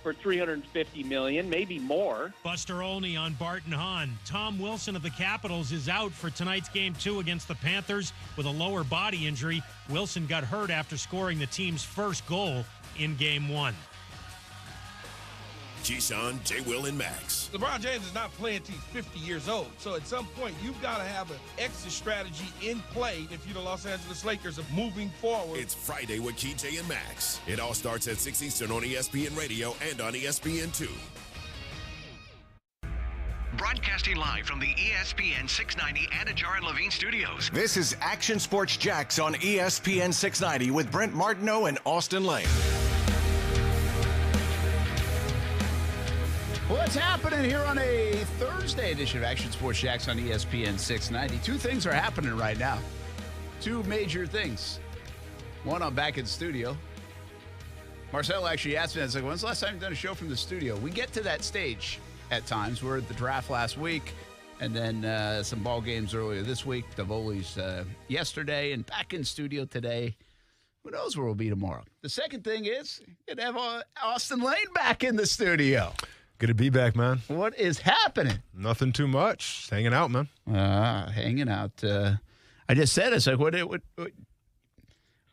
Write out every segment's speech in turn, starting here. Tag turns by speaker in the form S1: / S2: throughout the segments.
S1: for $350 million, maybe more.
S2: Buster Olney on Barton Hahn. Tom Wilson of the Capitals is out for tonight's Game 2 against the Panthers with a lower body injury. Wilson got hurt after scoring the team's first goal in Game 1.
S3: Keyshawn, J. Will, and Max.
S4: LeBron James is not playing until he's 50 years old. So at some point, you've got to have an exit strategy in play if you're the Los Angeles Lakers of moving forward.
S3: It's Friday with KJ and Max. It all starts at 6 Eastern on ESPN Radio and on ESPN2.
S5: Broadcasting live from the ESPN 690 Anajar and Levine studios.
S6: This is Action Sports Jax on ESPN 690 with Brent Martineau and Austen Lane.
S7: What's happening here on a Thursday edition of Action Sports Jax on ESPN 690? Two things are happening right now. Two major things. One, I'm back in the studio. Marcel actually asked me, I was like, when's the last time you've done a show from the studio? We get to that stage at times. We're at the draft last week, and then some ball games earlier this week. The Volley's yesterday, and back in studio today. Who knows where we'll be tomorrow? The second thing is, you'd have Austen Lane back in the studio.
S8: Good to be back, man.
S7: What is happening?
S8: Nothing too much. Just hanging out, man.
S7: Hanging out. I just said, it's like,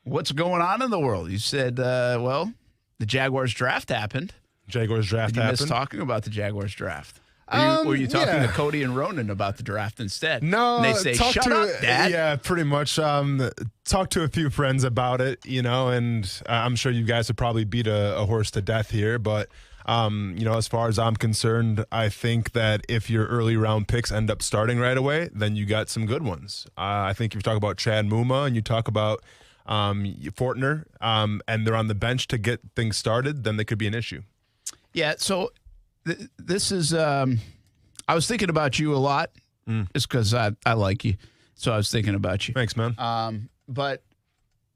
S7: what's going on in the world? You said, well, the Jaguars draft happened.
S8: Jaguars draft
S7: Did you
S8: happened.
S7: miss talking about the Jaguars draft? Were you talking to Cody and Ronan about the draft instead?
S8: No.
S7: And they say, shut up, Dad.
S8: Yeah, pretty much. Talked to a few friends about it, and I'm sure you guys have probably beat a horse to death here, but as far as I'm concerned, I think that if your early round picks end up starting right away, then you got some good ones. I think if you talk about Chad Muma and you talk about Fortner, and they're on the bench to get things started, then they could be an issue.
S7: Yeah, so this is I was thinking about you a lot just because I like you. So I was thinking about you.
S8: Thanks, man.
S7: But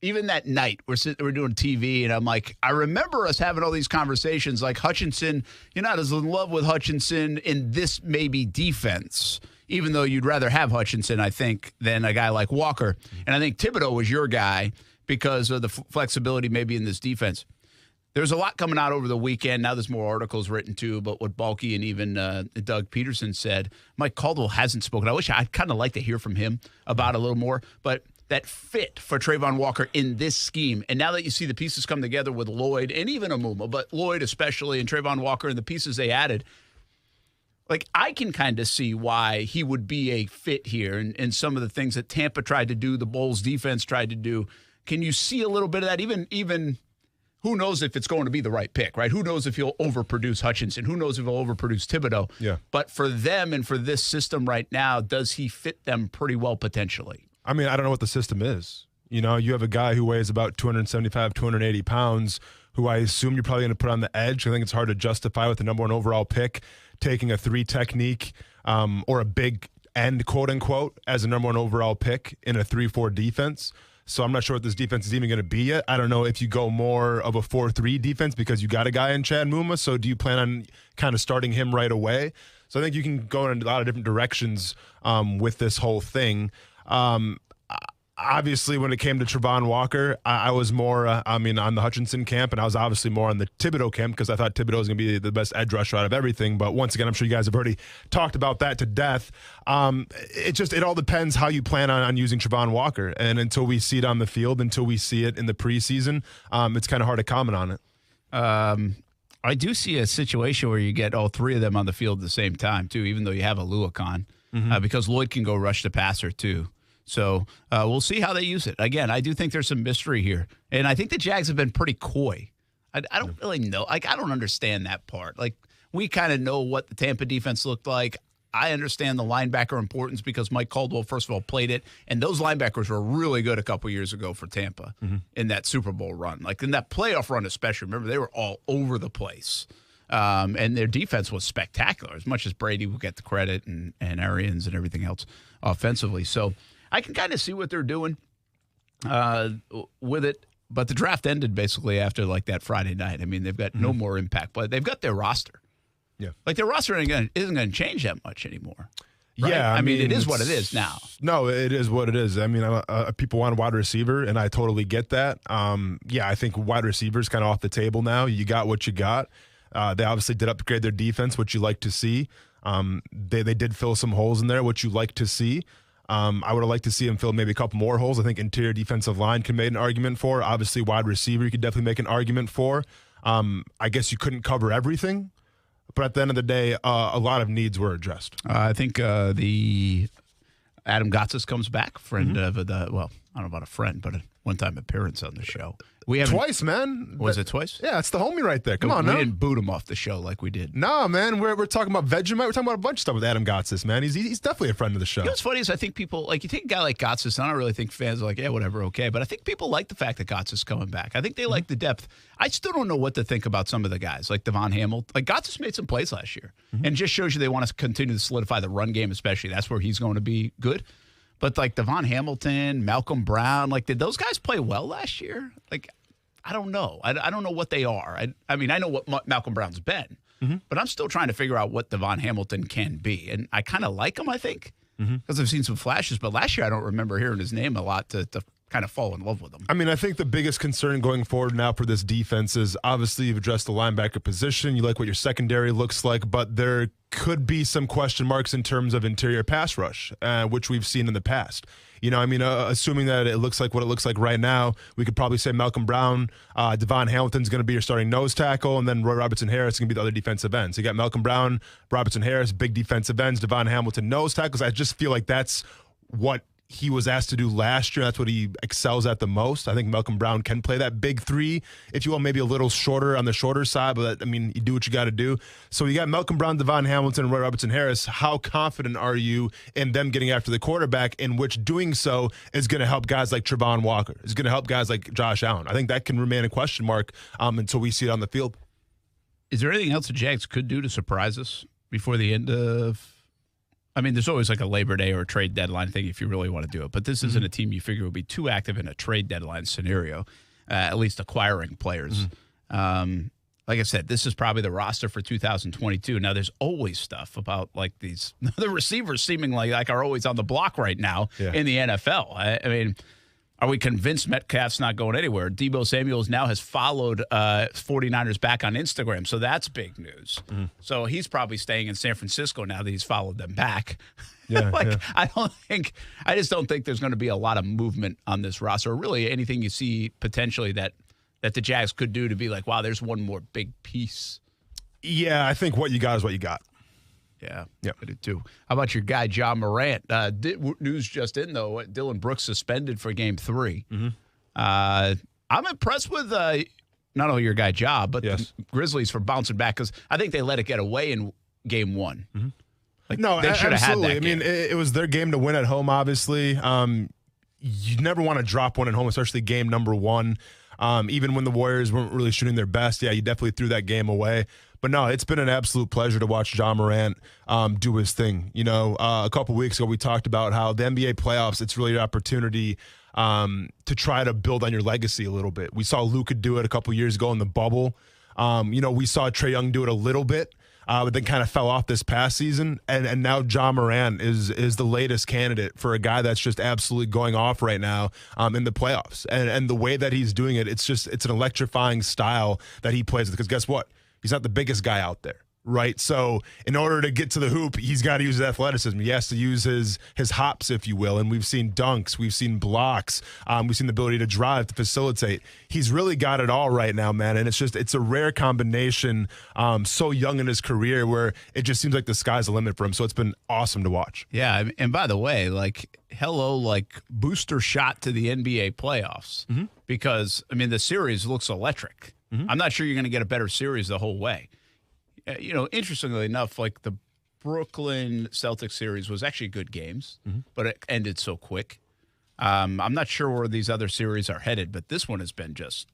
S7: even that night, we're doing TV, and I'm like, I remember us having all these conversations like Hutchinson, you're not as in love with Hutchinson in this maybe defense, even though you'd rather have Hutchinson, I think, than a guy like Walker. And I think Thibodeau was your guy because of the flexibility maybe in this defense. There's a lot coming out over the weekend. Now there's more articles written, too, about what Balky and even Doug Peterson said. Mike Caldwell hasn't spoken. I wish I'd kind of like to hear from him about it a little more. But that fit for Trayvon Walker in this scheme, and now that you see the pieces come together with Lloyd and even Amuma, but Lloyd especially and Trayvon Walker and the pieces they added, like I can kind of see why he would be a fit here and some of the things that Tampa tried to do, the Bulls defense tried to do. Can you see a little bit of that? Even who knows if it's going to be the right pick, right? Who knows if he'll overproduce Hutchinson? Who knows if he'll overproduce Thibodeau?
S8: Yeah.
S7: But for them and for this system right now, does he fit them pretty well potentially?
S8: I mean, I don't know what the system is. You have a guy who weighs about 275, 280 pounds, who I assume you're probably going to put on the edge. I think it's hard to justify with the number one overall pick, taking a 3 technique or a big end, quote unquote, as a number one overall pick in a 3-4 defense. So I'm not sure what this defense is even going to be yet. I don't know if you go more of a 4-3 defense because you got a guy in Chad Muma. So do you plan on kind of starting him right away? So I think you can go in a lot of different directions with this whole thing. Obviously, when it came to Trayvon Walker, I was more, on the Hutchinson camp, and I was obviously more on the Thibodeau camp because I thought Thibodeau was going to be the best edge rusher out of everything. But once again, I'm sure you guys have already talked about that to death. It all depends how you plan on using Trayvon Walker. And until we see it on the field, until we see it in the preseason, it's kind of hard to comment on it.
S7: I do see a situation where you get all three of them on the field at the same time, too, even though you have a Luakon, because Lloyd can go rush the passer, too. So we'll see how they use it. Again, I do think there's some mystery here. And I think the Jags have been pretty coy. I don't really know. I don't understand that part. We kind of know what the Tampa defense looked like. I understand the linebacker importance because Mike Caldwell, first of all, played it. And those linebackers were really good a couple years ago for Tampa in that Super Bowl run. In that playoff run especially. Remember, they were all over the place. And their defense was spectacular, as much as Brady will get the credit and Arians and everything else offensively. So I can kind of see what they're doing with it, but the draft ended basically after that Friday night. I mean, they've got no more impact, but they've got their roster.
S8: Yeah,
S7: their roster isn't going to change that much anymore. Right?
S8: Yeah,
S7: I mean, it is what it is now.
S8: No, it is what it is. I mean, people want a wide receiver, and I totally get that. I think wide receivers kind of off the table now. You got what you got. They obviously did upgrade their defense, which you like to see. They did fill some holes in there, which you like to see. I would have liked to see him fill maybe a couple more holes. I think interior defensive line can make an argument for. Obviously, wide receiver you could definitely make an argument for. I guess you couldn't cover everything, but at the end of the day, a lot of needs were addressed.
S7: I think the Adam Gotsis comes back, friend of the, well, I don't know about a friend, but a one-time appearance on the show. We haven't
S8: Twice, man.
S7: Was it twice?
S8: Yeah, it's the homie right there. Come on,
S7: we
S8: now.
S7: didn't boot him off the show like we did.
S8: No, man. We're talking about Vegemite. We're talking about a bunch of stuff with Adam Gotsis, man. He's definitely a friend of the show.
S7: You know what's funny is I think people, like, you take a guy like Gotsis, and I don't really think fans are like, yeah, whatever, okay. But I think people like the fact that Gotsis is coming back. I think they like the depth. I still don't know what to think about some of the guys, like Devon Hamilton. Like, Gotsis made some plays last year. And it just shows you they want to continue to solidify the run game, especially. That's where he's going to be good. But, like, Devon Hamilton, Malcolm Brown, like, did those guys play well last year? Like, I don't know. I don't know what they are. I mean, I know what Malcolm Brown's been, but I'm still trying to figure out what Devon Hamilton can be. And I kind of like him, I think, because I've seen some flashes. But last year, I don't remember hearing his name a lot to kind of fall in love with him.
S8: I mean, I think the biggest concern going forward now for this defense is obviously you've addressed the linebacker position. You like what your secondary looks like, but there could be some question marks in terms of interior pass rush, which we've seen in the past. You know, I mean, assuming that it looks like what it looks like right now, we could probably say Malcolm Brown, Devon Hamilton's going to be your starting nose tackle, and then Roy Robertson-Harris is going to be the other defensive ends. So you got Malcolm Brown, Robertson-Harris, big defensive ends, Devon Hamilton, nose tackles. I just feel like that's what he was asked to do last year. That's what he excels at the most. I think Malcolm Brown can play that big three, if you will, maybe a little shorter on the shorter side, but I mean, you do what you got to do. So you got Malcolm Brown, Devon Hamilton, and Roy Robertson-Harris. How confident are you in them getting after the quarterback, in which doing so is going to help guys like Trevon Walker, is going to help guys like Josh Allen? I think that can remain a question mark until we see it on the field.
S7: Is there anything else the Jags could do to surprise us before the end of... I mean, there's always like a Labor Day or a trade deadline thing if you really want to do it. But this isn't a team you figure would be too active in a trade deadline scenario, at least acquiring players. Like I said, this is probably the roster for 2022. Now, there's always stuff about like these the receivers seemingly like are always on the block right now in the NFL. I mean, are we convinced Metcalf's not going anywhere? Deebo Samuels now has followed 49ers back on Instagram, so that's big news. So he's probably staying in San Francisco now that he's followed them back. I just don't think there's going to be a lot of movement on this roster, or really anything you see potentially that the Jags could do to be like, wow, there's one more big piece.
S8: Yeah, I think what you got is what you got.
S7: Yeah, I do too. How about your guy, John Morant? News just in, though. Dylan Brooks suspended for Game 3. I'm impressed with not only your guy, Ja, but the Grizzlies for bouncing back, because I think they let it get away in Game 1. Like,
S8: no,
S7: they should have had that game.
S8: I mean, it was their game to win at home, obviously. You never want to drop one at home, especially game number 1. Even when the Warriors weren't really shooting their best, you definitely threw that game away. But no, it's been an absolute pleasure to watch Ja Morant do his thing. You know, a couple weeks ago we talked about how the NBA playoffs, it's really an opportunity to try to build on your legacy a little bit. We saw Luka do it a couple years ago in the bubble. You know, we saw Trae Young do it a little bit, but then kind of fell off this past season. And now Ja Morant is the latest candidate for a guy that's just absolutely going off right now in the playoffs. And the way that he's doing it, it's an electrifying style that he plays. Because guess what? He's not the biggest guy out there, right? So in order to get to the hoop, he's got to use his athleticism. He has to use his hops, if you will. And we've seen dunks. We've seen blocks. We've seen the ability to drive, to facilitate. He's really got it all right now, man. And it's a rare combination so young in his career where it just seems like the sky's the limit for him. So it's been awesome to watch.
S7: Yeah, and by the way, booster shot to the NBA playoffs. Because, I mean, the series looks electric. I'm not sure you're going to get a better series the whole way. You know, interestingly enough, like the Brooklyn Celtics series was actually good games, but it ended so quick. I'm not sure where these other series are headed, but this one has been just.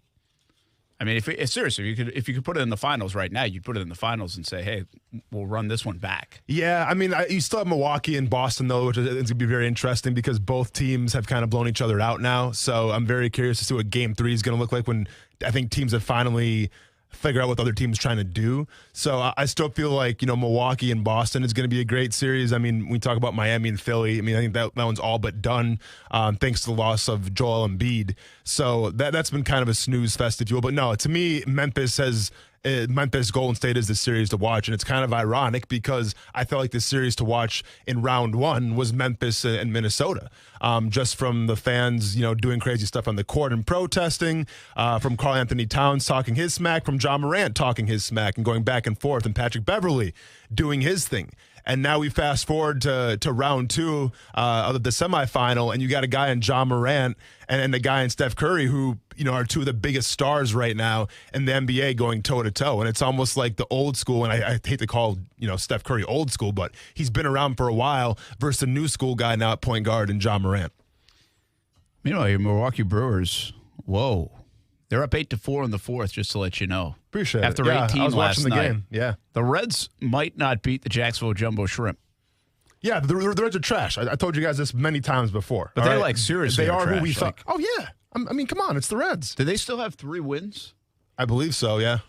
S7: I mean, seriously, if you could put it in the finals right now, you'd put it in the finals and say, "Hey, we'll run this one back." Yeah, I mean, you still have Milwaukee and Boston though, which is going to be very interesting because both teams have kind of blown each other out now. So I'm very curious to see what Game 3 is going to look like when I think teams have finally
S8: figure out what the other team's trying to do. So I still feel like, Milwaukee and Boston is going to be a great series. I mean, we talk about Miami and Philly. I mean, I think that one's all but done thanks to the loss of Joel Embiid. So that's been kind of a snooze fest, if you will. But no, to me, Memphis Golden State is the series to watch, and it's kind of ironic because I felt like the series to watch in round one was Memphis and Minnesota, just from the fans, doing crazy stuff on the court and protesting, from Karl Anthony Towns talking his smack, from John Morant talking his smack and going back and forth, and Patrick Beverley doing his thing. And now we fast forward to round two of the semifinal, and you got a guy in John Morant and a guy in Steph Curry who, are two of the biggest stars right now in the NBA going toe-to-toe. And it's almost like the old school, and I hate to call, Steph Curry old school, but he's been around for a while versus the new school guy now at point guard in John Morant.
S7: Meanwhile, your Milwaukee Brewers, whoa. They're up 8-4 in the fourth, just to let you know.
S8: Appreciate it.
S7: After 18
S8: I was
S7: last
S8: watching the
S7: night.
S8: game. Yeah.
S7: The Reds might not beat the Jacksonville Jumbo Shrimp.
S8: Yeah, the Reds are trash. I told you guys this many times before.
S7: But they're like seriously
S8: They are
S7: trash.
S8: who we thought. Oh, yeah. I mean, come on. It's the Reds.
S7: Do they still have 3 wins?
S8: I believe so, yeah.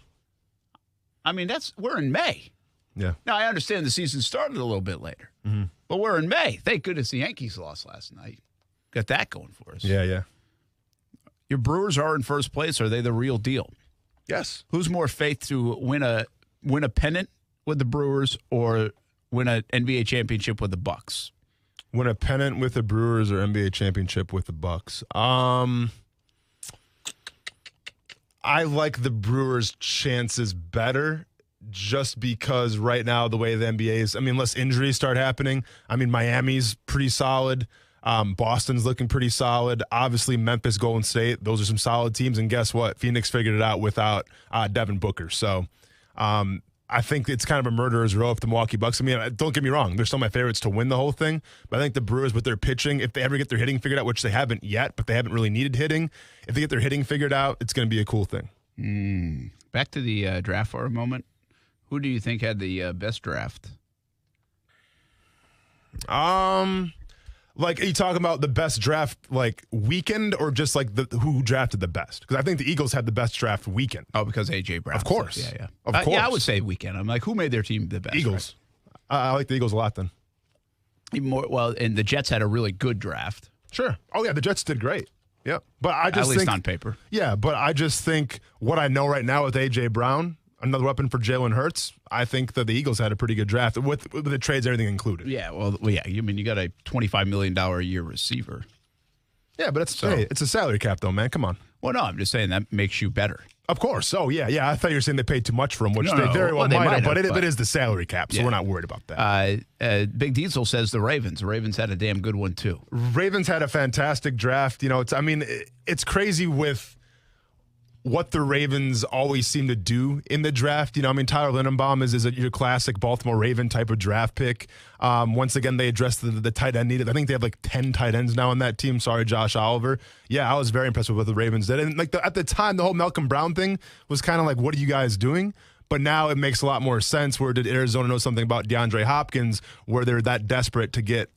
S7: I mean, we're in May.
S8: Yeah.
S7: Now, I understand the season started a little bit later. Mm-hmm. But we're in May. Thank goodness the Yankees lost last night. Got that going for us.
S8: Yeah.
S7: Your Brewers are in first place. Are they the real deal?
S8: Yes.
S7: Who's more faith to win a pennant with the Brewers or win an NBA championship with the Bucks?
S8: Win a pennant with the Brewers or NBA championship with the Bucks? I like the Brewers' chances better just because right now the way the NBA is, unless injuries start happening, Miami's pretty solid. Boston's looking pretty solid. Obviously, Memphis, Golden State, those are some solid teams. And guess what? Phoenix figured it out without Devin Booker. So I think it's kind of a murderer's row if the Milwaukee Bucks. Don't get me wrong. They're still my favorites to win the whole thing. But I think the Brewers, with their pitching, if they ever get their hitting figured out, which they haven't yet, but they haven't really needed hitting, if they get their hitting figured out, it's going to be a cool thing.
S7: Back to the draft for a moment. Who do you think had the best draft?
S8: Like, are you talking about the best draft, like, weekend, or just, like, who drafted the best? Because I think the Eagles had the best draft weekend.
S7: Oh, because A.J. Brown.
S8: Of course.
S7: Yeah.
S8: Of course.
S7: Yeah, I would say weekend. I'm like, who made their team the best?
S8: Eagles.
S7: Right?
S8: I like the Eagles a lot then.
S7: Even more, well, and the Jets had a really good draft.
S8: Sure. Oh, yeah, the Jets did great. Yep. But I just
S7: At least on paper.
S8: Yeah, but I just think what I know right now with A.J. Brown, another weapon for Jalen Hurts, I think that the Eagles had a pretty good draft with the trades, everything included.
S7: Yeah, well, yeah. You got a $25 million a year receiver.
S8: Yeah, but it's a salary cap, though, man. Come on.
S7: Well, no, I'm just saying that makes you better.
S8: Of course. Oh, yeah. I thought you were saying they paid too much for him, which they very well might have, but it is the salary cap, so we're not worried about that.
S7: Big Diesel says the Ravens. The Ravens had a damn good one, too.
S8: Ravens had a fantastic draft. It's crazy with what the Ravens always seem to do in the draft. Tyler Lindenbaum is your classic Baltimore Raven type of draft pick. Once again, they addressed the tight end needed. I think they have like 10 tight ends now on that team. Sorry, Josh Oliver. Yeah, I was very impressed with what the Ravens did. And at the time, the whole Malcolm Brown thing was kind of like, what are you guys doing? But now it makes a lot more sense. Where did Arizona know something about DeAndre Hopkins where they're that desperate to get,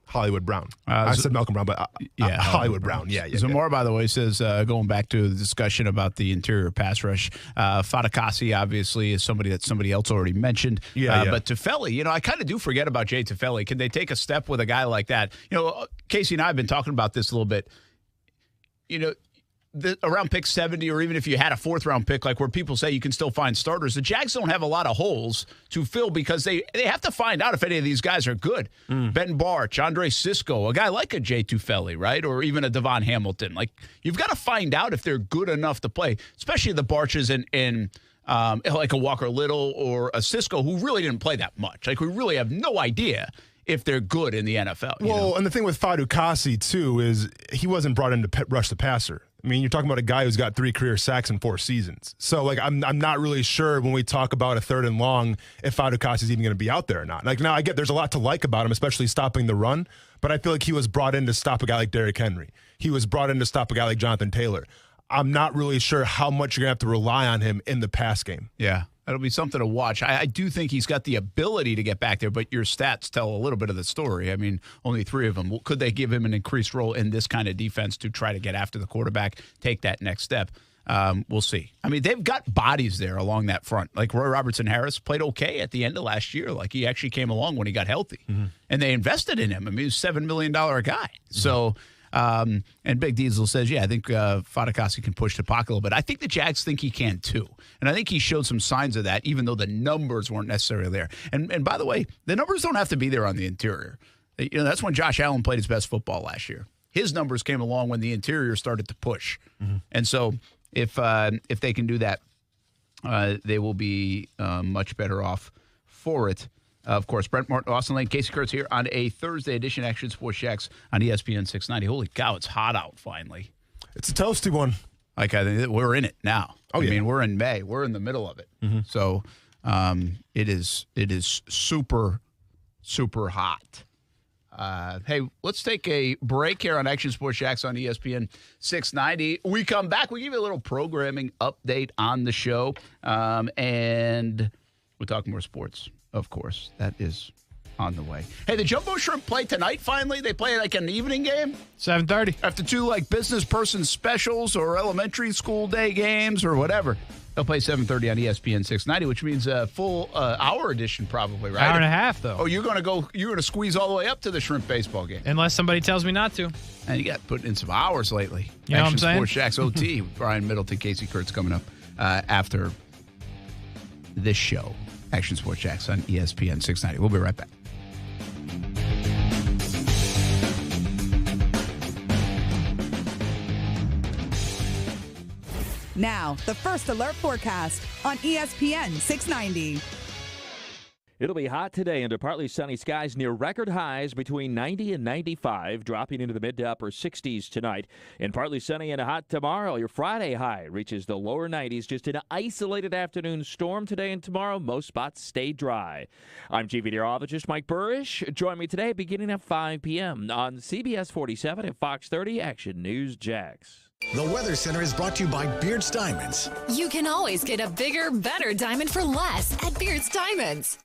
S8: Hollywood Brown? I said Malcolm Brown, but Hollywood Brown. Yeah.
S7: Zamora, by the way, says, going back to the discussion about the interior pass rush, Fatukasi obviously is somebody that somebody else already mentioned. But Tufele, I kind of do forget about Jay Tufele. Can they take a step with a guy like that? Casey and I have been talking about this a little bit. Around pick 70, or even if you had a 4th-round pick, like where people say you can still find starters, the Jags don't have a lot of holes to fill because they have to find out if any of these guys are good. Ben Barch, Andre Sisco, a guy like a Jay Tufele, right? Or even a Devon Hamilton. Like, you've got to find out if they're good enough to play, especially the Barches and like a Walker Little or a Sisco who really didn't play that much. Like, we really have no idea if they're good in the NFL.
S8: And the thing with Fatukasi, too, is he wasn't brought in to rush the passer. You're talking about a guy who's got 3 career sacks in 4 seasons. So, I'm not really sure when we talk about a 3rd and long if Fatukasi is even going to be out there or not. Now I get there's a lot to like about him, especially stopping the run, but I feel like he was brought in to stop a guy like Derrick Henry. He was brought in to stop a guy like Jonathan Taylor. I'm not really sure how much you're going to have to rely on him in the pass game.
S7: Yeah. That'll be something to watch. I do think he's got the ability to get back there, but your stats tell a little bit of the story. Only 3 of them. Could they give him an increased role in this kind of defense to try to get after the quarterback, take that next step? we'll see. I mean, they've got bodies there along that front. Like Roy Robertson-Harris played okay at the end of last year. Like, he actually came along when he got healthy. And they invested in him. I mean, he was a $7 million guy. So, and Big Diesel says, I think Fatukasi can push the pocket a little bit. I think the Jags think he can, too. And I think he showed some signs of that, even though the numbers weren't necessarily there. And by the way, the numbers don't have to be there on the interior. That's when Josh Allen played his best football last year. His numbers came along when the interior started to push. And so if they can do that, they will be much better off for it. Of course, Brent Martin, Austen Lane, Casey Kurtz here on a Thursday edition Action Sports Jax on ESPN 690. Holy cow, it's hot out finally.
S8: It's a toasty one.
S7: Like, we're in it now.
S8: I mean,
S7: we're in May. We're in the middle of it. So it is super, super hot. Hey, let's take a break here on Action Sports Jax on ESPN 690. We come back. We give you a little programming update on the show, and we'll talk more sports, of course. That is on the way. Hey, the Jumbo Shrimp play tonight, finally. They play like an evening game.
S9: 7:30.
S7: After two like business person specials or elementary school day games or whatever. They'll play 7:30 on ESPN 690, which means a full hour edition probably, right?
S9: Hour and a half, though.
S7: Oh, you're going to squeeze all the way up to the Shrimp baseball game.
S9: Unless somebody tells me not to.
S7: And you got put in some hours lately.
S9: You know what I'm saying?
S7: Sports Jax OT with Brian Middleton, Casey Kurtz coming up after this show. Action Sports Jax on ESPN 690. We'll be right back.
S10: Now, the First Alert forecast on ESPN 690.
S11: It'll be hot today under partly sunny skies near record highs between 90 and 95, dropping into the mid to upper 60s tonight. And partly sunny and hot tomorrow. Your Friday high reaches the lower 90s. Just an isolated afternoon storm today and tomorrow. Most spots stay dry. I'm Chief Meteorologist Mike Burrish. Join me today beginning at 5 p.m. on CBS 47 and Fox 30 Action News Jax.
S6: The Weather Center is brought to you by Beard's Diamonds.
S12: You can always get a bigger, better diamond for less at Beard's Diamonds.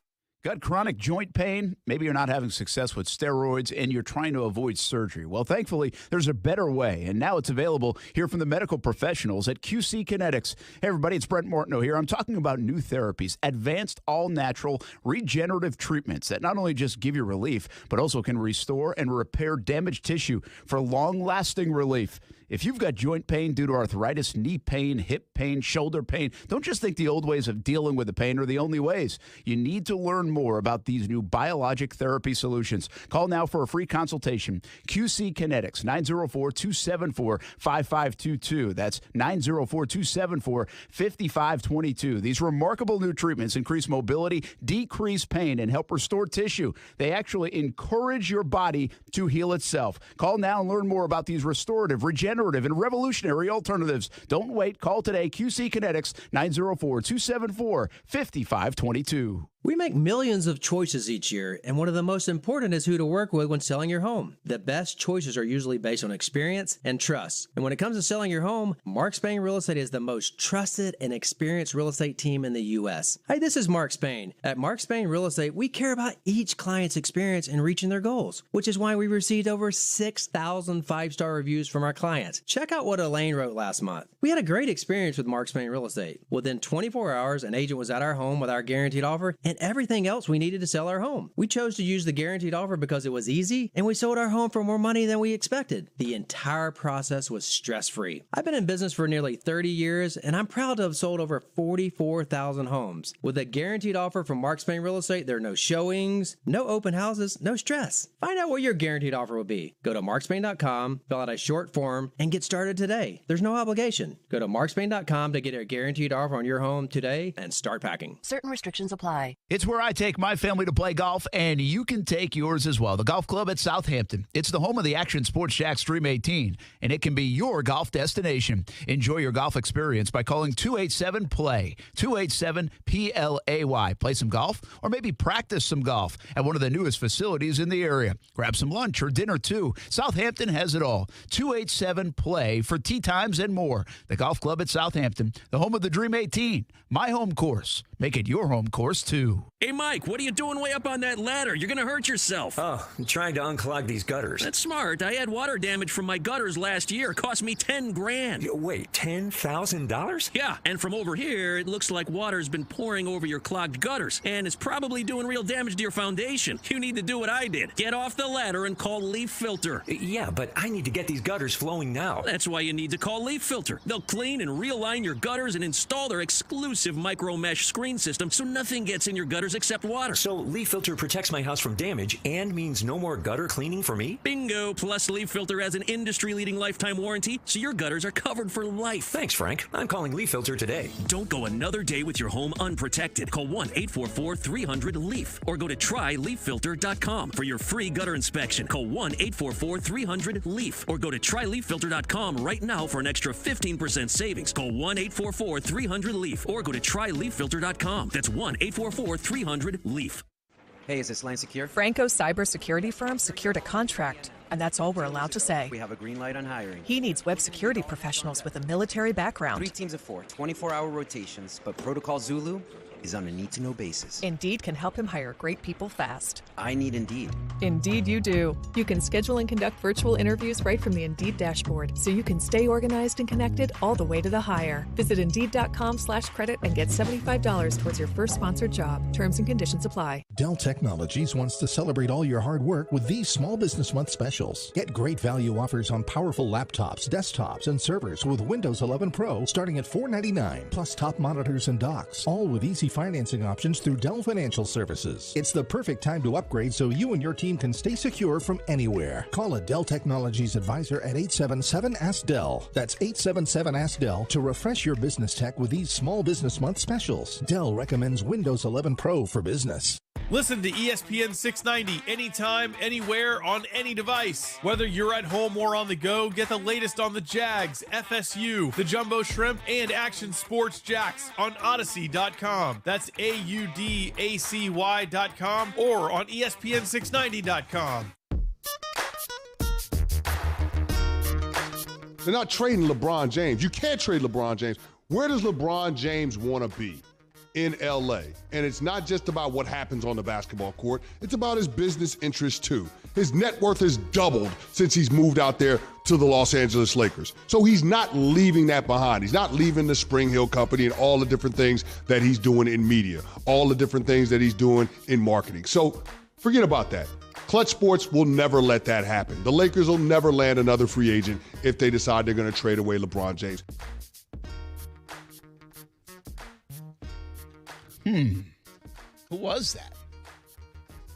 S7: Got chronic joint pain? Maybe you're not having success with steroids and you're trying to avoid surgery. Well, thankfully, there's a better way, and now it's available here from the medical professionals at QC Kinetics. Hey, everybody, it's Brent Martineau here. I'm talking about new therapies, advanced, all-natural, regenerative treatments that not only just give you relief, but also can restore and repair damaged tissue for long-lasting relief. If you've got joint pain due to arthritis, knee pain, hip pain, shoulder pain, don't just think the old ways of dealing with the pain are the only ways. You need to learn more about these new biologic therapy solutions. Call now for a free consultation. QC Kinetics, 904-274-5522. That's 904-274-5522. These remarkable new treatments increase mobility, decrease pain, and help restore tissue. They actually encourage your body to heal itself. Call now and learn more about these restorative, regenerative, and revolutionary alternatives. Don't wait. Call today. QC Kinetics, 904-274-5522.
S13: We make millions of choices each year, and one of the most important is who to work with when selling your home. The best choices are usually based on experience and trust. And when it comes to selling your home, Mark Spain Real Estate is the most trusted and experienced real estate team in the U.S. Hey, this is Mark Spain. At Mark Spain Real Estate, we care about each client's experience in reaching their goals, which is why we received over 6,000 five-star reviews from our clients. Check out what Elaine wrote last month. We had a great experience with Mark Spain Real Estate. Within 24 hours, an agent was at our home with our guaranteed offer and everything else we needed to sell our home. We chose to use the guaranteed offer because it was easy, and we sold our home for more money than we expected. The entire process was stress-free. I've been in business for nearly 30 years, and I'm proud to have sold over 44,000 homes. With a guaranteed offer from Mark Spain Real Estate, there are no showings, no open houses, no stress. Find out what your guaranteed offer will be. Go to markspain.com, fill out a short form, and get started today. There's no obligation. Go to markspain.com to get a guaranteed offer on your home today and start packing.
S12: Certain restrictions apply.
S7: It's where I take my family to play golf, and you can take yours as well. The Golf Club at Southampton. It's the home of the Action Sports Jax Dream 18, and it can be your golf destination. Enjoy your golf experience by calling 287-PLAY, 287-PLAY. Play some golf, or maybe practice some golf at one of the newest facilities in the area. Grab some lunch or dinner, too. Southampton has it all. 287-PLAY for tee times and more. The Golf Club at Southampton, the home of the Dream 18, my home course. Make it your home course, too.
S14: Hey, Mike, what are you doing way up on that ladder? You're going to hurt yourself.
S15: Oh, I'm trying to unclog these gutters.
S14: That's smart. I had water damage from my gutters last year. It cost me $10,000.
S15: Wait, $10,000?
S14: Yeah, and from over here, it looks like water's been pouring over your clogged gutters, and it's probably doing real damage to your foundation. You need to do what I did. Get off the ladder and call Leaf Filter.
S15: Yeah, but I need to get these gutters flowing now.
S14: That's why you need to call Leaf Filter. They'll clean and realign your gutters and install their exclusive micro mesh screen system so nothing gets in your gutters except water.
S15: So Leaf Filter protects my house from damage and means no more gutter cleaning for me?
S14: Bingo! Plus, Leaf Filter has an industry-leading lifetime warranty, so your gutters are covered for life.
S15: Thanks, Frank. I'm calling Leaf Filter today.
S14: Don't go another day with your home unprotected. Call 1-844-300-LEAF or go to tryleaffilter.com for your free gutter inspection. Call 1-844-300-LEAF or go to tryleaffilter.com right now for an extra 15% savings. Call 1-844-300-LEAF or go to tryleaffilter.com. That's 1-844-300-LEAF.
S16: Hey, is this Lane Secure?
S17: Franco's cybersecurity firm secured a contract, and that's all we're allowed to say.
S16: We have a green light on hiring.
S17: He needs web security professionals with a military background.
S16: 3 teams of 4, 24-hour rotations, but Protocol Zulu is on a need-to-know basis.
S17: Indeed can help him hire great people fast.
S16: I need Indeed.
S17: Indeed you do. You can schedule and conduct virtual interviews right from the Indeed dashboard, so you can stay organized and connected all the way to the hire. Visit Indeed.com/credit and get $75 towards your first sponsored job. Terms and conditions apply.
S18: Dell Technologies wants to celebrate all your hard work with these Small Business Month specials. Get great value offers on powerful laptops, desktops, and servers with Windows 11 Pro starting at $499, plus top monitors and docks, all with easy financing options through Dell Financial Services. It's the perfect time to upgrade so you and your team can stay secure from anywhere. Call a Dell Technologies advisor at 877-ASK-DELL. That's 877-ASK-DELL to refresh your business tech with these Small Business Month specials. Dell recommends Windows 11 Pro for business.
S19: Listen to ESPN 690 anytime, anywhere, on any device. Whether you're at home or on the go, get the latest on the Jags, FSU, the Jumbo Shrimp, and Action Sports Jax on Odyssey.com. That's AUDACY.com or on ESPN690.com.
S20: They're not trading LeBron James. You can't trade LeBron James. Where does LeBron James want to be? In LA. And it's not just about what happens on the basketball court, it's about his business interests too. His net worth has doubled since he's moved out there to the Los Angeles Lakers. So he's not leaving that behind. He's not leaving the Spring Hill Company and all the different things that he's doing in media, all the different things that he's doing in marketing. So forget about that. Clutch Sports will never let that happen. The Lakers will never land another free agent if they decide they're going to trade away LeBron James.
S7: Who was that?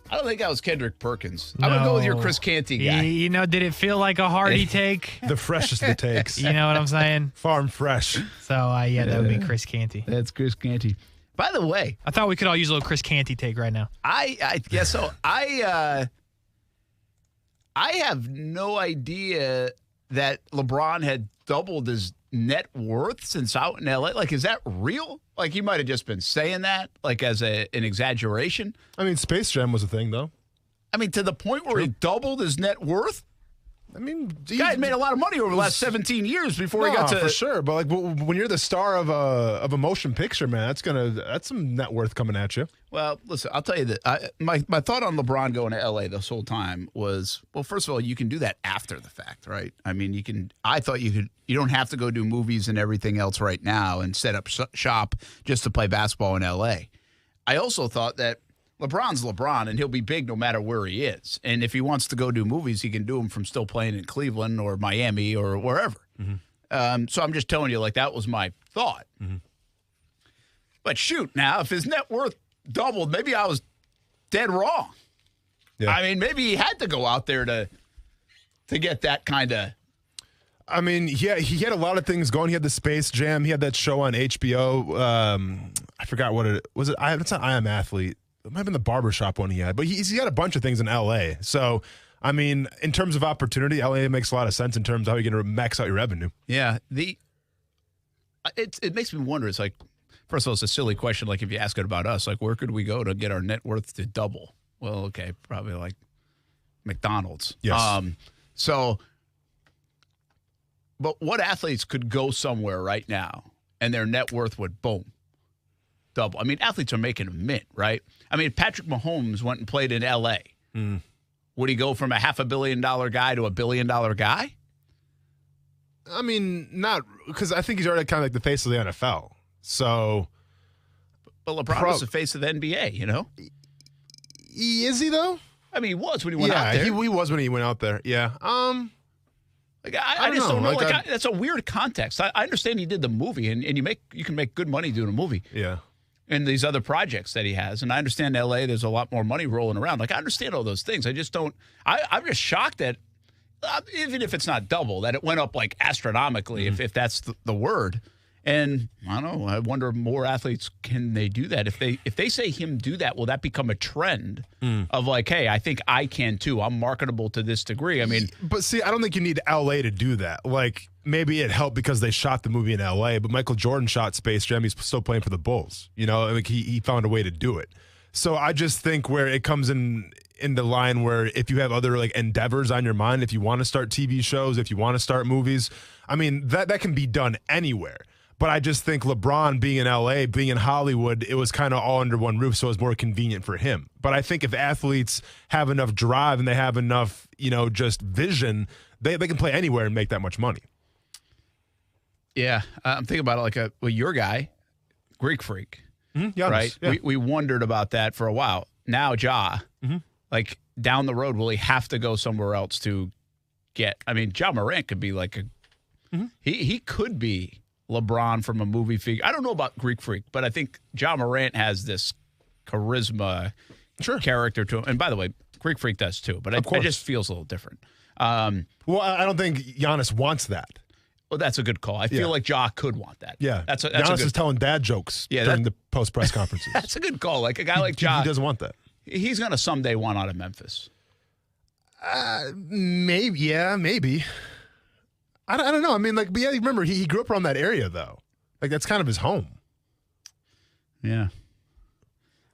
S7: I don't think that was Kendrick Perkins. I'm going to go with your Chris Canty guy.
S9: You know, did it feel like a hearty take?
S8: The freshest of the takes.
S9: You know what I'm saying?
S8: Farm fresh.
S9: So, yeah, that would be Chris Canty.
S7: That's Chris Canty. By the way,
S9: I thought we could all use a little Chris Canty take right now.
S7: I have no idea that LeBron had doubled his net worth since out in LA. Like, is that real? Like, he might have just been saying that, like, as an exaggeration.
S8: I mean, Space Jam was a thing, though.
S7: I mean, to the point where he doubled his net worth?
S8: I mean,
S7: the guy had made a lot of money over the last 17 years before he got to...
S8: for sure. But, like, when you're the star of a motion picture, man, that's some net worth coming at you.
S7: Well, listen, I'll tell you that. My thought on LeBron going to L.A. this whole time was, well, first of all, you can do that after the fact, right? I mean, I thought you don't have to go do movies and everything else right now and set up shop just to play basketball in L.A. I also thought that LeBron's LeBron, and he'll be big no matter where he is. And if he wants to go do movies, he can do them from still playing in Cleveland or Miami or wherever. Mm-hmm. So I'm just telling you, like, that was my thought. Mm-hmm. But shoot, now, if his net worth doubled, maybe I was dead wrong. Yeah. I mean, maybe he had to go out there to get that kind of...
S8: I mean, yeah, he had a lot of things going. He had the Space Jam. He had that show on HBO. I forgot what it was. It's not I Am Athlete. It might have been the barbershop one he had, but he's got a bunch of things in L.A. So, I mean, in terms of opportunity, L.A. makes a lot of sense in terms of how you're going to max out your revenue.
S7: Yeah. It makes me wonder. It's like, first of all, it's a silly question. Like, if you ask it about us, like, where could we go to get our net worth to double? Well, okay, probably like McDonald's.
S8: Yes.
S7: But what athletes could go somewhere right now and their net worth would boom? double. I mean, athletes are making a mint, right? I mean, if Patrick Mahomes went and played in L.A., would he go from a $500 million guy to $1 billion guy?
S8: I mean, not because I think he's already kind of like the face of the NFL. So,
S7: but LeBron is the face of the NBA, you know?
S8: Is he though?
S7: I mean, he was when he went out there.
S8: He was when he went out there. Yeah.
S7: Like I just don't know. Like that's a weird context. I understand he did the movie, and you can make good money doing a movie.
S8: Yeah.
S7: And these other projects that he has, and I understand L.A. There's a lot more money rolling around. Like I understand all those things. I just don't. I'm just shocked that even if it's not double, that it went up like astronomically, if that's the word. And I don't know. I wonder, more athletes, can they do that? If they say him do that, will that become a trend of like, hey, I think I can too. I'm marketable to this degree. I mean,
S8: but see, I don't think you need LA to do that. Like maybe it helped because they shot the movie in LA, but Michael Jordan shot Space Jam. He's still playing for the Bulls. You know, like he found a way to do it. So I just think where it comes in the line where if you have other like endeavors on your mind, if you want to start TV shows, if you want to start movies, I mean that can be done anywhere. But I just think LeBron being in LA, being in Hollywood, it was kind of all under one roof, so it was more convenient for him. But I think if athletes have enough drive and they have enough, just vision, they can play anywhere and make that much money.
S7: Yeah, I'm thinking about it like your guy, Greek Freak, right?
S8: Yeah.
S7: We wondered about that for a while. Now like down the road, will he have to go somewhere else to get? I mean, Ja Morant could be like he could be LeBron from a movie figure. I don't know about Greek Freak, but I think Ja Morant has this charisma character to him. And by the way, Greek Freak does too, but it just feels a little different.
S8: Well, I don't think Giannis wants that.
S7: Well, that's a good call. I feel like Ja could want that.
S8: Yeah.
S7: That's
S8: Giannis is telling dad jokes during the post-press conferences.
S7: That's a good call. Like a guy like Ja.
S8: He doesn't want that.
S7: He's going to someday want out of Memphis.
S8: Maybe. Yeah, maybe. I don't know. I mean, but yeah, remember, he grew up around that area, though. Like, that's kind of his home.
S7: Yeah.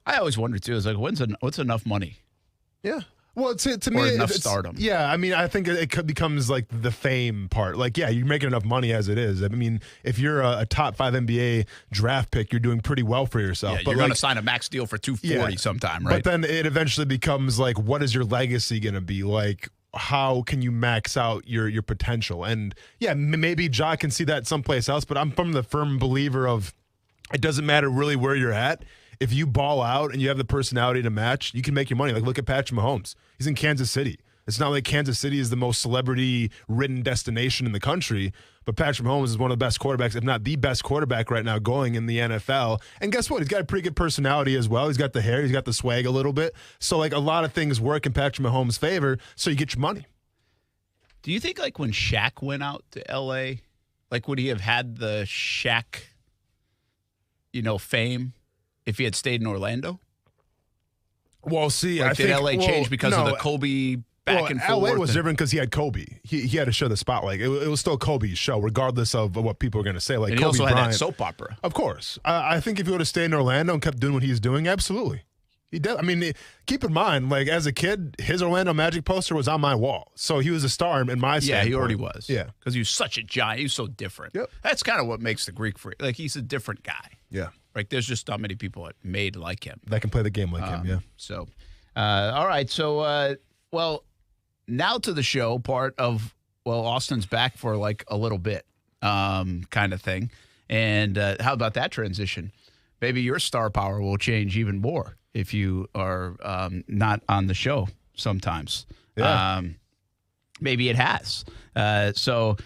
S7: I always wonder, too, is like, what's enough money?
S8: Yeah. Well, to
S7: or
S8: me,
S7: enough
S8: it's
S7: stardom.
S8: Yeah, I mean, I think it becomes like the fame part. Like, yeah, you're making enough money as it is. I mean, if you're a top 5 NBA draft pick, you're doing pretty well for yourself.
S7: Yeah,
S8: but
S7: you're going to sign a max deal for $240 sometime, right?
S8: But then it eventually becomes like, what is your legacy going to be? Like, how can you max out your potential? And yeah, maybe Ja can see that someplace else, but I'm from the firm believer of it doesn't matter really where you're at. If you ball out and you have the personality to match, you can make your money. Like, look at Patrick Mahomes. He's in Kansas City. It's not like Kansas City is the most celebrity-ridden destination in the country, but Patrick Mahomes is one of the best quarterbacks, if not the best quarterback right now going in the NFL. And guess what? He's got a pretty good personality as well. He's got the hair. He's got the swag a little bit. So, like, a lot of things work in Patrick Mahomes' favor, so you get your money.
S7: Do you think, like, when Shaq went out to L.A., like, would he have had the Shaq, fame if he had stayed in Orlando?
S8: Well, see,
S7: like, did LA change because of the Kobe back and forth?
S8: LA was different because he had Kobe. He had to share the spotlight. It was still Kobe's show, regardless of what people are going to say. Like,
S7: and
S8: Kobe
S7: he also
S8: Bryant,
S7: had that soap opera.
S8: Of course. I think if he would have stayed in Orlando and kept doing what he's doing, absolutely. He did. I mean, keep in mind, like, as a kid, his Orlando Magic poster was on my wall. So he was a star in my standpoint.
S7: Yeah, he already was.
S8: Yeah.
S7: Because he was such a giant. He was so different.
S8: Yep.
S7: That's kind of what makes the Greek Freak. Like, he's a different guy.
S8: Yeah.
S7: Like, there's just not many people made like him.
S8: That can play the game like him, yeah.
S7: So, all right. So, now to the show part of, Austin's back for like a little bit kind of thing. And how about that transition? Maybe your star power will change even more if you are not on the show sometimes.
S8: Yeah.
S7: Maybe it has. So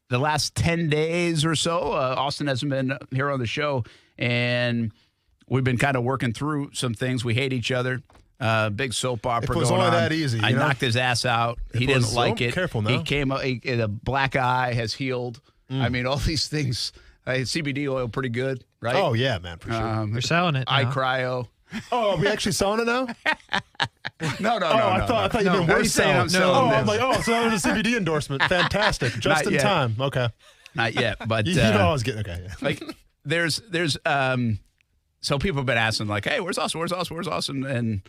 S7: the last 10 days or so, Austen hasn't been here on the show, and we've been kind of working through some things. We hate each other. Big soap opera going on.
S8: If it was only that easy,
S7: I knocked his ass out. He didn't like it.
S8: Careful now.
S7: He came up. The black eye has healed. I mean, all these things. CBD oil, pretty good, right?
S8: Oh, yeah, man, for sure.
S9: They're selling it now.
S7: Eye cryo.
S8: Oh, are we actually selling it now?
S7: No.
S8: I thought you meant we're selling. I'm like, so that was a CBD endorsement. Fantastic. Just in time. Okay.
S7: Not yet, but
S8: you know I was getting okay. Yeah.
S7: Like there's so people have been asking like, hey, where's Austen? And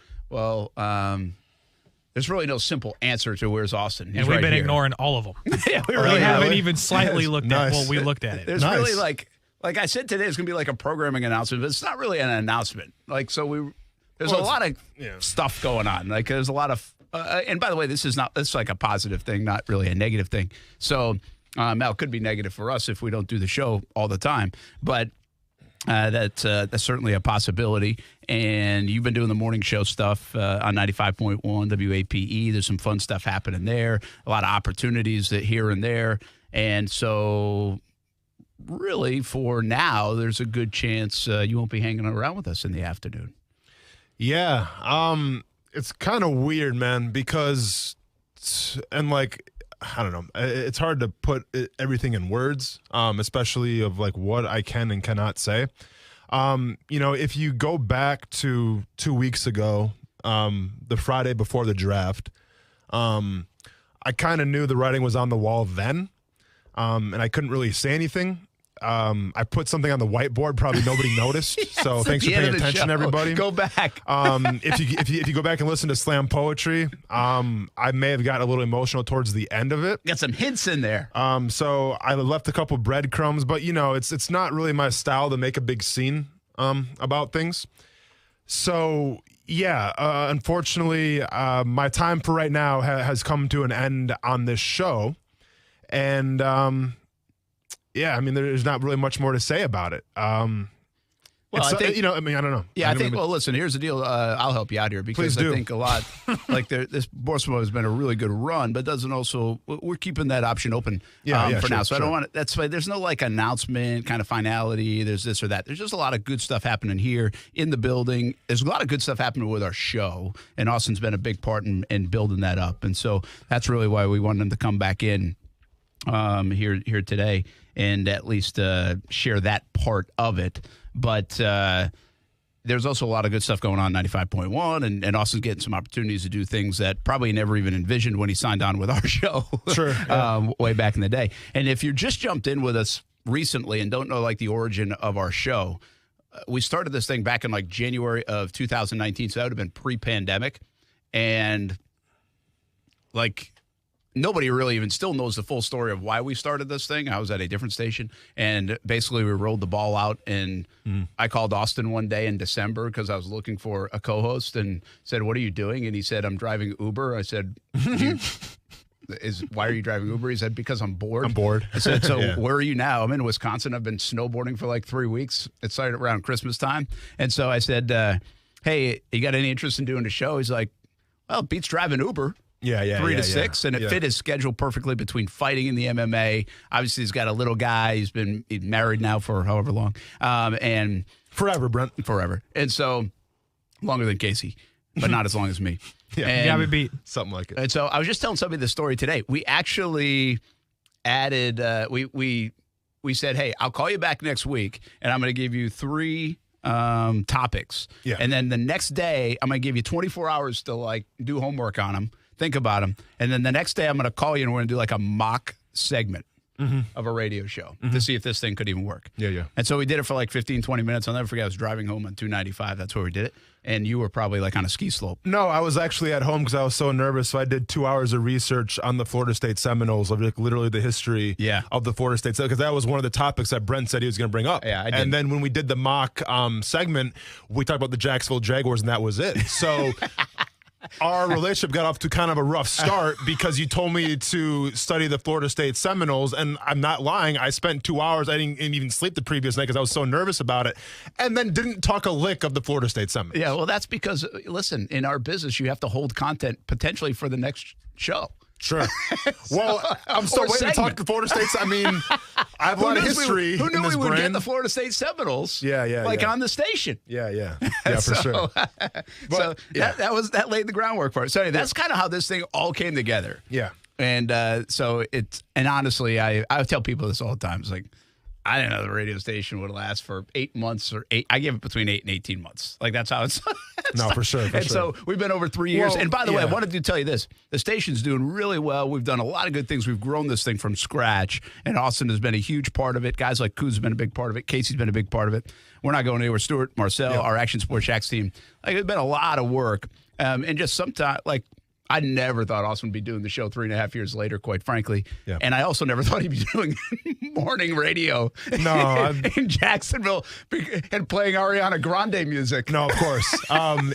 S7: there's really no simple answer to where's Austen. He's
S9: and we've been
S7: here.
S9: ignoring all of them.
S7: Yeah, we
S9: really haven't
S7: really
S9: even slightly looked at. Well, we looked at it.
S7: There's really like like I said today, it's going to be like a programming announcement, but it's not really an announcement. Like, so there's a lot of stuff going on. Like, there's a lot of, and by the way, this is like a positive thing, not really a negative thing. So, now it could be negative for us if we don't do the show all the time, but that's certainly a possibility. And you've been doing the morning show stuff on 95.1 WAPE. There's some fun stuff happening there, a lot of opportunities that here and there. And so really, for now, there's a good chance you won't be hanging around with us in the afternoon.
S8: Yeah. It's kind of weird, man, because, and like, I don't know, it's hard to put everything in words, especially of like what I can and cannot say. If you go back to 2 weeks ago, the Friday before the draft, I kind of knew the writing was on the wall then, and I couldn't really say anything. I put something on the whiteboard. Probably nobody noticed. Yes, so thanks for paying attention, everybody.
S7: Go back.
S8: If you go back and listen to Slam Poetry, I may have gotten a little emotional towards the end of it.
S7: Got some hints in there.
S8: So I left a couple breadcrumbs, but it's not really my style to make a big scene about things. So yeah, unfortunately, my time for right now has come to an end on this show, and yeah, I mean, there's not really much more to say about it.
S7: Well, I think,
S8: I don't know.
S7: Yeah, I think, well, listen, here's the deal. I'll help you out here because I think a lot, like this Borsma has been a really good run, but doesn't also, we're keeping that option open for now. So I don't want to, that's why there's no like announcement kind of finality. There's this or that. There's just a lot of good stuff happening here in the building. There's a lot of good stuff happening with our show, and Austin's been a big part in building that up. And so that's really why we wanted him to come back in here today and at least share that part of it. But there's also a lot of good stuff going on 95.1, and Austin's getting some opportunities to do things that probably never even envisioned when he signed on with our show way back in the day. And if you just jumped in with us recently and don't know like the origin of our show, we started this thing back in like January of 2019, so that would have been pre-pandemic. And like nobody really even still knows the full story of why we started this thing. I was at a different station, and basically we rolled the ball out, and I called Austin one day in December because I was looking for a co-host and said, "What are you doing?" And he said, "I'm driving Uber." I said, "Why are you driving Uber?" He said, "Because I'm bored."
S8: I'm bored.
S7: I said, "So where are you now?" "I'm in Wisconsin. I've been snowboarding for like 3 weeks. It started around Christmas time." And so I said, "Hey, you got any interest in doing a show?" He's like, "Well, it beats driving Uber." 3 to 6, and it fit his schedule perfectly between fighting and the MMA. Obviously, he's got a little guy. He's married now for however long, and
S8: forever, Brent,
S7: forever. And so longer than Casey, but not as long as me.
S9: You got me beat,
S8: something like it.
S7: And so I was just telling somebody the story today. We actually added. We said, "Hey, I'll call you back next week, and I'm going to give you 3 topics, and then the next day I'm going to give you 24 hours to like do homework on them." Think about them. And then the next day I'm going to call you and we're going to do like a mock segment of a radio show to see if this thing could even work.
S8: Yeah.
S7: And so we did it for like 15, 20 minutes. I'll never forget. I was driving home on 295. That's where we did it. And you were probably like on a ski slope.
S8: No, I was actually at home because I was so nervous. So I did 2 hours of research on the Florida State Seminoles, of like literally the history of the Florida State, because that was one of the topics that Brent said he was going to bring up.
S7: Yeah, I did.
S8: And then when we did the mock segment, we talked about the Jacksonville Jaguars, and that was it. So our relationship got off to kind of a rough start because you told me to study the Florida State Seminoles, and I'm not lying. I spent 2 hours. I didn't even sleep the previous night because I was so nervous about it, and then didn't talk a lick of the Florida State Seminoles.
S7: Yeah, well, that's because, listen, in our business, you have to hold content potentially for the next show.
S8: Sure. Well, I'm still waiting to talk to Florida State. I mean, I have a lot of history.
S7: Who knew
S8: in this
S7: we would
S8: brand.
S7: get the Florida State Seminoles?
S8: On
S7: the station.
S8: Yeah, for sure.
S7: That laid the groundwork for it. So that's kind of how this thing all came together.
S8: Yeah.
S7: And and honestly, I tell people this all the time. It's like, I didn't know the radio station would last for 8 months or 8. I give it between 8 and 18 months. Like that's how it's.
S8: No, for sure.
S7: So we've been over 3 years. And by the way, I wanted to tell you this: the station's doing really well. We've done a lot of good things. We've grown this thing from scratch, and Austin has been a huge part of it. Guys like Kuz have been a big part of it. Casey's been a big part of it. We're not going anywhere. Stuart, Marcel, our Action Sports Jax team. Like it's been a lot of work, and just sometimes like. I never thought Austen would be doing the show 3.5 years later, quite frankly.
S8: Yeah.
S7: And I also never thought he'd be doing morning radio in Jacksonville and playing Ariana Grande music.
S8: No, of course.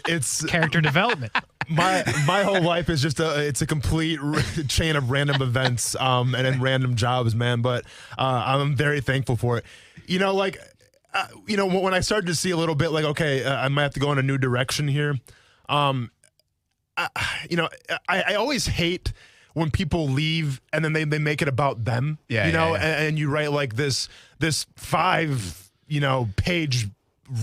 S8: It's
S9: character development.
S8: My whole life is just it's a complete chain of random events and then random jobs, man. But I'm very thankful for it. When I started to see a little bit like, okay, I might have to go in a new direction here. I always hate when people leave and then they make it about them, and you write like this 5, page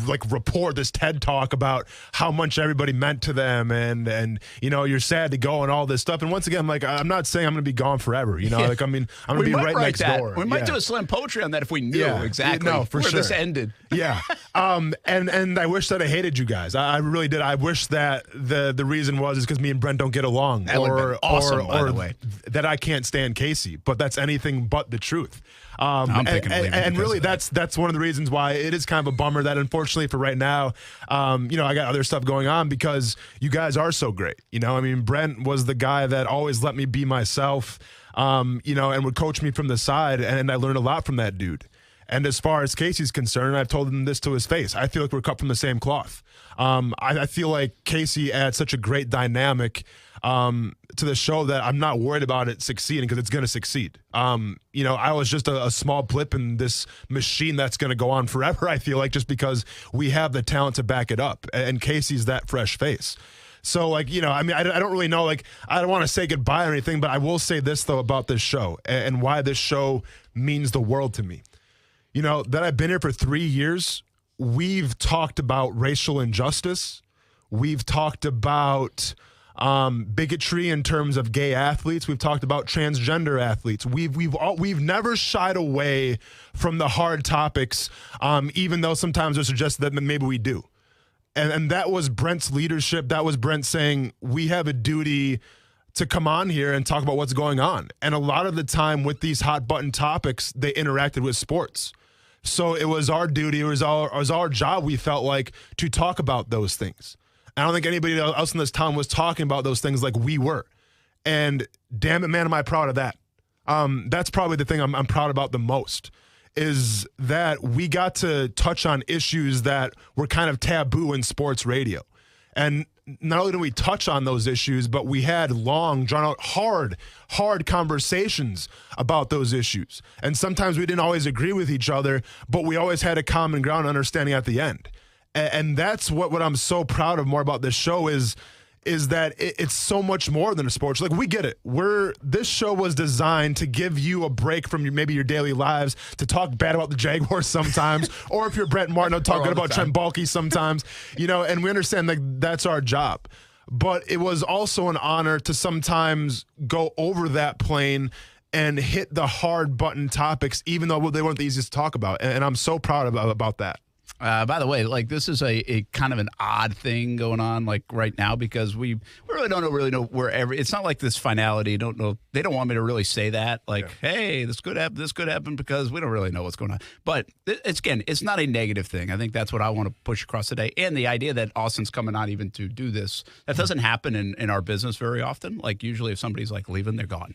S8: like report, this TED talk about how much everybody meant to them and you're sad to go and all this stuff. And once again, like, I'm not saying I'm going to be gone forever, I'm going to be right next door.
S7: We might do a slam poetry on that if we knew exactly where this ended.
S8: Yeah. And I wish that I hated you guys. I really did. I wish that the reason is because me and Brent don't get along,
S7: that or awesome, by the way,
S8: that I can't stand Casey, but that's anything but the truth. And really that's one of the reasons why it is kind of a bummer that unfortunately for right now, I got other stuff going on because you guys are so great. Brent was the guy that always let me be myself, and would coach me from the side, and I learned a lot from that dude. And as far as Casey's concerned, I've told him this to his face. I feel like we're cut from the same cloth. I feel like Casey adds such a great dynamic to the show that I'm not worried about it succeeding because it's going to succeed. I was just a small blip in this machine that's going to go on forever, I feel like, just because we have the talent to back it up. And Casey's that fresh face. So, I don't really know. I don't want to say goodbye or anything, but I will say this, though, about this show and why this show means the world to me. That I've been here for 3 years, we've talked about racial injustice. We've talked about bigotry in terms of gay athletes. We've talked about transgender athletes. We've never shied away from the hard topics, even though sometimes they're suggested that maybe we do. And that was Brent's leadership. That was Brent saying we have a duty to come on here and talk about what's going on. And a lot of the time with these hot button topics, they interacted with sports. So it was our duty, it was our job, we felt like, to talk about those things. I don't think anybody else in this town was talking about those things like we were. And damn it, man, am I proud of that. That's probably the thing I'm proud about the most, is that we got to touch on issues that were kind of taboo in sports radio. And not only did we touch on those issues, but we had long, drawn-out, hard conversations about those issues. And sometimes we didn't always agree with each other, but we always had a common ground understanding at the end. And that's what I'm so proud of more about this show is that it's so much more than a sports. Like, we get it. This show was designed to give you a break from maybe your daily lives, to talk bad about the Jaguars sometimes, or if you're Brent Martineau, talking about Trent Baalke sometimes, and we understand that's our job. But it was also an honor to sometimes go over that plane and hit the hard button topics, even though they weren't the easiest to talk about. And I'm so proud about that.
S7: By the way, this is a kind of an odd thing going on right now, because we really don't know wherever. It's not like this finality. Don't know. They don't want me to really say that. Hey, this could happen, because we don't really know what's going on. But it's not a negative thing. I think that's what I want to push across today. And the idea that Austen's coming on even to do this, that doesn't happen in our business very often. Usually if somebody's leaving, they're gone.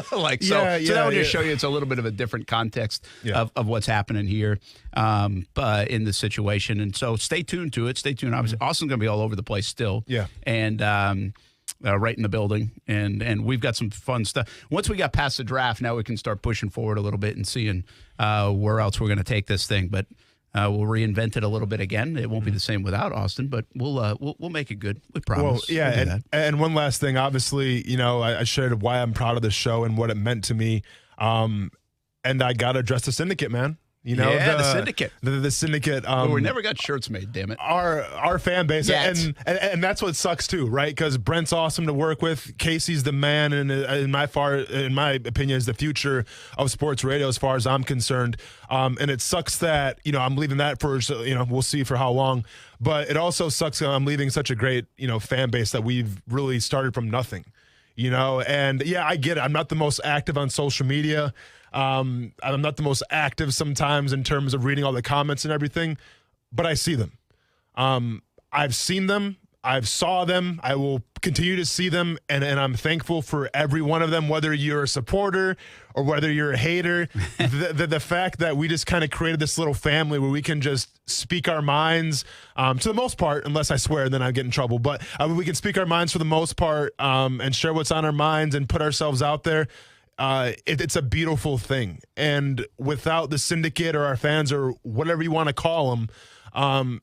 S7: So that would just show you it's a little bit of a different context of what's happening here but in this situation. And so stay tuned to it. Stay tuned. Obviously, Austen's going to be all over the place still.
S8: Yeah.
S7: And right in the building. And we've got some fun stuff. Once we got past the draft, now we can start pushing forward a little bit and seeing where else we're going to take this thing. But we'll reinvent it a little bit again. It won't be the same without Austen, but we'll make it good. We promise.
S8: Well, yeah,
S7: we'll
S8: and one last thing. Obviously, I shared why I'm proud of this show and what it meant to me. And I got to address the syndicate, man.
S7: The syndicate.
S8: The syndicate.
S7: We never got shirts made, damn it.
S8: Our fan base. And that's what sucks too, right? Because Brent's awesome to work with. Casey's the man, and in my opinion, is the future of sports radio as far as I'm concerned. And it sucks that, I'm leaving that for, we'll see for how long. But it also sucks that I'm leaving such a great, fan base that we've really started from nothing. And yeah, I get it. I'm not the most active on social media. I'm not the most active sometimes in terms of reading all the comments and everything, but I see them. I've seen them. I've saw them. I will continue to see them, and I'm thankful for every one of them, whether you're a supporter or whether you're a hater. the fact that we just kind of created this little family where we can just speak our minds to the most part, unless I swear, then I get in trouble. But we can speak our minds for the most part and share what's on our minds and put ourselves out there. It's a beautiful thing. And without the syndicate or our fans or whatever you want to call them,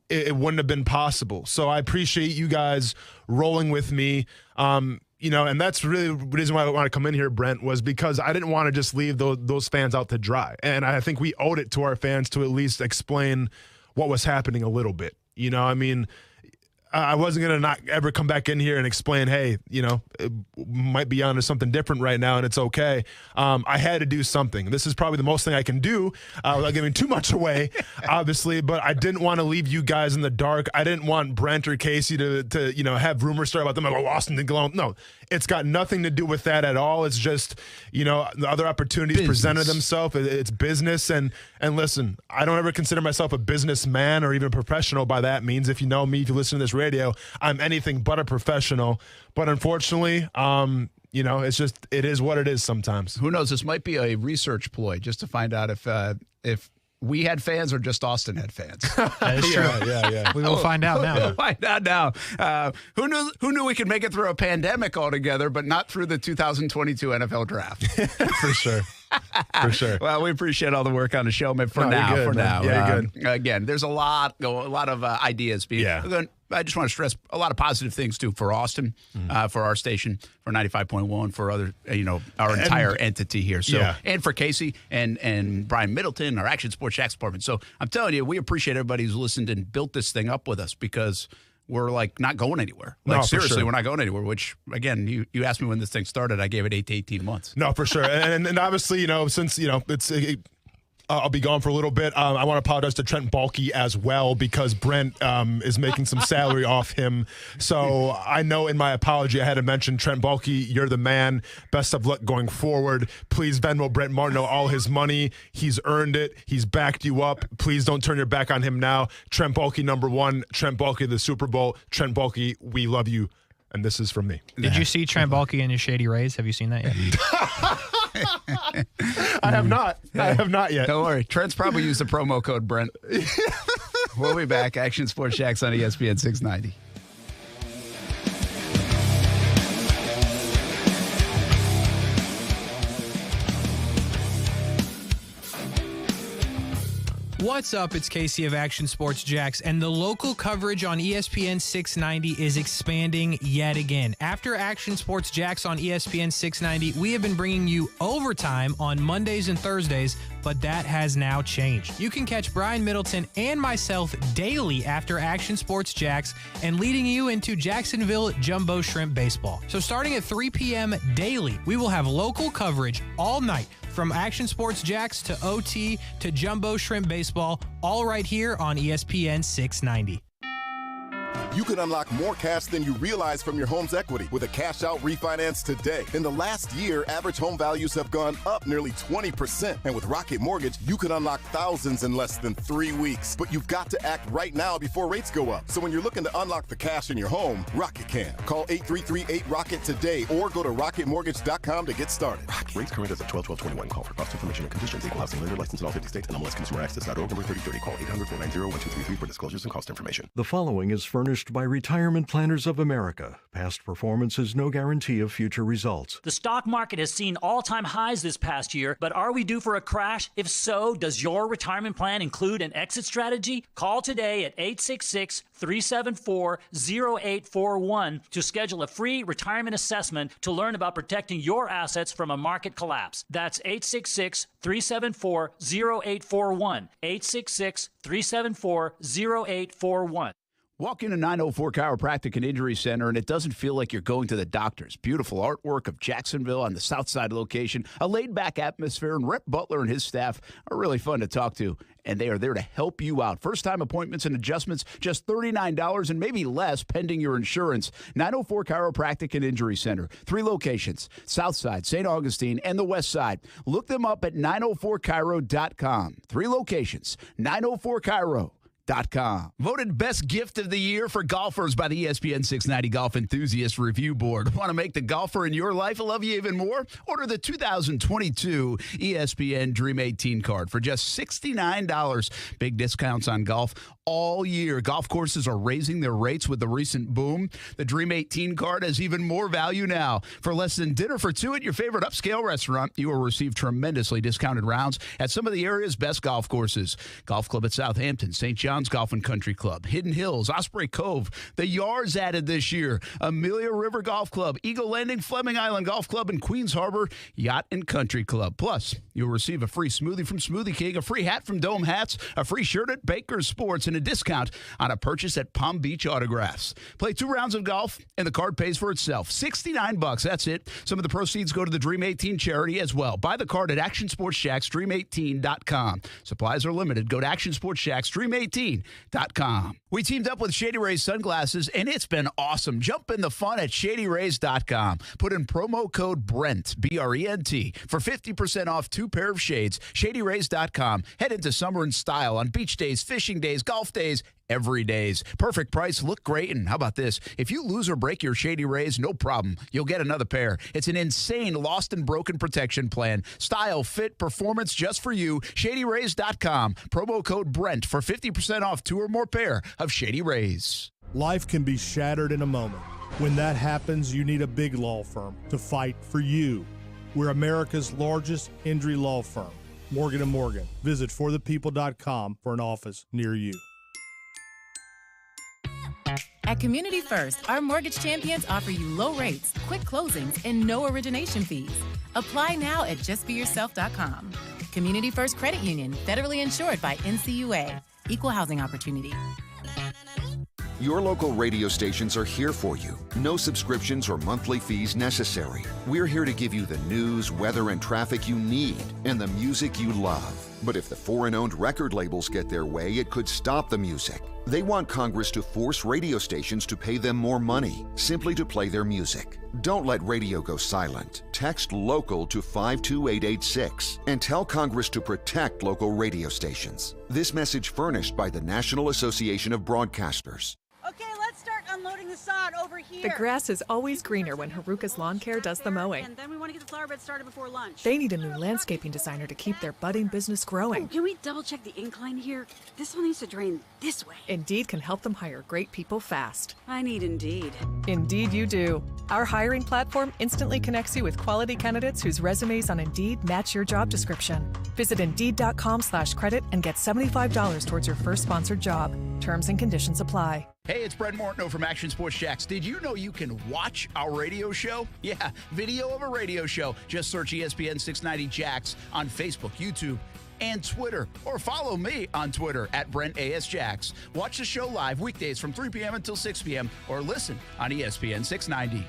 S8: it wouldn't have been possible. So I appreciate you guys rolling with me. And that's really the reason why I want to come in here, Brent, was because I didn't want to just leave those fans out to dry. And I think we owed it to our fans to at least explain what was happening a little bit. I wasn't going to not ever come back in here and explain, hey, it might be onto something different right now and it's okay. I had to do something. This is probably the most thing I can do without giving too much away, obviously, but I didn't want to leave you guys in the dark. I didn't want Brent or Casey to have rumors start about them. Austen didn't go on. No, it's got nothing to do with that at all. It's just, the other opportunities presented themselves. It's business. And listen, I don't ever consider myself a businessman or even a professional by that means. If you know me, if you listen to this radio, I'm anything but a professional. But unfortunately, it is what it is sometimes.
S7: Who knows? This might be a research ploy just to find out if we had fans or just Austen had fans.
S9: That is true.
S8: Yeah.
S9: We will find out now.
S7: We'll find out now. Who knew we could make it through a pandemic altogether, but not through the 2022 NFL draft?
S8: For sure. For sure.
S7: Well, we appreciate all the work on the show, man. For now.
S8: Yeah, you're good.
S7: Again, there's a lot of ideas being.
S8: Yeah.
S7: I just want to stress a lot of positive things too for Austen, for our station, for 95.1, for other, our entire entity here. So, and for Casey and Brian Middleton, our Action Sports Jax department. So I'm telling you, we appreciate everybody who's listened and built this thing up with us because we're not going anywhere. Seriously,
S8: sure.
S7: We're not going anywhere, which again, you asked me when this thing started, I gave it 8 to 18 months.
S8: No, for sure. and obviously, since, I'll be gone for a little bit. I want to apologize to Trent Baalke as well because Brent is making some salary off him. So I know in my apology I had to mention Trent Baalke, you're the man. Best of luck going forward. Please Venmo Brent Martineau all his money. He's earned it. He's backed you up. Please don't turn your back on him now. Trent Baalke #1. Trent Baalke the Super Bowl. Trent Baalke, we love you. And this is from me.
S9: Did you see Trent Baalke in his Shady Rays? Have you seen that yet?
S8: I have not. I have not yet.
S7: Don't worry. Trent's probably used the promo code Brent. We'll be back. Action Sports Jax on ESPN 690.
S9: What's up? It's Casey of Action Sports Jax, and the local coverage on ESPN 690 is expanding yet again. After Action Sports Jax on ESPN 690, we have been bringing you overtime on Mondays and Thursdays, but that has now changed. You can catch Brian Middleton and myself daily after Action Sports Jax and leading you into Jacksonville Jumbo Shrimp Baseball. So starting at 3 p.m. daily, we will have local coverage all night from Action Sports Jax to OT to Jumbo Shrimp Baseball, all right here on ESPN 690.
S21: You can unlock more cash than you realize from your home's equity with a cash-out refinance today. In the last year, average home values have gone up nearly 20%. And with Rocket Mortgage, you can unlock thousands in less than 3 weeks. But you've got to act right now before rates go up. So when you're looking to unlock the cash in your home, Rocket can. Call 833-8ROCKET today or go to rocketmortgage.com to get started.
S22: Rates current as of 12/12/21. Call for cost information and conditions. Equal housing lender license in all 50 states. NMLSconsumeraccess.org. Number 3030. Call 800-490-1233 for disclosures and cost information.
S23: The following is furnished by Retirement Planners of America. Past performance is no guarantee of future results.
S24: The stock market has seen all-time highs this past year, but are we due for a crash? If so, does your retirement plan include an exit strategy? Call today at 866-374-0841 to schedule a free retirement assessment to learn about protecting your assets from a market collapse. That's 866-374-0841. 866-374-0841.
S7: Walk into 904 Chiropractic and Injury Center, and it doesn't feel like you're going to the doctors. Beautiful artwork of Jacksonville on the south side location, a laid-back atmosphere, and Rep Butler and his staff are really fun to talk to, and they are there to help you out. First-time appointments and adjustments, just $39 and maybe less pending your insurance. 904 Chiropractic and Injury Center. 3 locations, south side, St. Augustine, and the west side. Look them up at 904chiro.com. 3 locations, 904chiro.com. DreamMate18.com. Voted best gift of the year for golfers by the ESPN 690 Golf Enthusiast Review Board. Want to make the golfer in your life love you even more? Order the 2022 ESPN Dream 18 card for just $69. Big discounts on golf all year. Golf courses are raising their rates with the recent boom. The Dream 18 card has even more value now. For less than dinner for two at your favorite upscale restaurant, you will receive tremendously discounted rounds at some of the area's best golf courses. Golf Club at Southampton, St. John's Golf and Country Club, Hidden Hills, Osprey Cove, the Yards added this year, Amelia River Golf Club, Eagle Landing, Fleming Island Golf Club, and Queens Harbor Yacht and Country Club. Plus, you'll receive a free smoothie from Smoothie King, a free hat from Dome Hats, a free shirt at Baker's Sports, and a discount on a purchase at Palm Beach Autographs. Play 2 rounds of golf, and the card pays for itself. $69, that's it. Some of the proceeds go to the Dream 18 charity as well. Buy the card at Action Sports Jax, Dream18.com. Supplies are limited. Go to Action Sports Jax, Dream18.com. We teamed up with Shady Rays Sunglasses, and it's been awesome. Jump in the fun at ShadyRays.com. Put in promo code BRENT, B-R-E-N-T, for 50% off 2 pair of shades. ShadyRays.com. Head into summer in style on beach days, fishing days, golf days, every days. Perfect price, look great, and how about this? If you lose or break your Shady Rays, no problem. You'll get another pair. It's an insane lost and broken protection plan. Style, fit, performance just for you. ShadyRays.com. Promo code BRENT for 50% off 2 or more pair of Shady Rays.
S1: Life can be shattered in a moment. When that happens, you need a big law firm to fight for you. We're America's largest injury law firm, Morgan & Morgan. Visit forthepeople.com for an office near you.
S2: At Community First, our mortgage champions offer you low rates, quick closings, and no origination fees. Apply now at justbeyourself.com. Community First Credit Union, federally insured by NCUA. Equal housing opportunity.
S3: Your local radio stations are here for you. No subscriptions or monthly fees necessary. We're here to give you the news, weather, and traffic you need, and the music you love. But if the foreign-owned record labels get their way, it could stop the music. They want Congress to force radio stations to pay them more money, simply to play their music. Don't let radio go silent. Text LOCAL to 52886 and tell Congress to protect local radio stations. This message furnished by the National Association of Broadcasters.
S4: Okay, let's start unloading the sod over here.
S17: The grass is always greener when Haruka's Lawn Care does the mowing.
S4: And then we want to get the flower bed started before lunch.
S17: They need a new landscaping designer to keep their budding business growing.
S4: Oh, can we double check the incline here? This one needs to drain this way.
S17: Indeed can help them hire great people fast.
S4: I need Indeed.
S17: Indeed you do. Our hiring platform instantly connects you with quality candidates whose resumes on Indeed match your job description. Visit Indeed.com/credit and get $75 towards your first sponsored job. Terms and conditions apply.
S7: Hey, it's Brent Martineau from Action Sports Jax. Did you know you can watch our radio show? Yeah, video of a radio show. Just search ESPN 690 Jax on Facebook, YouTube, and Twitter. Or follow me on Twitter at BrentASJax. Watch the show live weekdays from 3 p.m. until 6 p.m. or listen on ESPN 690.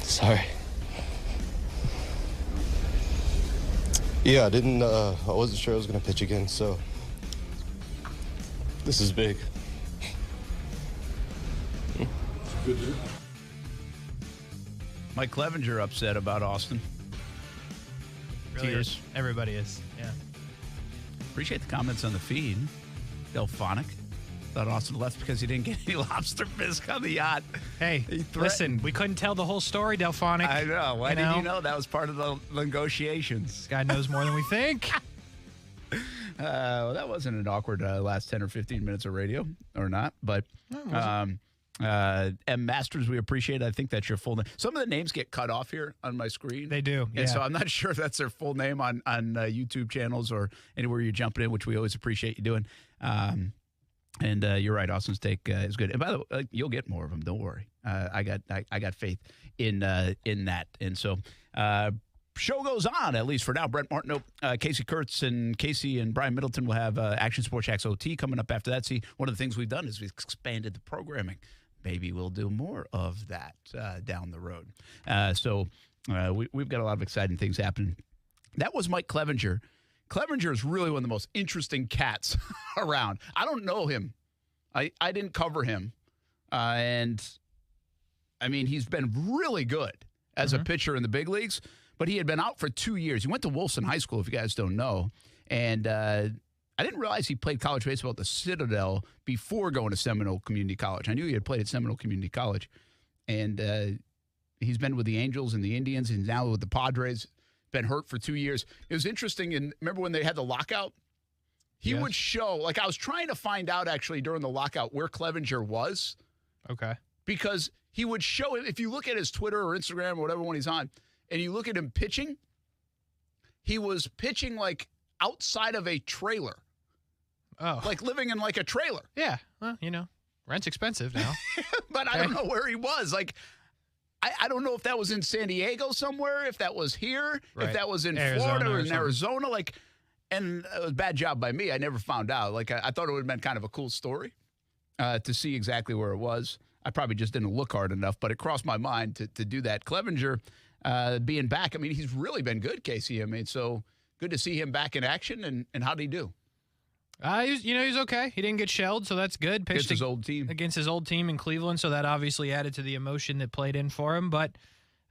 S25: Sorry. Yeah, I wasn't sure I was going to pitch again, so this is big.
S20: Good dude.
S7: Mike Clevenger upset about Austen.
S9: Really
S7: Tears.
S9: is. Everybody is, yeah.
S7: Appreciate the comments on the feed. Delphonic. Thought Austen left because he didn't get any lobster bisque on the yacht.
S9: Hey, listen, we couldn't tell the whole story, Delphonic.
S7: I know. Why did you know? That was part of the negotiations.
S9: This guy knows more than we think.
S7: Well, that wasn't an awkward last 10 or 15 minutes of radio, or not, but M. Masters, we appreciate it. I think that's your full name. Some of the names get cut off here on my screen.
S9: They do, yeah.
S7: And so I'm not sure if that's their full name on YouTube channels or anywhere you're jumping in, which we always appreciate you doing. And you're right, Austin's take is good. And by the way, you'll get more of them. Don't worry. I got faith in that. And so show goes on, at least for now. Brent Martineau, Casey Kurtz, and Casey and Brian Middleton will have Action Sports Jax OT coming up after that. See, one of the things we've done is we've expanded the programming. Maybe we'll do more of that down the road. So we've got a lot of exciting things happening. That was Mike Clevenger. Clevenger is really one of the most interesting cats around. I don't know him. I didn't cover him. And, I mean, he's been really good as a pitcher in the big leagues. but he had been out for 2 years. He went to Wilson High School, if you guys don't know. And I didn't realize he played college baseball at the Citadel before going to Seminole Community College. I knew he had played at Seminole Community College. And he's been with the Angels and the Indians, and now with the Padres. Been hurt for 2 years. It was interesting. And remember when they had the lockout? He would show, like I was trying to find out actually during the lockout where Clevenger was.
S9: Okay.
S7: Because he would show it. If you look at his Twitter or Instagram or whatever one he's on, and you look at him pitching, he was pitching like outside of a trailer.
S9: Oh.
S7: Like living in like a trailer.
S9: Yeah. Well, rent's expensive now.
S7: But I don't know where he was. Like, I don't know if that was in San Diego somewhere, if that was here, if that was in Florida or in Arizona. Like, and it was a bad job by me. I never found out. Like, I thought it would have been kind of a cool story to see exactly where it was. I probably just didn't look hard enough, but it crossed my mind to do that. Clevenger being back, I mean, he's really been good, Casey. I mean, so good to see him back in action. And how did he do?
S9: He was okay. He didn't get shelled, so that's good. Pitched
S7: against his old team.
S9: Against his old team in Cleveland, so that obviously added to the emotion that played in for him. But,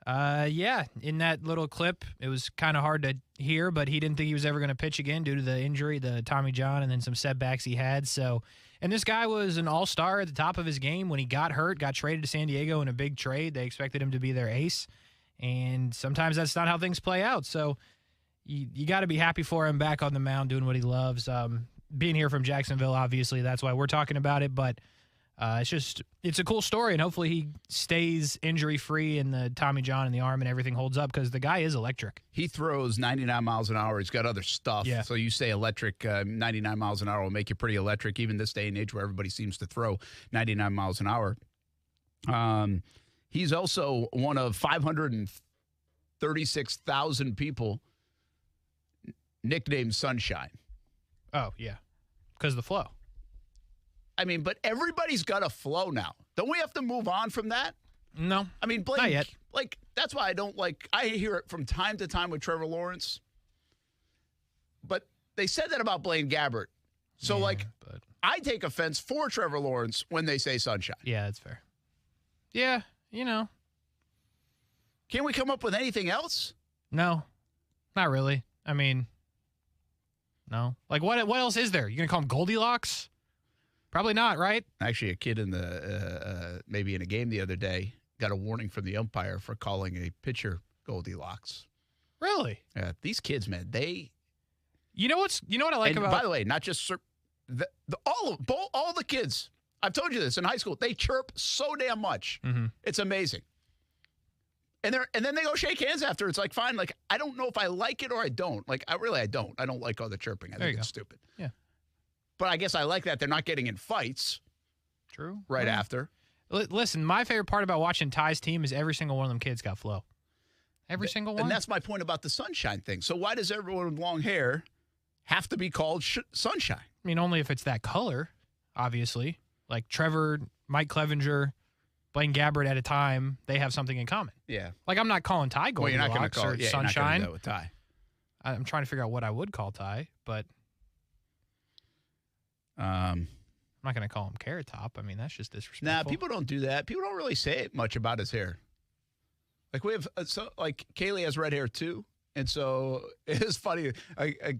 S9: in that little clip, it was kind of hard to hear, but he didn't think he was ever going to pitch again due to the injury, the Tommy John, and then some setbacks he had. So, and this guy was an all-star at the top of his game. When he got hurt, got traded to San Diego in a big trade, they expected him to be their ace. And sometimes that's not how things play out. So you got to be happy for him back on the mound doing what he loves. Being here from Jacksonville, obviously, that's why we're talking about it. But it's a cool story, and hopefully he stays injury-free and the Tommy John in the arm and everything holds up because the guy is electric.
S7: He throws 99 miles an hour. He's got other stuff.
S9: Yeah.
S7: So you say electric, 99 miles an hour will make you pretty electric, even this day and age where everybody seems to throw 99 miles an hour. He's also one of 536,000 people nicknamed Sunshine.
S9: Oh, yeah, because of the flow.
S7: I mean, but everybody's got a flow now. Don't we have to move on from that?
S9: No.
S7: I mean, Blake,
S9: not yet.
S7: Like, that's why I don't like, I hear it from time to time with Trevor Lawrence. But they said that about Blaine Gabbert. So, I take offense for Trevor Lawrence when they say Sunshine.
S9: Yeah, that's fair. Yeah,
S7: Can we come up with anything else?
S9: No, not really. I mean, no. Like, what else is there? You going to call him Goldilocks? Probably not, right?
S7: Actually, a kid in the maybe in a game the other day got a warning from the umpire for calling a pitcher Goldilocks.
S9: Really?
S7: Yeah, these kids, man, they.
S9: You know what I like about.
S7: By the way, not just all the kids. I've told you this in high school. They chirp so damn much.
S9: Mm-hmm.
S7: It's amazing. And then they go shake hands after. It's like, fine. Like, I don't know if I like it or I don't. Like, I don't. I don't like all the chirping. I think it's stupid.
S9: Yeah.
S7: But I guess I like that they're not getting in fights.
S9: True.
S7: Right after.
S9: Listen, my favorite part about watching Ty's team is every single one of them kids got flow. Every single one.
S7: And that's my point about the sunshine thing. So why does everyone with long hair have to be called Sunshine?
S9: I mean, only if it's that color, obviously. Like Trevor, Mike Clevenger, Blaine Gabbert at a time, they have something in common.
S7: Yeah.
S9: Like, I'm not calling Ty Goldilocks
S7: you're not gonna call,
S9: or
S7: yeah,
S9: Sunshine.
S7: You're not gonna do that with Ty.
S9: I'm trying to figure out what I would call Ty, but I'm not going to call him Carrot Top. I mean, that's just disrespectful.
S7: Nah, people don't do that. People don't really say much about his hair. Like, we have, Kaylee has red hair too. And so it's funny. A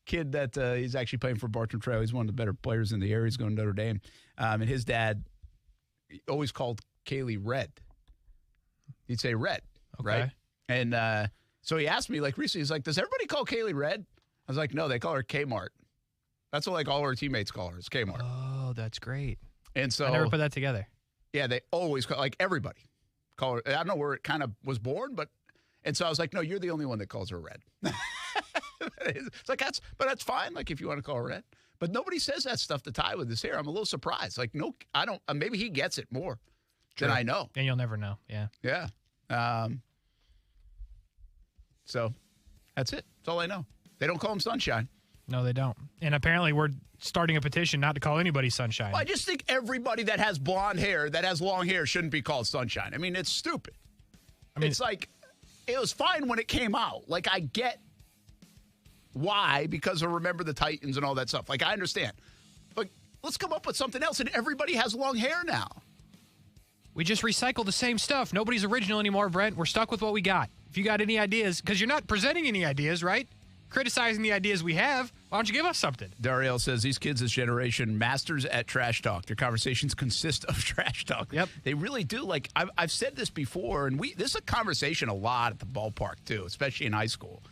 S7: kid that he's actually playing for Bartram Trail. He's one of the better players in the area. He's going to Notre Dame. And his dad always called Kaylee Red. He'd say Red, right? And so he asked me, like, recently, he's like, does everybody call Kaylee Red? I was like, no, they call her Kmart. That's what, like, all her teammates call her. It's Kmart.
S9: Oh, that's great.
S7: And so
S9: I never put that together.
S7: Yeah, they always call, like, everybody call her. I don't know where it kind of was born, but, and so I was like, no, you're the only one that calls her Red. It's like, that's fine, like, if you want to call her Red. But nobody says that stuff to Ty with his hair. I'm a little surprised. Like, no, I don't, maybe he gets it more than I know.
S9: And you'll never know. Yeah.
S7: Yeah. So that's it. That's all I know. They don't call him Sunshine.
S9: No, they don't. And apparently we're starting a petition not to call anybody Sunshine.
S7: Well, I just think everybody that has blonde hair, that has long hair, shouldn't be called Sunshine. I mean, it's stupid. I mean, it's like, it was fine when it came out. Like, I get why, because of Remember the Titans and all that stuff. Like, I understand. But let's come up with something else, and everybody has long hair now.
S9: We just recycle the same stuff. Nobody's original anymore, Brent. We're stuck with what we got. If you got any ideas, because you're not presenting any ideas, right? Criticizing the ideas we have, why don't you give us something?
S7: Dariel says these kids this generation, masters at trash talk. Their conversations consist of trash talk.
S9: Yep.
S7: They really do. Like, I've said this before, and this is a conversation a lot at the ballpark, too, especially in high school.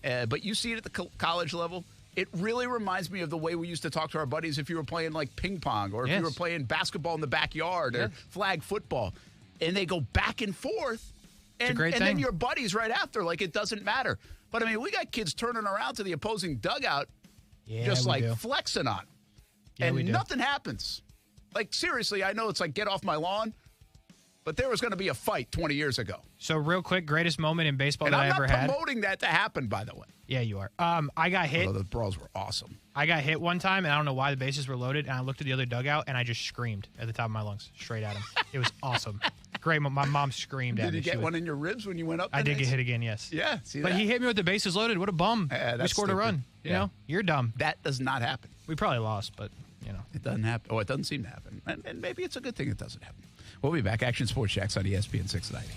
S7: But you see it at the college level. It really reminds me of the way we used to talk to our buddies if you were playing, like, ping pong or if you were playing basketball in the backyard or flag football. And they go back and forth.
S9: It's a great thing.
S7: And then your buddies right after, like, it doesn't matter. But, I mean, we got kids turning around to the opposing dugout just, like, flexing on. And nothing happens. Like, seriously, I know it's like, get off my lawn. But there was going to be a fight 20 years ago.
S9: So, real quick, greatest moment in baseball
S7: and
S9: that I ever had.
S7: I'm not promoting that to happen, by the way.
S9: Yeah, you are. I got hit.
S7: Although the brawls were awesome.
S9: I got hit one time, and I don't know why the bases were loaded, and I looked at the other dugout, and I just screamed at the top of my lungs, straight at him. It was awesome. Great. My mom screamed at me.
S7: Did you get one in your ribs when you went up?
S9: I did get hit again, yes.
S7: Yeah,
S9: but he hit me with the bases loaded. What a bum. We scored a run.
S7: Yeah.
S9: You know, you're dumb.
S7: That does not happen.
S9: We probably lost, but, you know.
S7: It doesn't happen. Oh, it doesn't seem to happen. And maybe it's a good thing it doesn't happen. We'll be back. Action Sports Jax on ESPN 690.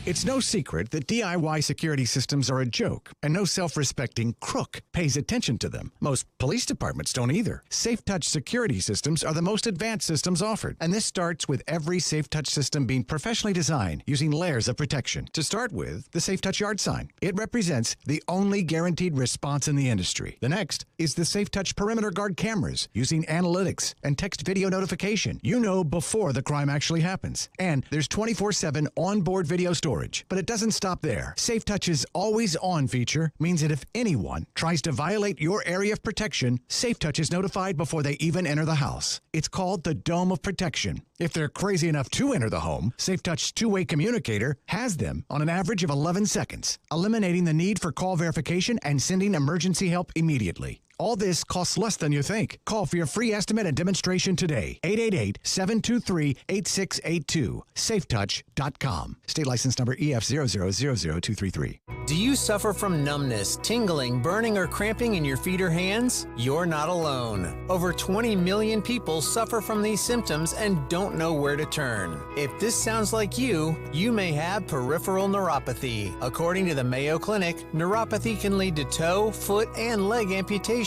S5: It's no secret that DIY security systems are a joke, and no self-respecting crook pays attention to them. Most police departments don't either. SafeTouch security systems are the most advanced systems offered, and this starts with every SafeTouch system being professionally designed using layers of protection. To start with, the SafeTouch yard sign. It represents the only guaranteed response in the industry. The next is the SafeTouch perimeter guard cameras using analytics and text video notification. You know before the crime actually happens. And there's 24/7 onboard video storage. But it doesn't stop there. SafeTouch's always on feature means that if anyone tries to violate your area of protection, SafeTouch is notified before they even enter the house. It's called the Dome of Protection. If they're crazy enough to enter the home, SafeTouch's two-way communicator has them on an average of 11 seconds, eliminating the need for call verification and sending emergency help immediately. All this costs less than you think. Call for your free estimate and demonstration today. 888-723-8682. SafeTouch.com. State license number EF0000233.
S6: Do you suffer from numbness, tingling, burning, or cramping in your feet or hands? You're not alone. Over 20 million people suffer from these symptoms and don't know where to turn. If this sounds like you may have peripheral neuropathy. According to the Mayo Clinic, neuropathy can lead to toe, foot, and leg amputation.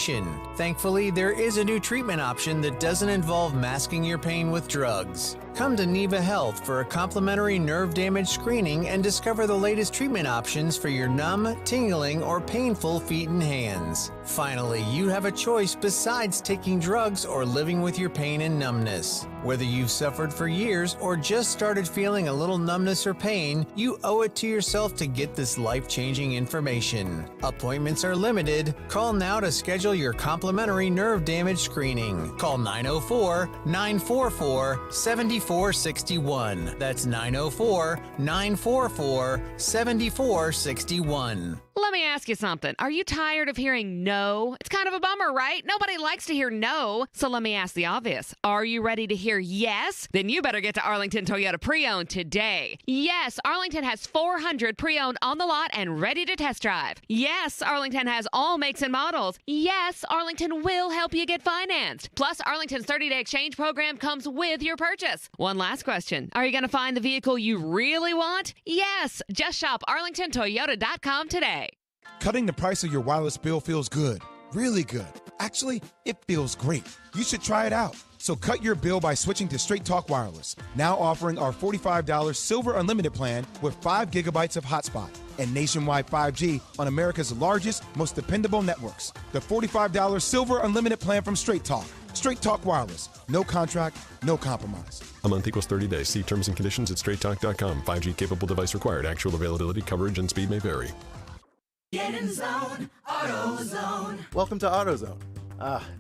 S6: Thankfully, there is a new treatment option that doesn't involve masking your pain with drugs. Come to Neva Health for a complimentary nerve damage screening and discover the latest treatment options for your numb, tingling, or painful feet and hands. Finally, you have a choice besides taking drugs or living with your pain and numbness. Whether you've suffered for years or just started feeling a little numbness or pain, you owe it to yourself to get this life-changing information. Appointments are limited. Call now to schedule your complimentary nerve damage screening. Call 904-944-7461. That's 904-944-7461.
S10: Let me ask you something. Are you tired of hearing no? It's kind of a bummer, right? Nobody likes to hear no. So let me ask the obvious. Are you ready to hear yes? Then you better get to Arlington Toyota Pre-Owned today. Yes, Arlington has 400 pre-owned on the lot and ready to test drive. Yes, Arlington has all makes and models. Yes, Arlington will help you get financed. Plus, Arlington's 30-day exchange program comes with your purchase. One last question. Are you going to find the vehicle you really want? Yes. Just shop arlingtontoyota.com today.
S11: Cutting the price of your wireless bill feels good, really good. Actually, it feels great. You should try it out. So cut your bill by switching to Straight Talk Wireless, now offering our $45 Silver Unlimited plan with 5 gigabytes of hotspot and nationwide 5G on America's largest, most dependable networks. The $45 Silver Unlimited plan from Straight Talk. Straight Talk Wireless. No contract, no compromise.
S22: A month equals 30 days. See terms and conditions at straighttalk.com. 5G capable device required. Actual availability, coverage, and speed may vary.
S13: Get in zone, AutoZone.
S26: Welcome to AutoZone.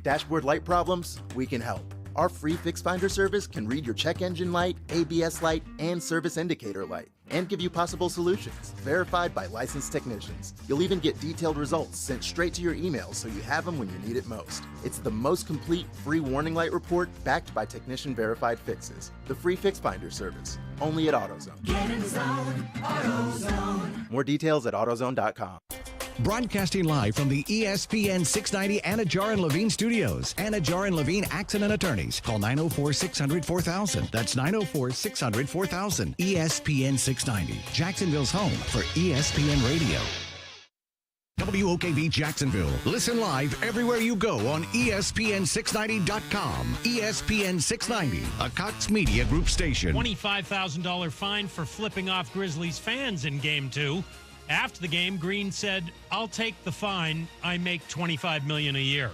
S26: Dashboard light problems? We can help. Our free Fix Finder service can read your check engine light, ABS light, and service indicator light, and give you possible solutions, verified by licensed technicians. You'll even get detailed results sent straight to your email so you have them when you need it most. It's the most complete free warning light report backed by technician-verified fixes. The free Fix Finder service, only at AutoZone.
S13: Get in zone, AutoZone.
S26: More details at AutoZone.com.
S5: Broadcasting live from the ESPN 690 Anajar and Levine studios. Anajar and Levine Accident Attorneys. Call 904-600-4000. That's 904-600-4000. ESPN 690. Jacksonville's home for ESPN Radio. WOKV Jacksonville. Listen live everywhere you go on ESPN690.com. ESPN 690, a Cox Media Group station.
S12: $25,000 fine for flipping off Grizzlies fans in Game 2. After the game, Green said, "I'll take the fine. I make $25 million a year."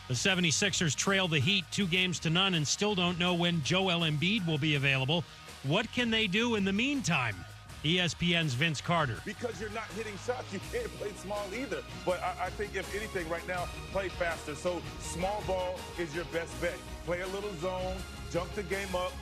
S12: The 76ers trail the Heat 2-0 and still don't know when Joel Embiid will be available. What can they do in the meantime? ESPN's Vince Carter.
S14: Because you're not hitting shots, you can't play small either. But I think if anything right now, play faster. So small ball is your best bet. Play a little zone, jump the game up,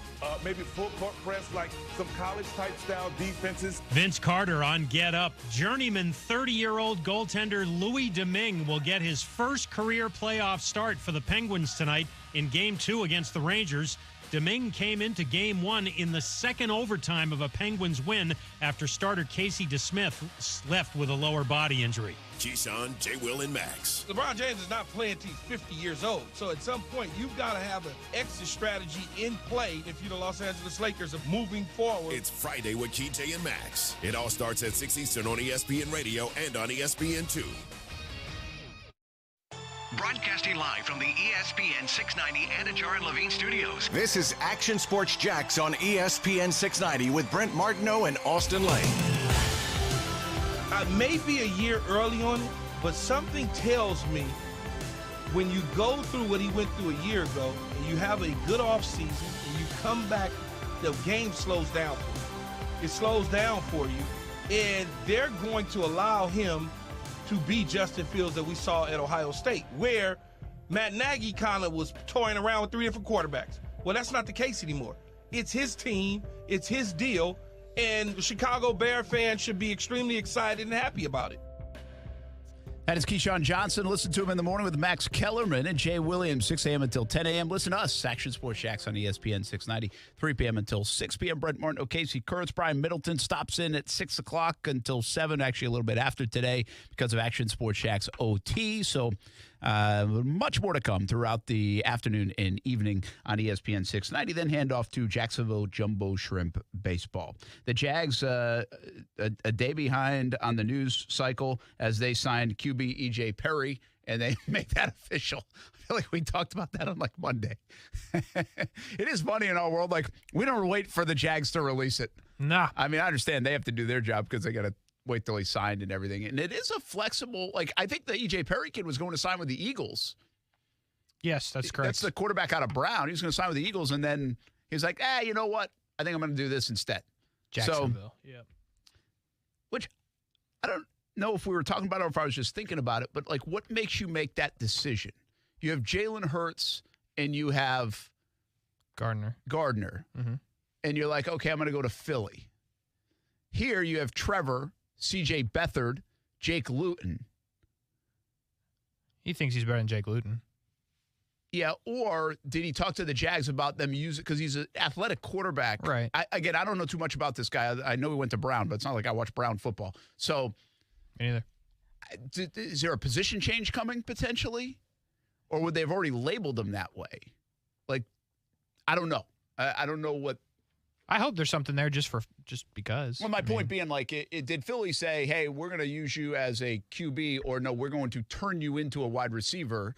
S14: maybe full court press like some college-type style defenses.
S12: Vince Carter on Get Up. Journeyman 30-year-old goaltender Louis Domingue will get his first career playoff start for the Penguins tonight in Game 2 against the Rangers. Domingue came into Game 1 in the second overtime of a Penguins win after starter Casey DeSmith left with a lower body injury.
S15: Keyshawn, J. Will, and Max.
S16: LeBron James is not playing till he's 50 years old. So at some point, you've got to have an exit strategy in play if you're the Los Angeles Lakers of moving forward.
S15: It's Friday with KJ and Max. It all starts at 6 Eastern on ESPN Radio and on ESPN2.
S5: Broadcasting live from the ESPN 690 Anajar and Levine studios. This is Action Sports Jax on ESPN 690 with Brent Martineau and Austen Lane.
S16: I may be a year early on it, but something tells me when you go through what he went through a year ago and you have a good offseason and you come back, the game slows down for you. It slows down for you, and they're going to allow him to be Justin Fields that we saw at Ohio State, where Matt Nagy kind of was toying around with 3 different quarterbacks. Well, that's not the case anymore. It's his team, it's his deal, and the Chicago Bear fans should be extremely excited and happy about it.
S7: That is Keyshawn Johnson. Listen to him in the morning with Max Kellerman and Jay Williams, 6 a.m. until 10 a.m. Listen to us, Action Sports Jax on ESPN 690, 3 p.m. until 6 p.m. Brent Martin, Casey Kurtz, Brian Middleton stops in at 6 o'clock until 7, actually a little bit after today because of Action Sports Jax OT. So much more to come throughout the afternoon and evening on ESPN 690. Then hand off to Jacksonville Jumbo Shrimp Baseball. The Jags, a day behind on the news cycle as they signed QB E.J. Perry, and they make that official. I feel like we talked about that on like Monday. It is funny in our world. Like, we don't wait for the Jags to release it.
S9: Nah.
S7: I mean, I understand they have to do their job because they got to wait till he's signed and everything. And it is a flexible, like, I think the E.J. Perry kid was going to sign with the Eagles.
S9: Yes, that's correct.
S7: That's the quarterback out of Brown. He was going to sign with the Eagles, and then he's like, you know what? I think I'm going to do this instead.
S9: Jacksonville,
S7: yeah. Which, I don't know if we were talking about it or if I was just thinking about it, but, like, what makes you make that decision? You have Jalen Hurts and you have
S9: Gardner.
S7: Mm-hmm. And you're like, okay, I'm going to go to Philly. Here you have Trevor, C.J. Beathard, Jake Luton.
S9: He thinks he's better than Jake Luton.
S7: Yeah, or did he talk to the Jags about them using, because he's an athletic quarterback.
S9: Right.
S7: I don't know too much about this guy. I know he went to Brown, but it's not like I watch Brown football. So,
S9: me neither.
S7: Is there a position change coming potentially? Or would they have already labeled him that way? Like, I don't know. I don't know what.
S9: I hope there's something there just because.
S7: Well, my point being, like, did Philly say, hey, we're going to use you as a QB, or no, we're going to turn you into a wide receiver?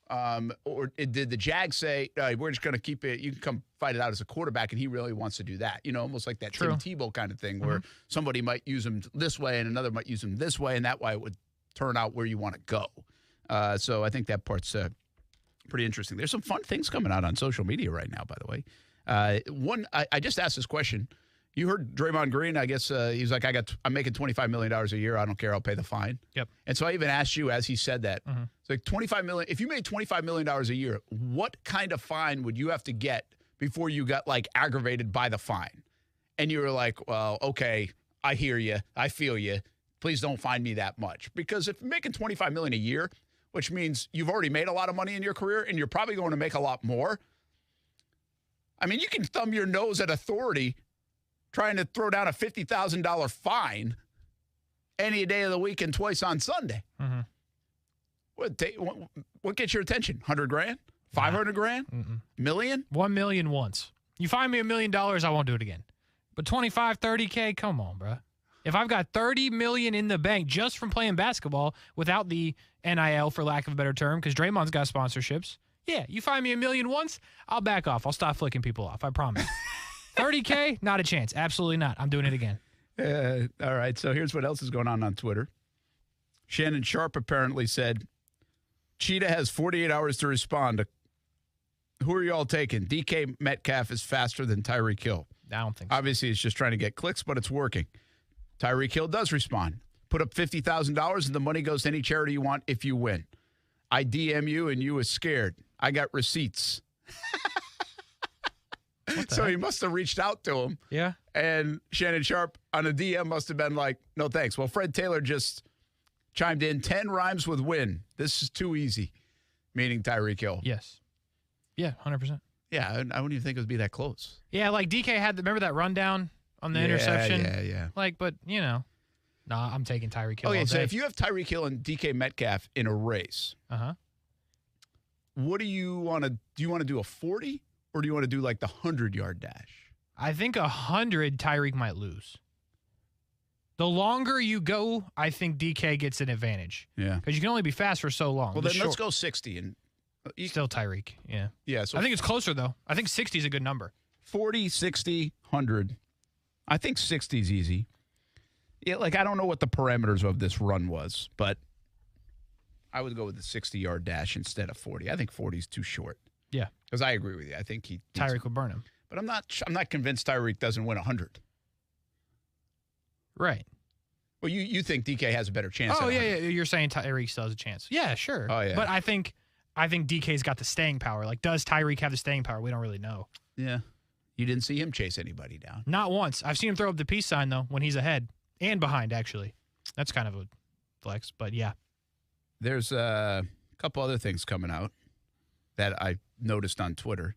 S7: Or did the Jags say, we're just going to keep it, you can come fight it out as a quarterback, and he really wants to do that? You know, almost like that Tim Tebow kind of thing, where somebody might use him this way and another might use him this way, and that way it would turn out where you want to go. So I think that part's pretty interesting. There's some fun things coming out on social media right now, by the way. I just asked this question. You heard Draymond Green, I guess he's like, I'm making $25 million a year. I don't care. I'll pay the fine.
S9: Yep.
S7: And so I even asked you as he said that. It's like $25 million. If you made $25 million a year, what kind of fine would you have to get before you got, like, aggravated by the fine? And you were like, well, okay, I hear you. I feel you. Please don't fine me that much. Because if you're making $25 million a year, which means you've already made a lot of money in your career and you're probably going to make a lot more. I mean, you can thumb your nose at authority trying to throw down a $50,000 fine any day of the week and twice on Sunday.
S9: Mm-hmm.
S7: What gets your attention? 100 grand? 500 grand? Million?
S9: 1 million once. You find me $1 million, I won't do it again. But 25, 30K, come on, bro. If I've got 30 million in the bank just from playing basketball without the NIL, for lack of a better term, because Draymond's got sponsorships. Yeah, you find me $1 million once, I'll back off. I'll stop flicking people off. I promise. 30K, not a chance. Absolutely not. I'm doing it again.
S7: All right, so here's what else is going on Twitter. Shannon Sharp apparently said, Cheetah has 48 hours to respond. Who are you all taking? DK Metcalf is faster than Tyreek Hill.
S9: I don't think so.
S7: Obviously, it's just trying to get clicks, but it's working. Tyreek Hill does respond. Put up $50,000 and the money goes to any charity you want if you win. I DM you and you was scared. I got receipts. So he must have reached out to him.
S9: Yeah.
S7: And Shannon Sharp on a DM must have been like, no thanks. Well, Fred Taylor just chimed in, 10 rhymes with win. This is too easy, meaning Tyreek Hill.
S9: Yes. Yeah, 100%.
S7: Yeah, I wouldn't even think it would be that close.
S9: Yeah, like DK had, remember that rundown on the interception?
S7: Yeah.
S9: Like, but, nah, I'm taking Tyreek Hill.
S7: Okay, so if you have Tyreek Hill and DK Metcalf in a race, what do you want to do? You want to do a 40 or do you want to do like the 100-yard dash?
S9: I think 100, Tyreek might lose. The longer you go, I think DK gets an advantage.
S7: Yeah.
S9: Because you can only be fast for so long.
S7: Well, then let's go 60 and
S9: still Tyreek. Yeah.
S7: Yeah. So
S9: I think it's closer though. I think 60 is a good number.
S7: 40, 60, 100. I think 60 is easy. Yeah, like I don't know what the parameters of this run was, but I would go with the 60-yard dash instead of 40. I think 40 is too short.
S9: Yeah.
S7: Because I agree with you. I think
S9: Tyreek would burn him.
S7: But I'm not convinced Tyreek doesn't win 100.
S9: Right.
S7: Well, you think DK has a better chance.
S9: Oh, yeah. You're saying Tyreek still has a chance. Yeah, sure.
S7: Oh, yeah.
S9: But I think DK's got the staying power. Like, does Tyreek have the staying power? We don't really know.
S7: Yeah. You didn't see him chase anybody down.
S9: Not once. I've seen him throw up the peace sign, though, when he's ahead and behind, actually. That's kind of a flex, but yeah.
S7: There's a couple other things coming out that I noticed on Twitter.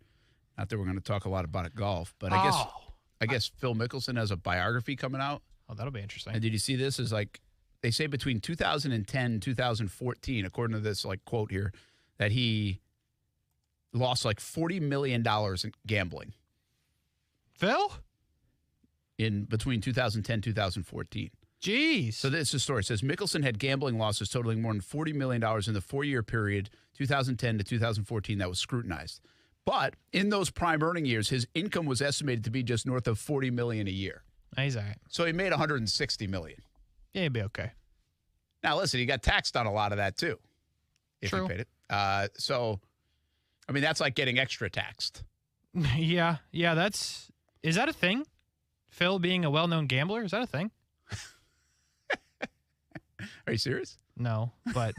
S7: Not that we're going to talk a lot about golf, but I guess Phil Mickelson has a biography coming out.
S9: Oh, that'll be interesting.
S7: And did you see this? Is like they say between 2010 and 2014, according to this like quote here, that he lost like $40 million in gambling.
S9: Phil?
S7: In between 2010 and 2014.
S9: Jeez.
S7: So this is the story. It says Mickelson had gambling losses totaling more than $40 million in the 4-year period, 2010 to 2014, that was scrutinized. But in those prime earning years, his income was estimated to be just north of $40 million a year.
S9: He's all right.
S7: So he made $160 million.
S9: Yeah, he'd be okay.
S7: Now, listen, he got taxed on a lot of that, too. If
S9: True.
S7: he paid it. So, I mean, that's like getting extra taxed.
S9: Yeah, is that a thing? Phil being a well-known gambler, is that a thing?
S7: Are you serious?
S9: No, but,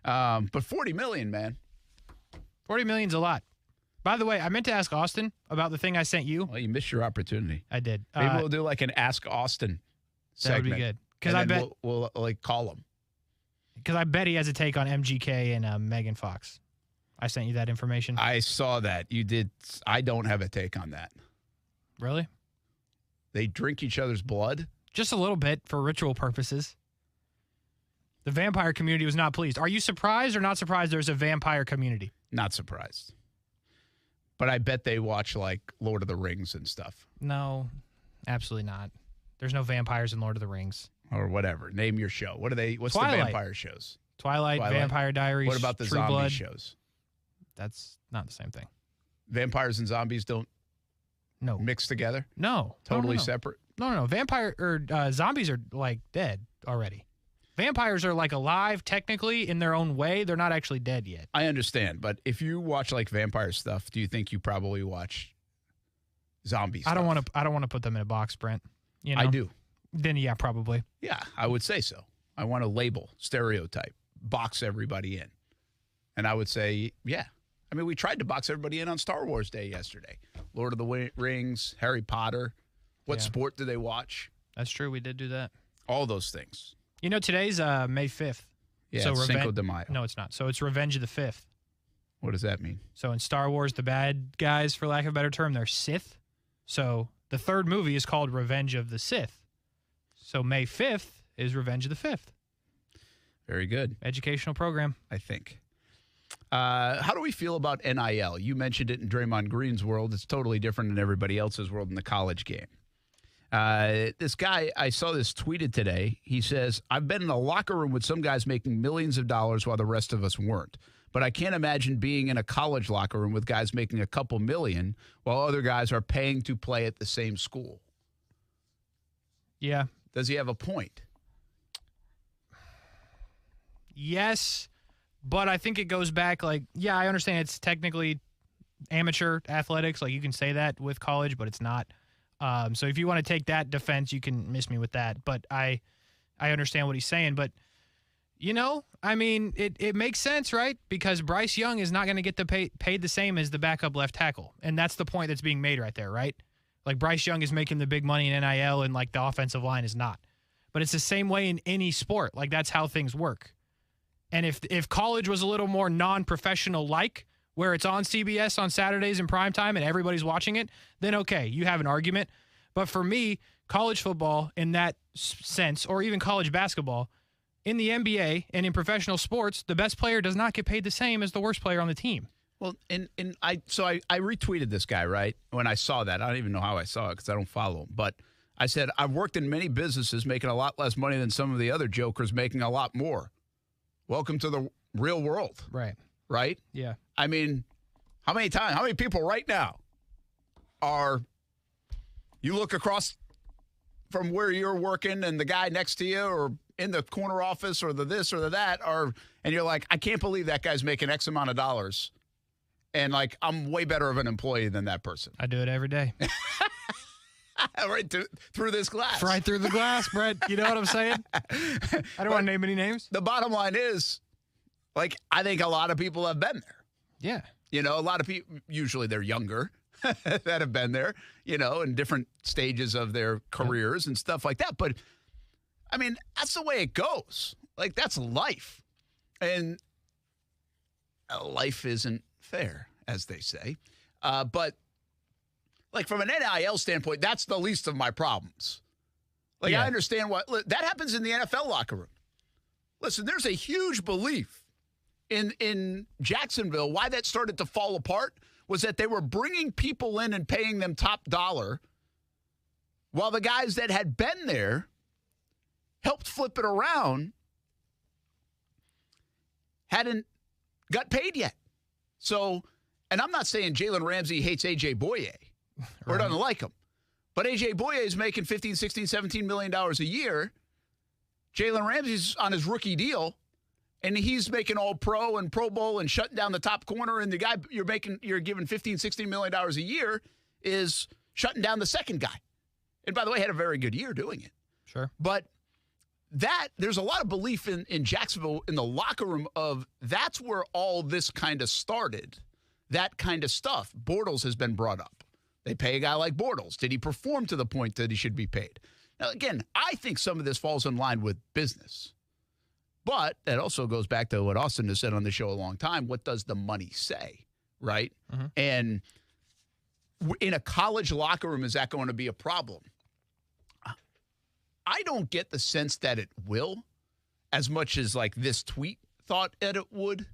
S7: But $40 million, man.
S9: $40 million's a lot. By the way, I meant to ask Austen about the thing I sent you.
S7: Well, you missed your opportunity.
S9: I did.
S7: Maybe we'll do like an Ask Austen segment.
S9: That would be good. Because I bet
S7: we'll like call him.
S9: Because I bet he has a take on MGK and Megan Fox. I sent you that information.
S7: I saw that. You did. I don't have a take on that.
S9: Really?
S7: They drink each other's blood?
S9: Just a little bit for ritual purposes. The vampire community was not pleased. Are you surprised or not surprised there's a vampire community?
S7: Not surprised. But I bet they watch like Lord of the Rings and stuff.
S9: No, absolutely not. There's no vampires in Lord of the Rings.
S7: Or whatever. Name your show. What's
S9: Twilight.
S7: the vampire shows?
S9: Twilight, Vampire Diaries.
S7: What about the
S9: True
S7: zombie
S9: Blood?
S7: shows?
S9: That's not the same thing.
S7: Vampires and zombies don't mix together?
S9: No.
S7: Totally
S9: No.
S7: separate?
S9: No. Vampire or zombies are like dead already. Vampires are like alive technically in their own way. They're not actually dead yet.
S7: I understand, but if you watch like vampire stuff, do you think you probably watch zombie stuff?
S9: I don't want to put them in a box, Brent. You know?
S7: I do.
S9: Then yeah, probably.
S7: Yeah, I would say so. I want to label, stereotype, box everybody in. And I would say, yeah. I mean, we tried to box everybody in on Star Wars Day yesterday. Lord of the Rings, Harry Potter. What sport do they watch?
S9: That's true. We did do that.
S7: All those things.
S9: You know, today's May 5th.
S7: Yeah, it's Cinco de Mayo.
S9: No, it's not. So it's Revenge of the 5th.
S7: What does that mean?
S9: So in Star Wars, the bad guys, for lack of a better term, they're Sith. So the third movie is called Revenge of the Sith. So May 5th is Revenge of the 5th.
S7: Very good.
S9: Educational program.
S7: I think. How do we feel about NIL? You mentioned it in Draymond Green's world. It's totally different in everybody else's world in the college game. This guy, I saw this tweeted today. He says, I've been in a locker room with some guys making millions of dollars while the rest of us weren't. But I can't imagine being in a college locker room with guys making a couple million while other guys are paying to play at the same school.
S9: Yeah.
S7: Does he have a point?
S9: Yes, but I think it goes back I understand it's technically amateur athletics. Like, you can say that with college, but it's not. So if you want to take that defense, you can miss me with that. But I understand what he's saying. But, it makes sense, right? Because Bryce Young is not going to get paid the same as the backup left tackle. And that's the point that's being made right there, right? Like, Bryce Young is making the big money in NIL and, the offensive line is not. But it's the same way in any sport. Like, that's how things work. And if college was a little more non-professional-like, where it's on CBS on Saturdays in primetime and everybody's watching it, then okay, you have an argument. But for me, college football in that sense, or even college basketball, in the NBA and in professional sports, the best player does not get paid the same as the worst player on the team.
S7: Well, I retweeted this guy, right, when I saw that. I don't even know how I saw it because I don't follow him. But I said, I've worked in many businesses making a lot less money than some of the other jokers making a lot more. Welcome to the real world.
S9: Right.
S7: Right?
S9: Yeah.
S7: I mean, how many people right now you look across from where you're working and the guy next to you or in the corner office or the this or the that, and you're like, I can't believe that guy's making X amount of dollars. And I'm way better of an employee than that person.
S9: I do it every day.
S7: Right through this glass.
S9: Right through the glass, Brett. You know what I'm saying? I don't want to name any names.
S7: The bottom line is, I think a lot of people have been there.
S9: Yeah.
S7: A lot of people, usually they're younger, that have been there, in different stages of their careers and stuff like that. But, that's the way it goes. That's life. And life isn't fair, as they say. But, from an NIL standpoint, that's the least of my problems. I understand that happens in the NFL locker room. Listen, there's a huge belief in Jacksonville. Why that started to fall apart was that they were bringing people in and paying them top dollar while the guys that had been there helped flip it around hadn't got paid yet. So, and I'm not saying Jalen Ramsey hates A.J. Boye or doesn't like him, but A.J. Boye is making $15, $16, $17 million a year. Jalen Ramsey's on his rookie deal, and he's making All-Pro and Pro Bowl and shutting down the top corner, and the guy you're giving $15, $16 million a year is shutting down the second guy. And by the way, had a very good year doing it.
S9: Sure.
S7: But there's a lot of belief in Jacksonville in the locker room of that's where all this kind of started, that kind of stuff. Bortles has been brought up. They pay a guy like Bortles. Did he perform to the point that he should be paid? Now, again, I think some of this falls in line with business. But that also goes back to what Austen has said on the show a long time. What does the money say, right? Mm-hmm. And in a college locker room, is that going to be a problem? I don't get the sense that it will as much as this tweet thought that it would.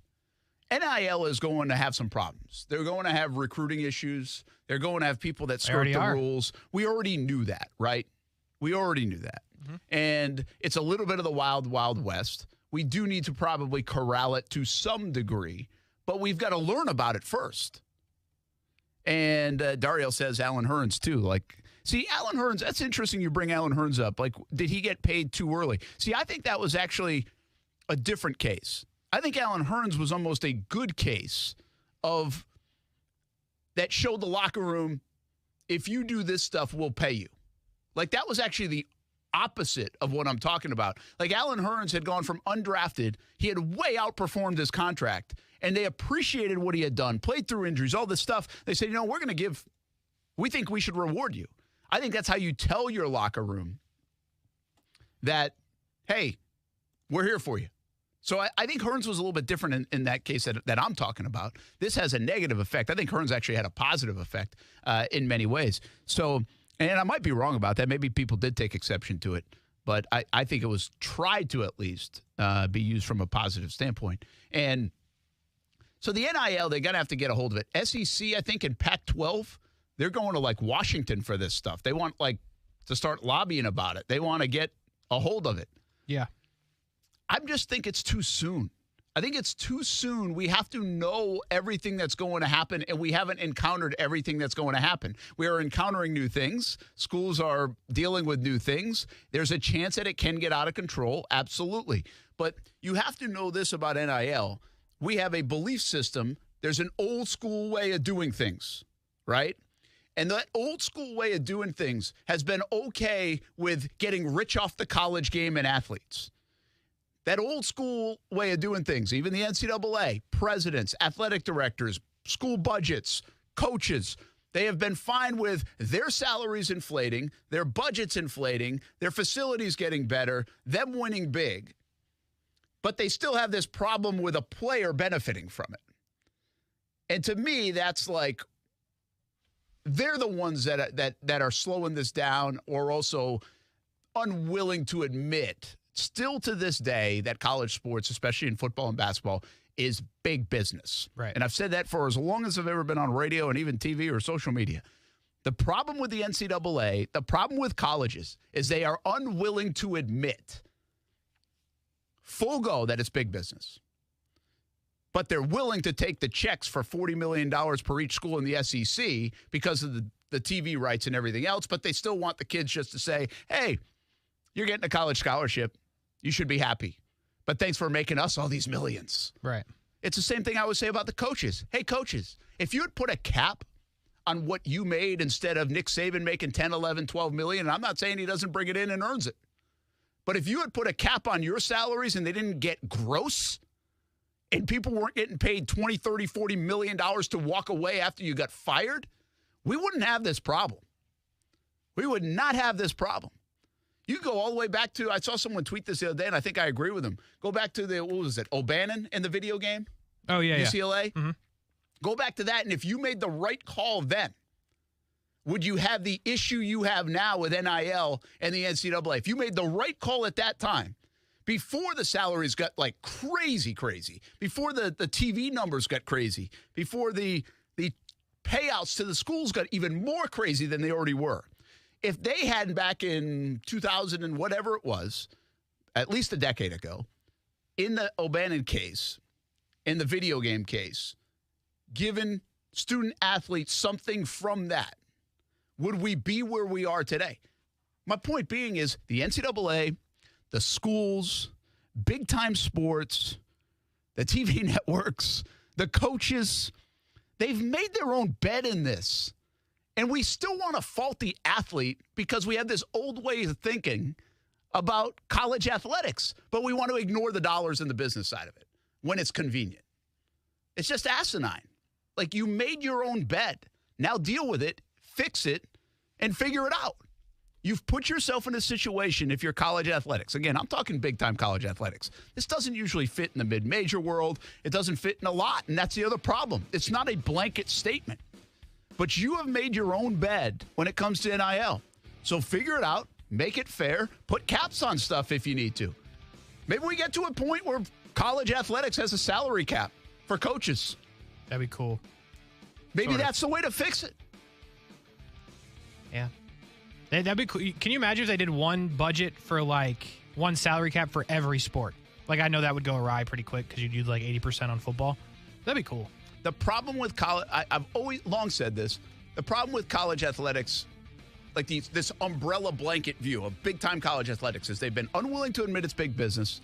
S7: NIL is going to have some problems. They're going to have recruiting issues. They're going to have people that skirt the rules. We already knew that, right? We already knew that. Mm-hmm. And it's a little bit of the wild, wild west. We do need to probably corral it to some degree, but we've got to learn about it first. And Dario says Alan Hearns, too. See, Alan Hearns, that's interesting you bring Alan Hearns up. Did he get paid too early? See, I think that was actually a different case. I think Alan Hearns was almost a good case of that showed the locker room, if you do this stuff, we'll pay you. That was actually the opposite of what I'm talking about. Alan Hearns had gone from undrafted. He had way outperformed his contract, and they appreciated what he had done, played through injuries, all this stuff. They said, we think we should reward you. I think that's how you tell your locker room that, hey, we're here for you. So I think Hearns was a little bit different in that case that I'm talking about. This has a negative effect. I think Hearns actually had a positive effect in many ways. So, and I might be wrong about that. Maybe people did take exception to it. but I think it was tried to at least be used from a positive standpoint. And so the NIL, they're going to have to get a hold of it. SEC, I think, and Pac-12, they're going to, like, Washington for this stuff. They want, like, to start lobbying about it. They want to get a hold of it.
S9: Yeah.
S7: I just think it's too soon. I think it's too soon. We have to know everything that's going to happen, and we haven't encountered everything that's going to happen. We are encountering new things. Schools are dealing with new things. There's a chance that it can get out of control, absolutely. But you have to know this about NIL. We have a belief system. There's an old school way of doing things, right? And that old school way of doing things has been okay with getting rich off the college game and athletes. That old school way of doing things, even the NCAA, presidents, athletic directors, school budgets, coaches, they have been fine with their salaries inflating, their budgets inflating, their facilities getting better, them winning big. But they still have this problem with a player benefiting from it. And to me, that's like, they're the ones that are slowing this down or also unwilling to admit still to this day that college sports, especially in football and basketball, is big business.
S9: Right.
S7: And I've said that for as long as I've ever been on radio and even TV or social media. The problem with the NCAA, the problem with colleges, is they are unwilling to admit full go that it's big business. But they're willing to take the checks for $40 million per each school in the SEC because of the TV rights and everything else. But they still want the kids just to say, hey, you're getting a college scholarship. You should be happy. But thanks for making us all these millions.
S9: Right.
S7: It's the same thing I would say about the coaches. Hey, coaches, if you had put a cap on what you made instead of Nick Saban making 10, 11, 12 million, and I'm not saying he doesn't bring it in and earns it. But if you had put a cap on your salaries and they didn't get gross, and people weren't getting paid $20, $30, $40 million to walk away after you got fired, we wouldn't have this problem. We would not have this problem. You go all the way back to, I saw someone tweet this the other day, and I think I agree with him. Go back to what was it, O'Bannon in the video game?
S9: Oh, yeah,
S7: UCLA?
S9: Yeah. Mm-hmm.
S7: Go back to that, and if you made the right call then, would you have the issue you have now with NIL and the NCAA? If you made the right call at that time, before the salaries got like crazy, before the TV numbers got crazy, before the payouts to the schools got even more crazy than they already were, if they had back in 2000 and whatever it was, at least a decade ago, in the O'Bannon case, in the video game case, given student athletes something from that, would we be where we are today? My point being is the NCAA, the schools, big-time sports, the TV networks, the coaches, they've made their own bed in this. And we still want to fault the athlete because we have this old way of thinking about college athletics, but we want to ignore the dollars and the business side of it when it's convenient. It's just asinine. Like, you made your own bed. Now deal with it, fix it, and figure it out. You've put yourself in a situation if you're college athletics. Again, I'm talking big-time college athletics. This doesn't usually fit in the mid-major world. It doesn't fit in a lot, and that's the other problem. It's not a blanket statement. But you have made your own bed when it comes to NIL. So figure it out, make it fair, put caps on stuff if you need to. Maybe we get to a point where college athletics has a salary cap for coaches.
S9: That'd be cool.
S7: Maybe that's the way to fix it.
S9: Yeah. That'd be cool. Can you imagine if they did one budget for, like, one salary cap for every sport? Like, I know that would go awry pretty quick because you'd do, like, 80% on football. That'd be cool.
S7: The problem with college, I've always long said this, the problem with college athletics, like this umbrella blanket view of big-time college athletics, is they've been unwilling to admit it's big business.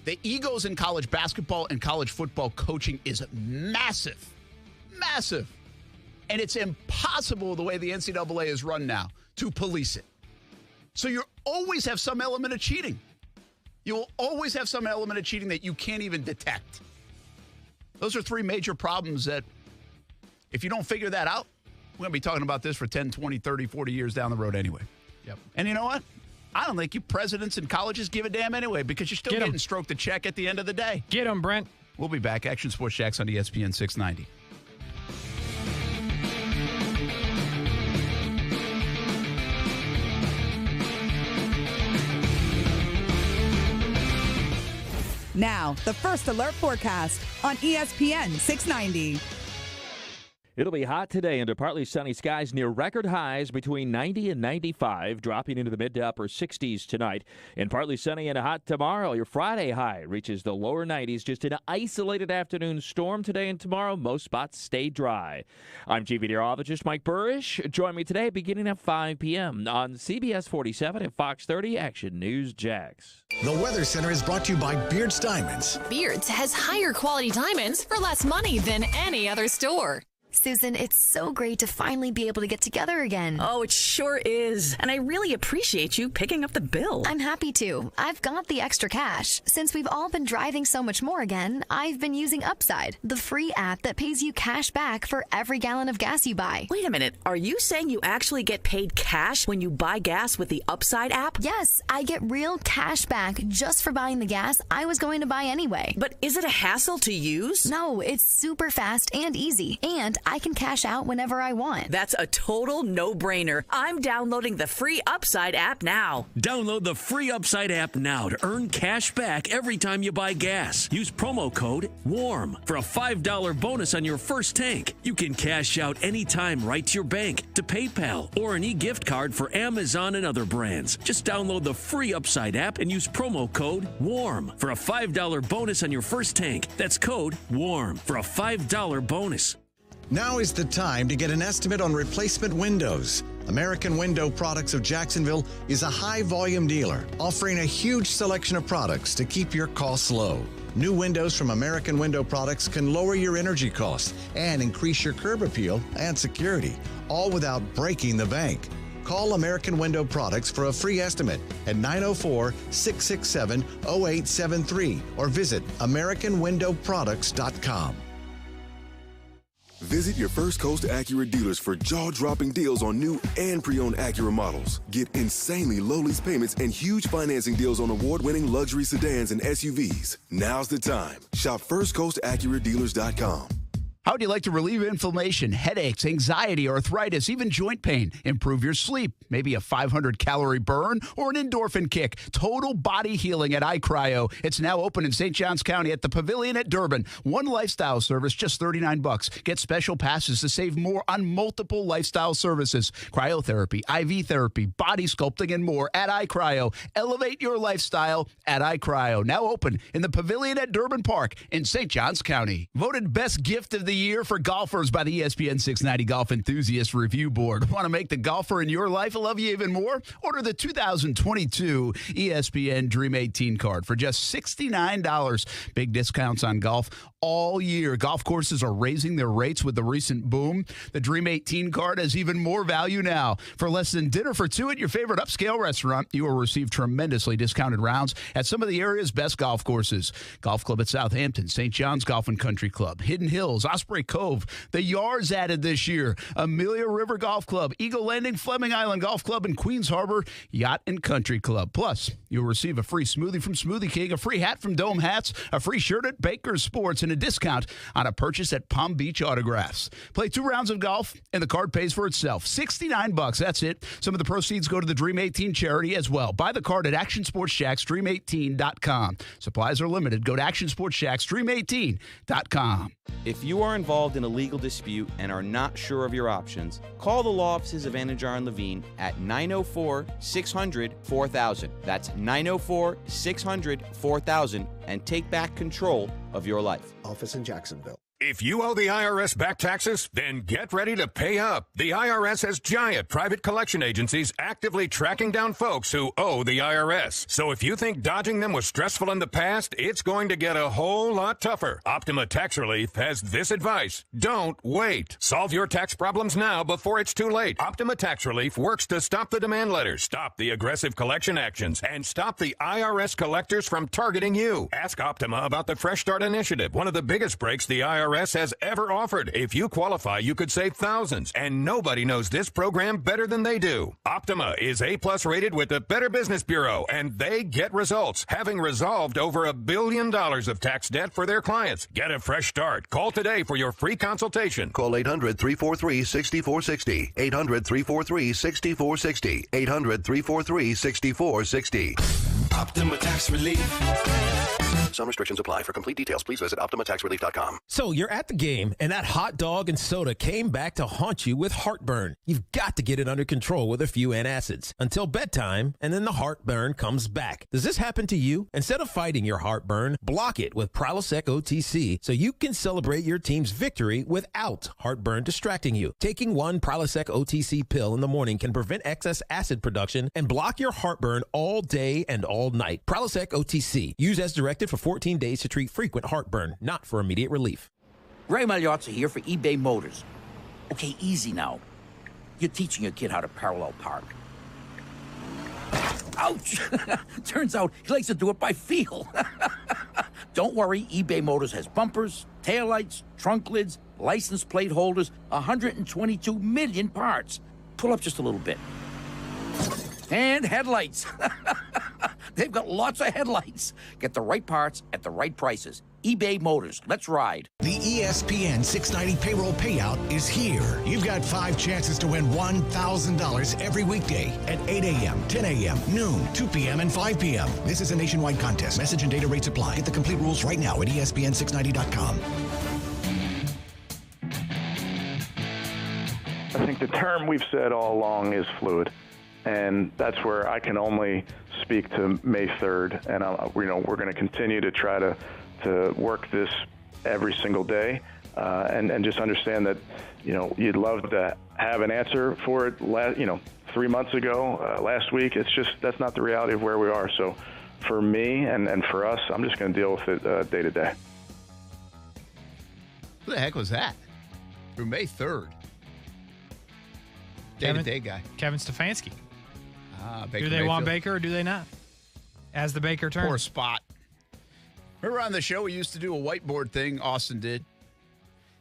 S7: The egos in college basketball and college football coaching is massive. Massive. And it's impossible the way the NCAA is run now to police it. So you always have some element of cheating. You will always have some element of cheating that you can't even detect. Those are three major problems that, if you don't figure that out, we're going to be talking about this for 10, 20, 30, 40 years down the road anyway.
S9: Yep.
S7: And you know what? I don't think you presidents and colleges give a damn anyway, because you're still getting stroked a check at the end of the day.
S9: Get them, Brent.
S7: We'll be back. Action Sports Jax on ESPN 690.
S8: Now, the First Alert forecast on ESPN 690.
S18: It'll be hot today under partly sunny skies near record highs between 90 and 95, dropping into the mid to upper 60s tonight. And partly sunny and hot tomorrow. Your Friday high reaches the lower 90s. Just an isolated afternoon storm today and tomorrow. Most spots stay dry. I'm Chief Meteorologist Mike Burrish. Join me today beginning at 5 p.m. on CBS 47 and Fox 30 Action News Jax.
S5: The Weather Center is brought to you by Beards Diamonds.
S19: Beards has higher quality diamonds for less money than any other store.
S21: Susan, it's so great to finally be able to get together again.
S23: Oh, it sure is. And I really appreciate you picking up the bill.
S21: I'm happy to. I've got the extra cash. Since we've all been driving so much more again, I've been using Upside, the free app that pays you cash back for every gallon of gas you buy.
S23: Wait a minute. Are you saying you actually get paid cash when you buy gas with the Upside app?
S21: Yes, I get real cash back just for buying the gas I was going to buy anyway.
S23: But is it a hassle to use?
S21: No, it's super fast and easy. And I can cash out whenever I want.
S23: That's a total no-brainer. I'm downloading the free Upside app now.
S24: Download the free Upside app now to earn cash back every time you buy gas. Use promo code WARM for a $5 bonus on your first tank. You can cash out anytime right to your bank, to PayPal, or an e-gift card for Amazon and other brands. Just download the free Upside app and use promo code WARM for a $5 bonus on your first tank. That's code WARM for a $5 bonus.
S5: Now is the time to get an estimate on replacement windows. American Window Products of Jacksonville is a high-volume dealer offering a huge selection of products to keep your costs low. New windows from American Window Products can lower your energy costs and increase your curb appeal and security, all without breaking the bank. Call American Window Products for a free estimate at 904-667-0873 or visit AmericanWindowProducts.com.
S15: Visit your First Coast Acura dealers for jaw-dropping deals on new and pre-owned Acura models. Get insanely low lease payments and huge financing deals on award-winning luxury sedans and SUVs. Now's the time. Shop FirstCoastAcuraDealers.com.
S7: How would you like to relieve inflammation, headaches, anxiety, arthritis, even joint pain? Improve your sleep, maybe a 500-calorie burn or an endorphin kick. Total body healing at iCryo. It's now open in St. Johns County at the Pavilion at Durban. One lifestyle service, just $39. Get special passes to save more on multiple lifestyle services. Cryotherapy, IV therapy, body sculpting, and more at iCryo. Elevate your lifestyle at iCryo. Now open in the Pavilion at Durban Park in St. Johns County. Voted best gift of the year for golfers by the ESPN 690 Golf Enthusiast Review Board. Want to make the golfer in your life love you even more? Order the 2022 ESPN Dream 18 card for just $69. Big discounts on golf all year. Golf courses are raising their rates with the recent boom. The Dream 18 card has even more value now. For less than dinner for two at your favorite upscale restaurant, you will receive tremendously discounted rounds at some of the area's best golf courses. Golf Club at Southampton, St. John's Golf and Country Club, Hidden Hills, Osprey Cove, the Yards added this year, Amelia River Golf Club, Eagle Landing, Fleming Island Golf Club, and Queens Harbor Yacht and Country Club. Plus, you'll receive a free smoothie from Smoothie King, a free hat from Dome Hats, a free shirt at Baker's Sports, and a discount on a purchase at Palm Beach Autographs. Play 2 rounds of golf, and the card pays for itself. $69, that's it. Some of the proceeds go to the Dream 18 charity as well. Buy the card at Action Sports Jax, Dream18.com. Supplies are limited. Go to Action Sports Jax, Dream18.com.
S27: If you are involved in a legal dispute and are not sure of your options, call the law offices of Anajar and Levine at 904-600-4000. That's 904-600-4000 and take back control of your life.
S28: Office in Jacksonville.
S29: If you owe the IRS back taxes, then get ready to pay up. The IRS has giant private collection agencies actively tracking down folks who owe the IRS. So if you think dodging them was stressful in the past, it's going to get a whole lot tougher. Optima Tax Relief has this advice. Don't wait. Solve your tax problems now before it's too late. Optima Tax Relief works to stop the demand letters, stop the aggressive collection actions, and stop the IRS collectors from targeting you. Ask Optima about the Fresh Start Initiative, one of the biggest breaks the IRS has ever offered. If you qualify, you could save thousands, and nobody knows this program better than they do. Optima is A+ rated with the Better Business Bureau, and they get results, having resolved over $1 billion of tax debt for their clients. Get a fresh start. Call today for your free consultation.
S22: Call 800-343-6460. 800-343-6460. 800-343-6460.
S1: Optima Tax Relief.
S22: Some restrictions apply. For complete details, please visit OptimaTaxRelief.com.
S2: So you're at the game, and that hot dog and soda came back to haunt you with heartburn. You've got to get it under control with a few antacids until bedtime, and then the heartburn comes back. Does this happen to you? Instead of fighting your heartburn, block it with Prilosec OTC so you can celebrate your team's victory without heartburn distracting you. Taking one Prilosec OTC pill in the morning can prevent excess acid production and block your heartburn all day and all night. Prilosec OTC. Use as directed for 14 days to treat frequent heartburn, not for immediate relief.
S3: Ray Magliozzi here for eBay Motors. Okay, easy now. You're teaching your kid how to parallel park. Ouch! Turns out he likes to do it by feel. Don't worry, eBay Motors has bumpers, taillights, trunk lids, license plate holders, 122 million parts. Pull up just a little bit. And headlights. They've got lots of headlights. Get the right parts at the right prices. eBay Motors. Let's ride.
S5: The ESPN 690 payroll payout is here. You've got 5 chances to win $1,000 every weekday at 8 a.m., 10 a.m., noon, 2 p.m., and 5 p.m. This is a nationwide contest. Message and data rates apply. Get the complete rules right now at ESPN690.com.
S4: I think the term we've said all along is fluid. And that's where I can only speak to May 3rd. And, we're going to continue to try to work this every single day and just understand that, you'd love to have an answer for it, 3 months ago, last week. It's just, that's not the reality of where we are. So for me and for us, I'm just going to deal with it day to day.
S7: Who the heck was that? Through May 3rd. Day-to-day guy.
S9: Kevin Stefanski.
S7: Baker
S9: do they want
S7: Mayfield.
S9: Baker or do they not? As the Baker turn.
S7: Poor spot. Remember on the show we used to do a whiteboard thing, Austin did?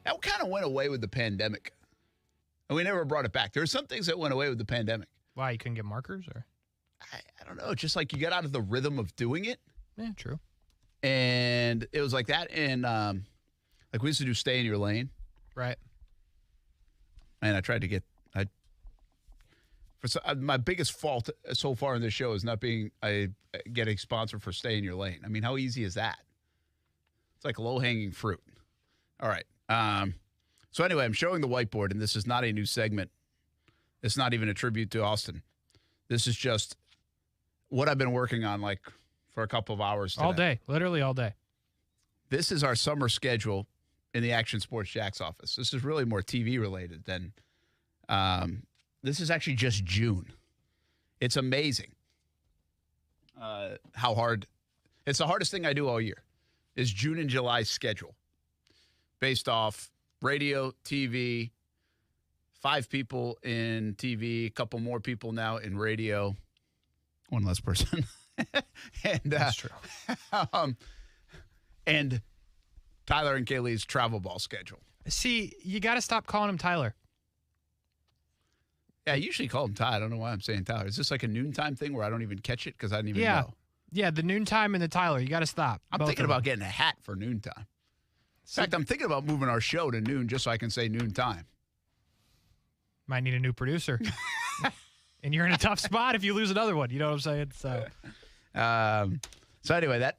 S7: That kind of went away with the pandemic. And we never brought it back. There are some things that went away with the pandemic.
S9: Why, you couldn't get markers? Or
S7: I don't know. Just like you get out of the rhythm of doing it.
S9: Yeah, true.
S7: And it was like that. And like we used to do stay in your lane.
S9: Right.
S7: And I tried to get my biggest fault so far in this show is not getting sponsored for Stay in Your Lane. I mean, how easy is that? It's like low-hanging fruit. All right. So anyway, I'm showing the whiteboard, and this is not a new segment. It's not even a tribute to Austin. This is just what I've been working on for a couple of hours today.
S9: All day. Literally all day.
S7: This is our summer schedule in the Action Sports Jax office. This is really more TV related than this is actually just June. It's amazing how hard. It's the hardest thing I do all year is June and July schedule based off radio, TV, 5 people in TV, a couple more people now in radio, one less person. And
S9: that's true.
S7: And Tyler and Kaylee's travel ball schedule.
S9: See, you got to stop calling him Tyler.
S7: Yeah, I usually call him Ty. I don't know why I'm saying Tyler. Is this like a noontime thing where I don't even catch it because I didn't even know?
S9: Yeah, the noontime and the Tyler. You got to stop.
S7: I'm thinking about getting a hat for noontime. In fact, I'm thinking about moving our show to noon just so I can say noontime.
S9: Might need a new producer. And you're in a tough spot if you lose another one. You know what I'm saying?
S7: So anyway,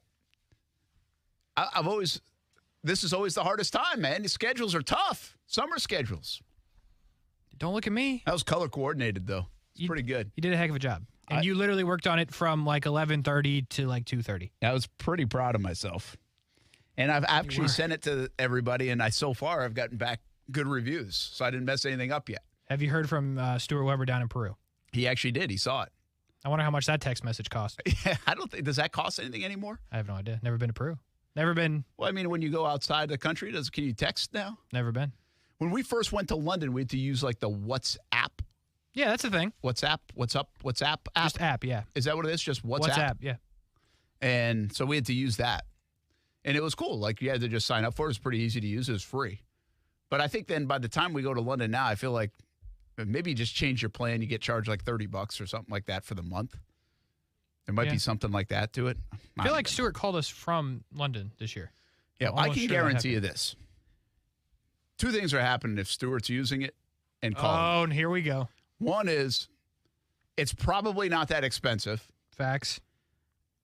S7: this is always the hardest time, man. The schedules are tough. Summer schedules.
S9: Don't look at me.
S7: That was color coordinated, though. It's pretty good.
S9: You did a heck of a job. And you literally worked on it from 11:30 to 2:30.
S7: I was pretty proud of myself. And I've actually sent it to everybody, and so far I've gotten back good reviews, so I didn't mess anything up yet.
S9: Have you heard from Stuart Weber down in Peru?
S7: He actually did. He saw it.
S9: I wonder how much that text message cost.
S7: Yeah, I don't think. Does that cost anything anymore?
S9: I have no idea. Never been to Peru. Never been.
S7: Well, I mean, when you go outside the country, can you text now?
S9: Never been.
S7: When we first went to London, we had to use the WhatsApp.
S9: Yeah, that's the thing.
S7: WhatsApp, what's up, WhatsApp app.
S9: Just app, yeah.
S7: Is that what it is? Just WhatsApp?
S9: WhatsApp, yeah.
S7: And so we had to use that. And it was cool. You had to just sign up for it. It was pretty easy to use. It was free. But I think then by the time we go to London now, I feel like maybe you just change your plan. You get charged $30 or something like that for the month. There might be something like that to it.
S9: I feel like Stuart called us from London this year.
S7: Yeah, I can guarantee you this. 2 things are happening if Stuart's using it and calling.
S9: Oh, and here we go.
S7: One is it's probably not that expensive.
S9: Facts.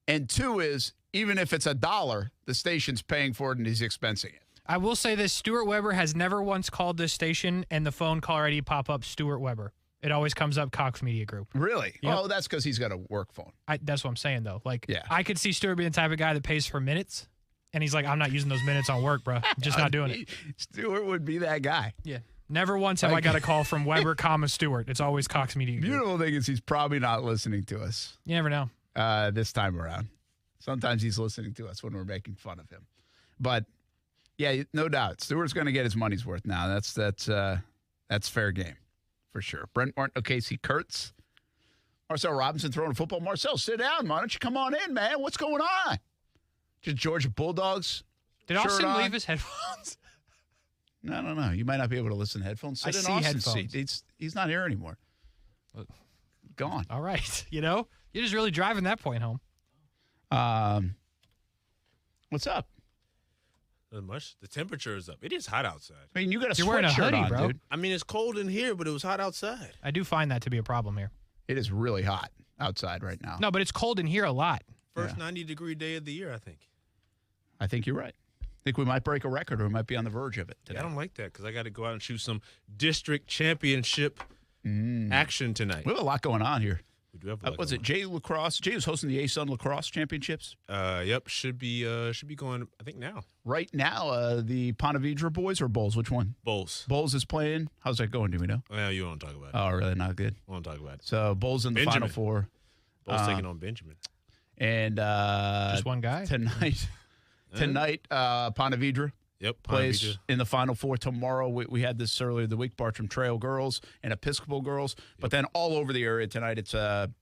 S7: And 2 is, even if it's $1, the station's paying for it and he's expensing it.
S9: I will say this, Stuart Weber has never once called this station and the phone caller ID pop up Stuart Weber. It always comes up Cox Media Group.
S7: Really?
S9: Yep.
S7: Oh, that's because he's got a work phone.
S9: That's what I'm saying, though. Like,
S7: yeah.
S9: I could see Stuart being the type of guy that pays for minutes, and he's like, I'm not using those minutes on work, bro. I'm just not doing it.
S7: Stuart would be that guy.
S9: Yeah. Never once have I got a call from Weber, Stewart. It's always Cox Media Group.
S7: Beautiful thing is he's probably not listening to us.
S9: You never know.
S7: This time around. Sometimes he's listening to us when we're making fun of him. But, yeah, no doubt. Stewart's going to get his money's worth now. That's fair game. For sure. Brent Martin, Casey Kurtz. Marcel Robinson throwing a football. Marcel, sit down. Why don't you come on in, man? What's going on? Just Georgia Bulldogs.
S9: Did Austen leave his headphones?
S7: No, no, no. You might not be able to listen to headphones. Sit in Austin's seat. He's not here anymore. Gone.
S9: All right. You're just really driving that point home.
S7: What's up?
S1: Not much. The temperature is up. It is hot outside.
S7: I mean, you got a
S9: You're wearing a hoodie,
S7: on,
S9: bro.
S7: dude.
S1: I mean, it's cold in here, but it was hot outside.
S9: I do find that to be a problem here.
S7: It is really hot outside right now.
S9: No, but it's cold in here a lot.
S1: First 90-degree day of the year, I think.
S7: I think you're right. I think we might break a record or we might be on the verge of it today.
S1: Yeah, I don't like that because I got to go out and shoot some district championship action tonight.
S7: We have a lot going on here.
S1: We do have a lot
S7: was it Jay Lacrosse? Jay was hosting the A-Sun Lacrosse Championships?
S1: Yep. Should be going, I think, now.
S7: Right now, the Ponte Vedra boys or Bulls? Which one?
S1: Bulls.
S7: Bulls is playing. How's that going? Do we know?
S1: Well, you won't talk about it.
S7: Oh, really? Not good?
S1: Won't talk about it.
S7: So, Bulls in the Final Four.
S1: Bulls taking on Benjamin.
S7: And
S9: just one guy?
S7: Tonight, Ponte Vedra.
S1: Yep,
S7: plays in the Final Four tomorrow. We had this earlier the week, Bartram Trail girls and Episcopal girls. But then all over the area tonight, it's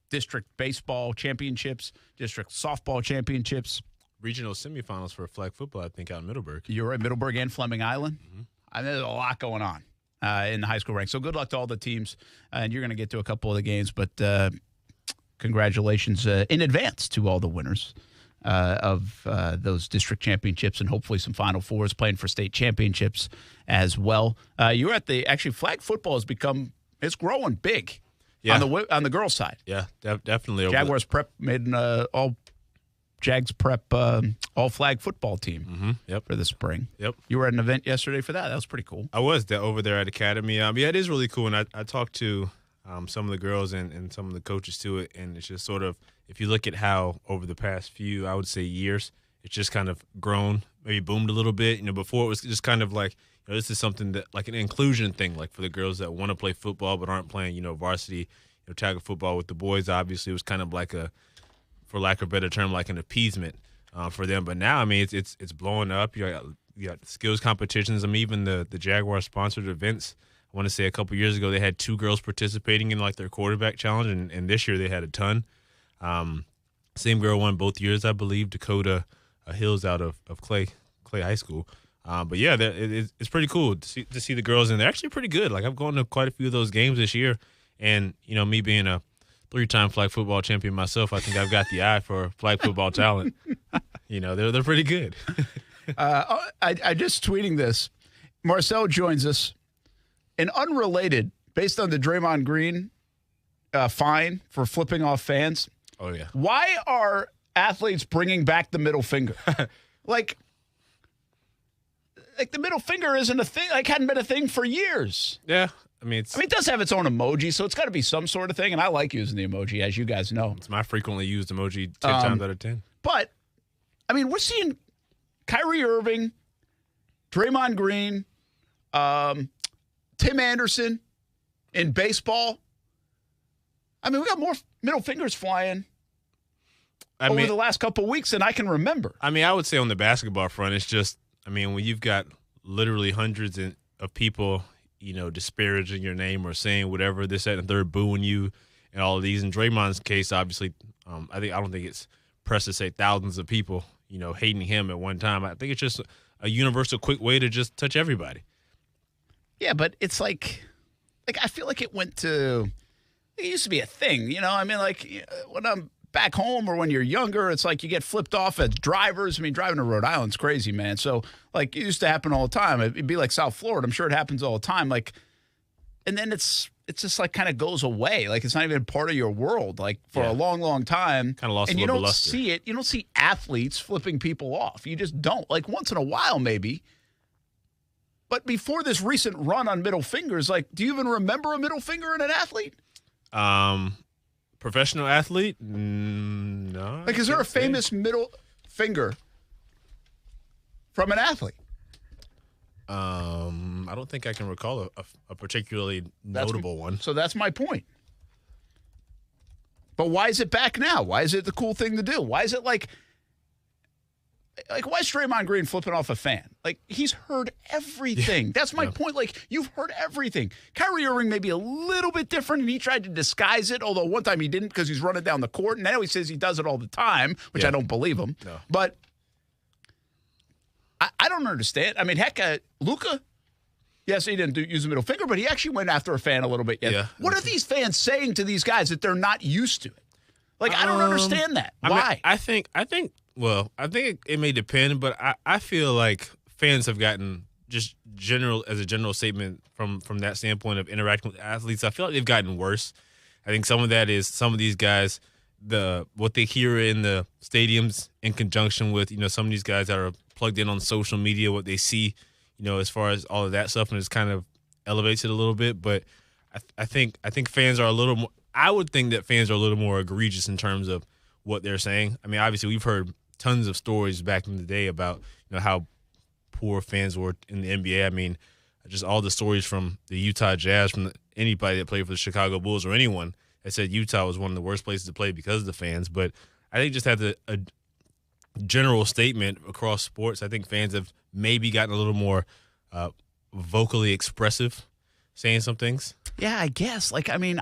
S7: district baseball championships, district softball championships.
S1: Regional semifinals for flag football, I think, out in Middleburg.
S7: You're right, Middleburg and Fleming Island.
S1: Mm-hmm.
S7: I mean, there's a lot going on in the high school ranks. So good luck to all the teams. And you're going to get to a couple of the games. But congratulations in advance to all the winners of those district championships and hopefully some Final Fours, playing for state championships as well. You're at flag football has become, it's growing big on the girls' side.
S1: Yeah, definitely.
S7: Jaguars prep made an all Jags prep all flag football team for the spring.
S1: Yep.
S7: You were at an event yesterday for that. That was pretty cool.
S1: I was over there at Academy. Yeah, it is really cool. And I talked to some of the girls and some of the coaches to it, and it's just sort of, if you look at how over the past few, I would say, years, it's just kind of grown, maybe boomed a little bit. Before it was just kind of like, this is something that, like an inclusion thing, like for the girls that want to play football but aren't playing, varsity, tackle football with the boys. Obviously, it was kind of like for lack of a better term, like an appeasement for them. But now, it's blowing up. You got skills competitions. Even the Jaguars sponsored events. I want to say a couple years ago they had 2 girls participating in like their quarterback challenge, and this year they had a ton. Same girl won both years, I believe, Dakota Hills out of Clay High School. But yeah, it's pretty cool to see the girls, and they're actually pretty good. Like, I've gone to quite a few of those games this year, and me being a 3-time flag football champion myself, I think I've got the eye for flag football talent. They're pretty good.
S7: I just tweeting this. Marcel joins us. And unrelated, based on the Draymond Green fine for flipping off fans.
S1: Oh, yeah.
S7: Why are athletes bringing back the middle finger? like the middle finger isn't a thing. Like, hadn't been a thing for years.
S1: Yeah. It
S7: does have its own emoji, so it's got to be some sort of thing. And I like using the emoji, as you guys know.
S1: It's my frequently used emoji 10 times out of 10.
S7: But, we're seeing Kyrie Irving, Draymond Green, Tim Anderson in baseball. We got more middle fingers flying over the last couple of weeks than I can remember.
S1: I would say on the basketball front, it's just, when you've got literally hundreds of people, disparaging your name or saying whatever, this, that, and third, booing you and all of these. In Draymond's case, obviously, I don't think it's pressed to say thousands of people, hating him at one time. I think it's just a universal quick way to just touch everybody.
S7: Yeah, but it's like I feel like it used to be a thing, when I'm back home or when you're younger, it's like you get flipped off as drivers. Driving to Rhode Island's crazy, man. So, it used to happen all the time. It'd be like South Florida. I'm sure it happens all the time. And then it's just like kind of goes away. Like it's not even part of your world. Like for a long, long time,
S1: kind of lost.
S7: And
S1: a
S7: you
S1: little
S7: don't
S1: luster.
S7: see it. You don't see athletes flipping people off. You just don't. Like once in a while, maybe. But before this recent run on middle fingers, like, do you even remember a middle finger in an athlete?
S1: Professional athlete? No.
S7: Like, is there a famous middle finger from an athlete?
S1: I don't think I can recall a particularly notable one.
S7: So that's my point. But why is it back now? Why is it the cool thing to do? Why is it like why is Draymond Green flipping off a fan? Like, he's heard everything. That's my point. Like, you've heard everything. Kyrie Irving may be a little bit different, and he tried to disguise it, although one time he didn't because he's running down the court, and now he says he does it all the time, which I don't believe him.
S1: No.
S7: But I don't understand. I mean, heck, Luka, yes, he didn't use the middle finger, but he actually went after a fan a little bit.
S1: Yeah.
S7: What are these fans saying to these guys that they're not used to it? Like, I don't understand that. Why?
S1: I think it may depend, but I feel like fans have gotten just as a general statement from that standpoint of interacting with athletes. I feel like they've gotten worse. I think some of that is some of these guys, what they hear in the stadiums in conjunction with, some of these guys that are plugged in on social media, what they see, as far as all of that stuff, and it's kind of elevates it a little bit. But I think fans are a little more. I would think that fans are a little more egregious in terms of what they're saying. I mean, obviously, we've heard tons of stories back in the day about how poor fans were in the NBA. I mean, just all the stories from the Utah Jazz, from anybody that played for the Chicago Bulls or anyone that said Utah was one of the worst places to play because of the fans. But I think just have a general statement across sports. I think fans have maybe gotten a little more vocally expressive, saying some things.
S7: Yeah, I guess. Like, I mean,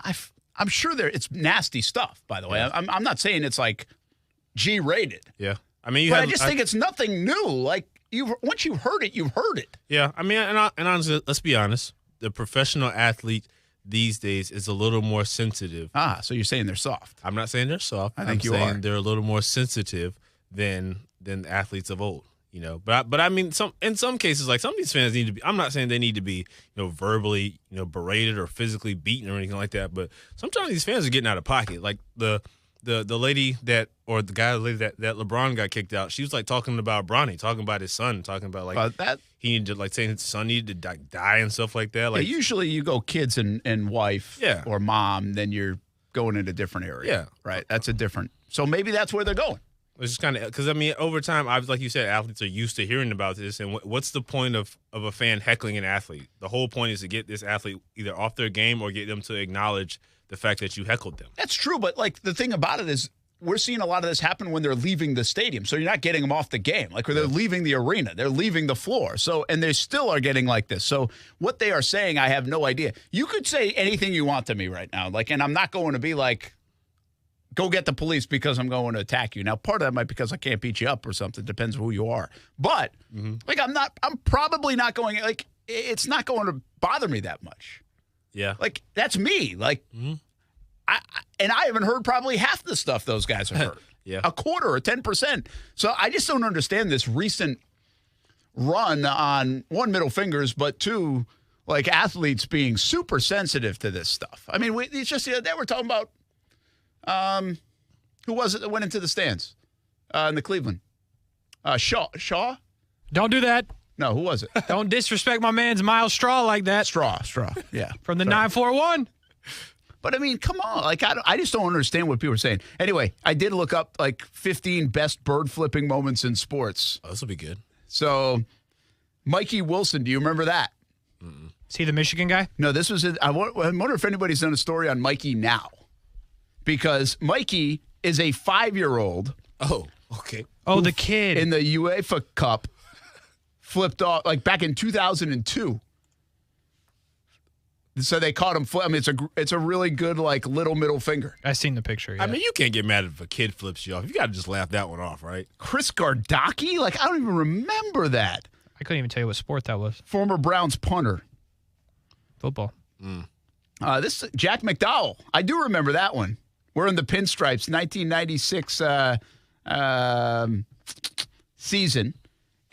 S7: I'm sure it's nasty stuff, by the way. I'm not saying it's like G-rated.
S1: Yeah. I mean,
S7: I just think it's nothing new. Like, once you've heard it, you've heard it.
S1: Yeah. I mean, and honestly, let's be honest. The professional athlete these days is a little more sensitive.
S7: So you're saying they're soft.
S1: I'm not saying they're soft.
S7: I'm saying
S1: they're a little more sensitive than athletes of old. But I mean, in some cases, like some of these fans need to be. I'm not saying they need to be, verbally, berated or physically beaten or anything like that. But sometimes these fans are getting out of pocket. Like the lady that that LeBron got kicked out. She was like talking about Bronny, talking about his son, talking about like
S7: that.
S1: He needed to saying his son needed to die and stuff like that. Like
S7: usually you go kids and wife or mom, then you're going in a different area.
S1: Yeah,
S7: right. That's a different. So maybe that's where they're going.
S1: It's just kind of because I mean, over time, like you said, athletes are used to hearing about this. And what's the point of a fan heckling an athlete? The whole point is to get this athlete either off their game or get them to acknowledge the fact that you heckled them.
S7: That's true, but like the thing about it is, we're seeing a lot of this happen when they're leaving the stadium. So you're not getting them off the game. Like when they're leaving the arena, they're leaving the floor. So, and they still are getting like this. So what they are saying, I have no idea. You could say anything you want to me right now. Like, and I'm not going to be like, go get the police because I'm going to attack you. Now, part of that might be because I can't beat you up or something. Depends who you are. But like, I'm probably not going, like, it's not going to bother me that much.
S1: Yeah.
S7: Like, that's me. Like, and I haven't heard probably half the stuff those guys have heard.
S1: Yeah.
S7: A quarter or 10%. So I just don't understand this recent run on one, middle fingers, but two, like athletes being super sensitive to this stuff. I mean, it's just the other day we're talking about who was it that went into the stands in the Cleveland? Shaw?
S9: Don't do that.
S7: No, who was it?
S9: Don't disrespect my man's Miles Straw like that.
S7: Straw. Yeah.
S9: From the 941.
S7: But, I mean, come on. Like, I just don't understand what people are saying. Anyway, I did look up, like, 15 best bird flipping moments in sports.
S1: Oh, this will be good.
S7: So, Mikey Wilson, do you remember that?
S9: Is he the Michigan guy?
S7: No, this was I wonder if anybody's done a story on Mikey now. Because Mikey is a 5-year-old.
S1: Oh, okay.
S9: Oh, the kid.
S7: In the UEFA Cup, flipped off, like, back in 2002. So they caught him. I mean, it's a really good, like, little middle finger.
S9: I seen the picture. Yeah.
S1: I mean, you can't get mad if a kid flips you off. You got to just laugh that one off, right?
S7: Chris Gardocki? Like, I don't even remember that.
S9: I couldn't even tell you what sport that was.
S7: Former Browns punter.
S9: Football.
S7: This Jack McDowell. I do remember that one. We're in the pinstripes, 1996 season.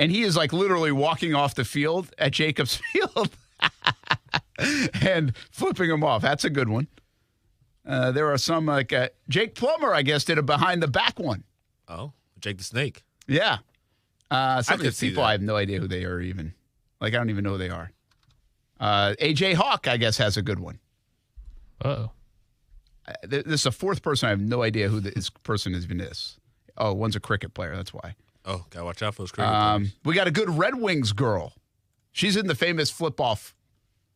S7: And he is, like, literally walking off the field at Jacobs Field. and flipping them off. That's a good one. There are some like Jake Plummer, I guess, did a behind the back one.
S1: Oh, Jake the Snake.
S7: Yeah. Some of these people,
S1: that.
S7: I have no idea who they are even. Like, I don't even know who they are. AJ Hawk, I guess, has a good one.
S9: Uh-oh.
S7: This is a fourth person. I have no idea who this person even is. Oh, one's a cricket player. That's why.
S1: Oh, gotta watch out for those cricket players.
S7: We got a good Red Wings girl. She's in the famous flip-off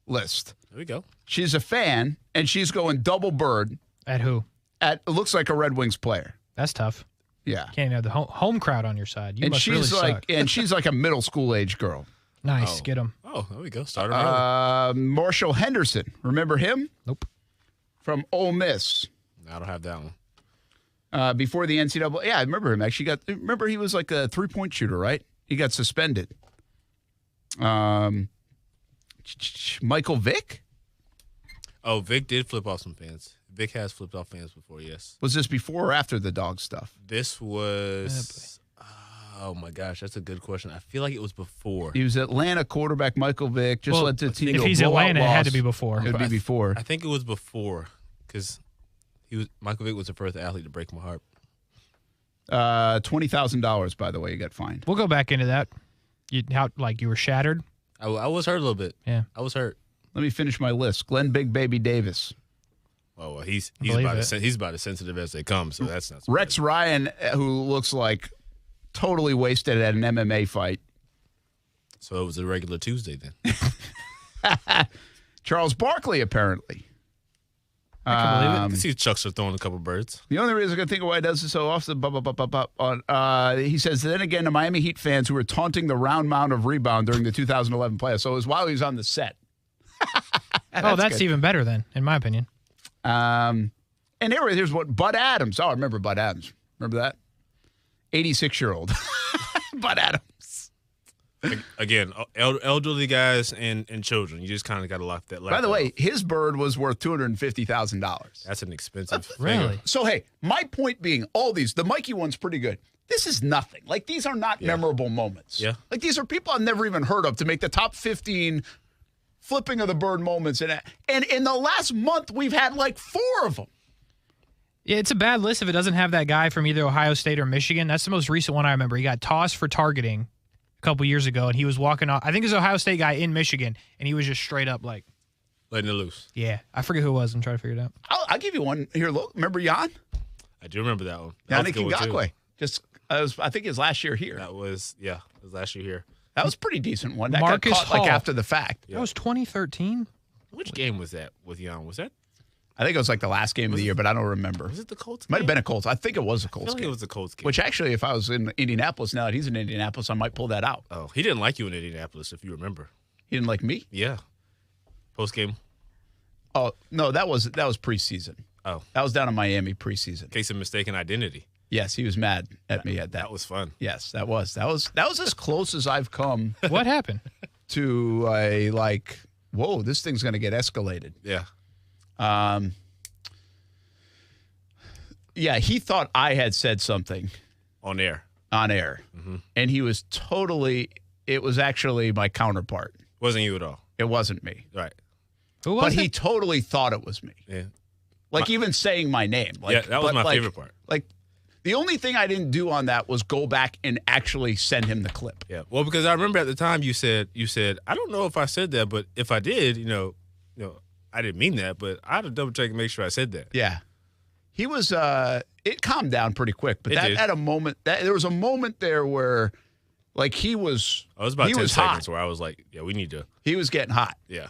S7: list.
S1: There we go.
S7: She's a fan, and she's going double bird.
S9: At who?
S7: It looks like a Red Wings player.
S9: That's tough.
S7: Yeah.
S9: Can't even have the home crowd on your side. You
S7: and
S9: must
S7: she's
S9: really
S7: like,
S9: suck.
S7: and she's like a middle school age girl.
S9: Nice. Get him.
S1: Oh, there we go. Start him early.
S7: Marshall Henderson. Remember him?
S9: Nope.
S7: From Ole Miss.
S1: I don't have that one.
S7: Before the NCAA. Yeah, I remember him. Actually, remember he was like a three-point shooter, right? He got suspended. Michael Vick?
S1: Oh, Vic did flip off some fans. Vic has flipped off fans before, yes.
S7: Was this before or after the dog stuff?
S1: This was, oh my gosh, that's a good question. I feel like it was before.
S7: He was Atlanta quarterback Michael Vick. Just let the team.
S9: If he's Atlanta, it had to be before.
S7: It would be before.
S1: I think it was before because Michael Vick was the first athlete to break my heart.
S7: $20,000, by the way, you got fined.
S9: We'll go back into that. You were shattered?
S1: I was hurt a little bit.
S9: Yeah.
S1: I was hurt.
S7: Let me finish my list. Glenn Big Baby Davis.
S1: Oh, well, he's about as sensitive as they come, so that's not.
S7: Rex Ryan, who looks like totally wasted at an MMA fight.
S1: So it was a regular Tuesday then.
S7: Charles Barkley, apparently.
S1: I can believe it. I see Chucks are throwing a couple birds.
S7: The only reason I can think of why he does it so often, he says, then again, the Miami Heat fans who were taunting the round mound of rebound during the 2011 playoffs. So it was while he was on the set.
S9: That's even better then, in my opinion.
S7: And here's what Bud Adams. Oh, I remember Bud Adams. Remember that? 86-year-old Bud Adams.
S1: Again, elderly guys and children. You just kind of got to lock that.
S7: By the way, his bird was worth $250,000.
S1: That's an expensive.
S9: Really?
S7: So, hey, my point being, all these, the Mikey one's pretty good. This is nothing. Like, these are not memorable moments.
S1: Yeah.
S7: Like, these are people I've never even heard of to make the top 15 flipping of the bird moments. And in the last month, we've had like 4 of them.
S9: Yeah, it's a bad list if it doesn't have that guy from either Ohio State or Michigan. That's the most recent one I remember. He got tossed for targeting a couple years ago, and he was walking off. I think it was an Ohio State guy in Michigan, and he was just straight up like
S1: letting it loose.
S9: Yeah, I forget who it was. I'm trying to figure it out.
S7: I'll give you one here. Look, remember Jan?
S1: I do remember that one.
S7: Yannick Ngakoue. I think his last year here.
S1: It was last year here.
S7: That was a pretty decent one. That
S9: Marcus
S7: got caught
S9: Hall.
S7: like after the fact.
S9: That was 2013.
S1: Which game was that with Jan? Was that?
S7: I think it was like the last game of the year, but I don't remember.
S1: Was it the Colts?
S7: Might have been a Colts. I think it was a Colts
S1: I feel like
S7: game.
S1: it was the Colts game.
S7: Which actually, if I was in Indianapolis now that he's in Indianapolis, I might pull that out.
S1: Oh, he didn't like you in Indianapolis, if you remember.
S7: He didn't like me?
S1: Yeah. Post game.
S7: Oh no, that was preseason.
S1: Oh,
S7: that was down in Miami preseason.
S1: Case of mistaken identity.
S7: Yes, he was mad at me at that.
S1: That was fun.
S7: Yes, that was as close as I've come.
S9: What happened?
S7: To a like, whoa, this thing's going to get escalated.
S1: Yeah.
S7: Yeah, he thought I had said something
S1: on air.
S7: Mm-hmm. And he was totally. It was actually my counterpart.
S1: Wasn't you at all?
S7: It wasn't me.
S1: Right.
S9: Who was
S7: But
S9: it?
S7: he totally thought it was me.
S1: Yeah.
S7: Like even saying my name. Like,
S1: yeah, that was my
S7: like,
S1: favorite part.
S7: Like the only thing I didn't do on that was go back and actually send him the clip.
S1: Yeah. Well, because I remember at the time you said I don't know if I said that, but if I did, I didn't mean that, but I had to double check and make sure I said that.
S7: Yeah. He was it calmed down pretty quick, but
S1: It
S7: that
S1: did.
S7: at a moment there was a moment there where like he was
S1: I was about 10
S7: hot.
S1: seconds where I was like, yeah, we need to.
S7: He was getting hot.
S1: Yeah.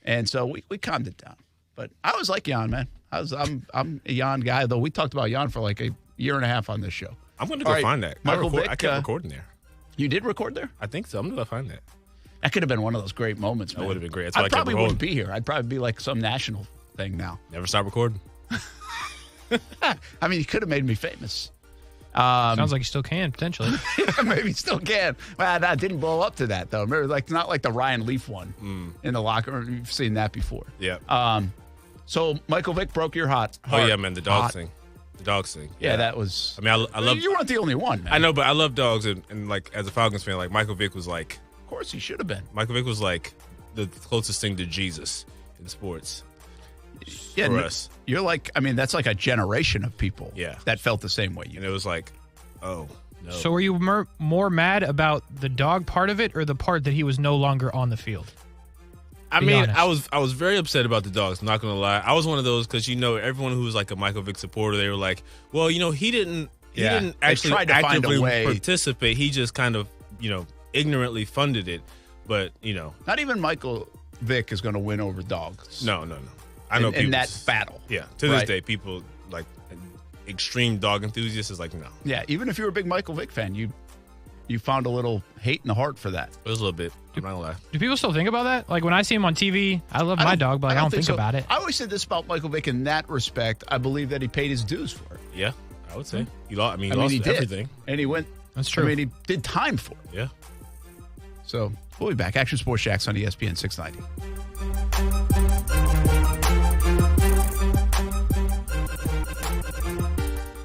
S7: And so we calmed it down. But I was like Jan, man. I'm a Jan guy, though. We talked about Jan for like a year and a half on this show.
S1: I'm going to go find that.
S7: Michael Vick,
S1: I kept recording there.
S7: You did record there?
S1: I think so. I'm going to go find that.
S7: That could have been one of those great moments, man.
S1: That would have been great. That's why
S7: I
S1: I kept
S7: probably
S1: rolling.
S7: wouldn't be here. I'd probably be like some national thing now.
S1: Never stop recording.
S7: I mean, you could have made me famous.
S9: Sounds like you still can, potentially.
S7: Maybe still can. Well, that didn't blow up to that, though. Remember, like not like the Ryan Leaf one in the locker room. You've seen that before.
S1: Yeah.
S7: So Michael Vick broke your heart.
S1: Oh, yeah, man. The dogs thing. The dogs thing.
S7: Yeah, that was.
S1: I mean, I love.
S7: You weren't the only one, man.
S1: I know, but I love dogs. And like, as a Falcons fan, like, Michael Vick was like.
S7: Of course he should have been.
S1: Michael Vick was like the closest thing to Jesus. in sports.
S7: Yeah,
S1: for us.
S7: You're like, I mean, that's like a generation of people
S1: Yeah.
S7: that felt the same way.
S1: And it was like, oh, no.
S9: So were you more mad about the dog part of it or the part that he was no longer on the field?
S1: I
S9: Be
S1: mean,
S9: honest.
S1: I was very upset about the dogs. I'm not going to lie. I was one of those because, everyone who was like a Michael Vick supporter, they were like, well, he didn't actually
S7: tried to find a
S1: actively
S7: way.
S1: participate. He just kind of, ignorantly funded it. But,
S7: Not even Michael Vick is going to win over dogs.
S1: No. I know
S7: in that battle.
S1: Yeah. To this
S7: Right.
S1: day, people like extreme dog enthusiasts is like, no.
S7: Yeah, even if you're a big Michael Vick fan, you found a little hate in the heart for that.
S1: It was a little bit. I'm not going to lie.
S9: Do people still think about that? Like when I see him on TV, I love my dog, but I don't think
S7: so.
S9: about it.
S7: I always said this about Michael Vick in that respect. I believe that he paid his dues for it.
S1: Yeah, I would say. He lost, he
S7: he did.
S1: everything.
S7: And he went.
S9: That's true.
S7: I mean, he did time for it.
S1: Yeah.
S7: So we'll be back. Action Sports Jax on ESPN 690.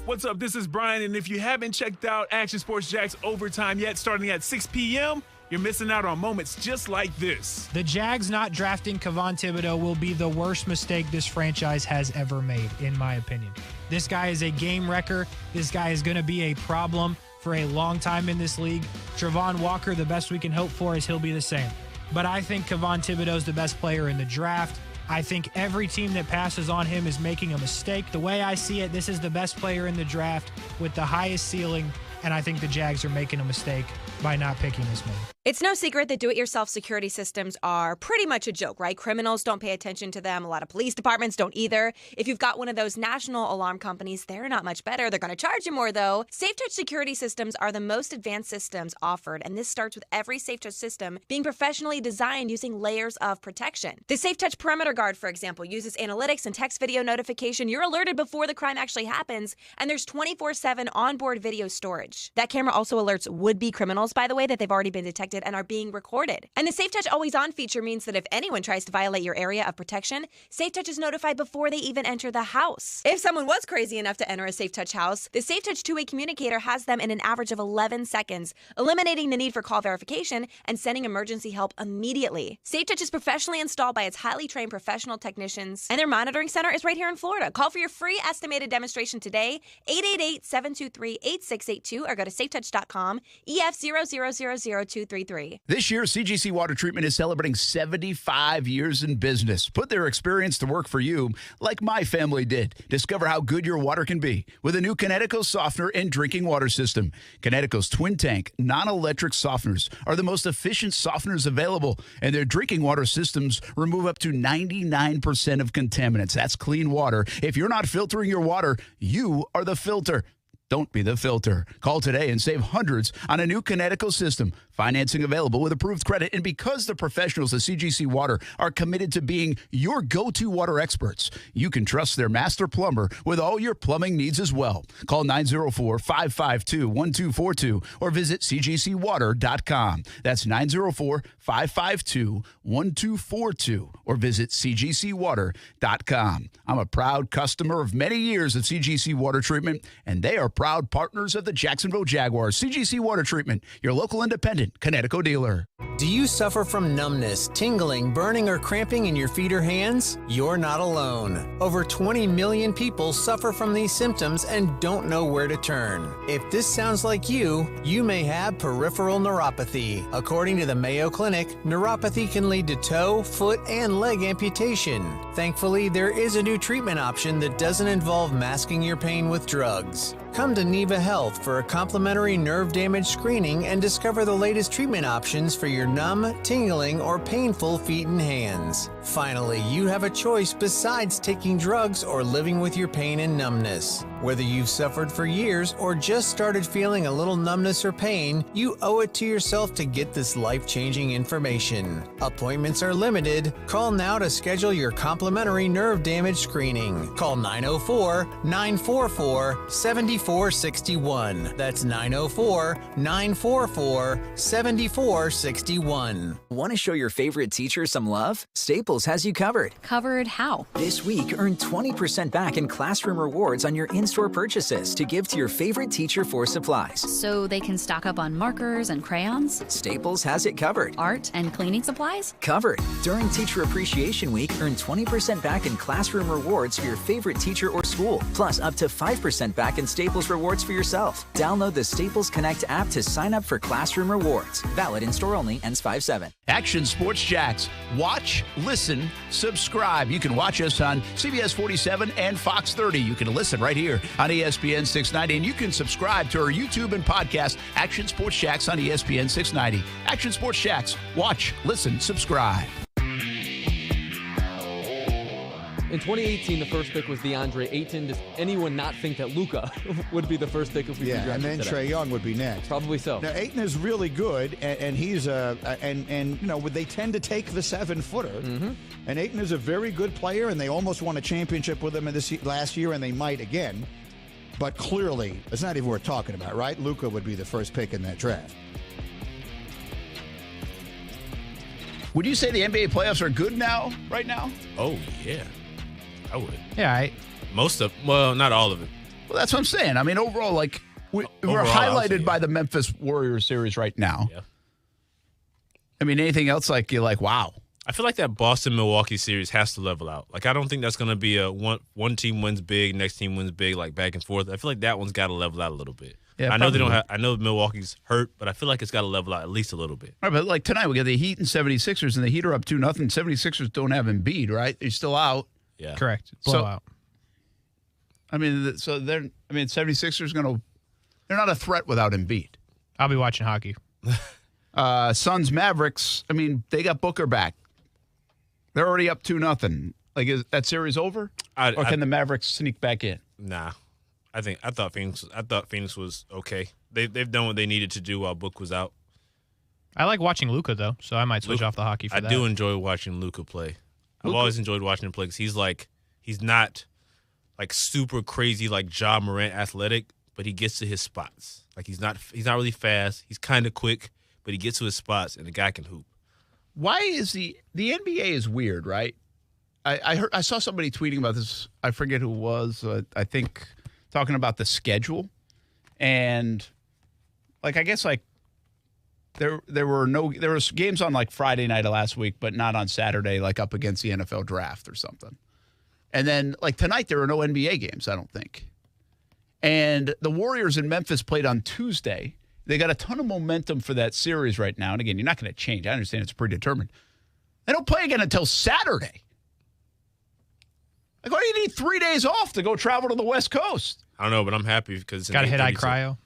S6: What's up? This is Brian, and if you haven't checked out Action Sports Jax Overtime yet, starting at 6 p.m., you're missing out on moments just like this.
S9: The Jags not drafting Kayvon Thibodeau will be the worst mistake this franchise has ever made, in my opinion. This guy is a game wrecker. This guy is going to be a problem for a long time in this league. Travon Walker, the best we can hope for is he'll be the same. But I think Kayvon Thibodeau is the best player in the draft. I think every team that passes on him is making a mistake. The way I see it, this is the best player in the draft with the highest ceiling, and I think the Jags are making a mistake by not picking this man.
S10: It's no secret that do-it-yourself security systems are pretty much a joke, right? Criminals don't pay attention to them. A lot of police departments don't either. If you've got one of those national alarm companies, they're not much better. They're going to charge you more, though. SafeTouch security systems are the most advanced systems offered, and this starts with every SafeTouch system being professionally designed using layers of protection. The SafeTouch Perimeter Guard, for example, uses analytics and text video notification. You're alerted before the crime actually happens, and there's 24/7 onboard video storage. That camera also alerts would-be criminals, by the way, that they've already been detected and are being recorded. And the SafeTouch Always On feature means that if anyone tries to violate your area of protection, SafeTouch is notified before they even enter the house. If someone was crazy enough to enter a SafeTouch house, the SafeTouch two-way communicator has them in an average of 11 seconds, eliminating the need for call verification and sending emergency help immediately. SafeTouch is professionally installed by its highly trained professional technicians, and their monitoring center is right here in Florida. Call for your free estimated demonstration today, 888-723-8682, or go to safetouch.com, EF0000233.
S7: This year, CGC Water Treatment is celebrating 75 years in business. Put their experience to work for you, like my family did. Discover how good your water can be with a new Connecticut softener and drinking water system. Connecticut's twin tank, non-electric softeners are the most efficient softeners available, and their drinking water systems remove up to 99% of contaminants. That's clean water. If you're not filtering your water, you are the filter. Don't be the filter. Call today and save hundreds on a new Connecticut system. Financing available with approved credit. And because the professionals at CGC Water are committed to being your go-to water experts, you can trust their master plumber with all your plumbing needs as well. Call 904-552-1242 or visit cgcwater.com. That's 904-552-1242 or visit cgcwater.com. I'm a proud customer of many years of CGC Water Treatment, and they are proud partners of the Jacksonville Jaguars. CGC Water Treatment, your local independent Connecticut dealer.
S11: Do you suffer from numbness, tingling, burning, or cramping in your feet or hands? You're not alone. Over 20 million people suffer from these symptoms and don't know where to turn. If this sounds like you may have peripheral neuropathy. According to the Mayo Clinic, neuropathy can lead to toe, foot, and leg amputation. Thankfully, there is a new treatment option that doesn't involve masking your pain with drugs. Come to Neva Health for a complimentary nerve damage screening and discover the latest treatment options for your numb, tingling, or painful feet and hands. Finally, you have a choice besides taking drugs or living with your pain and numbness. Whether you've suffered for years or just started feeling a little numbness or pain, you owe it to yourself to get this life-changing information. Appointments are limited. Call now to schedule your complimentary nerve damage screening. Call 904-944-7461. That's 904-944-7461.
S13: Want to show your favorite teacher some love? Staples
S12: Staples has you covered.
S19: Covered how?
S12: This week, earn 20% back in classroom rewards on your in-store purchases to give to your favorite teacher for supplies.
S19: So they can stock up on markers and crayons?
S12: Staples has it covered.
S19: Art and cleaning supplies?
S12: Covered. During Teacher Appreciation Week, earn 20% back in classroom rewards for your favorite teacher or school, plus up to 5% back in Staples rewards for yourself. Download the Staples Connect app to sign up for classroom rewards. Valid in store only, ends 5/7.
S7: Action Sports Jax. Watch, listen, subscribe. You can watch us on CBS 47 and Fox 30. You can listen right here on ESPN 690. And you can subscribe to our YouTube and podcast, Action Sports Jax on ESPN 690. Action Sports Jax. Watch, listen, subscribe.
S13: In 2018, the first pick was DeAndre Ayton. Does anyone not think that Luka would be the first pick if we
S14: drafted and then today? Trae Young would be next.
S13: Probably so.
S14: Now, Ayton is really good, and he's they tend to take the 7-footer. Mm-hmm. And Ayton is a very good player, and they almost won a championship with him last year, and they might again. But clearly, it's not even worth talking about, right? Luka would be the first pick in that draft.
S7: Would you say the NBA playoffs are good now, right now?
S1: Oh, yeah. I would.
S9: Yeah,
S1: not all of it.
S7: Well, that's what I'm saying. I mean, overall, we're highlighted by the Memphis Warriors series right now.
S1: Yeah.
S7: I mean, anything else you're like, wow.
S1: I feel like that Boston-Milwaukee series has to level out. I don't think that's going to be a one team wins big, next team wins big, back and forth. I feel like that one's got to level out a little bit.
S7: Yeah,
S1: I know they don't have. I know Milwaukee's hurt, but I feel like it's got to level out at least a little bit.
S7: All right, but tonight we got the Heat and 76ers, and the Heat are up 2-0. 76ers don't have Embiid, right? They're still out.
S1: Yeah,
S9: correct. Blowout.
S7: I mean, 76ers they're not a threat without Embiid.
S9: I'll be watching hockey.
S7: Suns Mavericks. I mean, they got Booker back. They're already up 2-0. Is that series over? Or can the Mavericks sneak back in?
S1: Nah. I thought Phoenix was okay. They've done what they needed to do while Book was out.
S9: I like watching Luka though, so I might switch off the hockey for that.
S1: I do enjoy watching Luka play. I've always enjoyed watching him play because he's not super crazy Ja Morant athletic, but he gets to his spots. He's not really fast. He's kind of quick, but he gets to his spots and the guy can hoop.
S7: Why is the NBA is weird, right? I saw somebody tweeting about this. I forget who it was. I think talking about the schedule, and I guess there was games on Friday night of last week, but not on Saturday, up against the NFL draft or something. And then tonight there are no NBA games, I don't think. And the Warriors in Memphis played on Tuesday. They got a ton of momentum for that series right now. And again, you're not going to change. I understand it's predetermined. They don't play again until Saturday. Why do you need 3 days off to go travel to the West Coast?
S1: I don't know, but I'm happy because it's
S9: got to hit iCryo.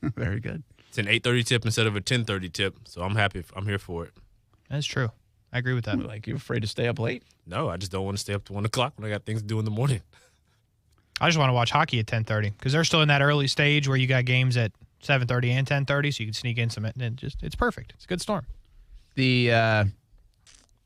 S7: Very good.
S1: It's an 8:30 tip instead of a 10:30 tip, so I'm happy. I'm here for it.
S9: That's true. I agree with that.
S7: You afraid to stay up late?
S1: No, I just don't want to stay up to 1 o'clock when I got things to do in the morning.
S9: I just want to watch hockey at 10:30 because they're still in that early stage where you got games at 7:30 and 10:30, so you can sneak in some. And it's perfect. It's a good storm.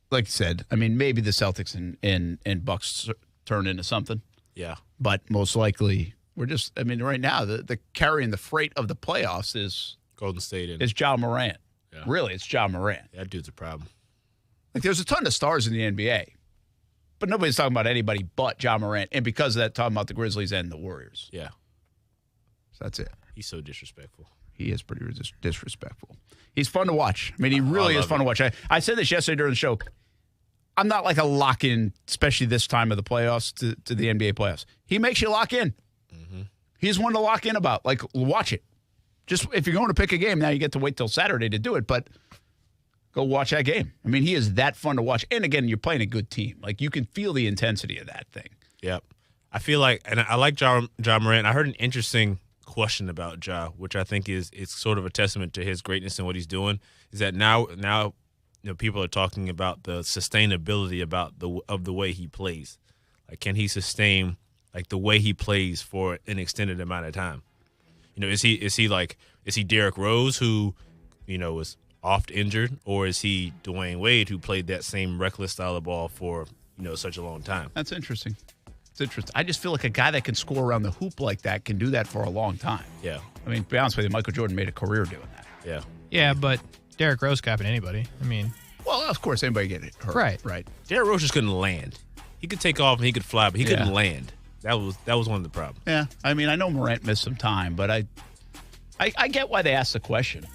S7: Like you said, I mean, maybe the Celtics and Bucks turn into something.
S1: Yeah,
S7: but most likely we're just. I mean, right now the carrying the freight of the playoffs is
S1: Golden State.
S7: Is Ja Morant. Yeah. Really, it's Ja Morant.
S1: That dude's a problem.
S7: There's a ton of stars in the NBA, but nobody's talking about anybody but Ja Morant, and because of that, talking about the Grizzlies and the Warriors.
S1: Yeah,
S7: so that's it.
S1: He's so disrespectful.
S7: He is pretty disrespectful. He's fun to watch. I mean, he really is fun to watch. I said this yesterday during the show. I'm not a lock-in, especially this time of the playoffs, to the NBA playoffs. He makes you lock in.
S1: Mm-hmm.
S7: He's one to lock in about. Watch it. Just if you're going to pick a game, now you get to wait till Saturday to do it, but go watch that game. I mean, he is that fun to watch. And again, you're playing a good team. You can feel the intensity of that thing.
S1: Yep. I feel and I like Ja Morant. I heard an interesting question about Ja, which I think is sort of a testament to his greatness and what he's doing, is that now people are talking about the sustainability of the way he plays. Can he sustain the way he plays for an extended amount of time? Is he Derrick Rose who, was oft injured, or is he Dwayne Wade who played that same reckless style of ball for such a long time?
S7: That's interesting. It's interesting. I just feel like a guy that can score around the hoop like that can do that for a long time.
S1: Yeah.
S7: I mean, to be honest with you, Michael Jordan made a career doing that.
S1: Yeah.
S9: Yeah, but Derrick Rose capping anybody. I mean,
S7: Well, of course, anybody get it hurt. Right.
S1: Derrick Rose just couldn't land. He could take off and he could fly, but he couldn't land. That was one of the problems.
S7: Yeah. I mean, I know Morant missed some time, but I get why they asked the question.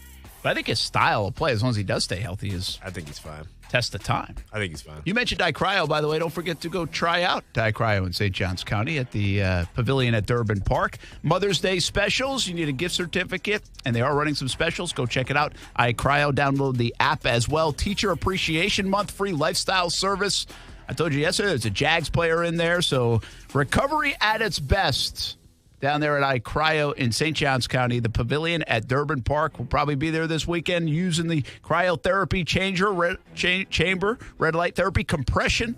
S7: But I think his style of play, as long as he does stay healthy, I think he's fine. Test of time.
S1: I think he's fine.
S7: You mentioned Cryo, by the way. Don't forget to go try out Cryo in St. Johns County at the Pavilion at Durbin Park. Mother's Day specials. You need a gift certificate, and they are running some specials. Go check it out. Cryo. Download the app as well. Teacher Appreciation Month, free lifestyle service. I told you yesterday there's a Jags player in there, so recovery at its best. Down there at Cryo in St. Johns County, the Pavilion at Durbin Park. We'll probably be there this weekend using the cryotherapy chamber, red light therapy, compression.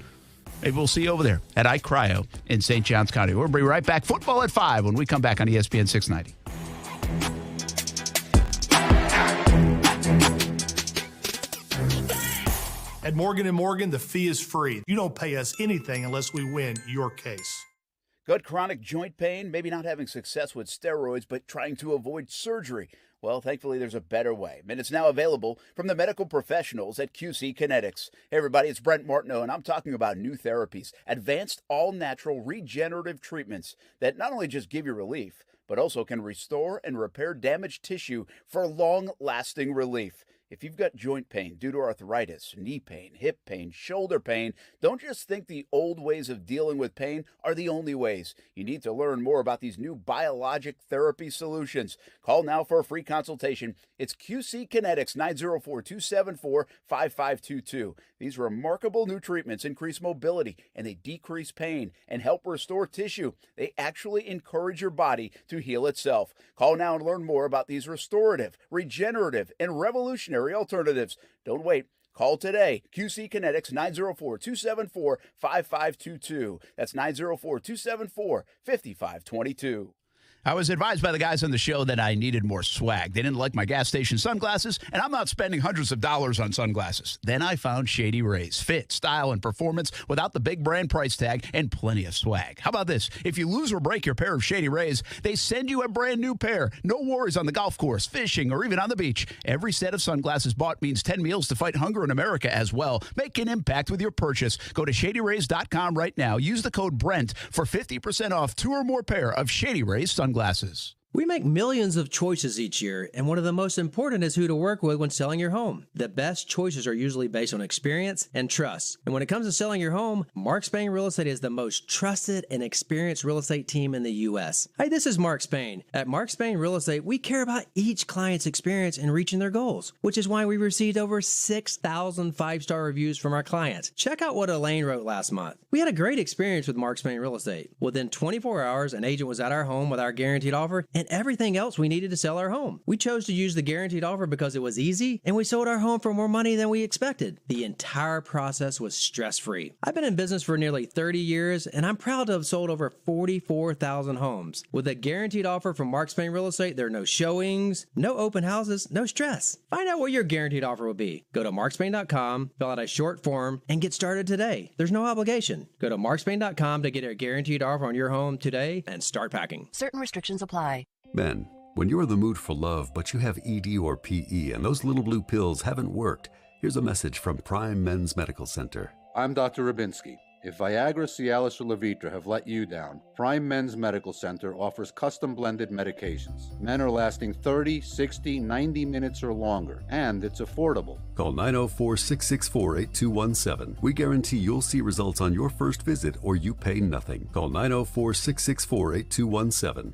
S7: Maybe we'll see you over there at Cryo in St. Johns County. We'll be right back. Football at 5 when we come back on ESPN 690.
S8: At Morgan & Morgan, the fee is free. You don't pay us anything unless we win your case.
S16: Got chronic joint pain, maybe not having success with steroids, but trying to avoid surgery. Well, thankfully, there's a better way, and it's now available from the medical professionals at QC Kinetics. Hey, everybody, it's Brent Martineau, and I'm talking about new therapies, advanced all-natural regenerative treatments that not only just give you relief, but also can restore and repair damaged tissue for long-lasting relief. If you've got joint pain due to arthritis, knee pain, hip pain, shoulder pain, don't just think the old ways of dealing with pain are the only ways. You need to learn more about these new biologic therapy solutions. Call now for a free consultation. It's QC Kinetics, 904-274-5522. These remarkable new treatments increase mobility, and they decrease pain and help restore tissue. They actually encourage your body to heal itself. Call now and learn more about these restorative, regenerative, and revolutionary alternatives. Don't wait. Call today. QC Kinetics, 904-274-5522. That's 904-274-5522.
S7: I was advised by the guys on the show that I needed more swag. They didn't like my gas station sunglasses, and I'm not spending hundreds of dollars on sunglasses. Then I found Shady Rays. Fit, style, and performance without the big brand price tag and plenty of swag. How about this? If you lose or break your pair of Shady Rays, they send you a brand new pair. No worries on the golf course, fishing, or even on the beach. Every set of sunglasses bought means 10 meals to fight hunger in America as well. Make an impact with your purchase. Go to ShadyRays.com right now. Use the code BRENT for 50% off 2 or more pair of Shady Rays sunglasses.
S17: We make millions of choices each year, and one of the most important is who to work with when selling your home. The best choices are usually based on experience and trust. And when it comes to selling your home, Mark Spain Real Estate is the most trusted and experienced real estate team in the U.S. Hi, this is Mark Spain. At Mark Spain Real Estate, we care about each client's experience in reaching their goals, which is why we received over 6,000 five-star reviews from our clients. Check out what Elaine wrote last month. We had a great experience with Mark Spain Real Estate. Within 24 hours, an agent was at our home with our guaranteed offer and everything else we needed to sell our home. We chose to use the guaranteed offer because it was easy, and we sold our home for more money than we expected. The entire process was stress-free. I've been in business for nearly 30 years, and I'm proud to have sold over 44,000 homes. With a guaranteed offer from Mark Spain Real Estate, there are no showings, no open houses, no stress. Find out what your guaranteed offer will be. Go to markspain.com, fill out a short form, and get started today. There's no obligation. Go to markspain.com to get a guaranteed offer on your home today and start packing.
S18: Certain restrictions apply.
S20: Men, when you're in the mood for love, but you have ED or PE and those little blue pills haven't worked, here's a message from Prime Men's Medical Center.
S21: I'm Dr. Rabinski. If Viagra, Cialis, or Levitra have let you down, Prime Men's Medical Center offers custom blended medications. Men are lasting 30, 60, 90 minutes or longer, and it's affordable.
S20: Call 904-664-8217. We guarantee you'll see results on your first visit or you pay nothing. Call 904-664-8217.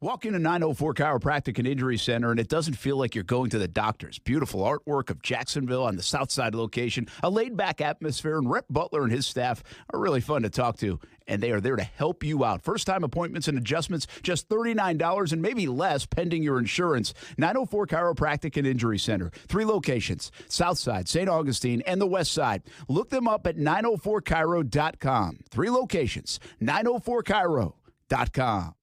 S7: Walk into 904 Chiropractic and Injury Center, and it doesn't feel like you're going to the doctors. Beautiful artwork of Jacksonville on the south side location, a laid-back atmosphere, and Rep Butler and his staff are really fun to talk to, and they are there to help you out. First-time appointments and adjustments, just $39 and maybe less pending your insurance. 904 Chiropractic and Injury Center. 3 locations, south side, St. Augustine, and the west side. Look them up at 904chiro.com. 3 locations, 904chiro.com.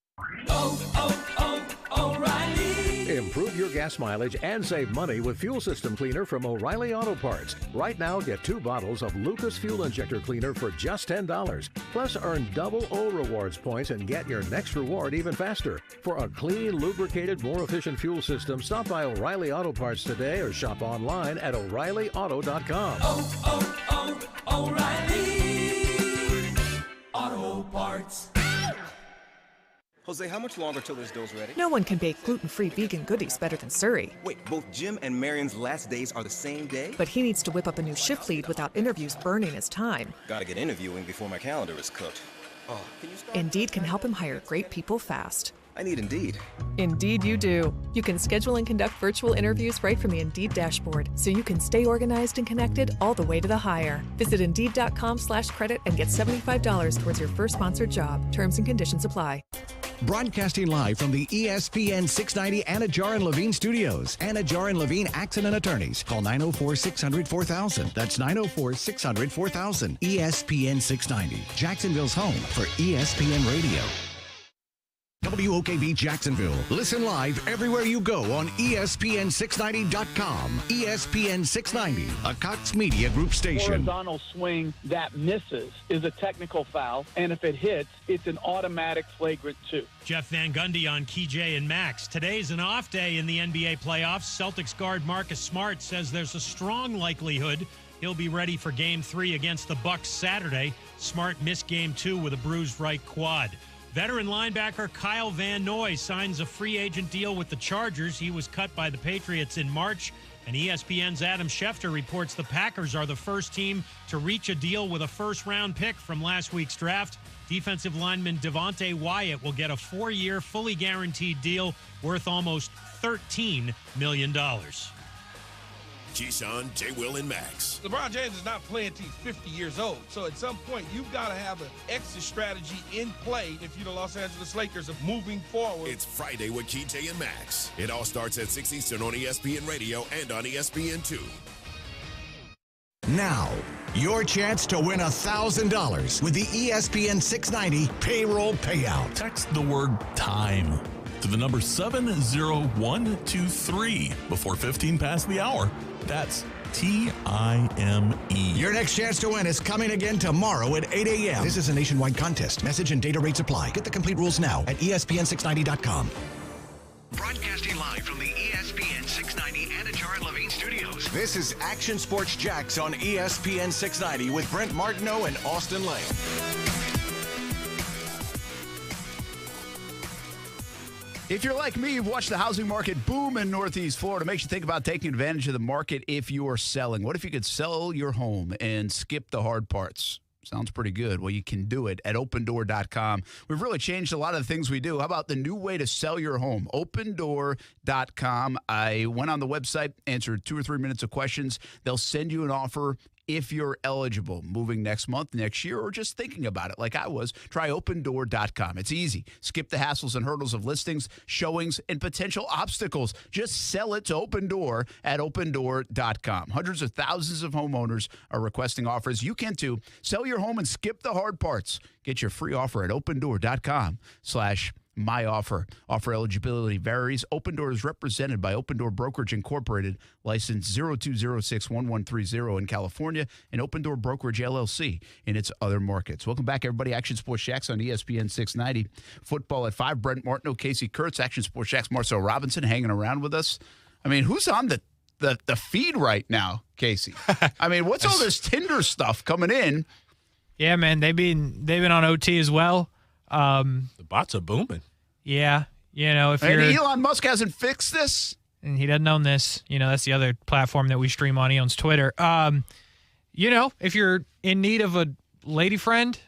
S25: O'Reilly.
S15: Improve your gas mileage and save money with Fuel System Cleaner from O'Reilly Auto Parts. Right now, get 2 bottles of Lucas Fuel Injector Cleaner for just $10. Plus, earn double O Rewards points and get your next reward even faster. For a clean, lubricated, more efficient fuel system, stop by O'Reilly Auto Parts today or shop online at O'ReillyAuto.com.
S18: O'Reilly Auto Parts.
S23: Jose, how much longer till this dough's ready?
S24: No one can bake gluten-free vegan goodies better than Surrey.
S23: Wait, both Jim and Marion's last days are the same day?
S24: But he needs to whip up a new shift lead without interviews burning his time.
S23: Gotta get interviewing before my calendar is cooked. Oh, can you stop?
S24: Indeed can help him hire great people fast.
S23: I need Indeed.
S24: Indeed you do. You can schedule and conduct virtual interviews right from the Indeed dashboard, so you can stay organized and connected all the way to the hire. Visit Indeed.com/credit and get $75 towards your first sponsored job. Terms and conditions apply.
S5: Broadcasting live from the ESPN 690 Anna Jar and Levine studios. Anna Jar and Levine Accident Attorneys. Call 904-600-4000. That's 904-600-4000. ESPN 690, Jacksonville's home for ESPN Radio. WOKV Jacksonville. Listen live everywhere you go on ESPN690.com. ESPN 690, a Cox Media Group station.
S25: Horizontal swing that misses is a technical foul, and if it hits, it's an automatic flagrant 2.
S26: Jeff Van Gundy on KJ and Max. Today's an off day in the NBA playoffs. Celtics guard Marcus Smart says there's a strong likelihood he'll be ready for Game 3 against the Bucks Saturday. Smart missed Game 2 with a bruised right quad. Veteran linebacker Kyle Van Noy signs a free agent deal with the Chargers. He was cut by the Patriots in March, and ESPN's Adam Schefter reports the Packers are the first team to reach a deal with a first-round pick from last week's draft. Defensive lineman Devontae Wyatt will get a 4-year, fully guaranteed deal worth almost $13 million.
S27: Keyshawn, J. Will, and Max.
S28: LeBron James is not playing until he's 50 years old. So at some point, you've got to have an exit strategy in play if you're the Los Angeles Lakers of moving forward.
S27: It's Friday with KJ and Max. It all starts at 6 Eastern on ESPN Radio and on ESPN2.
S5: Now, your chance to win $1,000 with the ESPN 690 payroll payout.
S29: Text the word time to the number 70123 before 15 past the hour. That's TIME.
S5: Your next chance to win is coming again tomorrow at 8 a.m. This is a nationwide contest. Message and data rates apply. Get the complete rules now at ESPN690.com. Broadcasting live from the ESPN 690 Anna Jar and Levine studios. This is Action Sports Jax on ESPN 690 with Brent Martineau and Austen Lane.
S7: If you're like me, you've watched the housing market boom in Northeast Florida. Makes you think about taking advantage of the market if you are selling. What if you could sell your home and skip the hard parts? Sounds pretty good. Well, you can do it at opendoor.com. We've really changed a lot of the things we do. How about the new way to sell your home? Opendoor.com. I went on the website, answered 2 or 3 minutes of questions. They'll send you an offer if you're eligible, moving next month, next year, or just thinking about it like I was. Try opendoor.com. It's easy. Skip the hassles and hurdles of listings, showings, and potential obstacles. Just sell it to Open Door at opendoor.com. Hundreds of thousands of homeowners are requesting offers. You can too. Sell your home and skip the hard parts. Get your free offer at opendoor.com/my offer. Offer eligibility varies. Open Door is represented by Open Door Brokerage Incorporated, license 02061130 in California, and Open Door Brokerage LLC in its other markets. Welcome back, everybody. Action Sports Jax on ESPN 690. Football at 5. Brent Martineau, Casey Kurtz, Action Sports Jax, Marcel Robinson hanging around with us. I mean, who's on the feed right now, Casey? I mean, what's all this Tinder stuff coming in?
S9: Yeah, man, they've been on OT as well.
S1: The bots are booming.
S9: Yeah, you know, if
S7: and
S9: you're
S7: Elon Musk hasn't fixed this,
S9: and he doesn't own this, you know, that's the other platform that we stream on. He owns Twitter. You know, if you're in need of a lady friend,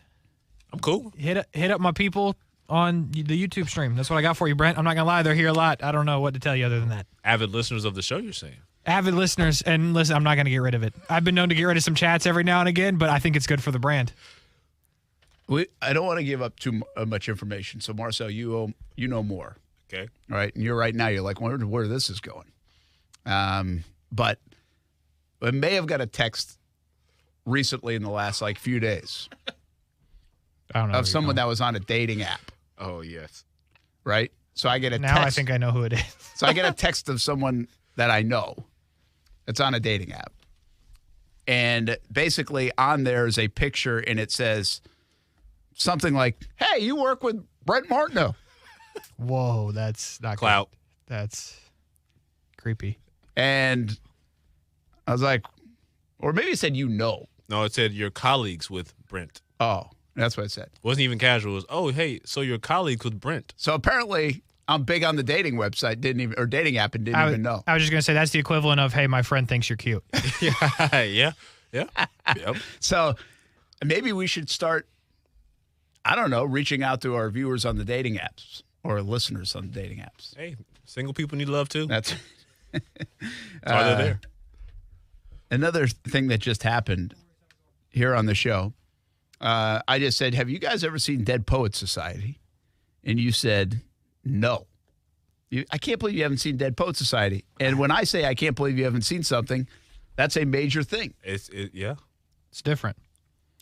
S1: I'm cool.
S9: Hit up my people on the YouTube stream. That's what I got for you, Brent. I'm not gonna lie, they're here a lot. I don't know what to tell you other than that.
S1: Avid listeners of the show, you're saying?
S9: Avid listeners, and listen, I'm not gonna get rid of it. I've been known to get rid of some chats every now and again, but I think it's good for the brand.
S7: I don't want to give up too much information. So, Marcel, you know more.
S1: Okay.
S7: All right. And you're like, where this is going. But I may have got a text recently in the last, few days.
S9: I don't know.
S7: Of someone that was on a dating app.
S1: Oh, yes.
S7: Right? So I get a
S9: now
S7: text.
S9: I think I know who it is.
S7: So I get a text of someone that I know. It's on a dating app. And basically on there is a picture, and it says something like, hey, you work with Brent Martineau.
S9: Whoa, that's not
S1: Clout.
S9: Good. That's creepy.
S7: And I was like, or maybe it said
S1: No, it said your colleagues with Brent.
S7: Oh, that's what it said.
S1: Wasn't even casual. It was, oh, hey, so your colleagues with Brent.
S7: So apparently I'm big on the dating website, dating app, and didn't even know.
S9: I was just going to say that's the equivalent of, hey, my friend thinks you're cute.
S1: Yeah. Yep.
S7: So maybe we should start, I don't know, reaching out to our viewers on the dating apps or listeners on the dating apps.
S1: Hey, single people need love too.
S7: That's
S1: why they're there.
S7: Another thing that just happened here on the show, I just said, have you guys ever seen Dead Poets Society? And you said, no. I can't believe you haven't seen Dead Poets Society. And when I say I can't believe you haven't seen something, that's a major thing.
S1: Yeah.
S9: It's different.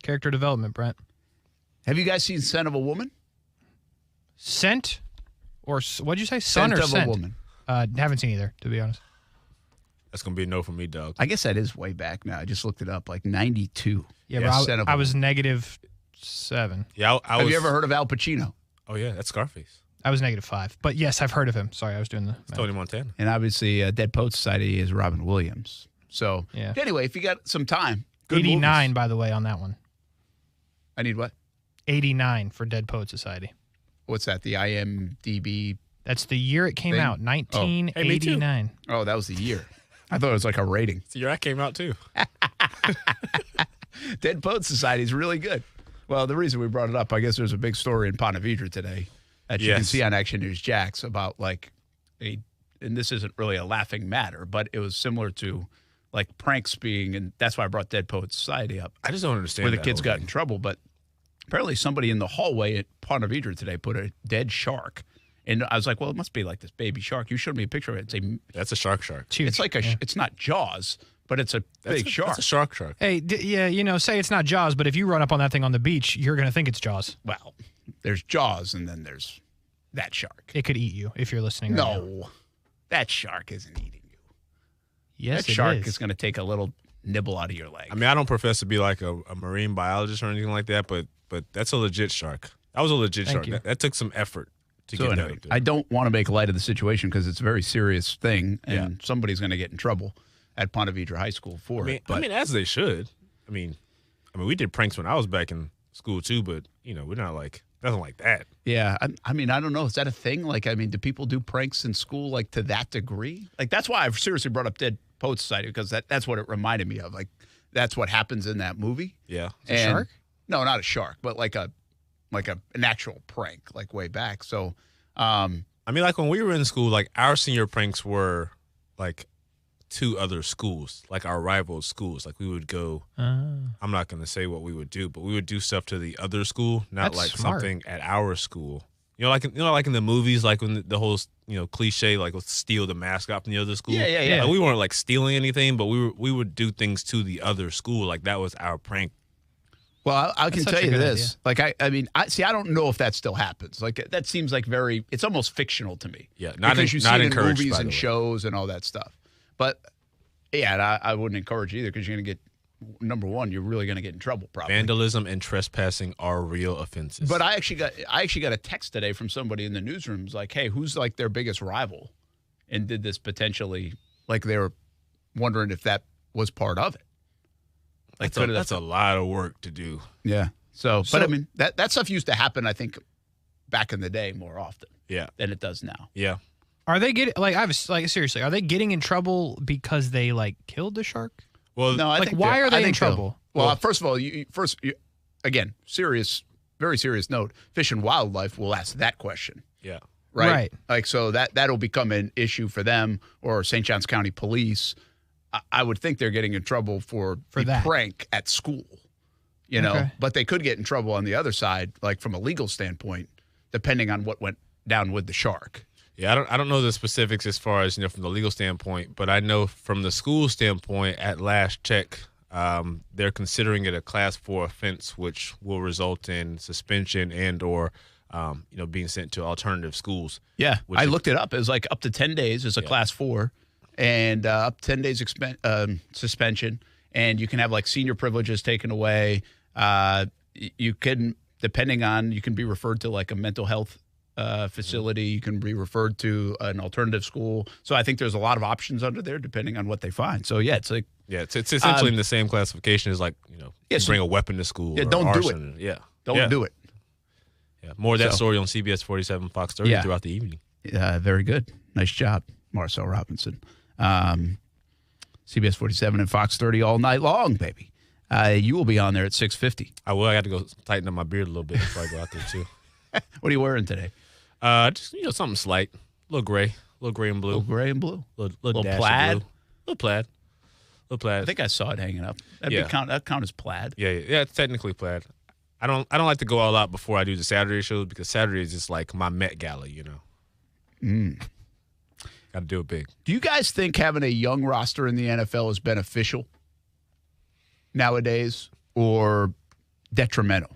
S9: Character development, Brent.
S7: Have you guys seen Scent of a Woman?
S9: Scent? Or what'd you say? Son or
S7: Scent of
S9: Scent?
S7: a Woman.
S9: Haven't seen either, to be honest.
S1: That's going to be a no from me, dog.
S7: I guess that is way back now. I just looked it up, like 92.
S9: Yeah, but I was -7.
S1: Yeah,
S7: Have you ever heard of Al Pacino?
S1: Oh, yeah, that's Scarface.
S9: I was -5. But yes, I've heard of him. Sorry, I was doing the math.
S1: Tony Montana.
S7: And obviously, Dead Poets Society is Robin Williams. So,
S9: yeah.
S7: Anyway, if you got some time, good
S9: 89,
S7: movies.
S9: by the way, on that one.
S7: I need what?
S9: 89 for Dead Poet Society.
S7: What's that? The IMDb?
S9: That's the year it came
S7: thing?
S9: out, 1989.
S7: Oh, that was the year. I thought it was like a rating.
S1: It's the year I came out, too.
S7: Dead Poets Society is really good. Well, the reason we brought it up, I guess there's a big story in Ponte Vedra today that you can see on Action News Jax about like and this isn't really a laughing matter, but it was similar to like pranks being, and that's why I brought Dead Poets Society up.
S1: I just don't understand
S7: where the
S1: that
S7: kids
S1: whole
S7: got
S1: thing.
S7: in trouble, but apparently somebody in the hallway at Ponte Vedra today put a dead shark. And I was like, well, it must be like this baby shark. You showed me a picture of it.
S1: That's a shark.
S7: It's like it's not Jaws, but it's a big shark.
S1: That's a shark.
S9: Hey, say it's not Jaws, but if you run up on that thing on the beach, you're going to think it's Jaws.
S7: Well, there's Jaws, and then there's that shark.
S9: It could eat you if you're listening right now.
S7: No, that shark isn't eating you.
S9: Yes,
S7: that shark is going to take a little nibble out of your leg.
S1: I mean, I don't profess to be like a marine biologist or anything like that, but that's a legit shark. That was a legit shark. That took some effort to get that.
S7: I don't want to make light of the situation because it's a very serious thing, and somebody's going to get in trouble at Ponte Vedra High School for it.
S1: I mean, as they should. I mean, we did pranks when I was back in school too, but we're not like nothing like that.
S7: Yeah, I mean, I don't know. Is that a thing? Like, I mean, do people do pranks in school like to that degree? Like, that's why I've seriously brought up Dead Poets Society because that's what it reminded me of. Like, that's what happens in that movie.
S1: Yeah,
S9: a shark?
S7: No, not a shark, but like an actual prank, like way back. So,
S1: I mean, like when we were in school, like our senior pranks were like to other schools, like our rival schools. Like we would go. I'm not going to say what we would do, but we would do stuff to the other school, not
S9: That's
S1: like
S9: smart.
S1: something at our school. Like in the movies, like when the whole cliche, like let's steal the mascot from the other school.
S7: Yeah.
S1: Like, we weren't like stealing anything, but we would do things to the other school. Like that was our prank.
S7: Well, I can
S9: That's
S7: tell
S9: such a
S7: you
S9: good
S7: this. Like, I mean, I don't know if that still happens. Like, that seems like it's almost fictional to me.
S1: Yeah,
S7: because you see it in
S1: encouraged,
S7: movies
S1: by
S7: and
S1: the way.
S7: shows and all that stuff. But, yeah, and I wouldn't encourage it either because you're going to get, number one, you're really going to get in trouble probably.
S1: Vandalism and trespassing are real offenses.
S7: But I actually got a text today from somebody in the newsroom. It's like, hey, who's like their biggest rival? And did this potentially, like they were wondering if that was part of it. Like
S1: that's a lot of work to do.
S7: Yeah. So, but I mean, that stuff used to happen, I think, back in the day more often.
S1: Yeah.
S7: Than it does now.
S1: Yeah.
S9: Are they seriously? Are they getting in trouble because they like killed the shark?
S1: Well,
S7: no, I think
S9: why are they in
S7: think so.
S9: trouble?
S7: Well, first of all, again, very serious note. Fish and Wildlife will ask that question.
S1: Yeah.
S7: Right. Like, so that'll become an issue for them or St. Johns County Police. I would think they're getting in trouble for the
S9: that
S7: prank at school. You
S9: Okay.
S7: know, but they could get in trouble on the other side, like from a legal standpoint, depending on what went down with the shark.
S1: Yeah, I don't know the specifics as far as from the legal standpoint, but I know from the school standpoint, at last check, they're considering it a Class 4 offense, which will result in suspension and or being sent to alternative schools.
S7: Yeah, I looked it up. It was like up to 10 days as a Class 4 and up to 10 days suspension. And you can have like senior privileges taken away. You can, depending on, you can be referred to like a mental health facility. You can be referred to an alternative school. So I think there's a lot of options under there depending on what they find. So yeah, it's like
S1: it's essentially in the same classification as like you bring a weapon to school.
S7: Yeah,
S1: or
S7: don't
S1: arson.
S7: do it.
S1: Yeah,
S7: don't do it.
S1: Yeah, more of that story on CBS 47, Fox 30 throughout the evening.
S7: Very good, nice job, Marcel Robinson. CBS 47 and Fox 30 all night long, baby. You will be on there at 6:50.
S1: I will. I got to go tighten up my beard a little bit before I go out there too.
S7: What are you wearing today?
S1: Just something slight, a little gray and blue.
S7: A little gray and blue.
S1: Little dash
S7: plaid.
S1: Of blue. Little plaid.
S7: I think I saw it hanging up. That count as plaid.
S1: Yeah, it's technically plaid. I don't like to go all out before I do the Saturday shows because Saturday is just like my Met Gala, Got to do it big.
S7: Do you guys think having a young roster in the NFL is beneficial nowadays or detrimental?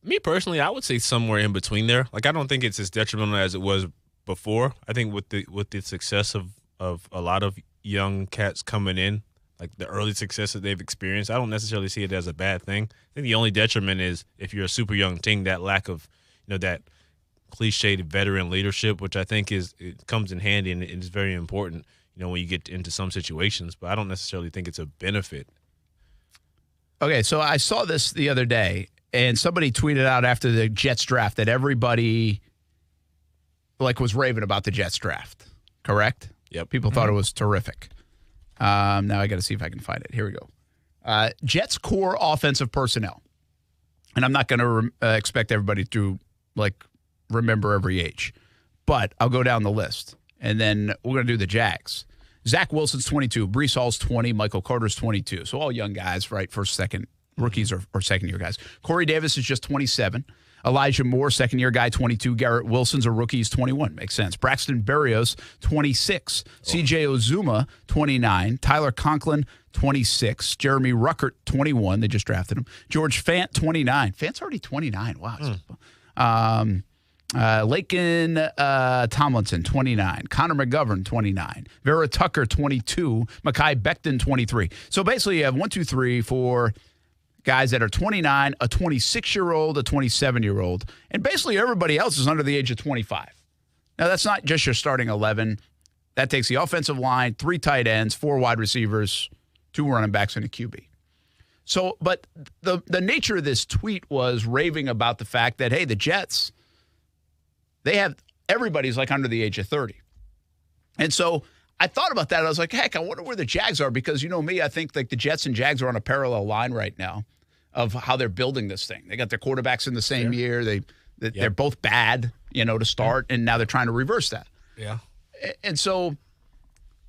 S1: Me personally, I would say somewhere in between there. Like I don't think it's as detrimental as it was before. I think with the success of a lot of young cats coming in, like the early success that they've experienced, I don't necessarily see it as a bad thing. I think the only detriment is if you're a super young team, that lack of, that cliched veteran leadership, which I think it comes in handy and it is very important, when you get into some situations. But I don't necessarily think it's a benefit.
S7: Okay, so I saw this the other day, and somebody tweeted out after the Jets draft that everybody was raving about the Jets draft. Correct?
S1: Yep.
S7: People thought it was terrific. Now I got to see if I can find it. Here we go. Jets core offensive personnel. And I'm not going to expect everybody to, remember every age. But I'll go down the list. And then we're going to do the Jags. Zach Wilson's 22. Breece Hall's 20. Michael Carter's 22. So all young guys, right? First, second, rookies or second-year guys. Corey Davis is just 27. Elijah Moore, second-year guy, 22. Garrett Wilson's a rookie, he's 21. Makes sense. Braxton Berrios, 26. C.J. Ozuma, 29. Tyler Conklin, 26. Jeremy Ruckert, 21. They just drafted him. George Fant, 29. Fant's already 29. Wow. Laken Tomlinson, 29. Connor McGovern, 29. Vera Tucker, 22. Mekhi Becton, 23. So basically you have 1, 2, 3, 4 guys that are 29, a 26-year-old, a 27-year-old, and basically everybody else is under the age of 25. Now, that's not just your starting 11. That takes the offensive line, 3 tight ends, 4 wide receivers, 2 running backs, and a QB. So, but the nature of this tweet was raving about the fact that, hey, the Jets, everybody's under the age of 30. And so I thought about that. I was like, heck, I wonder where the Jags are because, me, I think the Jets and Jags are on a parallel line right now of how they're building this thing. They got their quarterbacks in the same year. They're both bad, to start, and now they're trying to reverse that.
S1: Yeah.
S7: And so,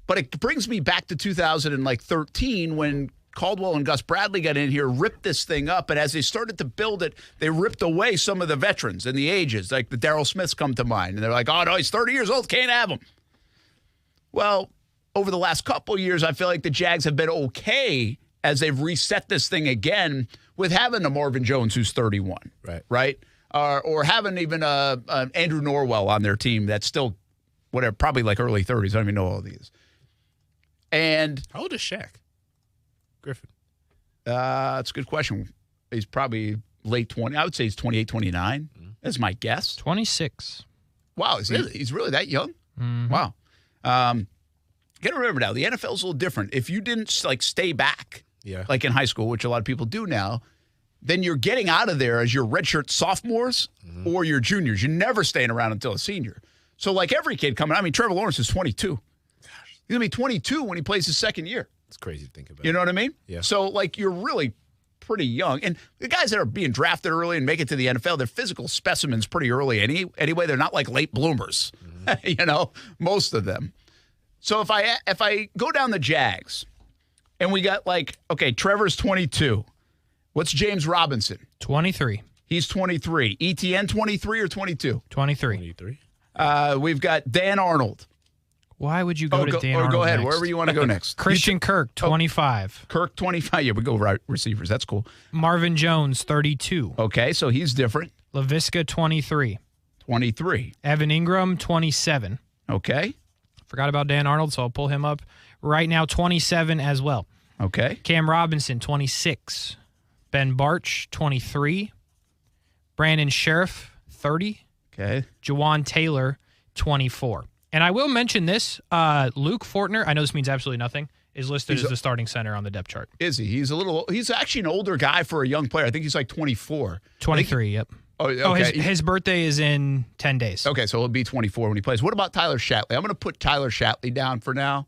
S7: but it brings me back to 2013 when Caldwell and Gus Bradley got in here, ripped this thing up, and as they started to build it, they ripped away some of the veterans and the ages, like the Darryl Smiths come to mind, and they're like, oh, no, he's 30 years old, can't have him. Well, over the last couple years, I feel like the Jags have been okay as they've reset this thing again with having a Marvin Jones who's 31, right? Or having even Andrew Norwell on their team that's still, probably early 30s. I don't even know all these. And
S1: how old is Shaq Griffin?
S7: That's a good question. He's probably late 20. I would say he's 28, 29. That's my guess.
S9: 26.
S7: Wow, he's really that young?
S9: Mm-hmm.
S7: Wow. Got to remember now, the NFL's a little different. If you didn't stay back, in high school, which a lot of people do now, then you're getting out of there as your redshirt sophomores or your juniors. You're never staying around until a senior. So every kid coming, Trevor Lawrence is 22. Gosh. He's going to be 22 when he plays his second year.
S1: It's crazy to think about.
S7: You know what I mean?
S1: Yeah.
S7: So you're really pretty young. And the guys that are being drafted early and make it to the NFL, they're physical specimens pretty early anyway. They're not late bloomers, most of them. So if I go down the Jags and we got Trevor's 22. What's James Robinson?
S9: 23.
S7: He's 23. ETN 23 or 22?
S9: 23.
S1: 23.
S7: We've got Dan Arnold.
S9: Why would you go to Dan Arnold
S7: go ahead,
S9: next?
S7: wherever you want to go next.
S9: Christian Kirk, 25.
S7: Kirk, 25. Yeah, we go right receivers. That's cool.
S9: Marvin Jones, 32.
S7: Okay, so he's different.
S9: LaVisca, 23.
S7: 23.
S9: Evan Ingram, 27.
S7: Okay.
S9: Forgot about Dan Arnold, so I'll pull him up. Right now, 27 as well.
S7: Okay.
S9: Cam Robinson, 26. Ben Barch, 23. Brandon Sheriff, 30.
S7: Okay.
S9: Jawan Taylor, 24. And I will mention this. Luke Fortner, I know this means absolutely nothing, is listed as the starting center on the depth chart.
S7: Is he? He's actually an older guy for a young player. I think he's like 24.
S9: 23, yep.
S7: Oh, okay.
S9: His birthday is in 10 days.
S7: Okay, so he'll be 24 when he plays. What about Tyler Shatley? I'm going to put Tyler Shatley down for now,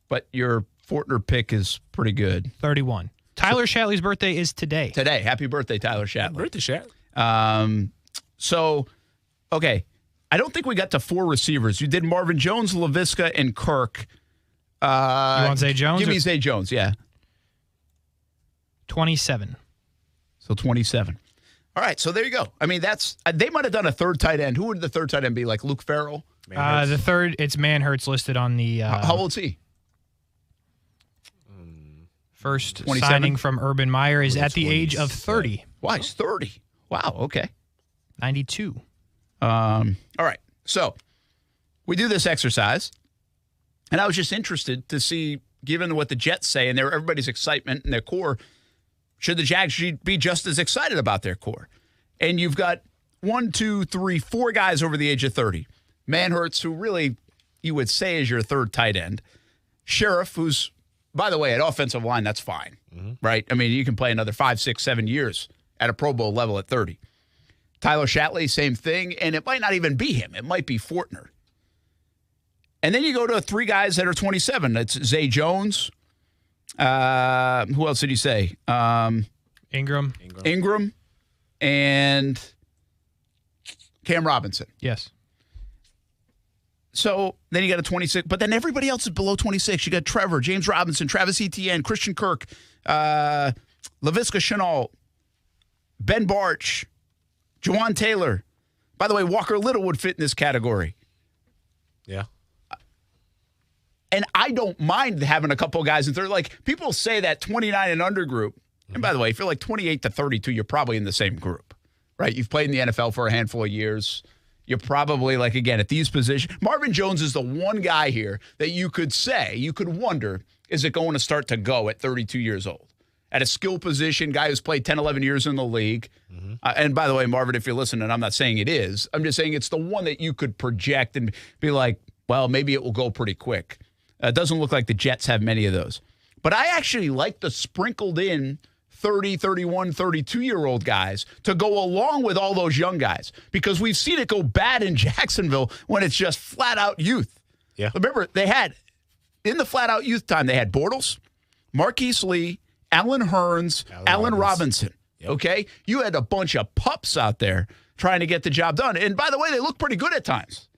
S7: but your Fortner pick is pretty good.
S9: 31. Tyler Shatley's birthday is today.
S7: Today. Happy birthday, Tyler Shatley.
S1: Birthday, Shatley.
S7: So, okay. I don't think we got to 4 receivers. You did Marvin Jones, LaVisca, and Kirk.
S9: You want Zay Jones?
S7: Give me Zay Jones, yeah.
S9: 27.
S7: So 27. All right, so there you go. I mean, they might have done a third tight end. Who would the third tight end be? Like Luke Farrell?
S9: The third, it's Manhurts listed on the.
S7: How old is he?
S9: First
S7: 27?
S9: signing from Urban Meyer is at the age of 30.
S7: Wow, he's 30. Wow, okay.
S9: 92.
S7: All right, so we do this exercise, and I was just interested to see, given what the Jets say and everybody's excitement and their core, should the Jags be just as excited about their core? And you've got 1, 2, 3, 4 guys over the age of 30. Manhurts, who really you would say is your third tight end. Sheriff, who's, by the way, at offensive line, that's fine, right? I mean, you can play another 5, 6, 7 years at a Pro Bowl level at 30. Tyler Shatley, same thing, and it might not even be him. It might be Fortner. And then you go to 3 guys that are 27. That's Zay Jones. Who else did you say?
S9: Ingram.
S7: And Cam Robinson.
S9: Yes.
S7: So then you got a 26, but then everybody else is below 26. You got Trevor, James Robinson, Travis Etienne, Christian Kirk, LaVisca Chenault, Ben Barch, Jawan Taylor. By the way, Walker Little would fit in this category.
S1: Yeah.
S7: And I don't mind having a couple guys in third. Like, people say that 29 and under group. And by the way, if you're like 28 to 32, you're probably in the same group, right? You've played in the NFL for a handful of years. You're probably, like, again, at these positions. Marvin Jones is the one guy here that you could wonder, is it going to start to go at 32 years old? At a skill position, guy who's played 10, 11 years in the league. And by the way, Marvin, if you're listening, I'm not saying it is. I'm just saying it's the one that you could project and be like, well, maybe it will go pretty quick. It doesn't look like the Jets have many of those. But I actually like the sprinkled in 30, 31, 32-year-old guys to go along with all those young guys, because we've seen it go bad in Jacksonville when it's just flat-out youth.
S1: Yeah.
S7: Remember, they had, in the flat-out youth time, they had Bortles, Marquise Lee, Allen Hurns, Allen Robinson. Yep. Okay? You had a bunch of pups out there trying to get the job done. And by the way, they looked pretty good at times.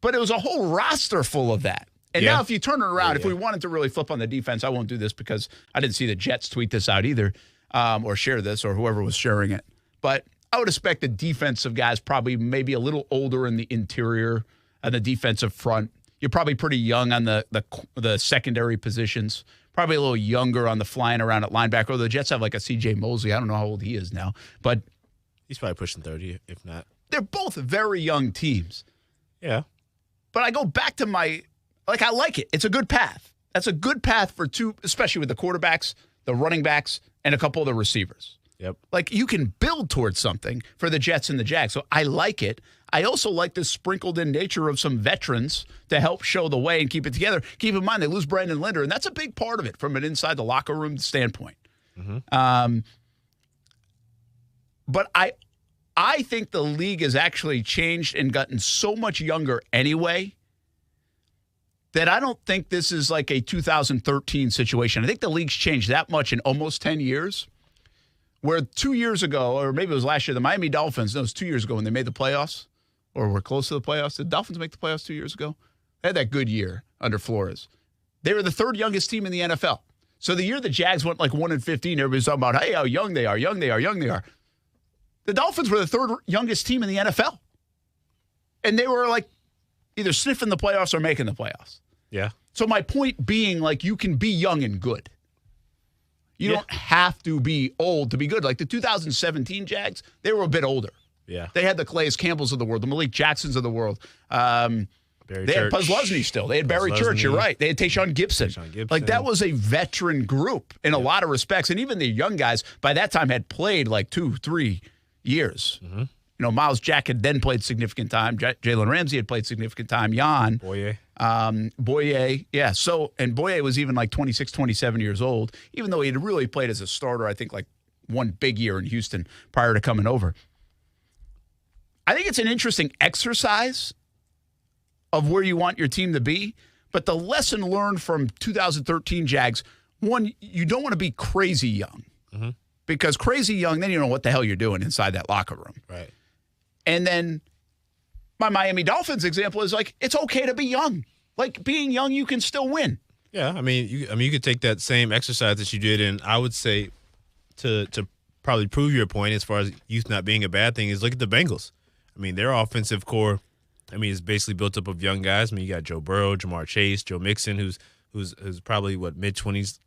S7: But it was a whole roster full of that. And now if you turn it around, if we wanted to really flip on the defense, I won't do this because I didn't see the Jets tweet this out either, or share this, or whoever was sharing it. But I would expect the defensive guys probably maybe a little older in the interior and the defensive front. You're probably pretty young on the secondary positions. Probably a little younger on the flying around at linebacker. Although the Jets have like a C.J. Mosley. I don't know how old he is now. But
S1: he's probably pushing 30, if not.
S7: They're both very young teams.
S1: Yeah.
S7: But I go back to I like it. It's a good path. That's a good path for 2, especially with the quarterbacks, the running backs, and a couple of the receivers.
S1: Yep.
S7: Like, you can build towards something for the Jets and the Jags. So I like it. I also like the sprinkled in nature of some veterans to help show the way and keep it together. Keep in mind, they lose Brandon Linder, and that's a big part of it from an inside the locker room standpoint. But I think the league has actually changed and gotten so much younger anyway that I don't think this is like a 2013 situation. I think the league's changed that much in almost 10 years, where 2 years ago, or maybe it was last year, the Miami Dolphins, no, it was 2 years ago when they made the playoffs, or were close to the playoffs. Did the Dolphins make the playoffs 2 years ago? They had that good year under Flores. They were the 3rd youngest team in the NFL. So the year the Jags went like 1-15, everybody's talking about, hey, how young they are. The Dolphins were the 3rd youngest team in the NFL. And they were like either sniffing the playoffs or making the playoffs.
S1: Yeah.
S7: So my point being, like, you can be young and good. You don't have to be old to be good. Like the 2017 Jags, they were a bit older.
S1: Yeah.
S7: They had the Calais Campbells of the world, the Malik Jacksons of the world. They had Puzzlesny still. They had Barry Church. You're right. They had Tayshaun Gibson. Like, that was a veteran group in a lot of respects. And even the young guys, by that time, had played like 2-3 years.
S1: Mm-hmm.
S7: You know, Miles Jack had then played significant time. Jalen Ramsey had played significant time. Jan. Boye. Yeah. So, and Boye was even like 26, 27 years old, even though he had really played as a starter, I think, like one big year in Houston prior to coming over. I think it's an interesting exercise of where you want your team to be. But the lesson learned from 2013 Jags, one, you don't want to be crazy young.
S1: Mm-hmm.
S7: Because crazy young, then you don't know what the hell you're doing inside that locker room.
S1: Right.
S7: And then my Miami Dolphins example is like, it's okay to be young. Like, being young, you can still win.
S1: Yeah, I mean, you could take that same exercise that you did, and I would say to probably prove your point as far as youth not being a bad thing is look at the Bengals. I mean, their offensive core, I mean, is basically built up of young guys. I mean, you got Joe Burrow, Jamar Chase, Joe Mixon, who's probably mid-20s,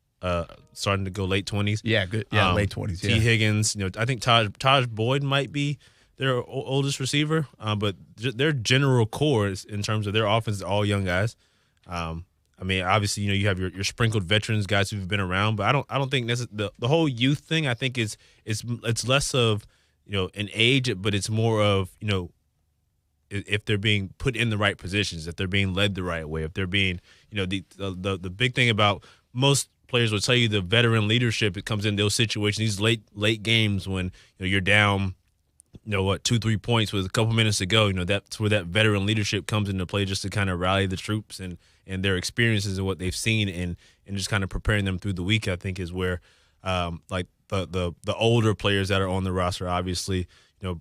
S1: starting to go late 20s.
S7: Yeah, good. Yeah, late 20s.
S1: T. Higgins, I think Taj Boyd might be their oldest receiver, but their general core is, in terms of their offense, is all young guys. I mean, obviously, you have your sprinkled veterans, guys who've been around, but I don't think the whole youth thing. I think it's less of an age, but it's more of if they're being put in the right positions, if they're being led the right way, if they're being the big thing about most players will tell you the veteran leadership. It comes in those situations, these late games when you're down. 2-3 points with a couple minutes to go. That's where that veteran leadership comes into play, just to kind of rally the troops and their experiences and what they've seen and just kind of preparing them through the week. I think is where like the older players that are on the roster obviously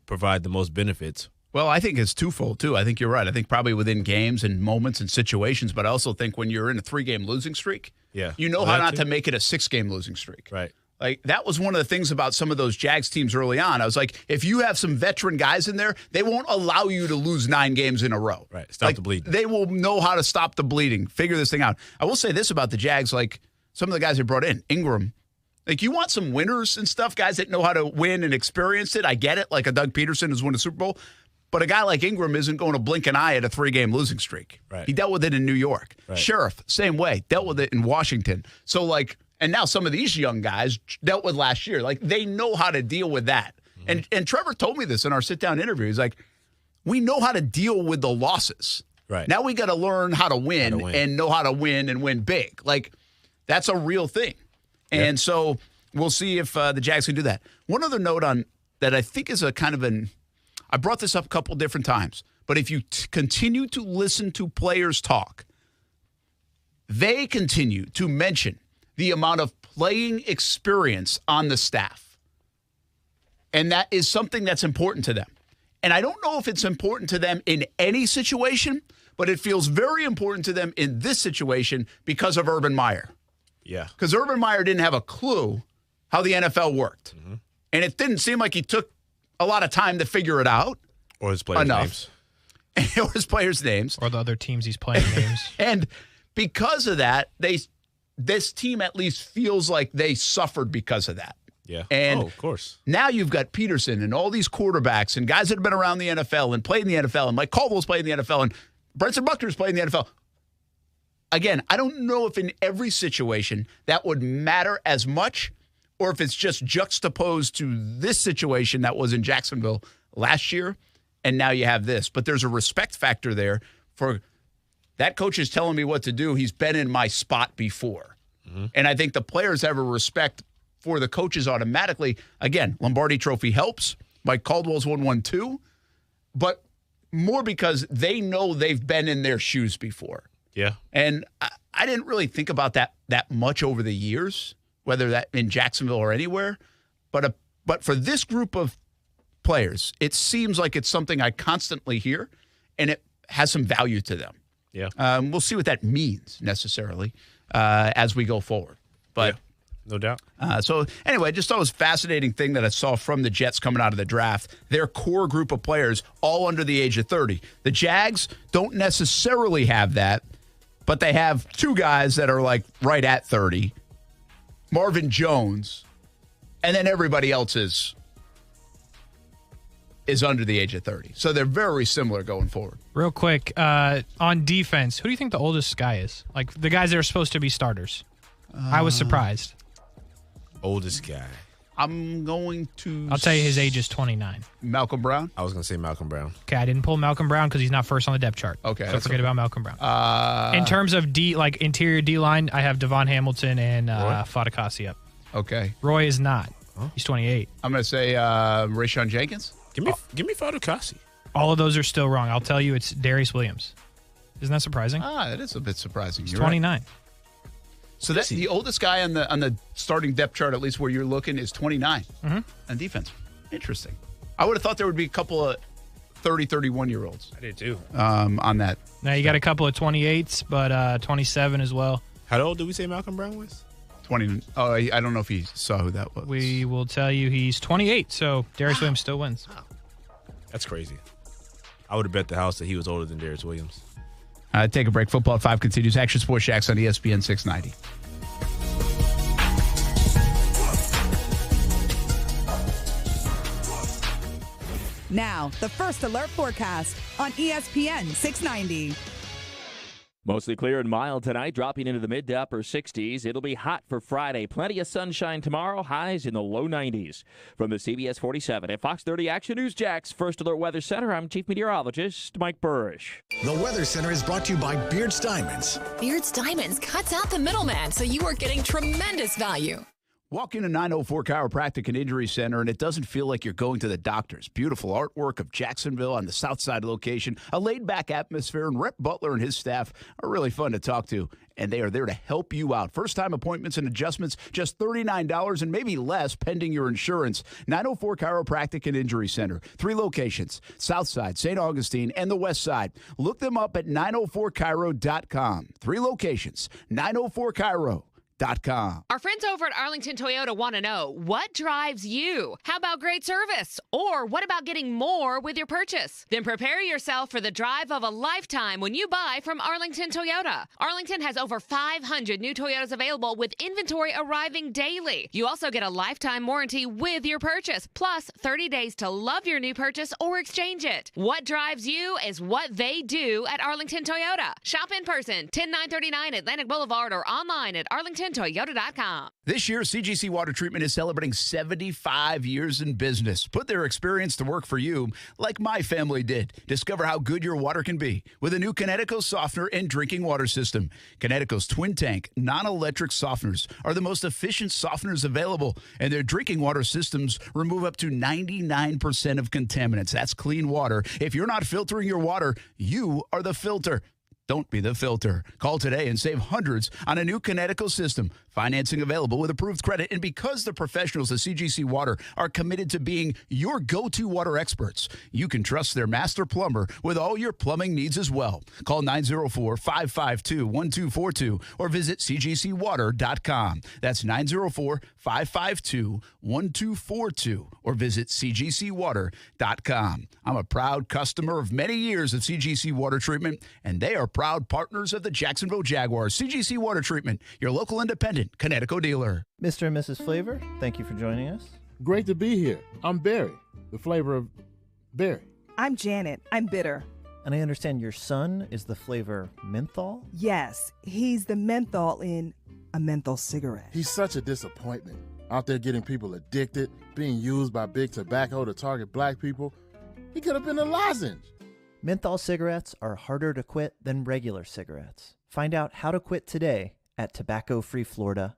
S1: provide the most benefits.
S7: Well, I think it's twofold too. I think you're right. I think probably within games and moments and situations, but I also think when you're in a 3-game losing streak, how not to make it a 6-game losing streak.
S1: Right.
S7: Like, that was one of the things about some of those Jags teams early on. I was like, if you have some veteran guys in there, they won't allow you to lose 9 games in a row.
S1: Right. Stop the bleeding.
S7: They will know how to stop the bleeding, figure this thing out. I will say this about the Jags, like some of the guys they brought in, Ingram. Like, you want some winners and stuff, guys that know how to win and experience it. I get it, like a Doug Peterson who's won a Super Bowl. But a guy like Ingram isn't going to blink an eye at a 3-game losing streak.
S1: Right.
S7: He dealt with it in New York.
S1: Right.
S7: Sheriff, same way, dealt with it in Washington. So, like, and now some of these young guys dealt with last year. Like, they know how to deal with that. Mm-hmm. And Trevor told me this in our sit-down interview. He's like, we know how to deal with the losses.
S1: Right.
S7: Now we got to learn how to win and know how to win and win big. Like, that's a real thing. And so we'll see if the Jags can do that. One other note on that I think is a kind of I brought this up a couple different times, but if you continue to listen to players talk, they continue to mention the amount of playing experience on the staff. And that is something that's important to them. And I don't know if it's important to them in any situation, but it feels very important to them in this situation because of Urban Meyer.
S1: Yeah.
S7: Because Urban Meyer didn't have a clue how the NFL worked.
S1: Mm-hmm.
S7: And it didn't seem like he took a lot of time to figure it out.
S1: Or his players' names.
S7: Or his players' names.
S9: Or the other teams he's playing names.
S7: And because of that, this team at least feels like they suffered because of that.
S1: Yeah.
S7: And
S1: of course.
S7: Now you've got Peterson and all these quarterbacks and guys that have been around the NFL and played in the NFL, and Mike Caldwell's played in the NFL, and Brenton Buckner's played in the NFL. Again, I don't know if in every situation that would matter as much, or if it's just juxtaposed to this situation that was in Jacksonville last year, and now you have this. But there's a respect factor there for that coach is telling me what to do. He's been in my spot before. Mm-hmm. And I think the players have a respect for the coaches automatically. Again, Lombardi Trophy helps. Mike Caldwell's won one too. But more because they know they've been in their shoes before.
S1: Yeah.
S7: And I didn't really think about that much over the years, whether that in Jacksonville or anywhere. But for this group of players, it seems like it's something I constantly hear, and it has some value to them.
S1: Yeah.
S7: We'll see what that means necessarily as we go forward. But
S1: No doubt.
S7: So anyway, I just thought it was a fascinating thing that I saw from the Jets coming out of the draft. Their core group of players, all under the age of 30. The Jags don't necessarily have that, but they have two guys that are like right at 30. Marvin Jones, and then everybody else is under the age of 30. So they're very similar going forward.
S9: Real quick, on defense, who do you think the oldest guy is? Like the guys that are supposed to be starters. I was surprised.
S1: Oldest guy.
S7: I'm going to...
S9: I'll tell you his age is 29.
S7: Malcolm Brown?
S1: I was going to say Malcolm Brown.
S9: Okay, I didn't pull Malcolm Brown because he's not first on the depth chart.
S7: Okay.
S9: So forget about Malcolm Brown. In terms of interior D-line, I have Devon Hamilton and Fatukasi up.
S7: Okay.
S9: Roy is not. He's 28.
S7: I'm going to say Rayshon Jenkins.
S1: Give me Fatukasi.
S9: All of those are still wrong. I'll tell you it's Darius Williams. Isn't that surprising?
S7: That is a bit surprising.
S9: He's 29.
S7: Right. So that's the oldest guy on the starting depth chart, at least where you're looking, is 29 on defense. Interesting. I would have thought there would be a couple of 30, 31-year-olds.
S1: I did too.
S7: On that.
S9: Now you got a couple of 28s, but 27 as well.
S1: How old did we say Malcolm Brown was?
S7: 20. Oh, I don't know if he saw who that was.
S9: We will tell you he's 28, so Darius Williams still wins.
S1: That's crazy. I would have bet the house that he was older than Darius Williams.
S7: Take a break. Football at 5 continues. Action Sports Jax on ESPN 690.
S2: Now, the First Alert Forecast on ESPN 690.
S3: Mostly clear and mild tonight, dropping into the mid to upper 60s. It'll be hot for Friday. Plenty of sunshine tomorrow, highs in the low 90s. From the CBS 47 at Fox 30 Action News Jax First Alert Weather Center, I'm Chief Meteorologist Mike Burrish.
S5: The Weather Center is brought to you by Beards Diamonds.
S4: Beards Diamonds cuts out the middleman, so you are getting tremendous value.
S7: Walk into 904 Chiropractic and Injury Center, and it doesn't feel like you're going to the doctors. Beautiful artwork of Jacksonville on the south side location, a laid-back atmosphere, and Rep Butler and his staff are really fun to talk to, and they are there to help you out. First-time appointments and adjustments, just $39 and maybe less pending your insurance. 904 Chiropractic and Injury Center. 3 locations, south side, St. Augustine, and the west side. Look them up at 904chiro.com. 3 locations, 904chiro.com.
S6: Our friends over at Arlington Toyota want to know, what drives you? How about great service? Or what about getting more with your purchase? Then prepare yourself for the drive of a lifetime when you buy from Arlington Toyota. Arlington has over 500 new Toyotas available with inventory arriving daily. You also get a lifetime warranty with your purchase, plus 30 days to love your new purchase or exchange it. What drives you is what they do at Arlington Toyota. Shop in person, 10939 Atlantic Boulevard, or online at arlingtontoyota.com.
S7: This year, CGC Water Treatment is celebrating 75 years in business. Put their experience to work for you, like my family did. Discover how good your water can be with a new Connecticut softener and drinking water system. Connecticut's twin tank, non-electric softeners are the most efficient softeners available, and their drinking water systems remove up to 99% of contaminants. That's clean water. If you're not filtering your water, you are the filter. Don't be the filter. Call today and save hundreds on a new Connecticut system. Financing available with approved credit. And because the professionals at CGC Water are committed to being your go-to water experts, you can trust their master plumber with all your plumbing needs as well. Call 904-552-1242 or visit cgcwater.com. That's 904-552-1242 or visit cgcwater.com. I'm a proud customer of many years of CGC Water Treatment, and they are proud partners of the Jacksonville Jaguars. CGC Water Treatment, your local independent Connecticut dealer.
S10: Mr. and Mrs. Flavor, thank you for joining us.
S11: Great to be here. I'm Barry, the flavor of berry.
S12: I'm Janet. I'm bitter.
S10: And I understand your son is the flavor menthol?
S12: Yes, he's the menthol in a menthol cigarette.
S11: He's such a disappointment. Out there getting people addicted, being used by big tobacco to target black people. He could have been a lozenge.
S10: Menthol cigarettes are harder to quit than regular cigarettes. Find out how to quit today at tobaccofreeflorida.com.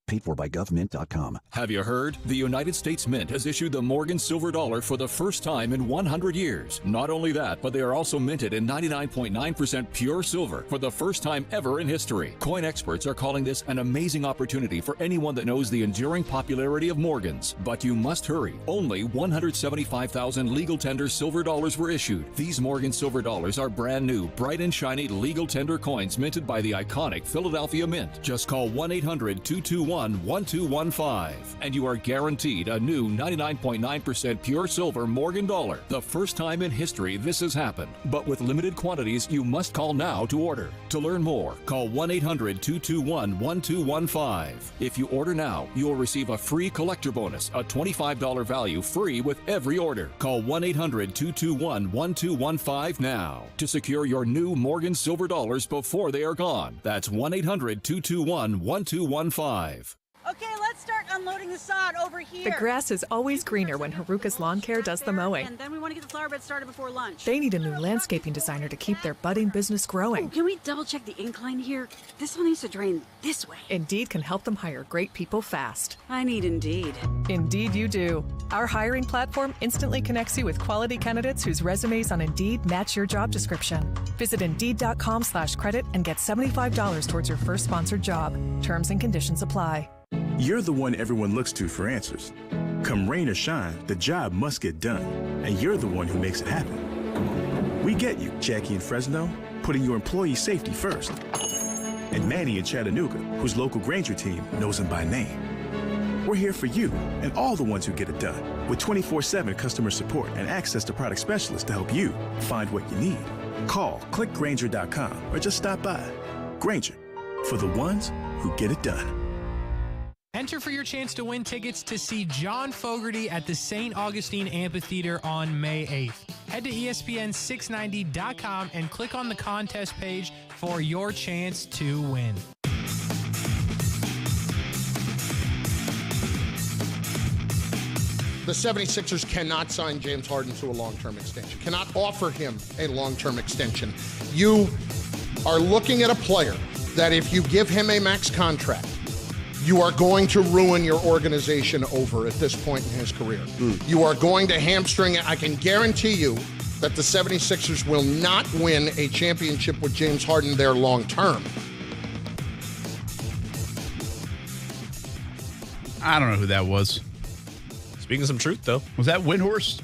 S5: Paid for by government.com.
S19: Have you heard? The United States Mint has issued the Morgan Silver Dollar for the first time in 100 years. Not only that, but they are also minted in 99.9% pure silver for the first time ever in history. Coin experts are calling this an amazing opportunity for anyone that knows the enduring popularity of Morgans. But you must hurry. Only 175,000 legal tender silver dollars were issued. These Morgan Silver Dollars are brand new, bright and shiny legal tender coins minted by the iconic Philadelphia Mint. Just call 1-800 1-800-221-1215. And you are guaranteed a new 99.9% pure silver Morgan dollar. The first time in history this has happened. But with limited quantities, you must call now to order. To learn more, call 1-800-221-1215. If you order now, you will receive a free collector bonus, a $25 value free with every order. Call 1-800-221-1215 now to secure your new Morgan silver dollars before they are gone. That's 1-800-221-1215.
S8: Okay, let's start unloading the sod over here.
S24: The grass is always greener when Haruka's Lawn Care does the mowing.
S8: And then we want to get the flower bed started before lunch.
S24: They need a new landscaping designer to keep their budding business growing.
S8: Ooh, can we double check the incline here? This one needs to drain this way.
S24: Indeed can help them hire great people fast.
S8: I need Indeed.
S24: Indeed you do. Our hiring platform instantly connects you with quality candidates whose resumes on Indeed match your job description. Visit Indeed.com/credit and get $75 towards your first sponsored job. Terms and conditions apply.
S13: You're the one everyone looks to for answers. Come rain or shine, the job must get done, and you're the one who makes it happen. We get you, Jackie in Fresno, putting your employee safety first. And Manny in Chattanooga, whose local Grainger team knows him by name. We're here for you and all the ones who get it done, with 24/7 customer support and access to product specialists to help you find what you need. Call, click Grainger.com, or just stop by. Grainger, for the ones who get it done.
S9: Enter for your chance to win tickets to see John Fogerty at the St. Augustine Amphitheater on May 8th. Head to ESPN690.com and click on the contest page for your chance to win.
S14: The 76ers cannot sign James Harden to a long-term extension, cannot offer him a long-term extension. You are looking at a player that if you give him a max contract, you are going to ruin your organization over at this point in his career. You are going to hamstring it. I can guarantee you that the 76ers will not win a championship with James Harden there long term.
S7: I don't know who that was.
S1: Speaking some truth, though.
S7: Was that Windhorst?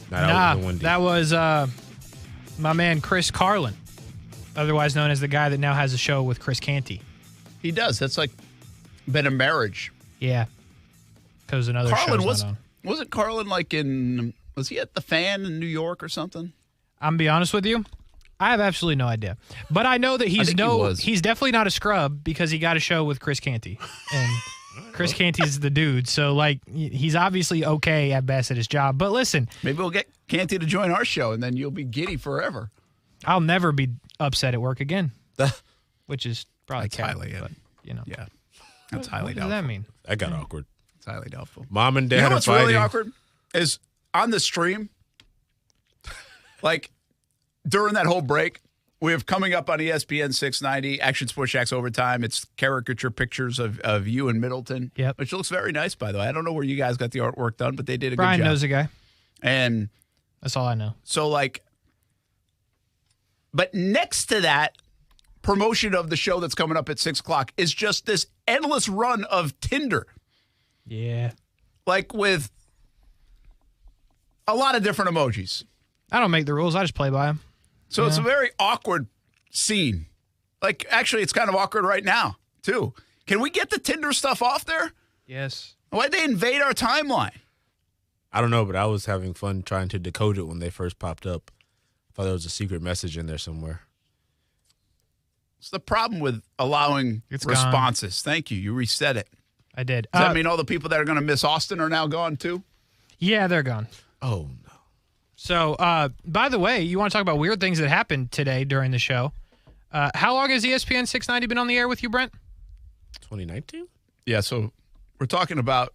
S9: That was my man Chris Carlin, otherwise known as the guy that now has a show with Chris Canty.
S7: He does. That's like been a marriage.
S9: Yeah. Because another
S7: Carlin
S9: show's not on.
S7: Wasn't Carlin was he at the Fan in New York or something?
S9: I'm gonna be honest with you, I have absolutely no idea. But I know that he's definitely not a scrub because he got a show with Chris Canty. And Chris Canty's the dude. So like he's obviously okay at best at his job. But listen.
S7: Maybe we'll get Canty to join our show and then you'll be giddy forever.
S9: I'll never be upset at work again. Which is probably
S7: highly,
S9: but you know.
S7: Yeah. That's highly
S9: doubtful. What does that mean?
S1: That got awkward.
S7: It's highly doubtful.
S1: Mom and dad
S7: you know
S1: are
S7: what's
S1: fighting.
S7: really awkward is on the stream, like during that whole break, we have coming up on ESPN 690, Action Sports Jax Overtime. It's caricature pictures of you in Middleton, which looks very nice, by the way. I don't know where you guys got the artwork done, but they did a
S9: Brian
S7: good job.
S9: knows a guy.
S7: And
S9: that's all I know.
S7: So, but next to that, promotion of the show that's coming up at 6 o'clock is just this endless run of Tinder.
S9: Yeah.
S7: Like with a lot of different emojis.
S9: I don't make the rules. I just play by them.
S7: So it's a very awkward scene. Like, actually, it's kind of awkward right now, too. Can we get the Tinder stuff off there?
S9: Yes.
S7: Why'd they invade our timeline?
S1: I don't know, but I was having fun trying to decode it when they first popped up. I thought there was a secret message in there somewhere.
S7: It's the problem with allowing responses. Gone. Thank you. You reset it.
S9: I did.
S7: Does that mean all the people that are going to miss Austen are now gone, too?
S9: Yeah, they're gone.
S1: Oh, no.
S9: So, by the way, you want to talk about weird things that happened today during the show. How long has ESPN 690 been on the air with you, Brent?
S1: 2019?
S7: Yeah, so we're talking about,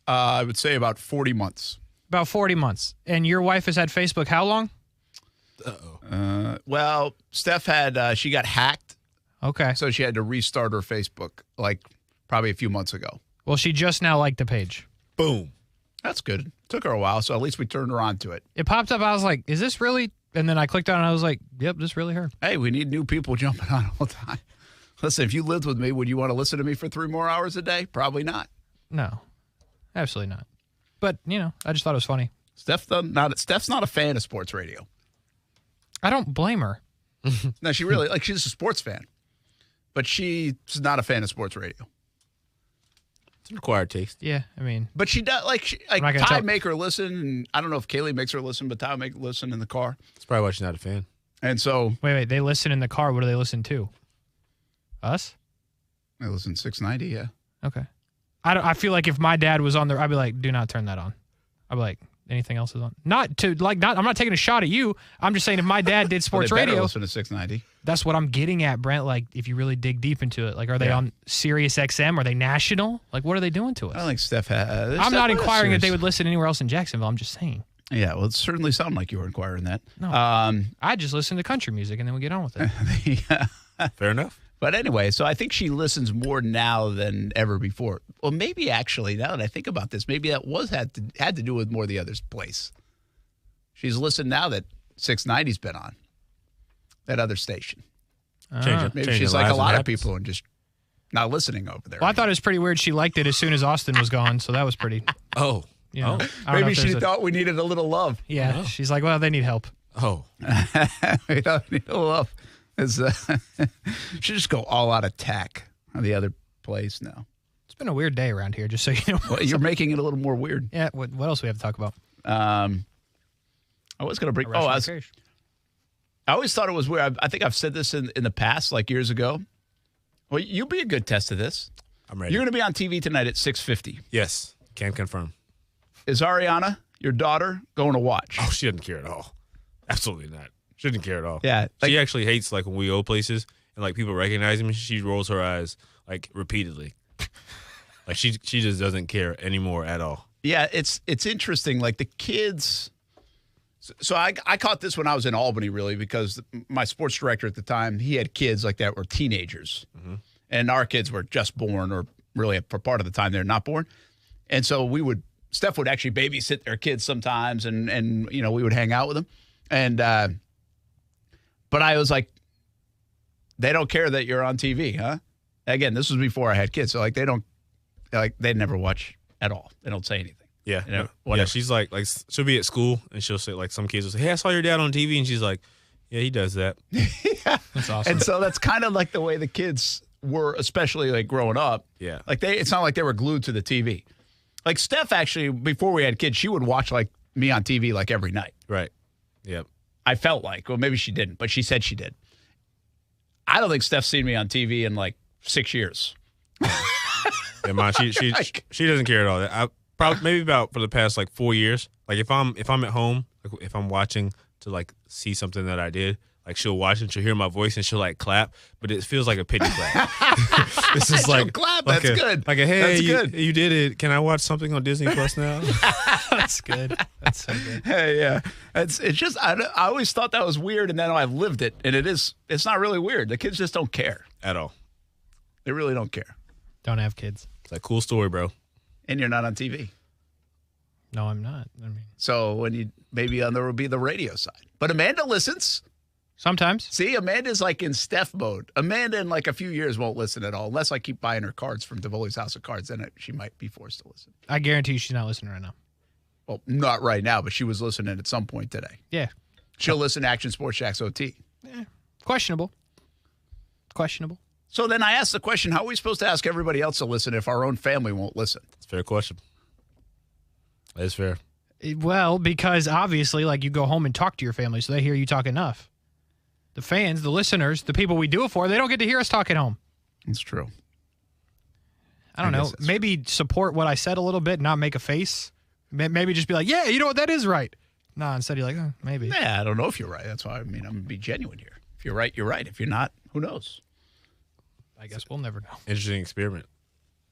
S7: I would say about 40 months.
S9: About 40 months. And your wife has had Facebook how long?
S7: Well, Steph had, she got hacked.
S9: Okay.
S7: So she had to restart her Facebook, like probably a few months ago.
S9: Well, she just now liked the page.
S7: Boom. That's good. Took her a while, so at least we turned her on to it.
S9: It popped up. I was like, is this really? And then I clicked on it, and I was like, yep, this is really her.
S7: Hey, we need new people jumping on all the time. Listen, if you lived with me, would you want to listen to me for 3 more hours a day? Probably not.
S9: No, absolutely not. But, you know, I just thought it was funny.
S7: Steph's not a fan of sports radio.
S9: I don't blame her.
S7: No, she really, she's a sports fan. but she's not a fan of sports radio.
S1: It's an acquired taste.
S9: Yeah, I mean.
S7: But she does, Ty make her listen, and I don't know if Kaylee makes her listen, but Ty make her listen in the car.
S1: That's probably why she's not a fan.
S7: And so.
S9: Wait, they listen in the car. What do they listen to? Us?
S7: I listen 690, yeah.
S9: Okay. I feel like if my dad was on there, I'd be like, do not turn that on. I'd be like, anything else is on? I'm not taking a shot at you. I'm just saying if my dad did sports radio.
S7: Listen to 690.
S9: That's what I'm getting at, Brent. Like, if you really dig deep into it, like, are they on Sirius XM? Are they national? Like, what are they doing to us?
S7: I don't think Steph has.
S9: I'm not inquiring if they would listen anywhere else in Jacksonville. I'm just saying.
S7: Yeah, well, it certainly sounded like you were inquiring that.
S9: No, I just listen to country music and then we get on with it.
S7: Yeah.
S1: Fair enough.
S7: But anyway, so I think she listens more now than ever before. Well, maybe actually, now that I think about this, maybe that had to do with more the other's place. She's listened now that 690's been on that other station. Maybe she's like a lot of people and just not listening over there.
S9: Well, I thought it was pretty weird. She liked it as soon as Austen was gone, so that was pretty.
S7: Maybe she thought we needed a little love.
S9: Yeah, she's like, well, they need help.
S1: Oh,
S7: we don't need a little love. Should just go all out attack on the other place now.
S9: It's been a weird day around here, just so you know.
S7: Well, you're making it a little more weird.
S9: Yeah. What else do we have to talk about?
S7: I was going to bring. I always thought it was weird. I think I've said this in the past, like years ago. Well, you'll be a good test of this.
S1: I'm ready.
S7: You're going to be on TV tonight at 6:50.
S1: Yes, can confirm.
S7: Is Ariana, your daughter, going to watch?
S1: Oh, she doesn't care at all. Absolutely not. She didn't care at all.
S7: Yeah.
S1: She actually hates like when we go places and like people recognize me. She rolls her eyes like repeatedly. Like she just doesn't care anymore at all.
S7: Yeah, it's interesting. Like the kids. So I caught this when I was in Albany, really, because my sports director at the time, he had kids like that were teenagers, and our kids were just born, or really for part of the time they're not born, and so Steph would actually babysit their kids sometimes, and we would hang out with them, and but I was like, they don't care that you're on TV, huh? Again, this was before I had kids, so like they never watch at all. They don't say anything.
S1: Yeah, yeah. She's like she'll be at school and she'll say like some kids will say, "Hey, I saw your dad on TV," and she's like, "Yeah, he does that."
S7: Yeah,
S9: that's awesome.
S7: And so that's kind of like the way the kids were, especially like growing up.
S1: Yeah,
S7: like it's not like they were glued to the TV. Like Steph, actually, before we had kids, she would watch like me on TV like every night.
S1: Right. Yep.
S7: I felt like, well, maybe she didn't, but she said she did. I don't think Steph's seen me on TV in like 6 years.
S1: Yeah, Mom, she doesn't care at all. I probably maybe about for the past like 4 years. Like if I'm at home, like if I'm watching to like see something that I did, like she'll watch and she'll hear my voice and she'll like clap, but it feels like a pity clap. This is like
S7: clap.
S1: Like
S7: that's good.
S1: Like hey,
S7: that's good.
S1: You did it. Can I watch something on Disney Plus now?
S9: That's good. That's so good.
S7: Hey, yeah. It's just I always thought that was weird, and then I've lived it, and it's not really weird. The kids just don't care
S1: at all.
S7: They really don't care.
S9: Don't have kids.
S1: It's a cool story, bro.
S7: And you're not on TV.
S9: No, I'm not. I mean,
S7: so when you maybe there will be the radio side, but Amanda listens.
S9: Sometimes.
S7: See, Amanda's like in Steph mode. Amanda in like a few years won't listen at all unless I keep buying her cards from Davoli's House of Cards. Then she might be forced to listen.
S9: I guarantee she's not listening right now.
S7: Well, not right now, but she was listening at some point today.
S9: Yeah.
S7: She'll listen to Action Sports Jax OT.
S9: Yeah. Questionable.
S7: So then I asked the question, how are we supposed to ask everybody else to listen if our own family won't listen?
S1: It's a fair question. That is fair.
S9: Well, because obviously, like, you go home and talk to your family, so they hear you talk enough. The fans, the listeners, the people we do it for, they don't get to hear us talk at home.
S7: It's true.
S9: I don't know. Maybe support what I said a little bit, not make a face. Maybe just be like, yeah, you know what, that is right. No, instead you're like, oh, maybe.
S7: Yeah, I don't know if you're right. That's why I'm going to be genuine here. If you're right, you're right. If you're not, who knows?
S9: I guess we'll never know.
S1: Interesting experiment.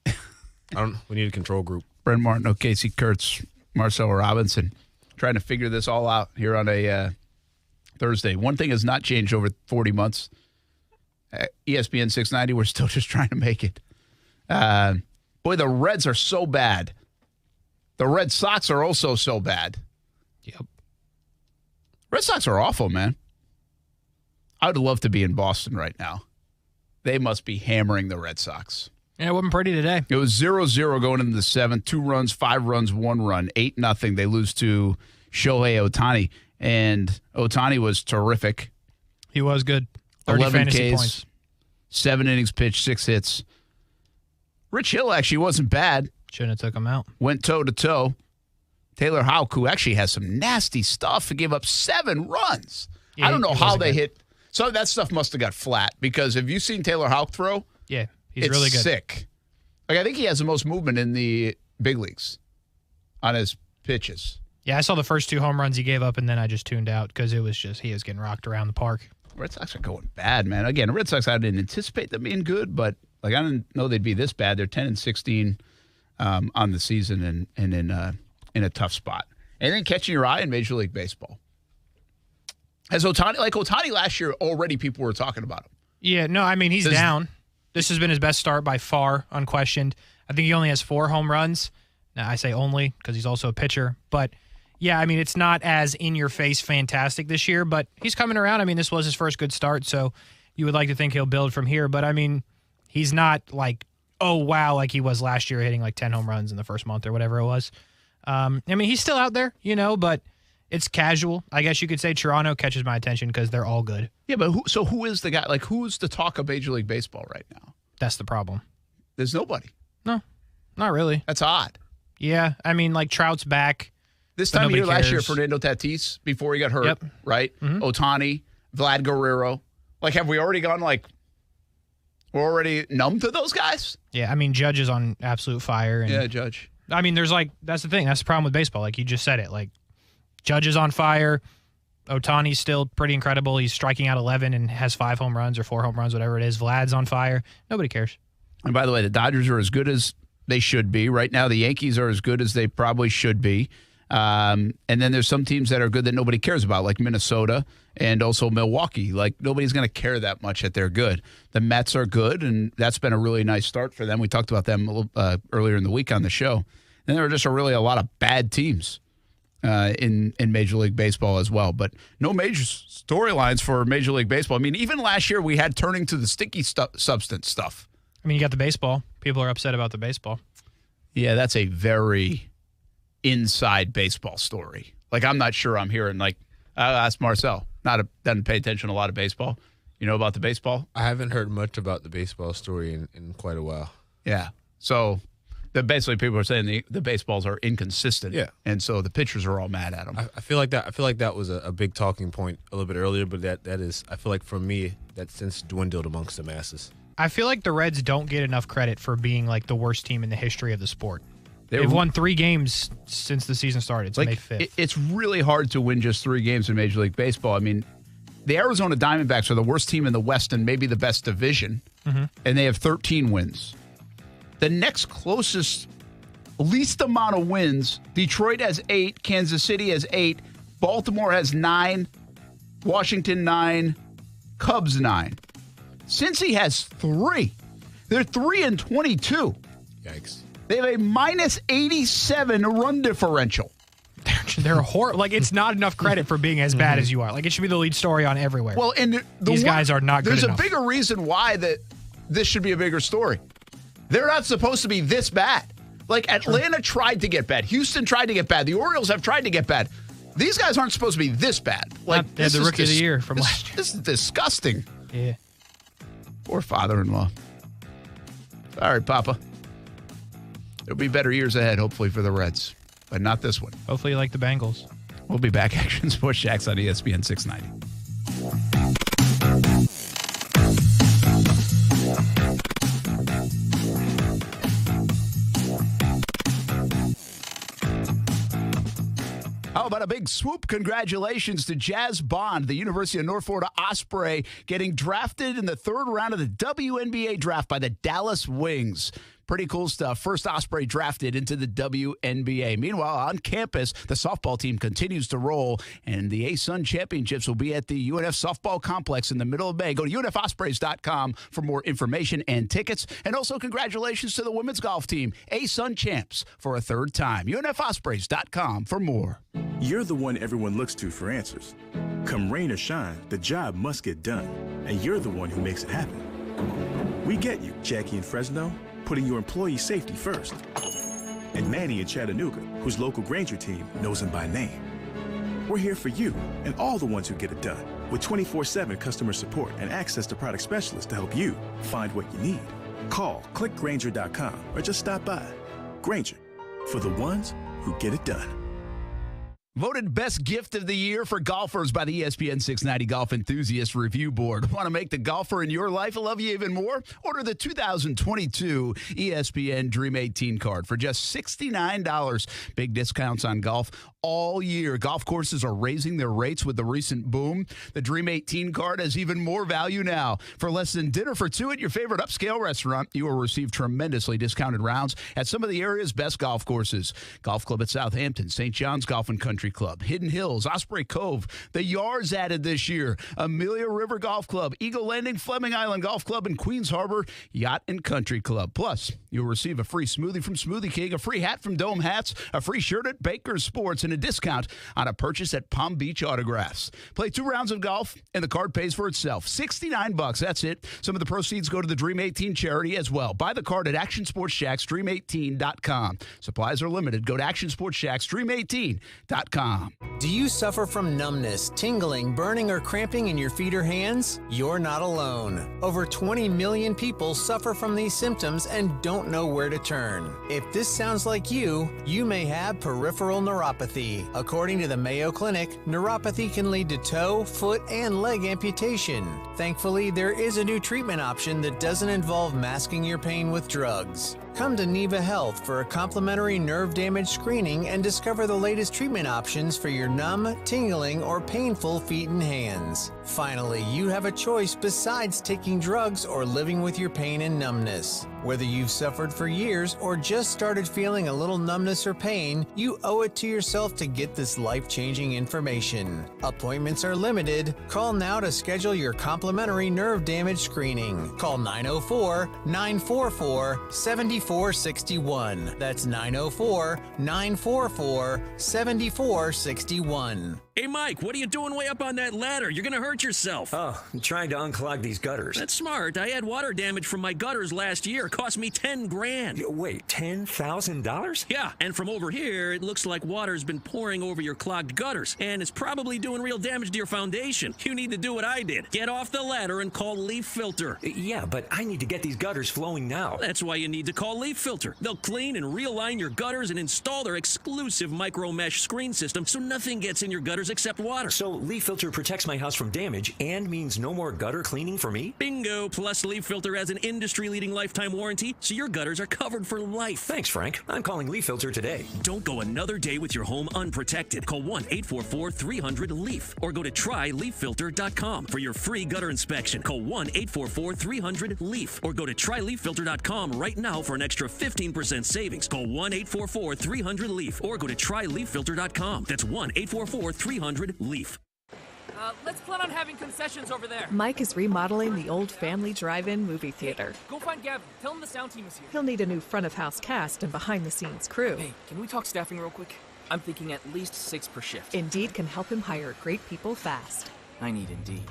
S1: We need a control group.
S7: Brent Martineau, Casey Kurtz, Marcel Robinson, trying to figure this all out here on a Thursday. One thing has not changed over 40 months. ESPN 690, we're still just trying to make it. Boy, the Reds are so bad. The Red Sox are also so bad.
S9: Yep.
S7: Red Sox are awful, man. I would love to be in Boston right now. They must be hammering the Red Sox.
S9: Yeah, it wasn't pretty today.
S7: It was 0-0 going into the seventh. 2 runs, 5 runs, 1 run, 8-0. They lose to Shohei Ohtani. And Ohtani was terrific.
S9: He was good. 30
S7: 11
S9: fantasy
S7: Ks,
S9: points.
S7: 7 innings pitched, 6 hits. Rich Hill actually wasn't bad.
S9: Shouldn't have took him out.
S7: Went toe-to-toe. Taylor Houck, who actually has some nasty stuff, and gave up 7 runs.
S9: Yeah,
S7: I don't know how they
S9: good.
S7: hit. Some of that stuff must have got flat, because have you seen Taylor Houck throw?
S9: Yeah, he's
S7: It's
S9: really good.
S7: sick. Like, I think he has the most movement in the big leagues on his pitches.
S9: Yeah, I saw the first 2 home runs he gave up, and then I just tuned out because it was just he was getting rocked around the park.
S7: Red Sox are going bad, man. Again, the Red Sox, I didn't anticipate them being good, but like I didn't know they'd be this bad. They're 10-16 on the season and in a tough spot. Anything catching your eye in Major League Baseball? Has Ohtani last year already? People were talking about him.
S9: Yeah, no, I mean he's down. This has been his best start by far, unquestioned. I think he only has 4 home runs. Now I say only because he's also a pitcher, but. Yeah, I mean, it's not as in-your-face fantastic this year, but he's coming around. I mean, this was his first good start, so you would like to think he'll build from here. But, I mean, he's not like, oh, wow, like he was last year hitting like 10 home runs in the first month or whatever it was. I mean, he's still out there, but it's casual. I guess you could say Toronto catches my attention because they're all good.
S7: Yeah, but who is the guy? Like, who's the talk of Major League Baseball right now?
S9: That's the problem.
S7: There's nobody.
S9: No, not really.
S7: That's odd.
S9: Yeah, I mean, like Trout's back.
S7: This time of year last year, Fernando Tatis, before he got hurt, right? Mm-hmm. Ohtani, Vlad Guerrero. Like, have we already gone, like, we're already numb to those guys?
S9: Yeah, I mean, Judge is on absolute fire. And,
S7: yeah, Judge.
S9: I mean, that's the thing. That's the problem with baseball. Like, you just said it. Like, Judge is on fire. Ohtani's still pretty incredible. He's striking out 11 and has 5 home runs or 4 home runs, whatever it is. Vlad's on fire. Nobody cares.
S7: And by the way, the Dodgers are as good as they should be. Right now, the Yankees are as good as they probably should be. And then there's some teams that are good that nobody cares about, like Minnesota and also Milwaukee. Like, nobody's going to care that much that they're good. The Mets are good, and that's been a really nice start for them. We talked about them a little, earlier in the week on the show. And there are just a lot of bad teams in Major League Baseball as well. But no major storylines for Major League Baseball. I mean, even last year we had turning to the sticky substance stuff.
S9: I mean, you got the baseball. People are upset about the baseball.
S7: Yeah, that's a very inside baseball story. Like, I'm not sure I'm hearing, like, ask Marcel. Doesn't pay attention to a lot of baseball. You know about the baseball?
S1: I haven't heard much about the baseball story in quite a while.
S7: Yeah. So basically people are saying the baseballs are inconsistent.
S1: Yeah.
S7: And so the pitchers are all mad at them.
S1: I feel like that was a big talking point a little bit earlier, but that is, I feel like for me, that's since dwindled amongst the masses.
S9: I feel like the Reds don't get enough credit for being like the worst team in the history of the sport. They've won 3 games since the season started, so May 5th.
S7: It's really hard to win just 3 games in Major League Baseball. I mean, the Arizona Diamondbacks are the worst team in the West and maybe the best division, and they have 13 wins. The next closest, least amount of wins, Detroit has 8, Kansas City has 8, Baltimore has 9, Washington 9, Cubs 9. Cincy has 3. They're 3-22.
S1: Yikes.
S7: They have a minus 87 run differential.
S9: They're horrible. Like, it's not enough credit for being as bad as you are. Like, it should be the lead story on everywhere.
S7: Well, and
S9: these guys are not good enough.
S7: There's a bigger reason why that this should be a bigger story. They're not supposed to be this bad. Like, Atlanta tried to get bad. Houston tried to get bad. The Orioles have tried to get bad. These guys aren't supposed to be this bad. Like,
S9: they had the rookie of the year from last year.
S7: This is disgusting.
S9: Yeah.
S7: Poor father-in-law. Sorry, Papa. There'll be better years ahead, hopefully, for the Reds, but not this one.
S9: Hopefully you like the Bengals.
S7: We'll be back. Action Sports Jax on ESPN 690. How about a big swoop? Congratulations to Jazz Bond, the University of North Florida Osprey, getting drafted in the 3rd round of the WNBA draft by the Dallas Wings. Pretty cool stuff. First Osprey drafted into the WNBA. Meanwhile, on campus, the softball team continues to roll, and the A-Sun Championships will be at the UNF Softball Complex in the middle of May. Go to UNFOspreys.com for more information and tickets. And also, congratulations to the women's golf team, A-Sun Champs, for a 3rd time. UNFOspreys.com for more.
S13: You're the one everyone looks to for answers. Come rain or shine, the job must get done, and you're the one who makes it happen. We get you, Jackie in Fresno, putting your employee safety first. And Manny in Chattanooga, whose local Granger team knows him by name. We're here for you and all the ones who get it done. with 24/7 customer support and access to product specialists to help you find what you need. Call, click Grainger.com, or just stop by. Grainger, for the ones who get it done.
S7: Voted best gift of the year for golfers by the ESPN 690 Golf Enthusiast Review Board. Want to make the golfer in your life love you even more? Order the 2022 ESPN Dream 18 card for just $69. Big discounts on golf all year. Golf courses are raising their rates with the recent boom. The Dream 18 card has even more value now. For less than dinner for two at your favorite upscale restaurant, you will receive tremendously discounted rounds at some of the area's best golf courses. Golf Club at Southampton, St. John's Golf and Country Club, Hidden Hills, Osprey Cove, the Yards added this year, Amelia River Golf Club, Eagle Landing, Fleming Island Golf Club, and Queens Harbor Yacht and Country Club. Plus, you'll receive a free smoothie from Smoothie King, a free hat from Dome Hats, a free shirt at Baker's Sports, and a discount on a purchase at Palm Beach Autographs. Play 2 rounds of golf, and the card pays for itself. $69, that's it. Some of the proceeds go to the Dream 18 charity as well. Buy the card at Action Sports Jax, Dream18.com. Supplies are limited. Go to Action Sports Jax, Dream18.com.
S15: Do you suffer from numbness, tingling, burning, or cramping in your feet or hands? You're not alone. Over 20 million people suffer from these symptoms and don't know where to turn. If this sounds like you may have peripheral neuropathy. According to the Mayo Clinic, neuropathy can lead to toe, foot, and leg amputation. Thankfully, there is a new treatment option that doesn't involve masking your pain with drugs. Come to Neva Health for a complimentary nerve damage screening and discover the latest treatment options for your numb, tingling, or painful feet and hands. Finally, you have a choice besides taking drugs or living with your pain and numbness. Whether you've suffered for years or just started feeling a little numbness or pain, you owe it to yourself to get this life-changing information. Appointments are limited. Call now to schedule your complimentary nerve damage screening. Call 904-944-7461. That's 904-944-7461.
S16: Hey, Mike, what are you doing way up on that ladder? You're going to hurt yourself.
S17: Oh, I'm trying to unclog these gutters.
S16: That's smart. I had water damage from my gutters last year. It cost me $10,000.
S17: Wait, $10,000?
S16: Yeah, and from over here, it looks like water's been pouring over your clogged gutters, and it's probably doing real damage to your foundation. You need to do what I did. Get off the ladder and call Leaf Filter.
S17: Yeah, but I need to get these gutters flowing now.
S16: That's why you need to call Leaf Filter. They'll clean and realign your gutters and install their exclusive micro mesh screen system so nothing gets in your gutters except water.
S17: So Leaf Filter protects my house from damage and means no more gutter cleaning for me?
S16: Bingo! Plus, Leaf Filter has an industry-leading lifetime warranty, so your gutters are covered for life.
S17: Thanks, Frank. I'm calling Leaf Filter today.
S16: Don't go another day with your home unprotected. Call 1-844-300-LEAF or go to tryleaffilter.com for your free gutter inspection. Call 1-844-300-LEAF or go to tryleaffilter.com right now for an extra 15% savings. Call 1-844-300-LEAF or go to tryleaffilter.com. That's 1-844-300-LEAF.
S18: Let's plan on having concessions over there.
S24: Mike is remodeling the old family drive-in movie theater.
S18: Go find Gavin. Tell him the sound team is here.
S24: He'll need a new front-of-house cast and behind-the-scenes crew.
S18: Hey, can we talk staffing real quick? I'm thinking at least 6 per shift.
S24: Indeed can help him hire great people fast.
S18: I need Indeed.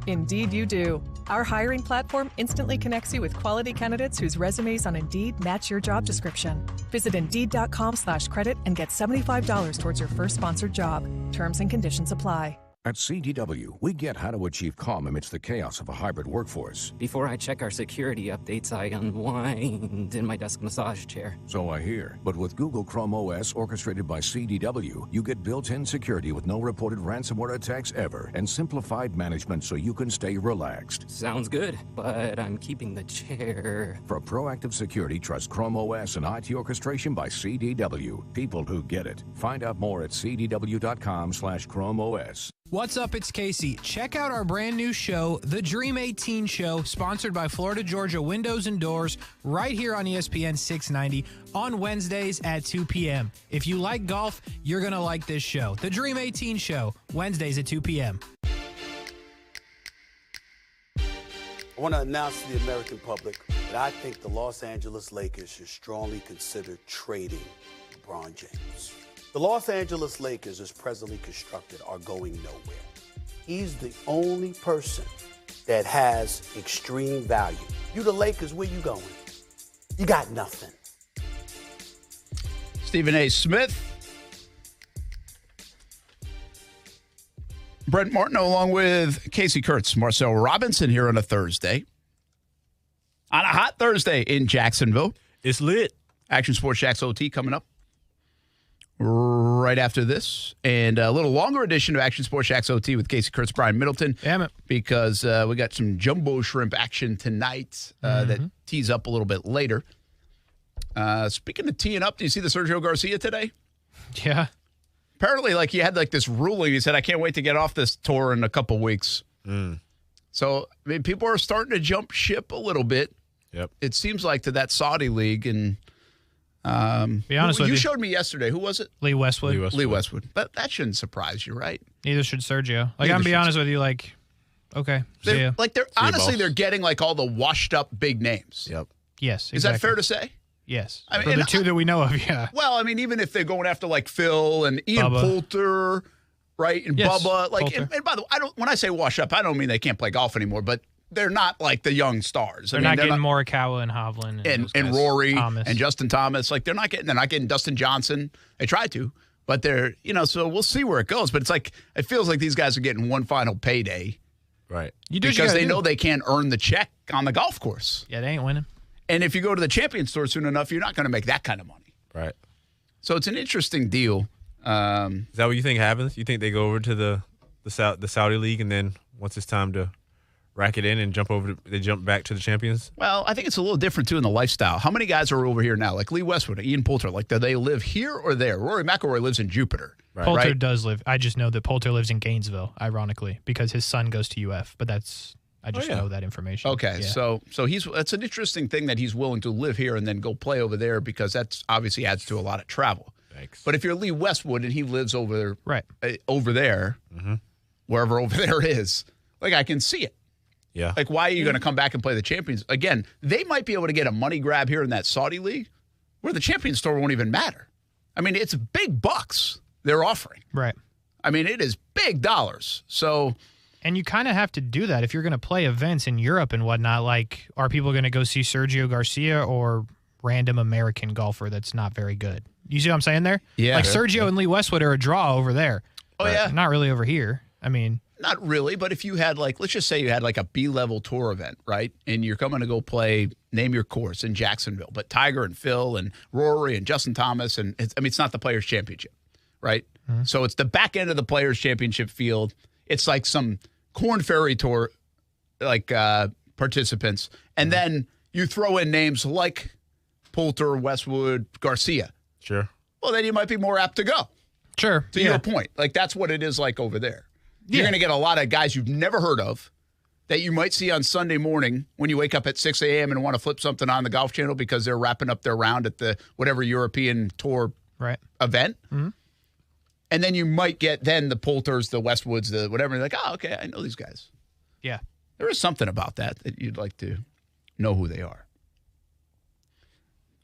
S24: Indeed you do. Our hiring platform instantly connects you with quality candidates whose resumes on Indeed match your job description. Visit Indeed.com/credit and get $75 towards your first sponsored job. Terms and conditions apply.
S20: At CDW, we get how to achieve calm amidst the chaos of a hybrid workforce.
S18: Before I check our security updates, I unwind in my desk massage chair.
S20: So I hear. But with Google Chrome OS orchestrated by CDW, you get built-in security with no reported ransomware attacks ever and simplified management so you can stay relaxed.
S18: Sounds good, but I'm keeping the chair.
S20: For proactive security, trust Chrome OS and IT orchestration by CDW. People who get it. Find out more at cdw.com/Chrome OS.
S9: What's up? It's Casey. Check out our brand new show, The Dream 18 Show, sponsored by Florida Georgia Windows and Doors, right here on ESPN 690 on Wednesdays at 2 p.m. If you like golf, you're going to like this show. The Dream 18 Show, Wednesdays at 2 p.m.
S21: I want to announce to the American public that I think the Los Angeles Lakers should strongly consider trading LeBron James. The Los Angeles Lakers, as presently constructed, are going nowhere. He's the only person that has extreme value. You the Lakers, where you going? You got nothing.
S7: Stephen A. Smith. Brent Martineau along with Casey Kurtz, Marcel Robinson here on a Thursday. On a hot Thursday in Jacksonville.
S1: It's lit.
S7: Action Sports Jax OT coming up right after this. And a little longer edition of Action Sports Jax OT with Casey Kurtz, Brian Middleton.
S9: Damn it.
S7: Because we got some jumbo shrimp action tonight that tees up a little bit later. Speaking of teeing up, do you see the Sergio Garcia today?
S9: Yeah.
S7: Apparently, he had this ruling. He said, I can't wait to get off this tour in a couple weeks. So, I mean, people are starting to jump ship a little bit.
S1: Yep.
S7: It seems like to that Saudi league. And
S9: be honest with you,
S7: you showed me yesterday. Who was it?
S9: Lee Westwood.
S7: Lee Westwood. But that shouldn't surprise you, right?
S9: Neither should Sergio. I'm going to be honest with you, okay. See ya.
S7: They're getting all the washed up big names.
S1: Yep.
S9: Yes.
S7: Is that fair to say?
S9: Yes.
S7: I mean,
S9: for the two that we know of, yeah.
S7: Well, I mean, even if they're going after Phil and Ian
S9: Bubba.
S7: Poulter, right, and
S9: Yes,
S7: Bubba,
S9: Poulter.
S7: and by the way, when I say wash up, I don't mean they can't play golf anymore, but they're not the young stars.
S9: They're not getting Morikawa and Hovland
S7: and Rory
S9: Thomas.
S7: and Justin Thomas. They're not getting Dustin Johnson. They tried to, but they're so we'll see where it goes. But it's it feels like these guys are getting one final payday,
S1: right?
S7: Because they know they can't earn the check on the golf course.
S9: Yeah, they ain't winning.
S7: And if you go to the Champions Tour soon enough, you're not going to make that kind of money.
S1: Right.
S7: So it's an interesting deal.
S1: Is that what you think happens? You think they go over to the Saudi League, and then once it's time to rack it in and they jump back to the Champions?
S7: Well, I think it's a little different, too, in the lifestyle. How many guys are over here now? Lee Westwood, Ian Poulter, do they live here or there? Rory McIlroy lives in Jupiter.
S1: Right.
S9: Poulter does live. I just know that Poulter lives in Gainesville, ironically, because his son goes to UF, but I just know that information.
S7: Okay,
S9: yeah.
S7: so that's an interesting thing that he's willing to live here and then go play over there because that's obviously adds to a lot of travel.
S1: Thanks.
S7: But if you're Lee Westwood and he lives over over there,
S1: Mm-hmm.
S7: wherever over there is, I can see it.
S1: Yeah.
S7: Why are you going to come back and play the Champions? Again, they might be able to get a money grab here in that Saudi league where the Champions Tour won't even matter. I mean, it's big bucks they're offering.
S9: Right.
S7: I mean, it is big dollars. So...
S9: And you kind of have to do that if you're going to play events in Europe and whatnot. Are people going to go see Sergio Garcia or random American golfer that's not very good? You see what I'm saying there?
S7: Yeah.
S9: Sergio and Lee Westwood are a draw over there.
S7: Oh, yeah.
S9: Not really over here. I mean.
S7: Not really, but if you had let's just say you had a B-level tour event, right? And you're coming to go play, name your course in Jacksonville, but Tiger and Phil and Rory and Justin Thomas, and it's not the Players' Championship, right? Mm-hmm. So it's the back end of the Players' Championship field. It's some Corn Ferry Tour participants, and then you throw in names like Poulter, Westwood, Garcia.
S1: Sure.
S7: Well, then you might be more apt to go.
S9: Sure.
S7: To your point. That's what it is over there. You're going to get a lot of guys you've never heard of that you might see on Sunday morning when you wake up at 6 a.m. and want to flip something on the Golf Channel because they're wrapping up their round at the whatever European Tour event.
S9: Mm-hmm.
S7: And then you might get the Poulters, the Westwoods, the whatever. You're oh, okay, I know these guys.
S9: Yeah.
S7: There is something about that you'd like to know who they are.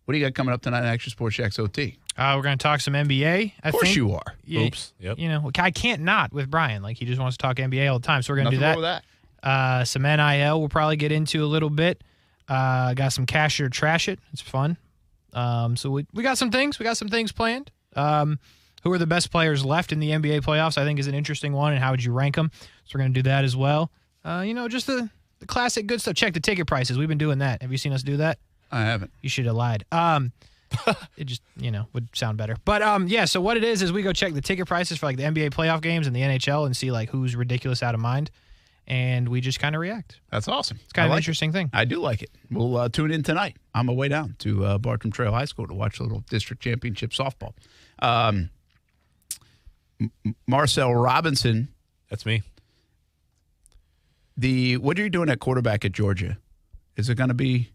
S7: What do you got coming up tonight on Action Sports Jax OT?
S9: We're going to talk some NBA.
S7: Of course you are.
S9: Yeah,
S1: Oops. Yep.
S9: I can't not with Brian. He just wants to talk NBA all the time, so we're going to do that.
S7: Nothing wrong with that.
S9: Some NIL we'll probably get into a little bit. Got some cash it or trash it. It's fun. So we got some things. We got some things planned. Who are the best players left in the NBA playoffs, I think, is an interesting one, and how would you rank them? So we're going to do that as well. Just the classic good stuff. Check the ticket prices. We've been doing that. Have you seen us do that?
S7: I haven't.
S9: You should have lied. It just, would sound better. But, so what it is we go check the ticket prices for, the NBA playoff games and the NHL and see, who's ridiculous out of mind, and we just kind of react.
S7: That's awesome.
S9: It's kind of an interesting thing.
S7: I do like it. We'll tune in tonight on my way down to Bartram Trail High School to watch a little district championship softball. Marcel Robinson.
S1: That's me.
S7: What are you doing at quarterback at Georgia? Is it going to be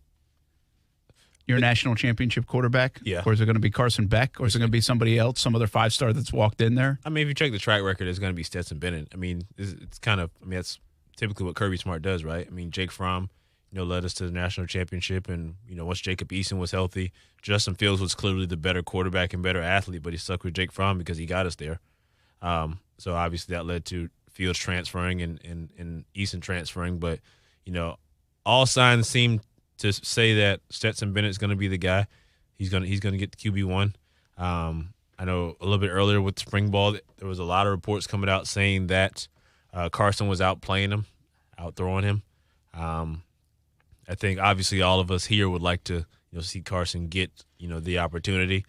S7: your national championship quarterback?
S1: Yeah.
S7: Or is it going to be Carson Beck? Or is it going to be somebody else, some other five-star that's walked in there?
S1: I mean, if you check the track record, it's going to be Stetson Bennett. I mean, it's kind of, that's typically what Kirby Smart does, right? I mean, Jake Fromm, led us to the national championship. And, once Jacob Eason was healthy, Justin Fields was clearly the better quarterback and better athlete, but he stuck with Jake Fromm because he got us there. So obviously that led to Fields transferring and Eason transferring. But, all signs seem to say that Stetson Bennett's going to be the guy. He's going to get the QB1. I know a little bit earlier with spring ball, there was a lot of reports coming out saying that Carson was outplaying him, outthrowing him. I think obviously all of us here would like to see Carson get the opportunity,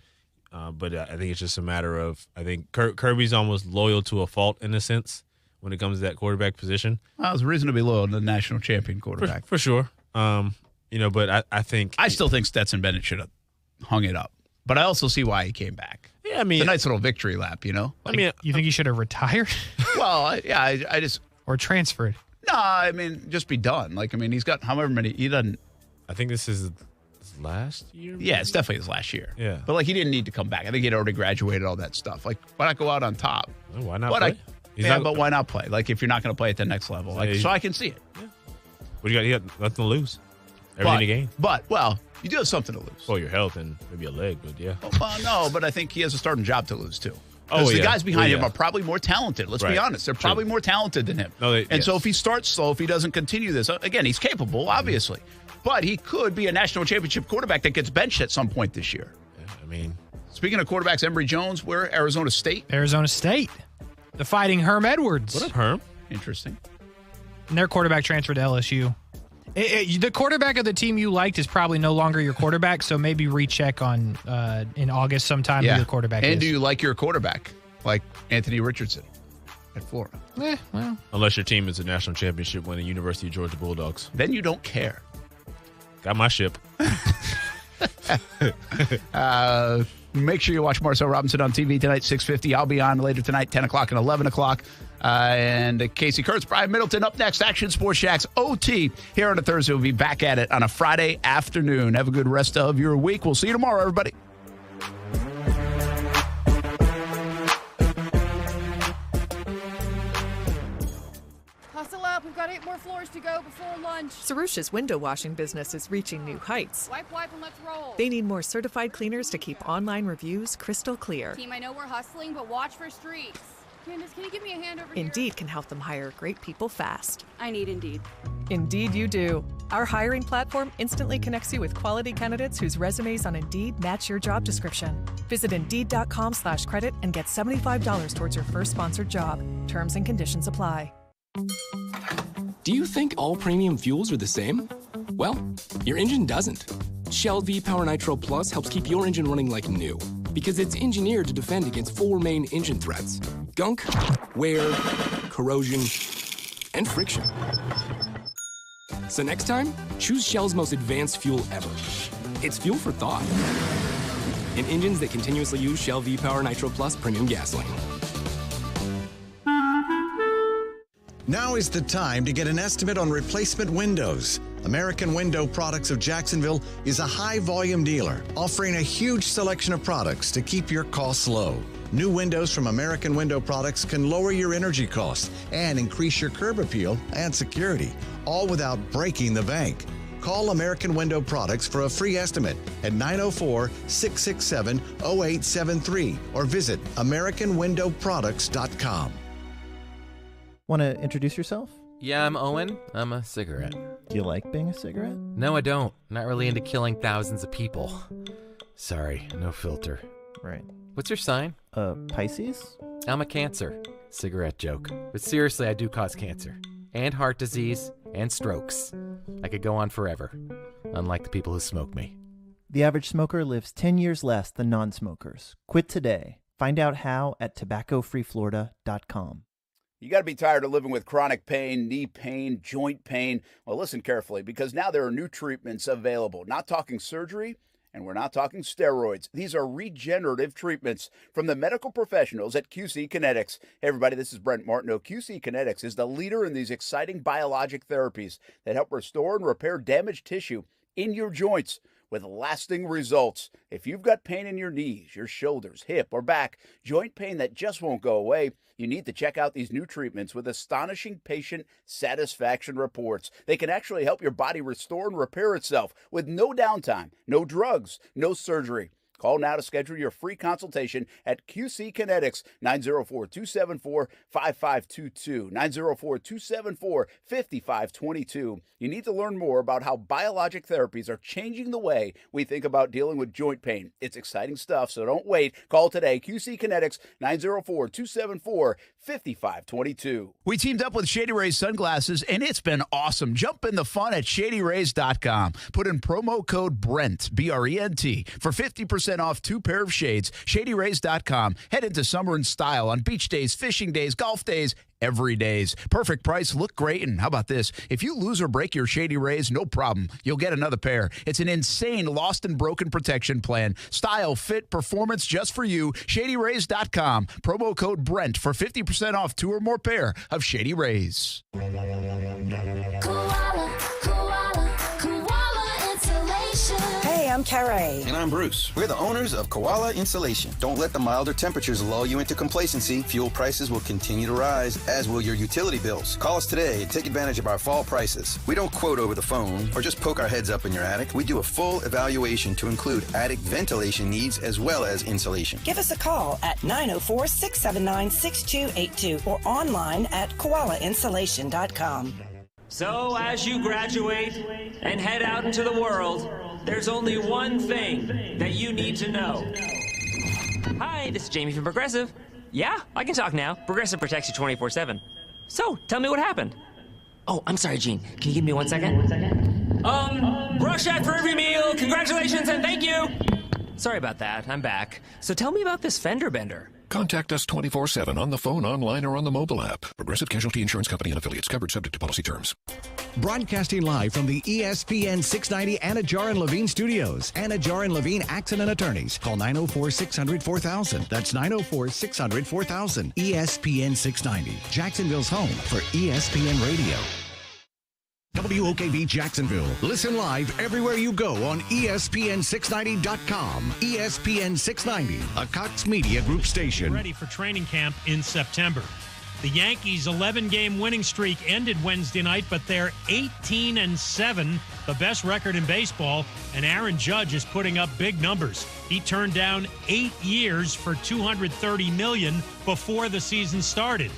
S1: but I think it's just a matter of I think Kirby's almost loyal to a fault in a sense when it comes to that quarterback position.
S7: Well, there's a reason to be loyal to the national champion quarterback
S1: for sure. But I think
S7: I still think Stetson Bennett should have hung it up, but I also see why he came back.
S1: Yeah, I mean,
S7: it's a nice little victory lap,
S9: you think he should have retired?
S7: Well, I just
S9: or transferred.
S7: No, I mean, just be done. He's got however many. He doesn't.
S1: I think this is his last year. Maybe?
S7: Yeah, it's definitely his last year.
S1: Yeah,
S7: but he didn't need to come back. I think he'd already graduated all that stuff. Why not go out on top?
S1: Well, why not play?
S7: But why not play? If you're not going to play at the next level, so I can see it. Yeah.
S1: What you got nothing to lose. Everything to gain.
S7: But you do have something to lose.
S1: Well, your health and maybe a leg, but yeah.
S7: No, but I think he has a starting job to lose too.
S1: Oh,
S7: the guys behind him are probably more talented. Let's be honest. They're probably more talented than him. So if he starts slow, if he doesn't continue this, again, he's capable, obviously. But he could be a national championship quarterback that gets benched at some point this year.
S1: Yeah,
S7: speaking of quarterbacks, Emory Jones, where? Arizona State?
S9: Arizona State. The Fighting Herm Edwards.
S1: What up, Herm?
S7: Interesting.
S9: And their quarterback transferred to LSU. The quarterback of the team you liked is probably no longer your quarterback, so maybe recheck on in August sometime who your quarterback is.
S7: And do you like your quarterback, like Anthony Richardson at Florida?
S9: Well.
S1: Unless your team is a national championship winning University of Georgia Bulldogs.
S7: Then you don't care.
S1: Got my ship.
S7: Make sure you watch Marcel Robinson on TV tonight, 6:50. I'll be on later tonight, 10 o'clock and 11 o'clock. And Casey Kurtz, Brian Middleton up next. Action Sports Jax OT here on a Thursday. We'll be back at it on a Friday afternoon. Have a good rest of your week. We'll see you tomorrow, everybody.
S2: Hustle up. We've got 8 more floors to go before lunch.
S24: Sarusha's window washing business is reaching new heights.
S2: Wipe, and let's roll.
S24: They need more certified cleaners to keep online reviews crystal clear.
S2: Team, I know we're hustling, but watch for streaks. Candace, can you give me a hand over here?
S24: Indeed can help them hire great people fast.
S2: I need Indeed.
S24: Indeed you do. Our hiring platform instantly connects you with quality candidates whose resumes on Indeed match your job description. Visit Indeed.com/credit and get $75 towards your first sponsored job. Terms and conditions apply.
S3: Do you think all premium fuels are the same? Well, your engine doesn't. Shell V-Power Nitro Plus helps keep your engine running like new because it's engineered to defend against 4 main engine threats: gunk, wear, corrosion, and friction. So next time, choose Shell's most advanced fuel ever. It's fuel for thought. In engines that continuously use Shell V-Power Nitro Plus premium gasoline.
S5: Now is the time to get an estimate on replacement windows. American Window Products of Jacksonville is a high-volume dealer offering a huge selection of products to keep your costs low. New windows from American Window Products can lower your energy costs and increase your curb appeal and security, all without breaking the bank. Call American Window Products for a free estimate at 904-667-0873 or visit AmericanWindowProducts.com.
S10: Want to introduce yourself?
S22: Yeah, I'm Owen. I'm a cigarette.
S10: Do you like being a cigarette?
S22: No, I don't. Not really into killing thousands of people. Sorry, no filter.
S10: Right.
S22: What's your sign?
S10: Pisces?
S22: I'm a Cancer. Cigarette joke. But seriously, I do cause cancer. And heart disease. And strokes. I could go on forever. Unlike the people who smoke me.
S10: The average smoker lives 10 years less than non-smokers. Quit today. Find out how at tobaccofreeflorida.com.
S7: You got to be tired of living with chronic pain, knee pain, joint pain. Well, listen carefully, because now there are new treatments available. Not talking surgery, and we're not talking steroids. These are regenerative treatments from the medical professionals at QC Kinetics. Hey, everybody, this is Brent Martineau. QC Kinetics is the leader in these exciting biologic therapies that help restore and repair damaged tissue in your joints with lasting results. If you've got pain in your knees, your shoulders, hip, or back, joint pain that just won't go away, you need to check out these new treatments with astonishing patient satisfaction reports. They can actually help your body restore and repair itself with no downtime, no drugs, no surgery. Call now to schedule your free consultation at QC Kinetics, 904-274-5522, 904-274-5522. You need to learn more about how biologic therapies are changing the way we think about dealing with joint pain. It's exciting stuff, so don't wait. Call today, QC Kinetics, 904-274-5522. We teamed up with Shady Rays Sunglasses, and it's been awesome. Jump in the fun at ShadyRays.com. Put in promo code BRENT, B-R-E-N-T, for 50% off 2 pair of shades. ShadyRays.com. Head into summer in style on beach days, fishing days, golf days, every days. Perfect price, look great, and how about this? If you lose or break your Shady Rays, no problem. You'll get another pair. It's an insane lost and broken protection plan. Style, fit, performance just for you. ShadyRays.com. Promo code BRENT for 50% off 2 or more pair of Shady Rays.
S4: Hey, I'm Carrie.
S6: And I'm Bruce. We're the owners of Koala Insulation. Don't let the milder temperatures lull you into complacency. Fuel prices will continue to rise, as will your utility bills. Call us today and take advantage of our fall prices. We don't quote over the phone or just poke our heads up in your attic. We do a full evaluation to include attic ventilation needs as well as insulation.
S4: Give us a call at 904-679-6282 or online at koalainsulation.com.
S17: So, as you graduate and head out into the world, there's only one thing that you need to know. Hi, this is Jamie from Progressive. Yeah, I can talk now. Progressive protects you 24/7. So, tell me what happened. Oh, I'm sorry, Gene. Can you give me 1 second? Brush after every meal. Congratulations and thank you. Sorry about that. I'm back. So tell me about this fender bender.
S12: Contact us 24/7 on the phone, online, or on the mobile app. Progressive Casualty Insurance Company and affiliates. Covered subject to policy terms.
S5: Broadcasting live from the ESPN 690 Anajar and Levine studios. Anajar and Levine Accident Attorneys. Call 904-600-4000. That's 904-600-4000. ESPN 690. Jacksonville's home for ESPN Radio. WOKV Jacksonville. Listen live everywhere you go on ESPN690.com. ESPN 690, a Cox Media Group station.
S23: Ready for training camp in September. The Yankees' 11-game winning streak ended Wednesday night, but they're 18-7, the best record in baseball, and Aaron Judge is putting up big numbers. He turned down 8 years for $230 million before the season started.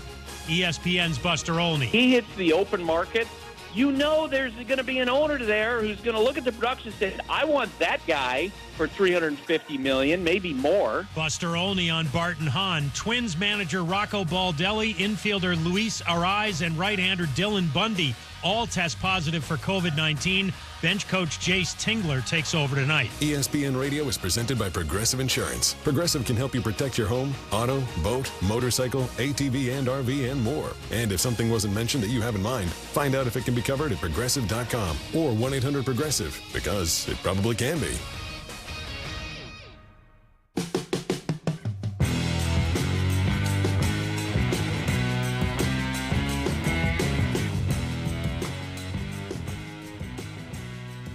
S23: ESPN's Buster Olney.
S25: He hits the open market. You know there's going to be an owner there who's going to look at the production and say, I want that guy for $350 million, maybe more.
S23: Buster Olney on Barton Hahn. Twins manager Rocco Baldelli, infielder Luis Arraez, and right-hander Dylan Bundy all test positive for COVID-19. Bench coach Jace Tingler takes over tonight.
S26: ESPN Radio is presented by Progressive Insurance. Progressive can help you protect your home, auto, boat, motorcycle, ATV, and RV, and more. And if something wasn't mentioned that you have in mind, find out if it can be covered at Progressive.com or 1-800-PROGRESSIVE, because it probably can be.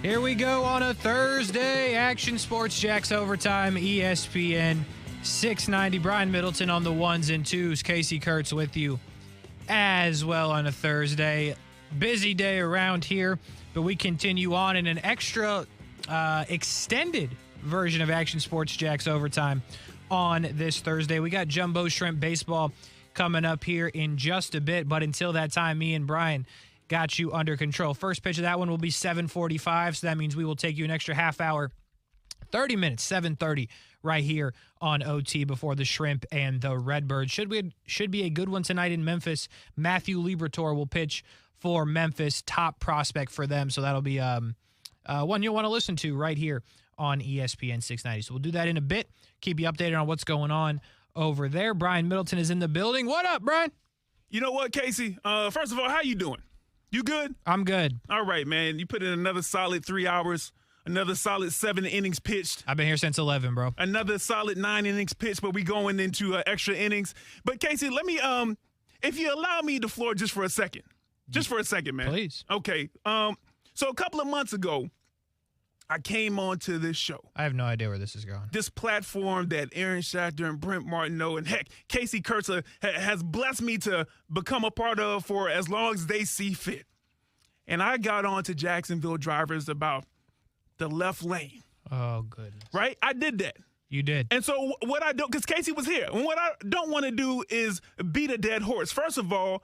S9: Here we go on a Thursday. Action Sports Jax Overtime, ESPN 690. Brian Middleton on the ones and twos. Casey Kurtz with you as well on a Thursday. Busy day around here, but we continue on in an extra extended version of Action Sports Jax Overtime on this Thursday. We got Jumbo Shrimp Baseball coming up here in just a bit, but until that time, me and Brian got you under control. First pitch of that one will be 7:45, so that means we will take you an extra half hour, 30 minutes, 7:30 right here on OT before the Shrimp and the Redbirds. Should be a good one tonight in Memphis. Matthew Liberatore will pitch for Memphis, top prospect for them, so that'll be one you'll want to listen to right here on ESPN 690. So we'll do that in a bit, keep you updated on what's going on over there. Brian Middleton is in the building. What up, Brian?
S27: You know what, Casey? First of all, how you doing? You good?
S9: I'm good.
S27: All right, man. You put in another solid 3 hours, another solid 7 innings pitched.
S9: I've been here since 11, bro.
S27: Another solid 9 innings pitched, but we going into extra innings. But, Casey, let me, if you allow me the floor just for a second. Just for a second, man.
S9: Please.
S27: Okay. So a couple of months ago, I came on to this show.
S9: I have no idea where this is going.
S27: This platform that Aaron Schachter and Brent Martineau and, heck, Casey Kurtz has blessed me to become a part of for as long as they see fit. And I got on to Jacksonville drivers about the left lane.
S9: Oh, goodness.
S27: Right? I did that.
S9: You did.
S27: And so what I don't, because Casey was here, and what I don't want to do is beat a dead horse. First of all,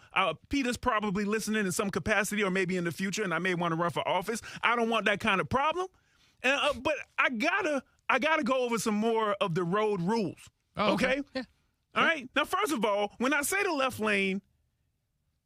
S27: Peter's probably listening in some capacity or maybe in the future, and I may want to run for office. I don't want that kind of problem. But I gotta go over some more of the road rules.
S9: Oh,
S27: okay?
S9: Yeah.
S27: All right? Now, first of all, when I say the left lane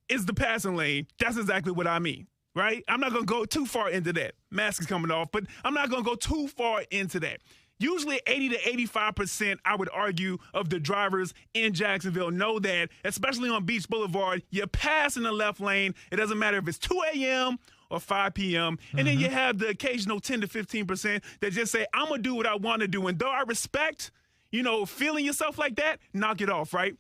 S27: is the passing lane, that's exactly what I mean. Right? I'm not going to go too far into that. Mask is coming off, but I'm not going to go too far into that. Usually 80 to 85%, I would argue, of the drivers in Jacksonville know that, especially on Beach Boulevard, you're passing the left lane. It doesn't matter if it's 2 a.m. or 5 p.m. And then you have the occasional 10 to 15% that just say, I'm going to do what I want to do. And though I respect, feeling yourself like that, knock it off, right?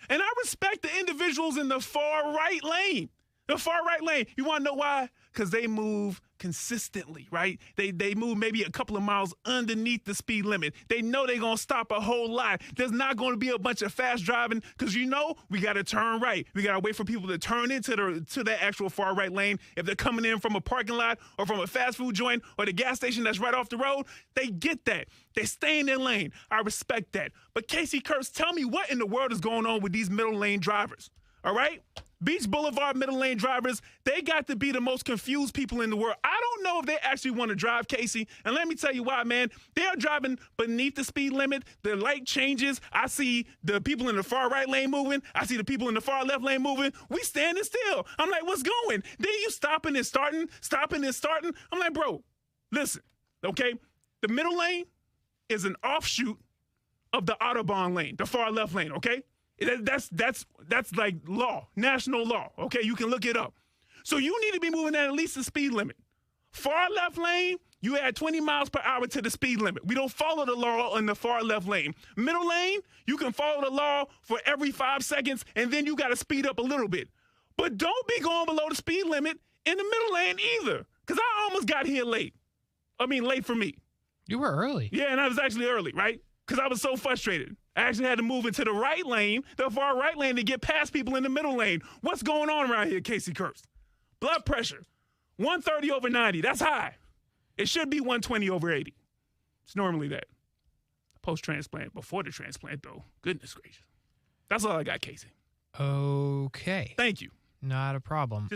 S27: And I respect the individuals in the far right lane. The far right lane. You want to know why? Because they move consistently, right? They move maybe a couple of miles underneath the speed limit. They know they're going to stop a whole lot. There's not going to be a bunch of fast driving because we got to turn right. We got to wait for people to turn into the actual far right lane. If they're coming in from a parking lot or from a fast food joint or the gas station that's right off the road, they get that. They stay in their lane. I respect that. But Casey Kurtz, tell me what in the world is going on with these middle lane drivers, all right? Beach Boulevard middle lane drivers, they got to be the most confused people in the world. I don't know if they actually want to drive, Casey. And let me tell you why, man. They are driving beneath the speed limit. The light changes. I see the people in the far right lane moving. I see the people in the far left lane moving. We standing still. I'm like, what's going? Then you stopping and starting. I'm like, bro, listen, okay? The middle lane is an offshoot of the Autobahn lane, the far left lane, okay? That's like law, national law. Okay, you can look it up. So you need to be moving at least the speed limit. Far left lane, you add 20 miles per hour to the speed limit. We don't follow the law in the far left lane. Middle lane, you can follow the law for every 5 seconds, and then you got to speed up a little bit. But don't be going below the speed limit in the middle lane either, because I almost got here late. I mean, late for me.
S9: You were early.
S27: Yeah, and I was actually early, right? Because I was so frustrated. I actually had to move into the right lane, the far right lane, to get past people in the middle lane. What's going on around here, Casey Kurtz? Blood pressure, 130 over 90. That's high. It should be 120 over 80. It's normally that. Post-transplant, before the transplant, though. Goodness gracious. That's all I got, Casey.
S9: Okay.
S27: Thank you.
S9: Not a problem.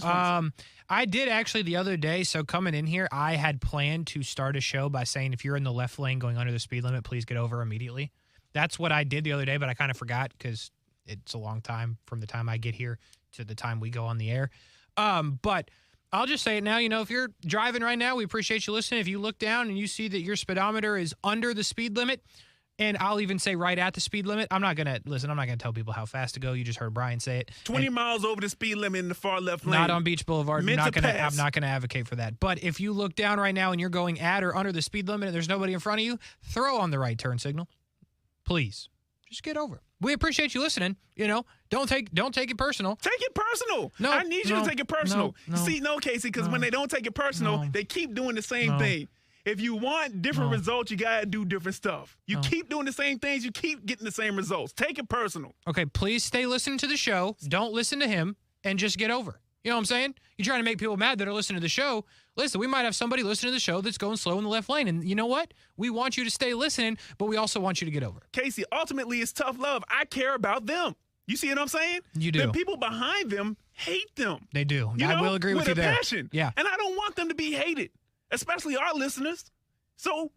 S9: I did actually the other day, so coming in here, I had planned to start a show by saying if you're in the left lane going under the speed limit, please get over immediately. That's what I did the other day, but I kind of forgot because it's a long time from the time I get here to the time we go on the air. But I'll just say it now, if you're driving right now, we appreciate you listening. If you look down and you see that your speedometer is under the speed limit, and I'll even say right at the speed limit, I'm not going to tell people how fast to go. You just heard Brian say it.
S27: 20 miles over the speed limit in the far left lane.
S9: Not on Beach Boulevard. I'm not going
S27: to
S9: advocate for that. But if you look down right now and you're going at or under the speed limit and there's nobody in front of you, throw on the right turn signal. Please. Just get over it. We appreciate you listening. Don't take it personal.
S27: Take it personal.
S9: No,
S27: I need you to take it personal.
S9: No,
S27: See, Casey, because when they don't take it personal, they keep doing the same thing. If you want different results, you got to do different stuff. You keep doing the same things, you keep getting the same results. Take it personal.
S9: Okay, please stay listening to the show. Don't listen to him and just get over it. You know what I'm saying? You're trying to make people mad that are listening to the show. Listen, we might have somebody listening to the show that's going slow in the left lane. And you know what? We want you to stay listening, but we also want you to get over it.
S27: Casey, ultimately, it's tough love. I care about them. You see what I'm saying?
S9: You do.
S27: The people behind them hate them.
S9: They do. I will agree with you there.
S27: With a passion.
S9: Yeah.
S27: And I don't want them to be hated, especially our listeners. So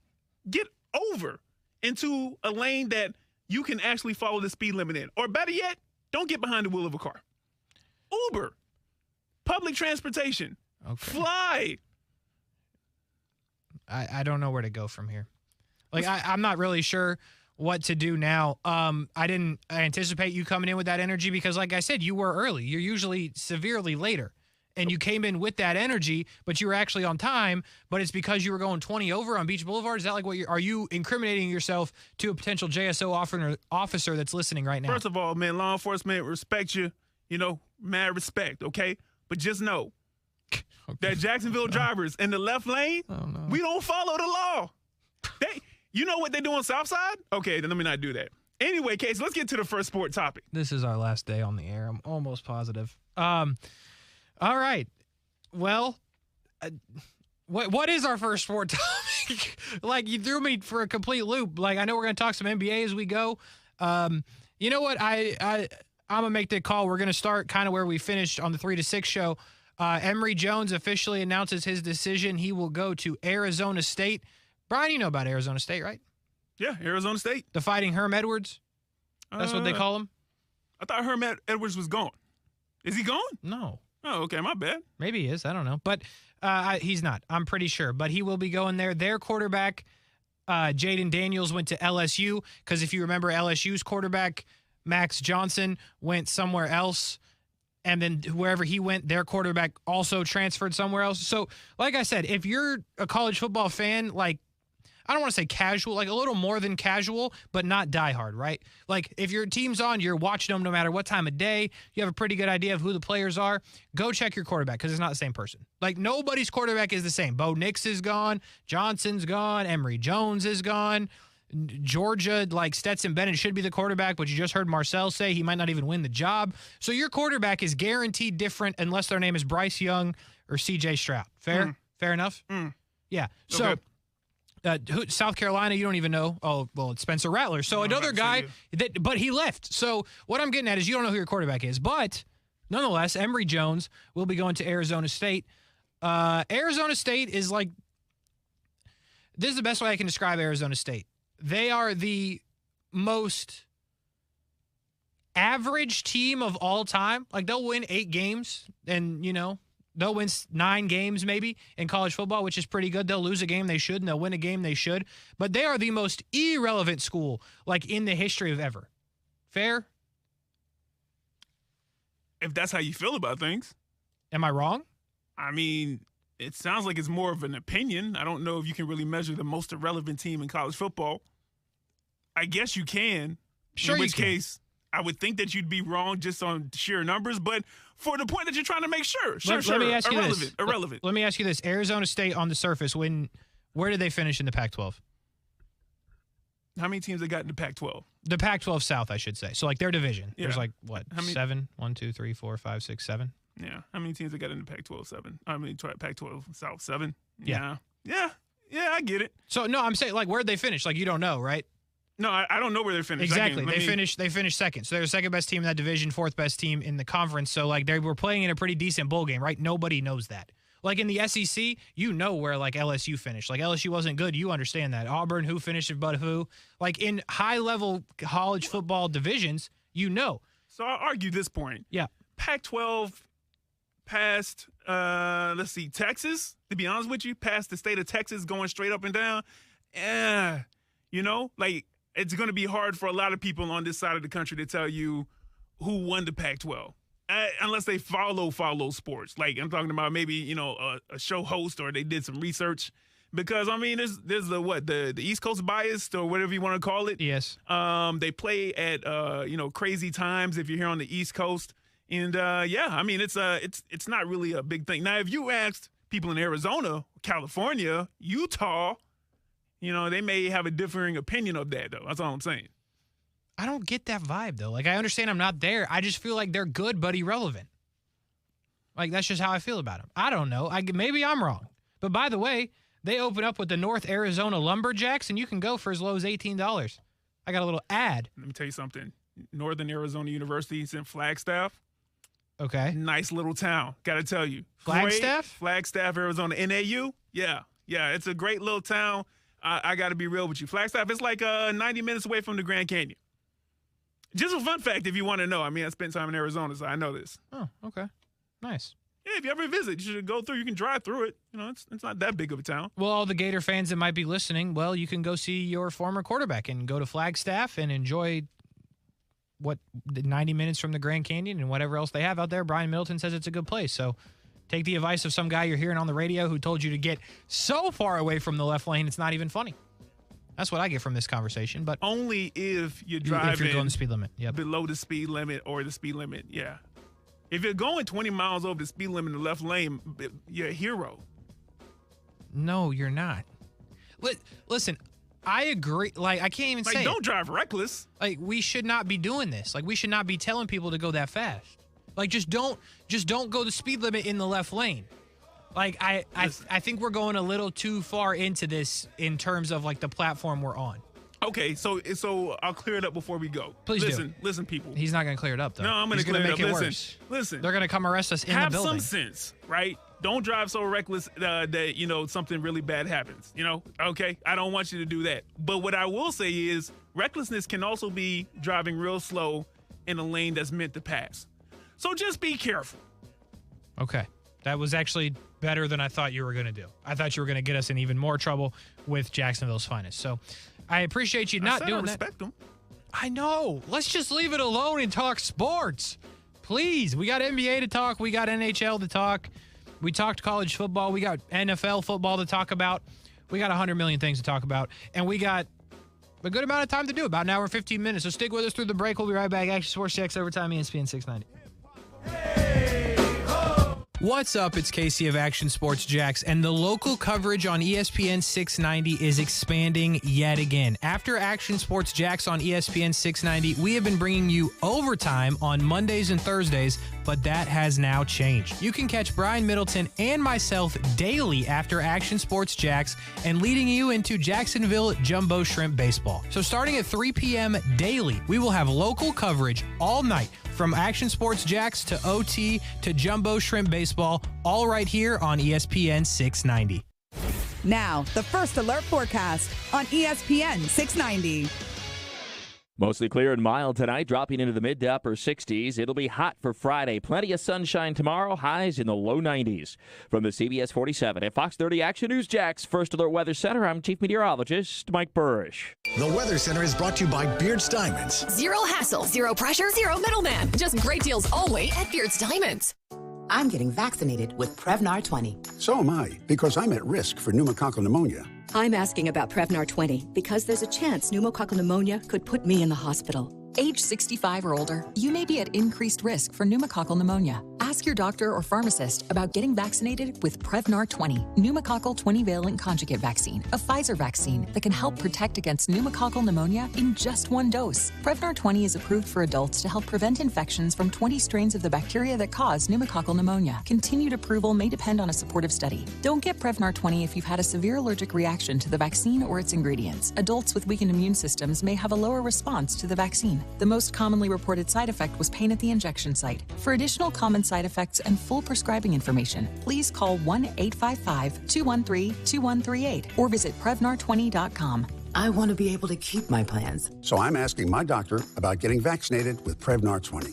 S27: get over into a lane that you can actually follow the speed limit in. Or better yet, don't get behind the wheel of a car. Uber. Public transportation.
S9: Okay.
S27: Fly.
S9: I don't know where to go from here. I'm not really sure what to do now. I didn't anticipate you coming in with that energy because, like I said, you were early. You're usually severely later. And you came in with that energy, but you were actually on time, but it's because you were going 20 over on Beach Boulevard? Is that like are you incriminating yourself to a potential JSO officer that's listening right now?
S27: First of all, man, law enforcement respect you, mad respect, okay? But just know that Jacksonville drivers in the left lane, we don't follow the law. You know what they do on Southside? Okay, then let me not do that. Anyway, Casey, let's get to the first sport topic.
S9: This is our last day on the air. I'm almost positive. All right. Well, What is our first sport topic? Like, you threw me for a complete loop. Like, I know we're going to talk some NBA as we go. You know what? I'm going to make the call. We're going to start kind of where we finished on the 3 to 6 show. Emory Jones officially announces his decision. He will go to Arizona State. Brian, you know about Arizona State, right?
S27: Yeah, Arizona State.
S9: The Fighting Herm Edwards? That's what they call him?
S27: I thought Herm Edwards was gone. Is he gone?
S9: No.
S27: Oh, okay, my bad.
S9: Maybe he is. I don't know. But he's not. I'm pretty sure. But he will be going there. Their quarterback, Jaden Daniels, went to LSU because if you remember, LSU's quarterback, Max Johnson, went somewhere else. And then wherever he went, their quarterback also transferred somewhere else. So, like I said, if you're a college football fan, like, I don't want to say casual, like a little more than casual, but not diehard, right? Like, if your team's on, you're watching them no matter what time of day. You have a pretty good idea of who the players are. Go check your quarterback because it's not the same person. Like, nobody's quarterback is the same. Bo Nix is gone. Johnson's gone. Emory Jones is gone. Georgia, like Stetson Bennett should be the quarterback, but you just heard Marcel say he might not even win the job. So your quarterback is guaranteed different unless their name is Bryce Young or C.J. Stroud. Fair? Fair enough? Yeah. So South Carolina, you don't even know. Oh, well, it's Spencer Rattler. So another guy, but he left. So what I'm getting at is you don't know who your quarterback is. But nonetheless, Emory Jones will be going to Arizona State. Arizona State is like, this is the best way I can describe Arizona State. They are the most average team of all time. Like, they'll win 8 games and, you know, they'll win 9 games maybe in college football, which is pretty good. They'll lose a game they should, and they'll win a game they should. But they are the most irrelevant school, like, in the history of ever. Fair?
S27: If that's how you feel about things.
S9: Am I wrong?
S27: I mean, it sounds like it's more of an opinion. I don't know if you can really measure the most irrelevant team in college football. I guess you can.
S9: Sure,
S27: in which case, I would think that you'd be wrong just on sheer numbers, but for the point that you're trying to make sure.
S9: Let me ask you
S27: irrelevant.
S9: Let me ask you this. Arizona State on the surface, where did they finish in the Pac-12?
S27: How many teams they got in the Pac-12?
S9: The Pac-12 South, I should say. So, like, their division.
S27: Yeah.
S9: There's, like, what,
S27: How many?
S9: 7? 1, 2, 3, 4, 5, 6, 7?
S27: Yeah. How many teams they got in the Pac-12? 7. I mean, Pac-12 South, 7.
S9: Yeah.
S27: Yeah, I get it.
S9: So, no, I'm saying, like, where'd they finish? Like, you don't know, right?
S27: No, I don't know where they finished.
S9: Exactly. They finished second. So they're the second best team in that division, 4th best team in the conference. So, like, they were playing in a pretty decent bowl game, right? Nobody knows that. Like, in the SEC, you know where, like, LSU finished. Like, LSU wasn't good. You understand that. Auburn, who finished above who? Like, in high-level college football divisions, you know.
S27: So I'll argue this point.
S9: Yeah.
S27: Pac-12 past, Texas, to be honest with you, past the state of Texas going straight up and down. You know, like, it's going to be hard for a lot of people on this side of the country to tell you who won the Pac-12. Unless they follow sports. Like, I'm talking about maybe, you know, a show host or they did some research. Because, I mean, there's the East Coast bias or whatever you want to call it.
S9: Yes.
S27: They play at, crazy times if you're here on the East Coast. And, I mean, it's not really a big thing. Now, if you asked people in Arizona, California, Utah, you know, they may have a differing opinion of that, though. That's all I'm saying.
S9: I don't get that vibe, though. Like, I understand I'm not there. I just feel like they're good but irrelevant. Like, that's just how I feel about them. I don't know. Maybe I'm wrong. But, by the way, they open up with the North Arizona Lumberjacks, and you can go for as low as $18. I got a little ad.
S27: Let me tell you something. Northern Arizona University is in Flagstaff.
S9: Okay.
S27: Nice little town, got to tell you.
S9: Flagstaff?
S27: Flagstaff, Arizona. NAU? Yeah, it's a great little town. I got to be real with you. Flagstaff is like 90 minutes away from the Grand Canyon. Just a fun fact if you want to know. I mean, I spent time in Arizona, so I know this.
S9: Oh, okay. Nice.
S27: Yeah, if you ever visit, you should go through. You can drive through it. You know, it's not that big of a town.
S9: Well, all the Gator fans that might be listening, well, you can go see your former quarterback and go to Flagstaff and enjoy 90 minutes from the Grand Canyon and whatever else they have out there. Brian Middleton says it's a good place. So take the advice of some guy you're hearing on the radio who told you to get so far away from the left lane, it's not even funny. That's what I get from this conversation. But
S27: only if you're driving
S9: if you're going the speed limit. Yep.
S27: Below the speed limit or the speed limit, yeah. If you're going 20 miles over the speed limit in the left lane, you're a hero.
S9: No, you're not. Listen, I agree. Like, I can't even say
S27: don't drive reckless.
S9: Like, we should not be doing this. Like, we should not be telling people to go that fast. Like, just don't go the speed limit in the left lane. Like, I think we're going a little too far into this in terms of, like, the platform we're on.
S27: Okay, so I'll clear it up before we go.
S9: Please
S27: listen, people.
S9: He's not going to clear it up, though.
S27: No, I'm going to
S9: make it
S27: up.
S9: worse.
S27: Listen.
S9: They're going to come arrest us in the building.
S27: Have some sense, right? Don't drive so reckless that, something really bad happens, Okay? I don't want you to do that. But what I will say is recklessness can also be driving real slow in a lane that's meant to pass. So just be careful.
S9: Okay. That was actually better than I thought you were going to do. I thought you were going to get us in even more trouble with Jacksonville's finest. So I appreciate you not doing that.
S27: I respect them.
S9: I know. Let's just leave it alone and talk sports. Please. We got NBA to talk. We got NHL to talk. We talked college football. We got NFL football to talk about. We got 100 million things to talk about. And we got a good amount of time to do it, about an hour and 15 minutes. So stick with us through the break. We'll be right back. Action Sports Jax, Overtime, ESPN 690. What's up? It's Casey of Action Sports Jax, and the local coverage on ESPN 690 is expanding yet again. After Action Sports Jax on ESPN 690, we have been bringing you Overtime on Mondays and Thursdays, but that has now changed. You can catch Brian Middleton and myself daily after Action Sports Jax and leading you into Jacksonville Jumbo Shrimp Baseball. So starting at 3 p.m. daily, we will have local coverage all night from Action Sports Jax to OT to Jumbo Shrimp Baseball, all right here on ESPN 690.
S8: Now, the First Alert forecast on ESPN 690.
S11: Mostly clear and mild tonight, dropping into the mid to upper 60s. It'll be hot for Friday. Plenty of sunshine tomorrow, highs in the low 90s. From the CBS 47 at Fox 30 Action News Jax First Alert Weather Center, I'm Chief Meteorologist Mike Burrish.
S5: The Weather Center is brought to you by Beard's Diamonds.
S13: Zero hassle, zero pressure, zero middleman. Just great deals only at Beard's Diamonds.
S14: I'm getting vaccinated with Prevnar 20.
S15: So am I, because I'm at risk for pneumococcal pneumonia.
S14: I'm asking about Prevnar 20 because there's a chance pneumococcal pneumonia could put me in the hospital.
S16: Age 65 or older, you may be at increased risk for pneumococcal pneumonia. Ask your doctor or pharmacist about getting vaccinated with Prevnar 20, pneumococcal 20-valent conjugate vaccine, a Pfizer vaccine that can help protect against pneumococcal pneumonia in just one dose. Prevnar 20 is approved for adults to help prevent infections from 20 strains of the bacteria that cause pneumococcal pneumonia. Continued approval may depend on a supportive study. Don't get Prevnar 20 if you've had a severe allergic reaction to the vaccine or its ingredients. Adults with weakened immune systems may have a lower response to the vaccine. The most commonly reported side effect was pain at the injection site. For additional common side effects and full prescribing information, please call 1-855-213-2138 or visit Prevnar20.com.
S14: I want to be able to keep my plans.
S15: So I'm asking my doctor about getting vaccinated with Prevnar 20.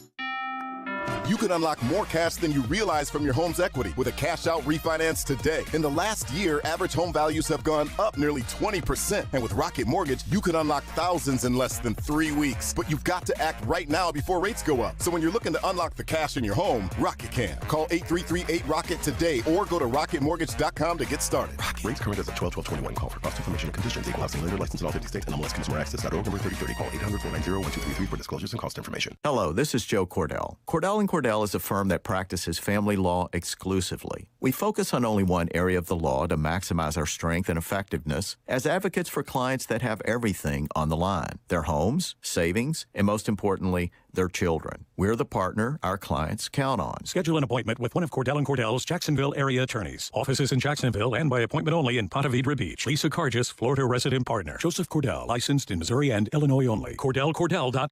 S19: You can unlock more cash than you realize from your home's equity with a cash-out refinance today. In the last year, average home values have gone up nearly 20%. And with Rocket Mortgage, you can unlock thousands in less than 3 weeks. But you've got to act right now before rates go up. So when you're looking to unlock the cash in your home, Rocket can. Call 833-8ROCKET today or go to rocketmortgage.com to get started.
S26: Rates current as of 12/12/21. Call for cost information and conditions. Equal housing lender license in all 50 states and MLSConsumerAccess.org number 3030. Call 800-490-1233 for disclosures and cost information.
S28: Hello, this is Joe Cordell. Cordell & Cordell is a firm that practices family law exclusively. We focus on only one area of the law to maximize our strength and effectiveness as advocates for clients that have everything on the line: their homes, savings, and most importantly, their children. We're the partner our clients count on.
S29: Schedule an appointment with one of Cordell & Cordell's Jacksonville area attorneys. Offices in Jacksonville and by appointment only in Ponte Vedra Beach. Lisa Cargis, Florida resident partner. Joseph Cordell, licensed in Missouri and Illinois only. CordellCordell.com.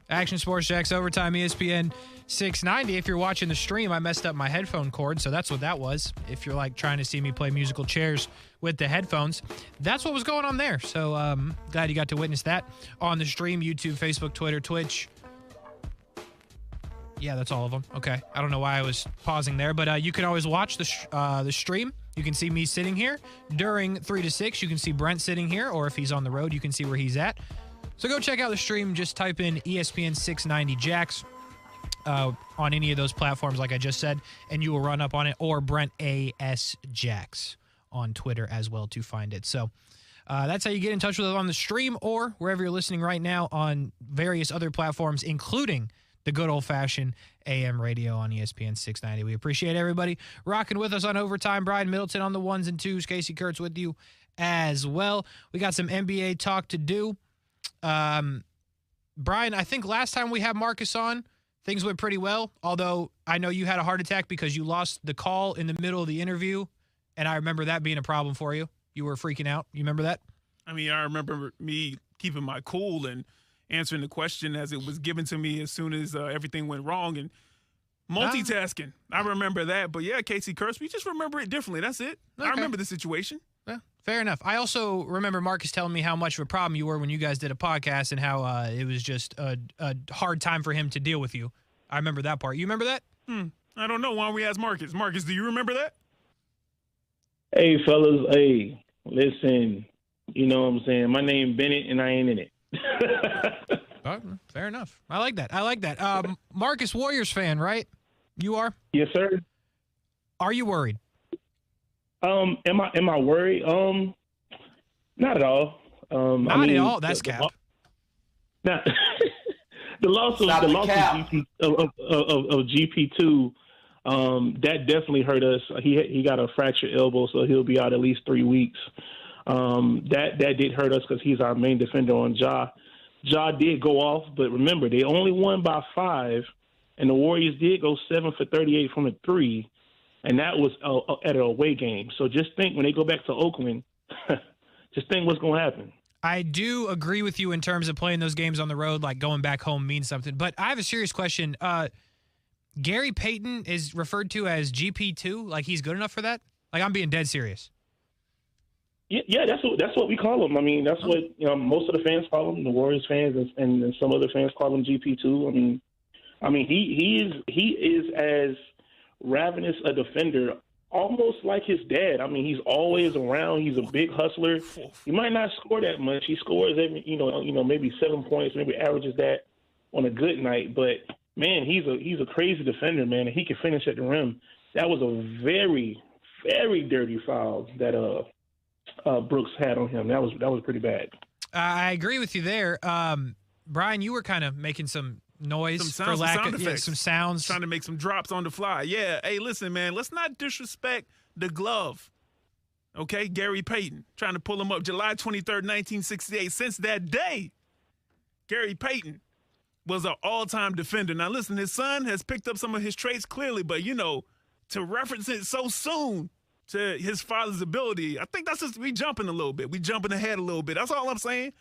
S9: Action Sports Jax Overtime, ESPN 690. If you're watching the stream, I messed up my headphone cord, so that's what that was. If you're like trying to see me play musical chairs with the headphones, that's what was going on there. So glad you got to witness that on the stream. YouTube, Facebook, Twitter, Twitch. Yeah, that's all of them. Okay. I don't know why I was pausing there, but you can always watch the stream. You can see me sitting here during 3 to 6. You can see Brent sitting here, or if he's on the road, you can see where he's at. So go check out the stream. Just type in ESPN 690 Jax on any of those platforms, like I just said, and you will run up on it, or Brent A.S. Jax on Twitter as well to find it. So that's how you get in touch with us on the stream or wherever you're listening right now on various other platforms, including the good old-fashioned AM radio on ESPN 690. We appreciate everybody rocking with us on Overtime. Brian Middleton on the ones and twos. Casey Kurtz with you as well. We got some NBA talk to do. Brian, I think last time we had Marcus on, things went pretty well, although I know you had a heart attack because you lost the call in the middle of the interview, and I remember that being a problem for you. You were freaking out. You remember that?
S27: I mean, I remember me keeping my cool and answering the question as it was given to me as soon as everything went wrong and multitasking. I remember that. But, yeah, Casey Kurtz, we just remember it differently. That's it. Okay. I remember the situation.
S9: Yeah, fair enough. I also remember Marcus telling me how much of a problem you were when you guys did a podcast and how it was just a hard time for him to deal with you. I remember that part. You remember that?
S27: I don't know. Why don't we ask Marcus? Marcus, do you remember that?
S1: Hey, fellas. Hey, listen. You know what I'm saying? My name Bennett, and I ain't in it.
S9: Fair enough. I like that. Marcus, Warriors fan, right? You are?
S1: Yes, sir.
S9: Are you worried?
S1: Am I worried? Not at all.
S9: Not at all. That's cap.
S1: Now, the loss of GP2, that definitely hurt us. He got a fractured elbow, so he'll be out at least 3 weeks. That did hurt us because he's our main defender on Ja. Ja did go off, but remember, they only won by 5, and the Warriors did go 7 for 38 from the 3, and that was at an away game. So just think when they go back to Oakland, just think what's going to happen.
S9: I do agree with you in terms of playing those games on the road, like going back home means something. But I have a serious question. Gary Payton is referred to as GP2. Like, he's good enough for that? Like, I'm being dead serious.
S1: Yeah, that's what we call him. I mean, that's what most of the fans call him. The Warriors fans and some other fans call him GP2. I mean, he is as ravenous a defender, almost like his dad. I mean, he's always around. He's a big hustler. He might not score that much. He scores every maybe 7 points, maybe averages that on a good night. But man, he's a crazy defender, man, and he can finish at the rim. That was a very, very dirty foul that Brooks had on him. That was pretty bad.
S9: I agree with you there. Brian, you were kind of making some noise
S27: some
S9: sounds.
S27: Trying to make some drops on the fly. Yeah. Hey, listen, man, let's not disrespect the glove. Okay? Gary Payton, trying to pull him up July 23rd, 1968. Since that day, Gary Payton was an all-time defender. Now, listen, his son has picked up some of his traits clearly, but, to reference it so soon to his father's ability, I think that's just we jumping a little bit. We jumping ahead a little bit. That's all I'm saying.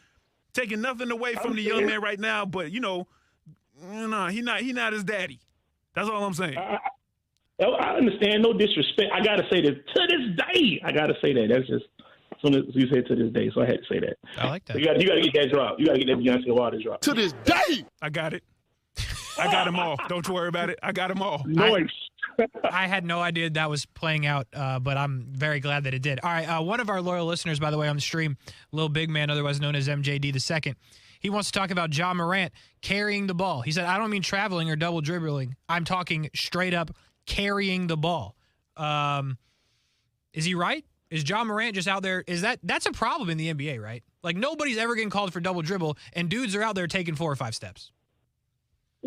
S27: Taking nothing away from the young man right now, but he not his daddy. That's all I'm saying.
S1: I understand. No disrespect. I gotta say this to this day. I gotta say that. That's just as soon as you say to this day, so I had to say that.
S9: I like that.
S1: You gotta get that drop. You gotta get that Beyonce Wilder drop.
S27: To this day, I got it. I got them all. Don't you worry about it. I got them all.
S1: Noise.
S9: I had no idea that was playing out, but I'm very glad that it did. All right, one of our loyal listeners, by the way, on the stream, Lil Big Man, otherwise known as MJD II, he wants to talk about Ja Morant carrying the ball. He said, I don't mean traveling or double dribbling. I'm talking straight up carrying the ball. Is he right? Is Ja Morant just out there? That's a problem in the NBA, right? Like, nobody's ever getting called for double dribble, and dudes are out there taking 4 or 5 steps.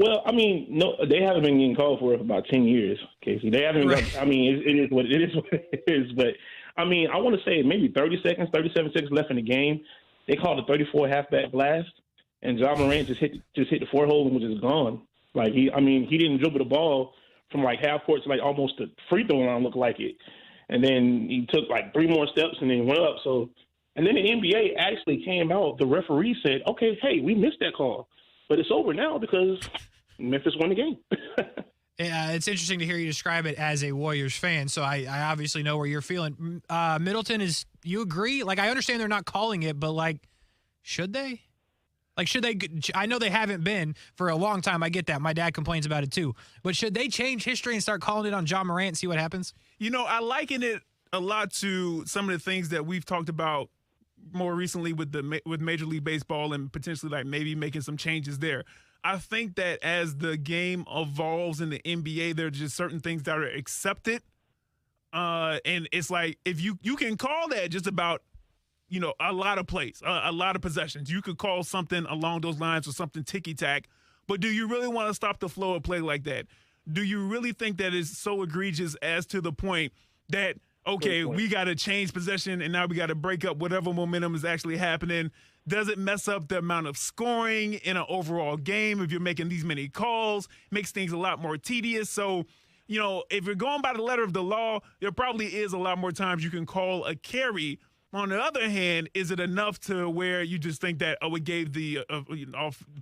S1: Well, I mean, no, they haven't been getting called for it for about 10 years, Casey. They haven't.
S9: Right.
S1: I mean, it is what it is. But I mean, I want to say maybe 37 seconds left in the game. They called a 34 halfback blast, and Ja Morant just hit the 4 hole and was just gone. Like he didn't dribble the ball from like half court to like almost the free throw line, looked like it, and then he took like 3 more steps and then went up. So, and then the NBA actually came out. The referee said, "Okay, hey, we missed that call." But it's over now because Memphis won the game.
S9: It's interesting to hear you describe it as a Warriors fan, so I obviously know where you're feeling. Middleton, you agree? Like, I understand they're not calling it, but, like, should they? Like, should they? I know they haven't been for a long time. I get that. My dad complains about it, too. But should they change history and start calling it on Ja Morant and see what happens?
S27: I liken it a lot to some of the things that we've talked about more recently with Major League Baseball and potentially like maybe making some changes there. I think that as the game evolves in the NBA, there are just certain things that are accepted. And it's like if you can call that just about, a lot of plays, a lot of possessions. You could call something along those lines or something ticky-tack. But do you really want to stop the flow of play like that? Do you really think that it's so egregious as to the point that, okay, we got to change possession and now we got to break up whatever momentum is actually happening? Does it mess up the amount of scoring in an overall game if you're making these many calls? Makes things a lot more tedious. So, if you're going by the letter of the law, there probably is a lot more times you can call a carry. On the other hand, is it enough to where you just think that, it gave the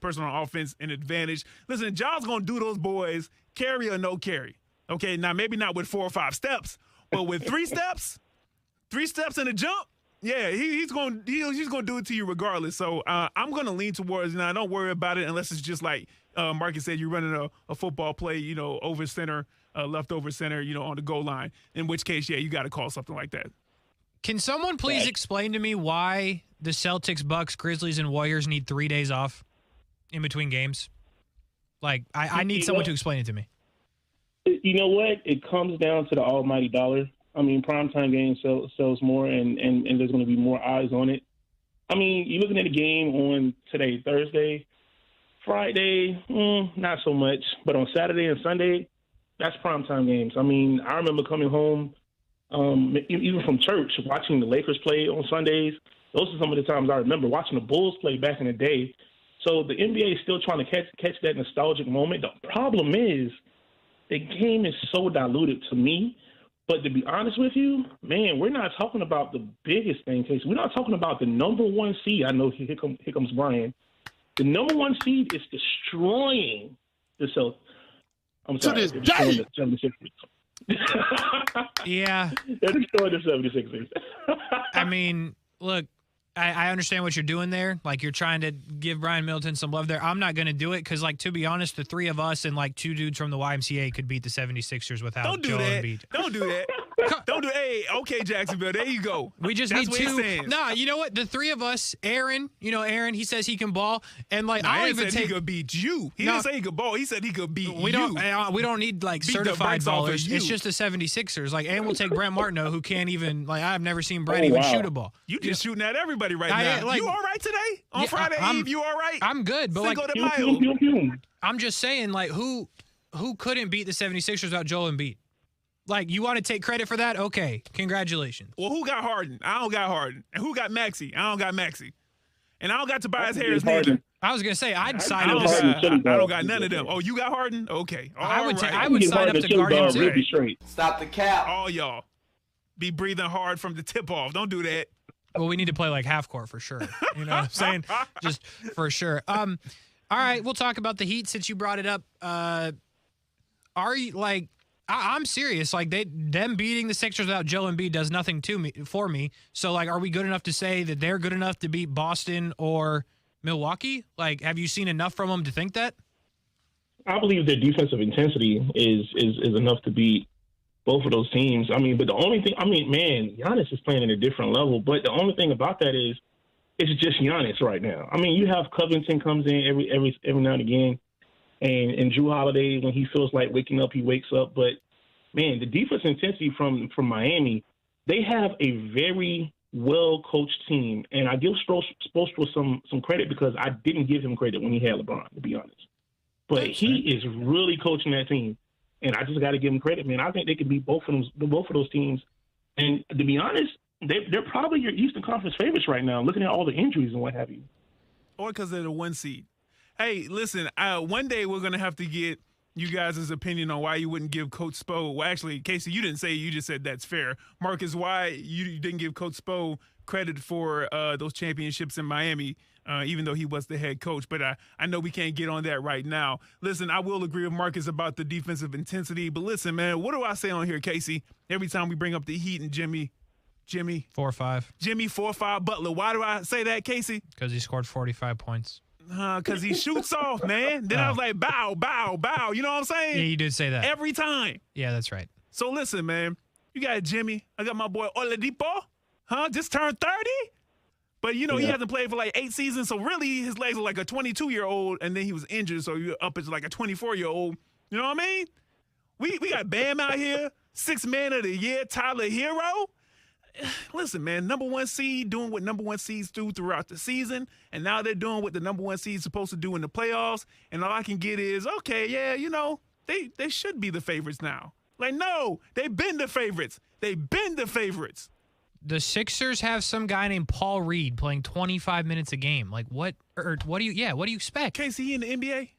S27: person on offense an advantage? Listen, John's going to do those boys carry or no carry. Okay, now maybe not with 4 or 5 steps, but with 3 steps and a jump, yeah, he's going to do it to you regardless. So I'm going to lean towards, don't worry about it unless it's just like Marcus said, you're running a football play, over center, leftover center, on the goal line, in which case, yeah, you got to call something like that.
S9: Can someone please explain to me why the Celtics, Bucks, Grizzlies, and Warriors need 3 days off in between games? Like, I need someone to explain it to me.
S1: You know what? It comes down to the almighty dollar. I mean, primetime game sells more, and there's going to be more eyes on it. I mean, you're looking at a game on today, Thursday, Friday, not so much. But on Saturday and Sunday, that's primetime games. I mean, I remember coming home, even from church, watching the Lakers play on Sundays. Those are some of the times I remember watching the Bulls play back in the day. So the NBA is still trying to catch that nostalgic moment. The problem is the game is so diluted to me. But to be honest with you, man, we're not talking about the biggest thing, Casey. We're not talking about the number 1 seed. I know here comes Brian. The number 1 seed is destroying the Celtics. I'm sorry,
S2: to this day.
S1: The 76ers.
S9: Yeah.
S1: They're destroying the 76ers.
S9: I mean, look, I understand what you're doing there. Like, you're trying to give Brian Middleton some love there. I'm not going to do it because, like, to be honest, the 3 of us and, like, 2 dudes from the YMCA could beat the 76ers without Joel Embiid.
S27: Don't do that. Don't do that. Hey, okay, Jacksonville, there you go.
S9: We just need 2. Nah, you know what? The 3 of us, Aaron, he says he can ball. And, like, I don't even
S27: he could beat you. He didn't say he could ball. He said he could beat you.
S9: We don't need, like, certified ballers. It's just the 76ers. Like, and we'll take Brent Martineau, who can't even, like, I've never seen Brent even shoot a ball.
S27: You just shooting at everybody right now. Like, you all right today? On Friday Eve, you all right?
S9: I'm good. But,
S27: Cinco de Mayo.
S9: I'm just saying, like, who couldn't beat the 76ers without Joel Embiid? Like, you want to take credit for that? Okay, congratulations.
S27: Well, who got Harden? I don't got Harden. And who got Maxey? I don't got Maxey. And I don't got Tobias Harris neither.
S9: I was going to say, I'd sign
S27: up. I don't got none of them. Oh, you got Harden? Okay.
S9: I would sign up to guard him too.
S2: Stop the cap.
S27: All y'all be breathing hard from the tip off. Don't do that.
S9: Well, we need to play like half court for sure. You know what I'm saying? Just for sure. All right, we'll talk about the Heat since you brought it up. Are you like? I'm serious. Like them beating the Sixers without Joel Embiid does nothing for me. So like, are we good enough to say that they're good enough to beat Boston or Milwaukee? Like, have you seen enough from them to think that?
S1: I believe their defensive intensity is enough to beat both of those teams. I mean, but the only thing, man, Giannis is playing at a different level. But the only thing about that is, it's just Giannis right now. I mean, you have Covington comes in every now and again, and Drew Holiday, when he feels like waking up, he wakes up. But man, the defense intensity from Miami, they have a very well coached team, and I give Spoelstra some credit because I didn't give him credit when he had LeBron, to be honest. But he is really coaching that team. And I just got to give them credit, man. I think they could beat both of those teams. And to be honest, they're probably your Eastern Conference favorites right now, looking at all the injuries and what have you.
S27: Or because they're the 1 seed. Hey, listen, one day we're going to have to get you guys' opinion on why you wouldn't give Coach Spo. Well, actually, Casey, you didn't say, you just said that's fair. Marcus, why you didn't give Coach Spo credit for those championships in Miami, even though he was the head coach. But I know we can't get on that right now. Listen, I will agree with Marcus about the defensive intensity. But listen, man, what do I say on here, Casey? Every time we bring up the Heat and Jimmy
S9: 4-5.
S27: Jimmy 4-5 Butler. Why do I say that, Casey?
S9: Because he scored 45 points.
S27: Because he shoots off, man. Then I was like, bow, bow, bow. You know what I'm saying?
S9: Yeah, you did say that.
S27: Every time.
S9: Yeah, that's right.
S27: So listen, man. You got Jimmy. I got my boy Oladipo. Just turned 30. But, he hasn't played for like 8 seasons. So really, his legs are like a 22-year-old. And then he was injured. So you're up as like a 24-year-old. You know what I mean? We got Bam out here. 6th man of the year, Tyler Hero. listen, man, number one seed doing what number one seeds do throughout the season, and now they're doing what the number one seed is supposed to do in the playoffs, and all I can get is, okay, yeah, they should be the favorites now. Like, no, they've been the favorites. They've been the favorites.
S9: The Sixers have some guy named Paul Reed playing 25 minutes a game. Like, what do you expect?
S27: Is he in the NBA?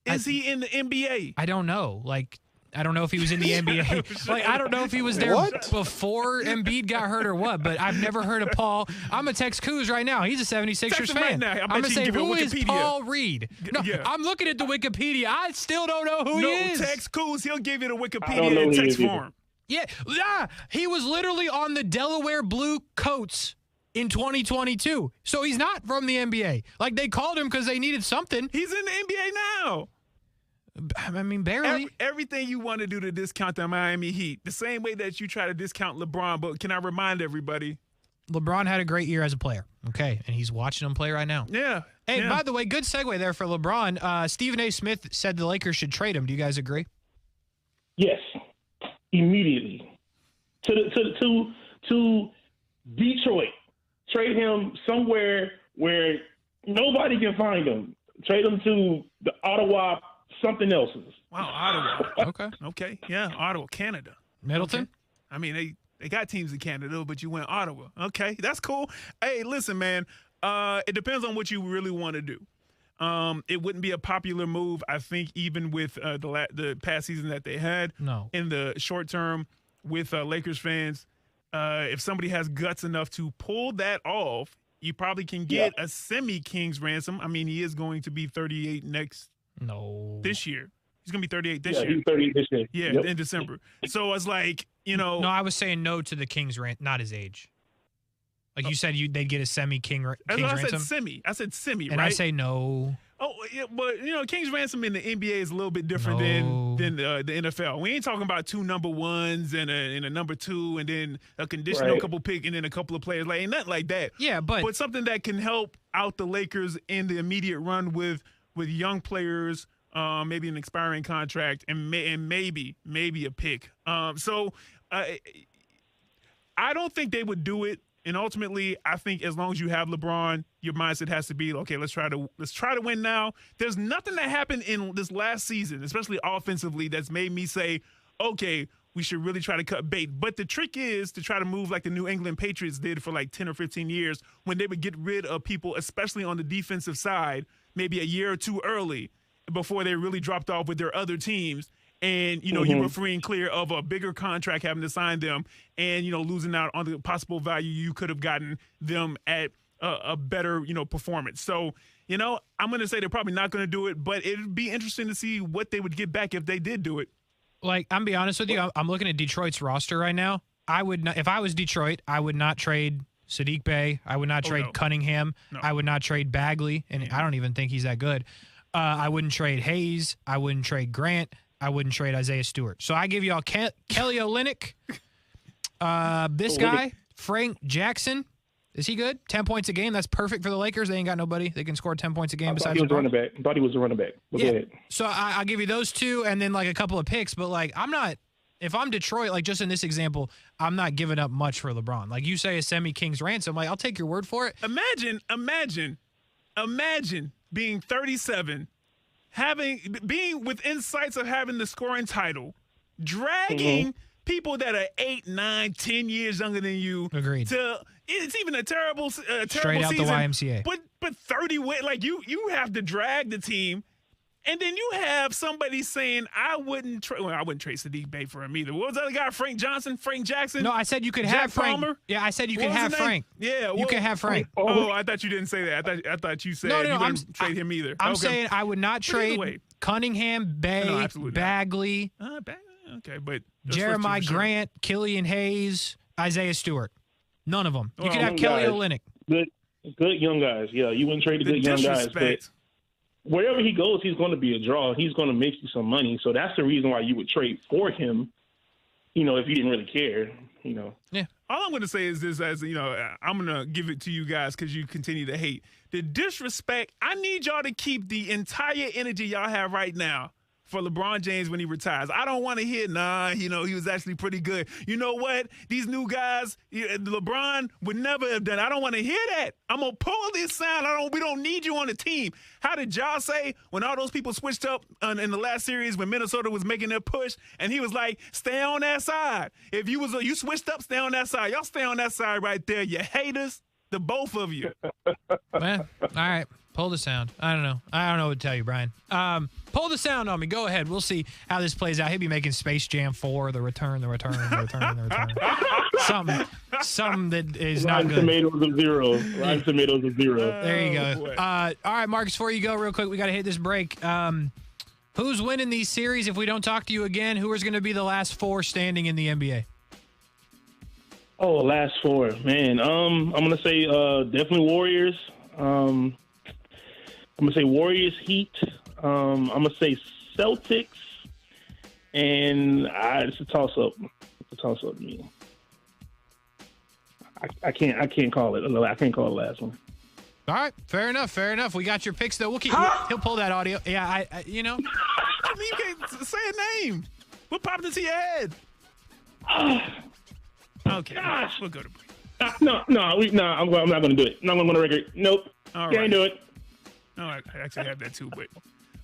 S27: Is he in the NBA?
S9: I don't know. Like, I don't know if he was in the NBA. Like, I don't know if he was there before Embiid got hurt or what, but I've never heard of Paul. I'm going to text Kuz right now. He's a 76ers fan.
S27: Right now.
S9: I'm going to say, who is Paul Reed? No, I'm looking at the Wikipedia. I still don't know who he is.
S27: No, text Kuz. He'll give you the Wikipedia in text form.
S9: Yeah, he was literally on the Delaware Blue Coats in 2022. So he's not from the NBA. Like, they called him because they needed something.
S27: He's in the NBA now.
S9: I mean, barely.
S27: Everything you want to do to discount the Miami Heat, the same way that you try to discount LeBron, but can I remind everybody?
S9: LeBron had a great year as a player, okay, and he's watching him play right now.
S27: Yeah.
S9: Hey, by the way, good segue there for LeBron. Stephen A. Smith said the Lakers should trade him. Do you guys agree?
S1: Yes, immediately. To Detroit. Trade him somewhere where nobody can find him. Trade him to the Ottawa something else's.
S27: Wow, Ottawa.
S9: Okay.
S27: Yeah, Ottawa, Canada.
S9: Middleton?
S27: Okay. I mean, they got teams in Canada, but you went Ottawa. Okay, that's cool. Hey, listen, man, it depends on what you really want to do. It wouldn't be a popular move, I think, even with the past season that they had.
S9: No.
S27: In the short term with Lakers fans. If somebody has guts enough to pull that off, you probably can get a semi-King's ransom. I mean, he is going to be 38 this year. He's going to be 38 this year.
S1: He's 38 this year.
S27: Yeah, in December. So it's like,
S9: No, I was saying no to the King's not his age. Like you said, they'd get a semi-King's ransom.
S27: I said semi,
S9: and
S27: right?
S9: I say no.
S27: Oh, yeah, but, King's ransom in the NBA is a little bit different than the NFL. We ain't talking about 2 number ones and a number 2 and then a conditional couple pick and then a couple of players. Like, ain't nothing like that.
S9: Yeah, but
S27: something that can help out the Lakers in the immediate run with young players, maybe an expiring contract, and maybe a pick. So I don't think they would do it. And ultimately, I think as long as you have LeBron, your mindset has to be, okay, let's try to win now. There's nothing that happened in this last season, especially offensively, that's made me say, okay, we should really try to cut bait. But the trick is to try to move like the New England Patriots did for like 10 or 15 years when they would get rid of people, especially on the defensive side, maybe a year or two early before they really dropped off with their other teams. And, you were free and clear of a bigger contract having to sign them and, losing out on the possible value you could have gotten them at a better, performance. So, I'm going to say they're probably not going to do it, but it'd be interesting to see what they would get back if they did do it.
S9: Like, I'm be honest with you, I'm looking at Detroit's roster right now. I would not, if I was Detroit, I would not trade Sadiq Bey. I would not trade Cunningham. No. I would not trade Bagley, and I don't even think he's that good. I wouldn't trade Hayes. I wouldn't trade Grant. I wouldn't trade Isaiah Stewart. So I give y'all Kelly Olynyk. This guy, Frank Jackson. Is he good? 10 points a game. That's perfect for the Lakers. They ain't got nobody. They can score 10 points a game besides
S1: he was running back. I thought he was a running back. Go ahead.
S9: So I'll give you those two and then like a couple of picks. But like if I'm Detroit, like just in this example, I'm not giving up much for LeBron. Like you say a semi-King's ransom. Like I'll take your word for it.
S27: Imagine being 37, being within sights of having the scoring title, dragging people that are 8, 9, 10 years younger than you.
S9: Agreed.
S27: It's even a terrible
S9: Straight out
S27: season.
S9: The YMCA.
S27: But 30 like you have to drag the team, and then you have somebody saying I wouldn't trade Sadiq Bey for him either. What was the other guy? Frank Jackson?
S9: No, I said you could have Frank.
S27: Palmer?
S9: Yeah, I said you could have Frank.
S27: Yeah,
S9: you can have Frank.
S27: Oh, I thought you didn't say that. I thought you said you wouldn't trade him either.
S9: I'm saying I would not trade Cunningham, Bey, Bagley.
S27: Okay, but
S9: Jeremiah Grant, Killian Hayes, Isaiah Stewart. None of them. You could have Kelly Olynyk.
S1: Good young guys. Yeah, you wouldn't trade the good young guys, but wherever he goes, he's going to be a draw. He's going to make you some money. So that's the reason why you would trade for him, if you didn't really care,
S9: Yeah.
S27: All I'm going to say is this, I'm going to give it to you guys because you continue to hate. The disrespect, I need y'all to keep the entire energy y'all have right now for LeBron James when he retires. I don't want to hear, he was actually pretty good. You know what? These new guys, LeBron would never have done it. I don't want to hear that. I'm going to pull this sound. We don't need you on the team. How did Ja say when all those people switched up in the last series when Minnesota was making their push, and he was like, stay on that side. If you switched up, stay on that side. Y'all stay on that side right there. You haters, the both of you.
S9: Well, all right. Pull the sound. I don't know what to tell you, Brian. Pull the sound on me. Go ahead. We'll see how this plays out. He'll be making Space Jam 4, the return. Something that is not good.
S1: Tomatoes of zero. Rotten Tomatoes of zero.
S9: There you go. All right, Marcus, before you go real quick, we got to hit this break. Who's winning these series if we don't talk to you again? Who is going to be the last 4 standing in the NBA?
S1: Oh, last 4. Man, I'm going to say definitely Warriors. I'm going to say Warriors, Heat. I'm going to say Celtics. And it's a toss-up. It's a toss-up to me. I can't call it. I can't call the last one.
S9: All right. Fair enough. We got your picks, though. He'll pull that audio. Yeah, I you can't
S27: say a name. What popped into your head? Okay.
S1: Gosh.
S27: We'll go to break.
S1: I'm not going to do it. No, I'm going to record. Nope.
S27: All
S1: Can't
S27: right.
S1: do it.
S27: Oh, I actually have that too, but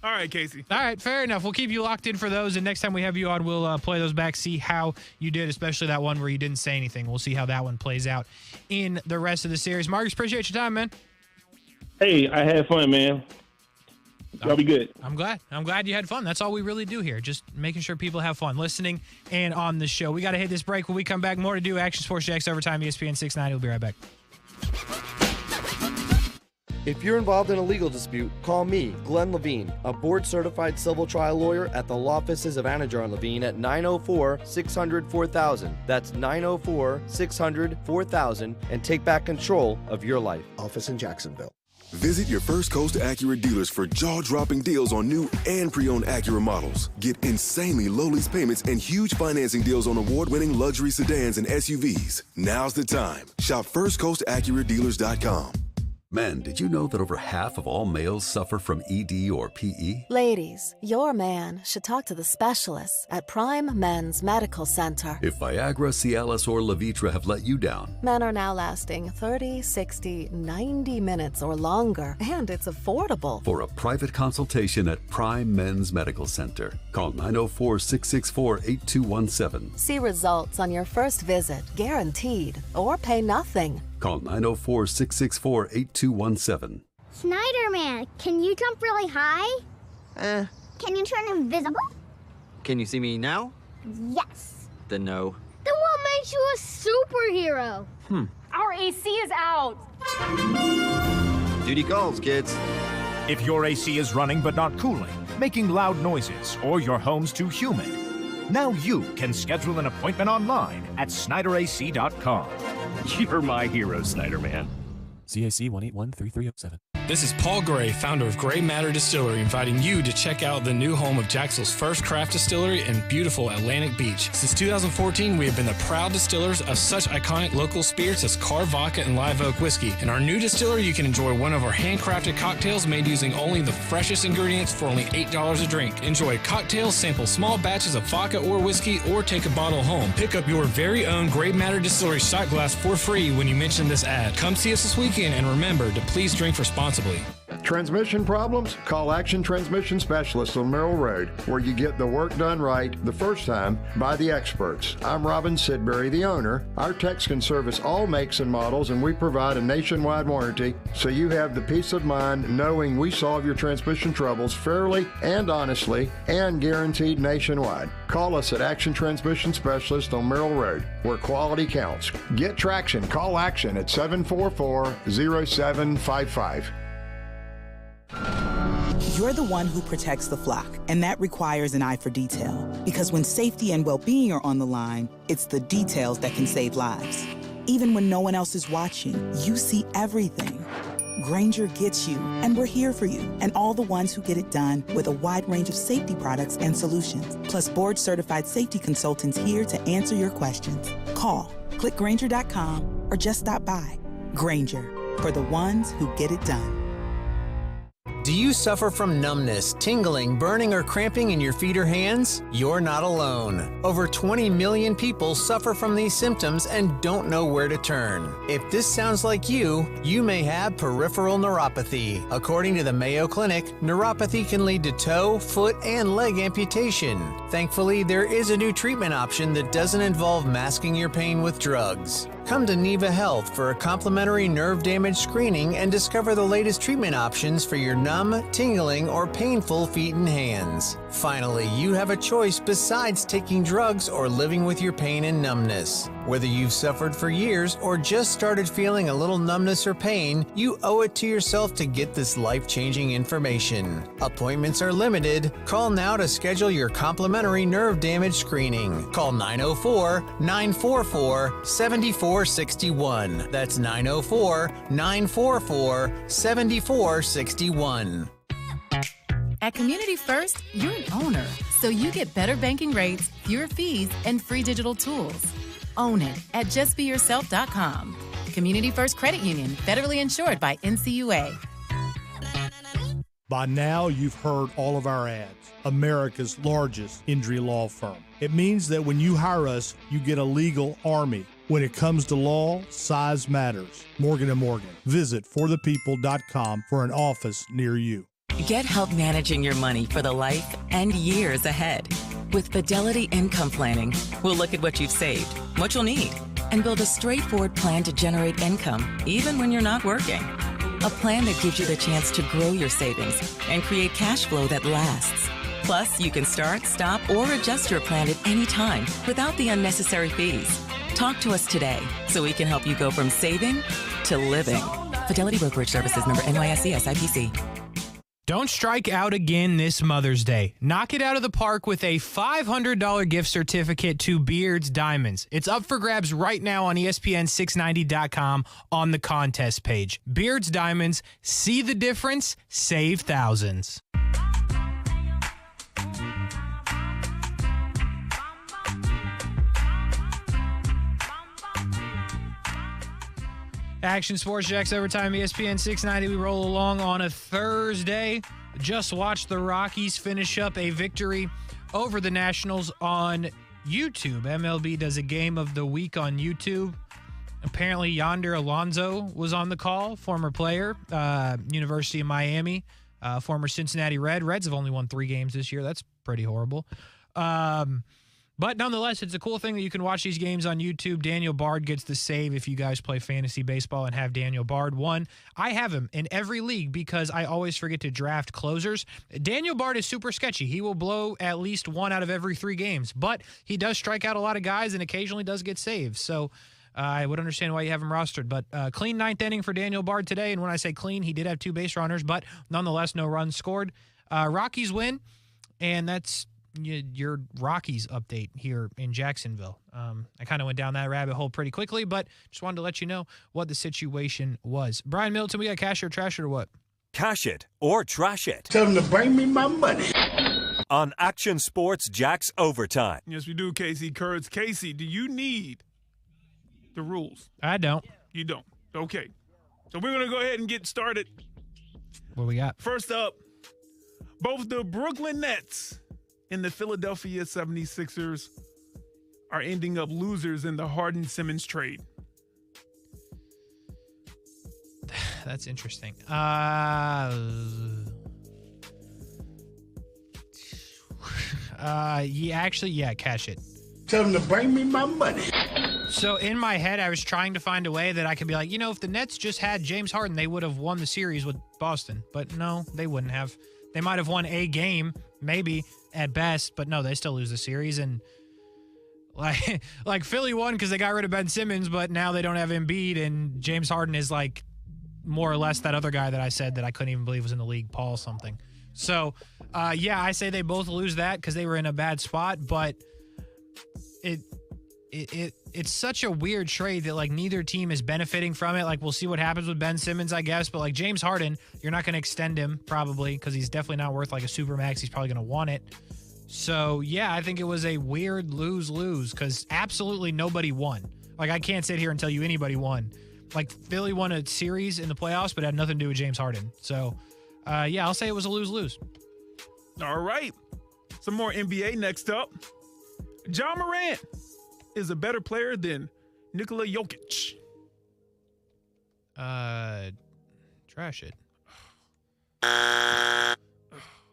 S27: all right, Casey.
S9: All right, fair enough. We'll keep you locked in for those, and next time we have you on, we'll play those back, see how you did, especially that one where you didn't say anything. We'll see how that one plays out in the rest of the series. Marcus, appreciate your time, man.
S1: Hey, I had fun, man. Y'all be good.
S9: I'm glad you had fun. That's all we really do here, just making sure people have fun listening and on the show. We got to hit this break. When we come back, more to do. Action Sports Jax Overtime, ESPN 690. We'll be right back.
S2: If you're involved in a legal dispute, call me, Glenn Levine, a board-certified civil trial lawyer at the law offices of Anajar and Levine at 904-600-4000. That's 904-600-4000, and take back control of your life.
S15: Office in Jacksonville.
S3: Visit your First Coast Acura dealers for jaw-dropping deals on new and pre-owned Acura models. Get insanely low lease payments and huge financing deals on award-winning luxury sedans and SUVs. Now's the time. Shop FirstCoastAcuraDealers.com.
S7: Men, did you know that over half of all males suffer from ED or PE?
S10: Ladies, your man should talk to the specialists at Prime Men's Medical Center.
S7: If Viagra, Cialis, or Levitra have let you down,
S10: Men are now lasting 30, 60, 90 minutes or longer, and it's affordable.
S7: for a private consultation at Prime Men's Medical Center, call 904-664-8217.
S10: See results on your first visit, guaranteed, or pay nothing.
S7: Call 904-664-8217.
S18: Snyderman, can you jump really high? Can you turn invisible?
S20: Can you see me now?
S18: Yes.
S20: Then no.
S18: Then what makes you a superhero?
S21: Our AC is out.
S20: Duty calls, kids.
S22: If your AC is running but not cooling, making loud noises, or your home's too humid, now you can schedule an appointment online at SnyderAC.com.
S24: You're my hero, Snyderman.
S30: CAC 1813307.
S31: This is Paul Gray, founder of Gray Matter Distillery, inviting you to check out the new home of Jacksonville's first craft distillery in beautiful Atlantic Beach. Since 2014, we have been the proud distillers of such iconic local spirits as Carr Vodka and Live Oak Whiskey. In our new distillery, you can enjoy one of our handcrafted cocktails made using only the freshest ingredients for only $8 a drink. Enjoy cocktails, sample small batches of vodka or whiskey, or take a bottle home. Pick up your very own Gray Matter Distillery shot glass for free when you mention this ad. Come see us this weekend, and remember to please drink responsibly.
S32: Transmission problems? Call Action Transmission Specialists on Merrill Road, where you get the work done right the first time by the experts. I'm Robin Sidbury, the owner. Our techs can service all makes and models, and we provide a nationwide warranty, so you have the peace of mind knowing we solve your transmission troubles fairly and honestly and guaranteed nationwide. Call us at Action Transmission Specialist on Merrill Road, where quality counts. Get traction. Call Action at 744-0755.
S33: You're the one who protects the flock, and that requires an eye for detail. Because when safety and well-being are on the line, it's the details that can save lives. Even when no one else is watching, you see everything. Grainger gets you, and we're here for you, and all the ones who get it done with a wide range of safety products and solutions, plus board-certified safety consultants here to answer your questions. Call, click Grainger.com, or just stop by. Grainger, for the ones who get it done.
S4: Do you suffer from numbness, tingling, burning, or cramping in your feet or hands? You're not alone. Over 20 million people suffer from these symptoms and don't know where to turn. If this sounds like you may have peripheral neuropathy. According to the Mayo Clinic, neuropathy can lead to toe, foot, and leg amputation. Thankfully, there is a new treatment option that doesn't involve masking your pain with drugs. Come to Neva Health for a complimentary nerve damage screening and discover the latest treatment options for your numb, tingling, or painful feet and hands. Finally, you have a choice besides taking drugs or living with your pain and numbness. Whether you've suffered for years or just started feeling a little numbness or pain, you owe it to yourself to get this life-changing information. Appointments are limited. Call now to schedule your complimentary nerve damage screening. Call 904-944-7461. That's 904-944-7461.
S5: At Community First, you're an owner, so you get better banking rates, fewer fees, and free digital tools. Own it at justbeyourself.com. Community First Credit Union, federally insured by NCUA.
S6: By now, you've heard all of our ads. America's largest injury law firm. It means that when you hire us, you get a legal army. When it comes to law, size matters. Morgan & Morgan. Visit forthepeople.com for an office near you.
S8: Get help managing your money for the life and years ahead. With Fidelity Income Planning, we'll look at what you've saved, what you'll need, and build a straightforward plan to generate income, even when you're not working. A plan that gives you the chance to grow your savings and create cash flow that lasts. Plus, you can start, stop, or adjust your plan at any time without the unnecessary fees. Talk to us today so we can help you go from saving to living. Fidelity Brokerage Services, member NYSE SIPC.
S9: Don't strike out again this Mother's Day. Knock it out of the park with a $500 gift certificate to Beards Diamonds. It's up for grabs right now on ESPN690.com on the contest page. Beards Diamonds, see the difference, save thousands. Action Sports Jax Overtime, ESPN 690. We roll along on a Thursday. Just watched the Rockies finish up a victory over the Nationals on YouTube. MLB does a game of the week on YouTube. Apparently, Yonder Alonso was on the call, former player, University of Miami, former Cincinnati Red. Reds have only won 3 games this year. That's pretty horrible. But nonetheless, it's a cool thing that you can watch these games on YouTube. Daniel Bard gets the save if you guys play fantasy baseball and have Daniel Bard. I have him in every league because I always forget to draft closers. Daniel Bard is super sketchy. He will blow at least 1 out of every 3 games, but he does strike out a lot of guys and occasionally does get saves. So I would understand why you have him rostered. But clean 9th inning for Daniel Bard today. And when I say clean, he did have 2 base runners, but nonetheless, no runs scored. Rockies win, and that's your Rockies update here in Jacksonville. I kind of went down that rabbit hole pretty quickly, but just wanted to let you know what the situation was. Brian Middleton, we got cash or trash it or what?
S11: Cash it or trash it.
S12: Tell them to bring me my money.
S11: On Action Sports Jax Overtime.
S27: Yes, we do, Casey Kurtz. Casey, do you need the rules?
S9: I don't.
S27: You don't. Okay. So we're going to go ahead and get started.
S9: What we got?
S27: First up, both the Brooklyn Nets and the Philadelphia 76ers are ending up losers in the Harden-Simmons trade.
S9: That's interesting. Yeah, cash it.
S12: Tell them to bring me my money.
S9: So in my head, I was trying to find a way that I could be like, if the Nets just had James Harden, they would have won the series with Boston. But no, they wouldn't have. They might have won a game, maybe, at best, but no, they still lose the series. And like Philly won because they got rid of Ben Simmons, but now they don't have Embiid, and James Harden is like more or less that other guy that I said that I couldn't even believe was in the league, Paul something. So, I say they both lose that because they were in a bad spot, but it's such a weird trade that like neither team is benefiting from it. Like we'll see what happens with Ben Simmons, I guess, but like James Harden, you're not going to extend him probably because he's definitely not worth like a supermax. He's probably going to want it. So yeah, I think it was a weird lose-lose because absolutely nobody won. Like I can't sit here and tell you anybody won. Like Philly won a series in the playoffs, but it had nothing to do with James Harden. So Yeah, I'll say it was a lose-lose.
S27: All right. Some more NBA next up. Ja Morant is a better player than Nikola Jokic.
S9: Trash it.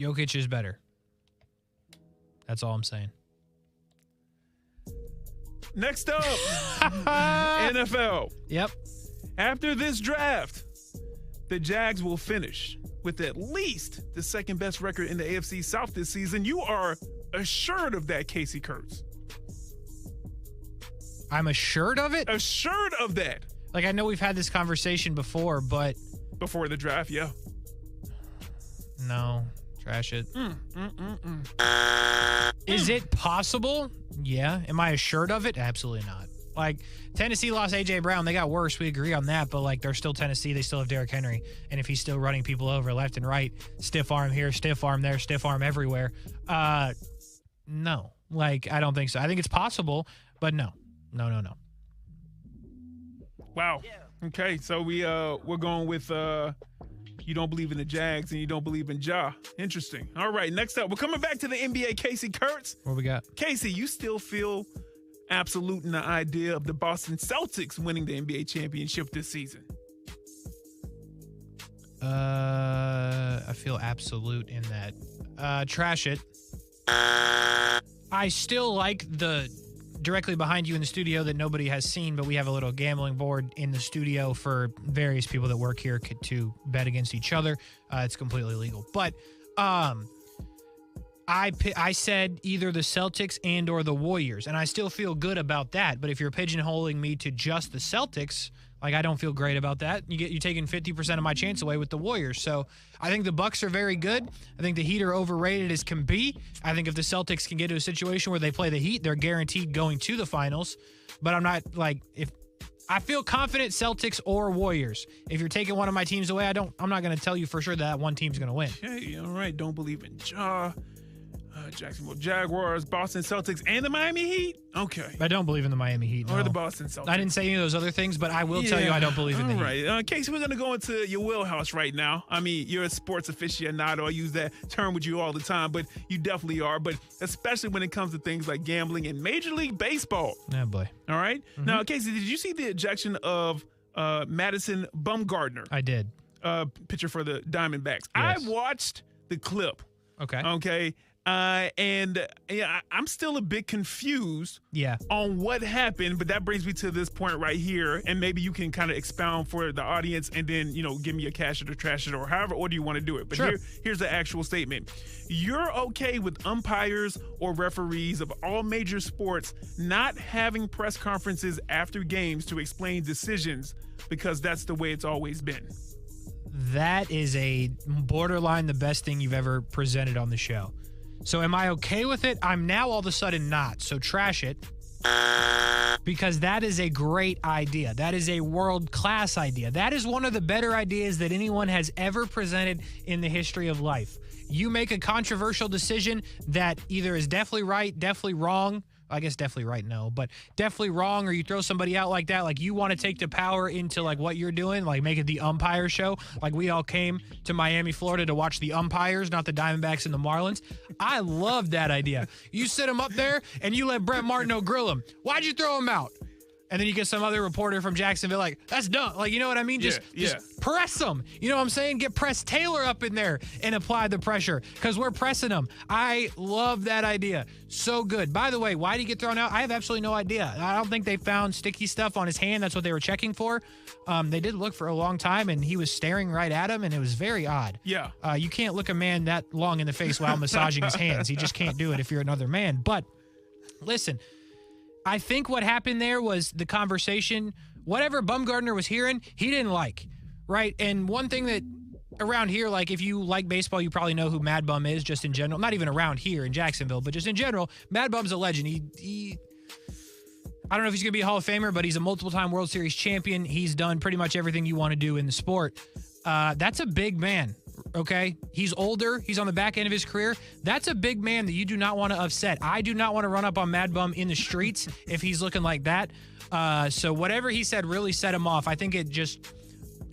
S9: Jokic is better. That's all I'm saying.
S27: Next up, NFL.
S9: Yep.
S27: After this draft, the Jags will finish with at least the second best record in the AFC South this season. You are assured of that, Casey Kurtz.
S9: I'm assured of it?
S27: Assured of that.
S9: Like, I know we've had this conversation before, but...
S27: Before the draft, yeah.
S9: No. Trash it. Is it possible? Yeah. Am I assured of it? Absolutely not. Like, Tennessee lost A.J. Brown. They got worse. We agree on that. But, like, they're still Tennessee. They still have Derrick Henry. And if he's still running people over left and right, stiff arm here, stiff arm there, stiff arm everywhere. No. Like, I don't think so. I think it's possible, but no. No.
S27: Wow. Okay, so we're going with you don't believe in the Jags and you don't believe in Ja. Interesting. All right, next up, we're coming back to the NBA. Casey Kurtz.
S9: What we got?
S27: Casey, you still feel absolute in the idea of the Boston Celtics winning the NBA championship this season?
S9: I feel absolute in that. Trash it. I still like the directly behind you in the studio that nobody has seen, but we have a little gambling board in the studio for various people that work here to bet against each other. It's completely legal. But I said either the Celtics and or the Warriors, and I still feel good about that. But if you're pigeonholing me to just the Celtics, like, I don't feel great about that. You're taking 50% of my chance away with the Warriors. So I think the Bucks are very good. I think the Heat are overrated as can be. I think if the Celtics can get to a situation where they play the Heat, they're guaranteed going to the finals. But I'm not, like, if I feel confident Celtics or Warriors. If you're taking one of my teams away, I'm not going to tell you for sure that one team's going to win.
S27: Okay, all right. Don't believe in Ja. Jacksonville Jaguars, Boston Celtics, and the Miami Heat? Okay.
S9: I don't believe in the Miami Heat.
S27: Or
S9: no.
S27: the Boston Celtics.
S9: I didn't say any of those other things, but I will tell you I don't believe in the Heat.
S27: All right. Casey, we're going to go into your wheelhouse right now. I mean, you're a sports aficionado. I use that term with you all the time, but you definitely are. But especially when it comes to things like gambling and Major League Baseball.
S9: Oh, boy.
S27: All right? Mm-hmm. Now, Casey, did you see the ejection of Madison Bumgarner?
S9: I did.
S27: Pitcher for the Diamondbacks.
S9: Yes.
S27: I watched the clip.
S9: Okay.
S27: And I'm still a bit confused on what happened, but that brings me to this point right here, and maybe you can kind of expound for the audience and then, give me a cash it or trash it or however order you want to do it. But
S9: sure.
S27: Here's the actual statement. You're okay with umpires or referees of all major sports not having press conferences after games to explain decisions because that's the way it's always been.
S9: That is a borderline the best thing you've ever presented on the show. So am I okay with it? I'm now all of a sudden not. So trash it. Because that is a great idea. That is a world-class idea. That is one of the better ideas that anyone has ever presented in the history of life. You make a controversial decision that either is definitely right, definitely wrong. I guess definitely right, no, but definitely wrong, or you throw somebody out like that, like you want to take the power into like what you're doing, like make it the umpire show. Like we all came to Miami, Florida to watch the umpires, not the Diamondbacks and the Marlins. I love that idea. You sit him up there and you let Brett Martineau grill him. Why'd you throw him out? And then you get some other reporter from Jacksonville like, that's dumb. Like, you know what I mean? Just press them. You know what I'm saying? Get Press Taylor up in there and apply the pressure because we're pressing them. I love that idea. So good. By the way, why did he get thrown out? I have absolutely no idea. I don't think they found sticky stuff on his hand. That's what they were checking for. They did look for a long time, and he was staring right at him, and it was very odd.
S27: Yeah.
S9: You can't look a man that long in the face while massaging his hands. You just can't do it if you're another man. But listen, I think what happened there was the conversation, whatever Bumgarner was hearing, he didn't like, right? And one thing that around here, like if you like baseball, you probably know who Mad Bum is just in general. Not even around here in Jacksonville, but just in general, Mad Bum's a legend. He I don't know if he's going to be a Hall of Famer, but he's a multiple-time World Series champion. He's done pretty much everything you want to do in the sport. That's a big man. Okay, he's older. He's on the back end of his career. That's a big man that you do not want to upset. I do not want to run up on Mad Bum in the streets if he's looking like that. So whatever he said really set him off. I think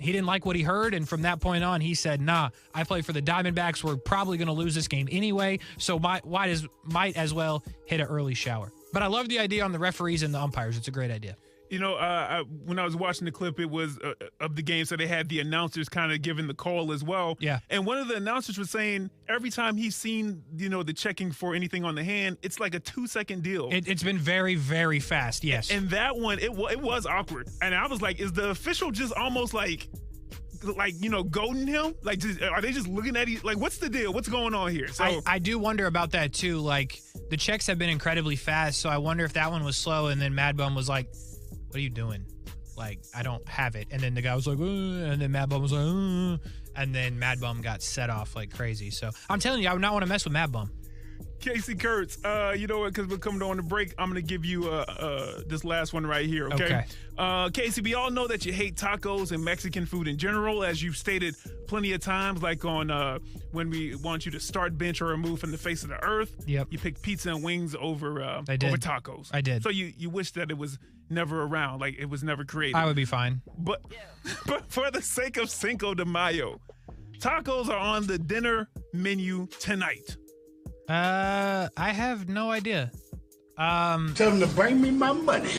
S9: he didn't like what he heard, and from that point on, he said, nah, I play for the Diamondbacks. We're probably going to lose this game anyway, so might as well hit an early shower. But I love the idea on the referees and the umpires. It's a great idea.
S27: You know, when I was watching the clip, it was of the game, so they had the announcers kind of giving the call as well.
S9: Yeah.
S27: And one of the announcers was saying every time he's seen, the checking for anything on the hand, it's like a 2-second deal.
S9: It's been very, very fast, yes.
S27: And that one, it was awkward. And I was like, is the official just almost like goading him? Like, are they just looking at it? Like, what's the deal? What's going on here? So
S9: I do wonder about that, too. Like, the checks have been incredibly fast, so I wonder if that one was slow, and then Mad Bum was like, what are you doing? Like, I don't have it. And then the guy was like, and then Mad Bum was like, and then Mad Bum got set off like crazy. So I'm telling you, I would not want to mess with Mad Bum.
S27: Casey Kurtz, you know what? Because we're coming on the break, I'm going to give you this last one right here, okay? Casey, we all know that you hate tacos and Mexican food in general, as you've stated plenty of times, like on when we want you to start, bench, or remove from the face of the earth.
S9: Yep.
S27: You pick pizza and wings over tacos.
S9: I did.
S27: So you wish that it was never around, like it was never created.
S9: I would be fine.
S27: But for the sake of Cinco de Mayo, tacos are on the dinner menu tonight.
S9: I have no idea.
S12: Tell them to bring me my money.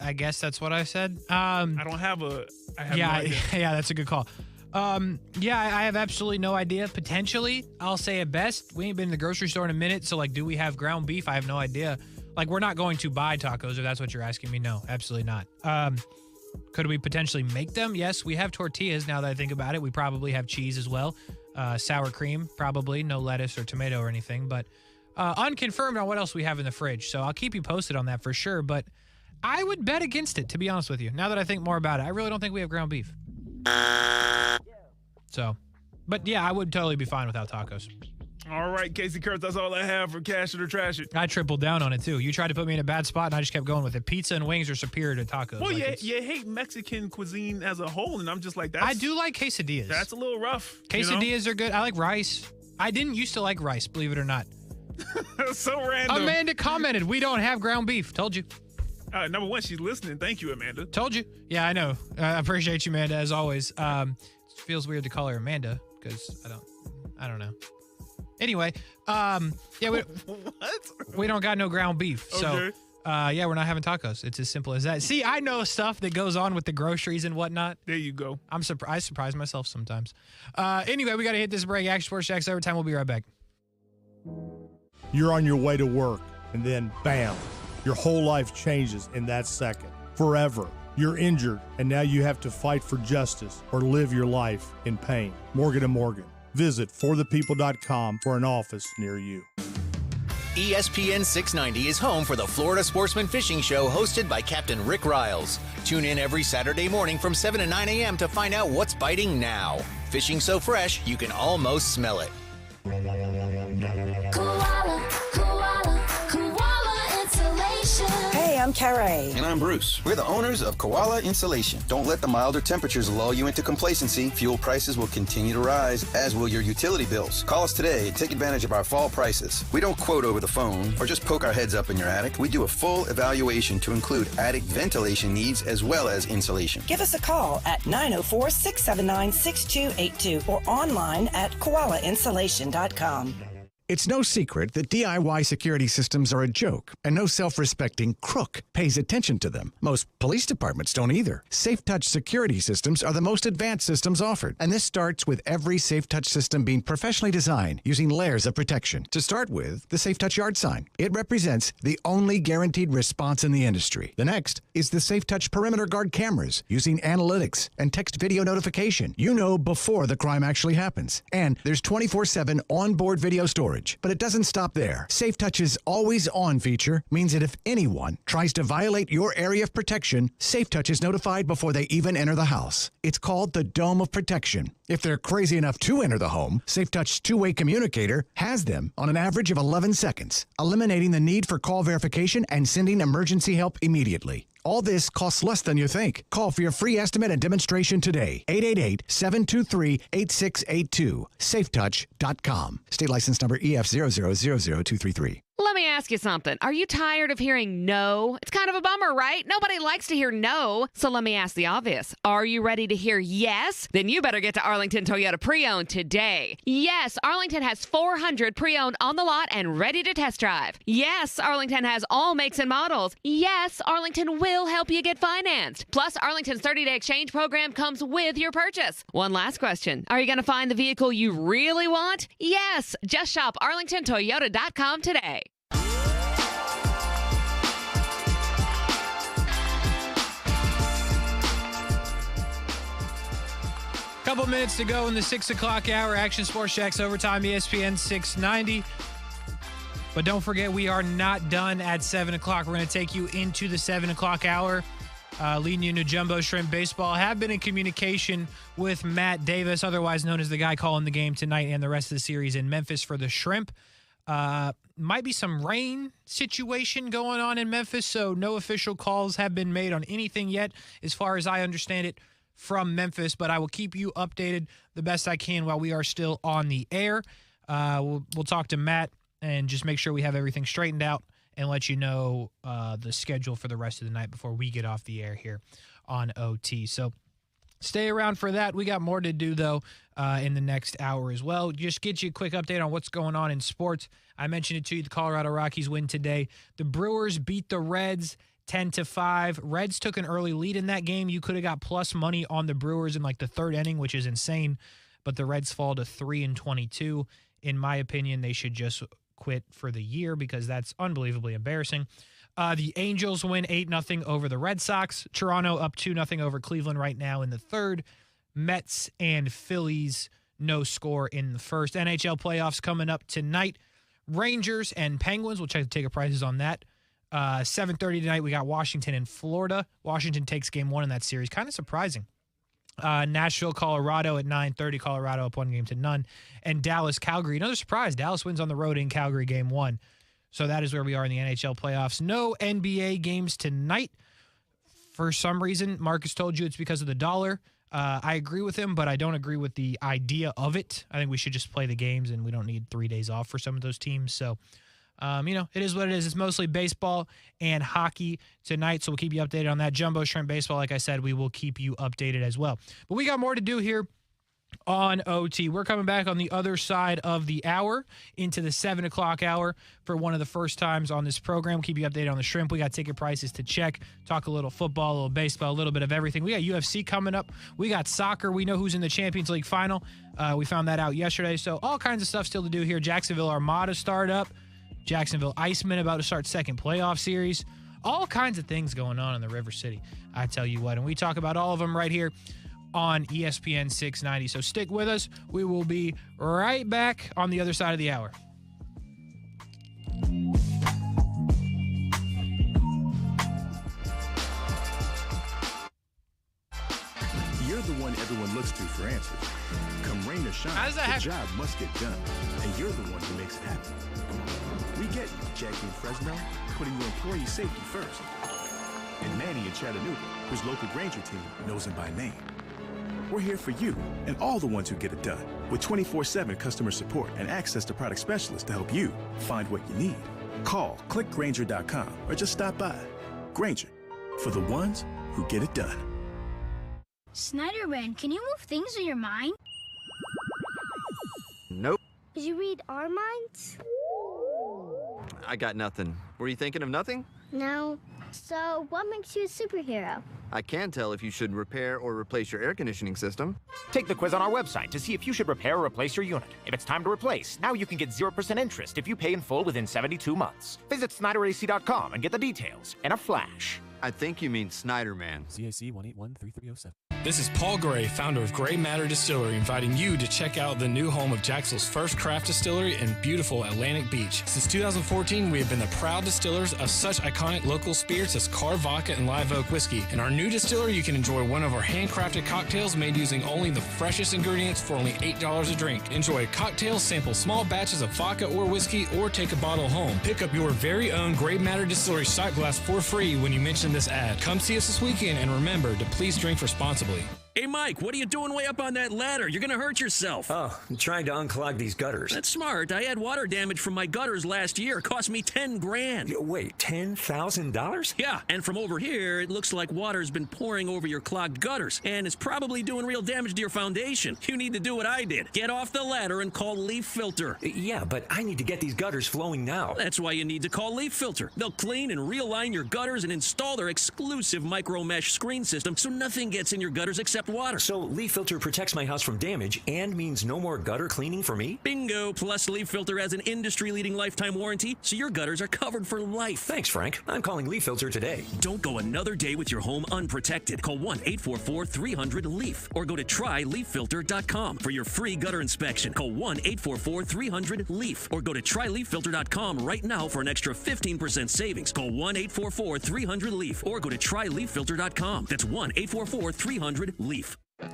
S9: I guess that's what I said.
S27: I don't have no idea.
S9: Yeah, that's a good call. I have absolutely no idea. Potentially, I'll say at best, we ain't been in the grocery store in a minute, so like, do we have ground beef? I have no idea. Like, we're not going to buy tacos, if that's what you're asking me. No, absolutely not. Could we potentially make them? Yes, we have tortillas now that I think about it. We probably have cheese as well. Sour cream, probably. No lettuce or tomato or anything. But unconfirmed on what else we have in the fridge. So I'll keep you posted on that for sure. But I would bet against it, to be honest with you. Now that I think more about it, I really don't think we have ground beef. So, but yeah, I would totally be fine without tacos.
S27: All right, Casey Kurtz, that's all I have for Cash It or Trash It.
S9: I tripled down on it, too. You tried to put me in a bad spot, and I just kept going with it. Pizza and wings are superior to tacos.
S27: Well, you hate Mexican cuisine as a whole, and I'm just like,
S9: I do like quesadillas.
S27: That's a little rough.
S9: Quesadillas are good. I like rice. I didn't used to like rice, believe it or not.
S27: So random.
S9: Amanda commented, we don't have ground beef. Told you.
S27: Number one, she's listening. Thank you, Amanda.
S9: Told you. Yeah, I know. I appreciate you, Amanda, as always. It feels weird to call her Amanda, because I don't know. Anyway, we don't got no ground beef.
S27: Okay.
S9: So, we're not having tacos. It's as simple as that. See, I know stuff that goes on with the groceries and whatnot.
S27: There you go.
S9: I surprise myself sometimes. Anyway, we got to hit this break. Action Sports Jax Overtime. We'll be right back.
S6: You're on your way to work, and then, bam, your whole life changes in that second. Forever. You're injured, and now you have to fight for justice or live your life in pain. Morgan & Morgan. Visit forthepeople.com for an office near you.
S4: ESPN 690 is home for the Florida Sportsman Fishing Show hosted by Captain Rick Riles. Tune in every Saturday morning from 7 to 9 a.m. to find out what's biting now. Fishing so fresh, you can almost smell it.
S1: Hey, I'm Carrie.
S2: And I'm Bruce. We're the owners of Koala Insulation. Don't let the milder temperatures lull you into complacency. Fuel prices will continue to rise, as will your utility bills. Call us today and take advantage of our fall prices. We don't quote over the phone or just poke our heads up in your attic. We do a full evaluation to include attic ventilation needs as well as insulation.
S1: Give us a call at 904-679-6282 or online at koalainsulation.com.
S13: It's no secret that DIY security systems are a joke, and no self-respecting crook pays attention to them. Most police departments don't either. SafeTouch security systems are the most advanced systems offered, and this starts with every SafeTouch system being professionally designed using layers of protection. To start with, the SafeTouch yard sign. It represents the only guaranteed response in the industry. The next is the SafeTouch perimeter guard cameras using analytics and text video notification. You know before the crime actually happens. And there's 24/7 onboard video storage. But it doesn't stop there. SafeTouch's always-on feature means that if anyone tries to violate your area of protection, SafeTouch is notified before they even enter the house. It's called the Dome of Protection. If they're crazy enough to enter the home, SafeTouch's two-way communicator has them on an average of 11 seconds, eliminating the need for call verification and sending emergency help immediately. All this costs less than you think. Call for your free estimate and demonstration today. 888-723-8682. SafeTouch.com. State license number EF000233.
S3: Let me ask you something. Are you tired of hearing no? It's kind of a bummer, right? Nobody likes to hear no. So let me ask the obvious. Are you ready to hear yes? Then you better get to Arlington Toyota Pre-Owned today. Yes, Arlington has 400 pre-owned on the lot and ready to test drive. Yes, Arlington has all makes and models. Yes, Arlington will help you get financed. Plus, Arlington's 30-day exchange program comes with your purchase. One last question. Are you going to find the vehicle you really want? Yes. Just shop arlingtontoyota.com today.
S9: Couple minutes to go in the 6 o'clock hour. Action Sports Jax Overtime, ESPN 690. But don't forget, we are not done at 7 o'clock. We're going to take you into the 7 o'clock hour, leading you into Jumbo Shrimp Baseball. Have been in communication with Matt Davis, otherwise known as the guy calling the game tonight and the rest of the series in Memphis for the Shrimp. Might be some rain situation going on in Memphis, so no official calls have been made on anything yet, as far as I understand it, from Memphis, but I will keep you updated the best I can while we are still on the air. We'll talk to Matt and just make sure we have everything straightened out and let you know the schedule for the rest of the night before we get off the air here on OT. So stay around for that. We got more to do, though, in the next hour as well. Just get you a quick update on what's going on in sports. I mentioned it to you, the Colorado Rockies win today. The Brewers beat the Reds 10-5. Reds took an early lead in that game. You could have got plus money on the Brewers in like the third inning, which is insane. But the Reds fall to 3-22. In my opinion, they should just quit for the year because that's unbelievably embarrassing. The Angels win 8-0 over the Red Sox. Toronto up 2-0 over Cleveland right now in the third. Mets and Phillies, no score in the first. NHL playoffs coming up tonight. Rangers and Penguins. We'll check the ticket prices on that. 7:30 tonight, we got Washington and Florida. Washington takes game one in that series. Kind of surprising. Nashville, Colorado at 9:30. Colorado up 1-0. And Dallas, Calgary. Another surprise. Dallas wins on the road in Calgary game one. So that is where we are in the NHL playoffs. No NBA games tonight. For some reason, Marcus told you it's because of the dollar. I agree with him, but I don't agree with the idea of it. I think we should just play the games, and we don't need 3 days off for some of those teams. So, it is what it is. It's mostly baseball and hockey tonight, so we'll keep you updated on that. Jumbo Shrimp Baseball, like I said, we will keep you updated as well. But we got more to do here on OT. We're coming back on the other side of the hour into the 7 o'clock hour for one of the first times on this program. We'll keep you updated on the Shrimp. We got ticket prices to check, talk a little football, a little baseball, a little bit of everything. We got UFC coming up. We got soccer. We know who's in the Champions League final. We found that out yesterday. So all kinds of stuff still to do here. Jacksonville Armada start up. Jacksonville Icemen about to start second playoff series. All kinds of things going on in the River City, I tell you what. And we talk about all of them right here on ESPN 690. So stick with us. We will be right back on the other side of the hour.
S7: You're the one everyone looks to for answers. Come rain or shine, the job must get done. And you're the one who makes it happen. We get you, Jackie in Fresno, putting your employee safety first. And Manny in Chattanooga, whose local Grainger team knows him by name. We're here for you and all the ones who get it done, with 24/7 customer support and access to product specialists to help you find what you need. Call clickgrainger.com or just stop by. Grainger, for the ones who get it done.
S18: Snyderman, can you move things in your mind?
S20: Nope.
S18: Did you read our minds?
S20: I got nothing. Were you thinking of nothing?
S18: No. So, what makes you a superhero?
S20: I can tell if you should repair or replace your air conditioning system.
S10: Take the quiz on our website to see if you should repair or replace your unit. If it's time to replace, now you can get 0% interest if you pay in full within 72 months. Visit SnyderAC.com and get the details in a flash.
S20: I think you mean Snyderman.
S30: CAC 1813307.
S31: This is Paul Gray, founder of Gray Matter Distillery, inviting you to check out the new home of Jacksonville's first craft distillery in beautiful Atlantic Beach. Since 2014, we have been the proud distillers of such iconic local spirits as Car Vodka and Live Oak Whiskey. In our new distillery, you can enjoy one of our handcrafted cocktails made using only the freshest ingredients for only $8 a drink. Enjoy a cocktail, sample small batches of vodka or whiskey, or take a bottle home. Pick up your very own Gray Matter Distillery shot glass for free when you mention this ad. Come see us this weekend, and remember to please drink responsibly.
S14: Hey, Mike, what are you doing way up on that ladder? You're going to hurt yourself.
S15: Oh, I'm trying to unclog these gutters.
S14: That's smart. I had water damage from my gutters last year. It cost me $10,000.
S15: Wait, $10,000?
S14: Yeah, and from over here, it looks like water's been pouring over your clogged gutters, and it's probably doing real damage to your foundation. You need to do what I did. Get off the ladder and call Leaf Filter.
S15: Yeah, but I need to get these gutters flowing now.
S14: That's why you need to call Leaf Filter. They'll clean and realign your gutters and install their exclusive micro mesh screen system so nothing gets in your gutters except water.
S15: So Leaf Filter protects my house from damage and means no more gutter cleaning for me?
S14: Bingo! Plus, Leaf Filter has an industry-leading lifetime warranty, so your gutters are covered for life.
S15: Thanks, Frank. I'm calling Leaf Filter today.
S14: Don't go another day with your home unprotected. Call 1-844-300-LEAF or go to tryleaffilter.com for your free gutter inspection. Call 1-844-300-LEAF or go to tryleaffilter.com right now for an extra 15% savings. Call 1-844-300-LEAF or go to tryleaffilter.com. That's 1-844-300-LEAF.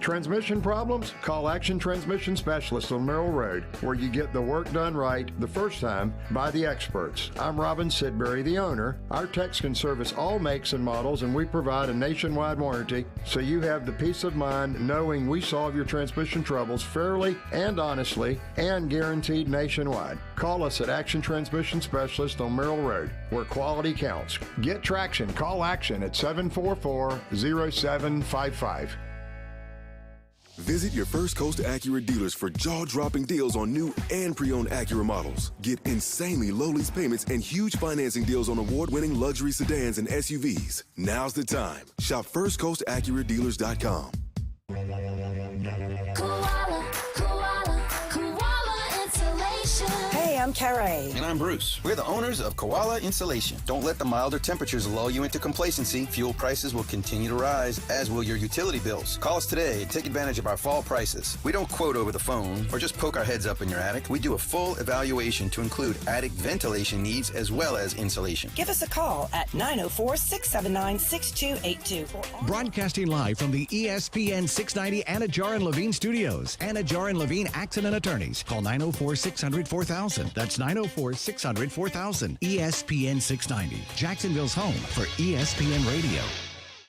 S32: Transmission problems? Call Action Transmission Specialists on Merrill Road, where you get the work done right the first time by the experts. I'm Robin Sidbury, the owner. Our techs can service all makes and models, and we provide a nationwide warranty, so you have the peace of mind knowing we solve your transmission troubles fairly and honestly and guaranteed nationwide. Call us at Action Transmission Specialist on Merrill Road, where quality counts. Get traction. Call Action at 744-0755.
S16: Visit your First Coast Acura dealers for jaw-dropping deals on new and pre-owned Acura models. Get insanely low lease payments and huge financing deals on award-winning luxury sedans and SUVs. Now's the time. Shop FirstCoastAcuraDealers.com.
S1: Hey, I'm Carrie.
S2: And I'm Bruce. We're the owners of Koala Insulation. Don't let the milder temperatures lull you into complacency. Fuel prices will continue to rise, as will your utility bills. Call us today and take advantage of our fall prices. We don't quote over the phone or just poke our heads up in your attic. We do a full evaluation to include attic ventilation needs as well as insulation.
S1: Give us a call at 904-679-6282.
S13: Broadcasting live from the ESPN 690 Anajar and Levine studios. Anajar and Levine Accident Attorneys. Call 904-600-4000. That's 904-600-4000. ESPN 690. Jacksonville's home for ESPN Radio.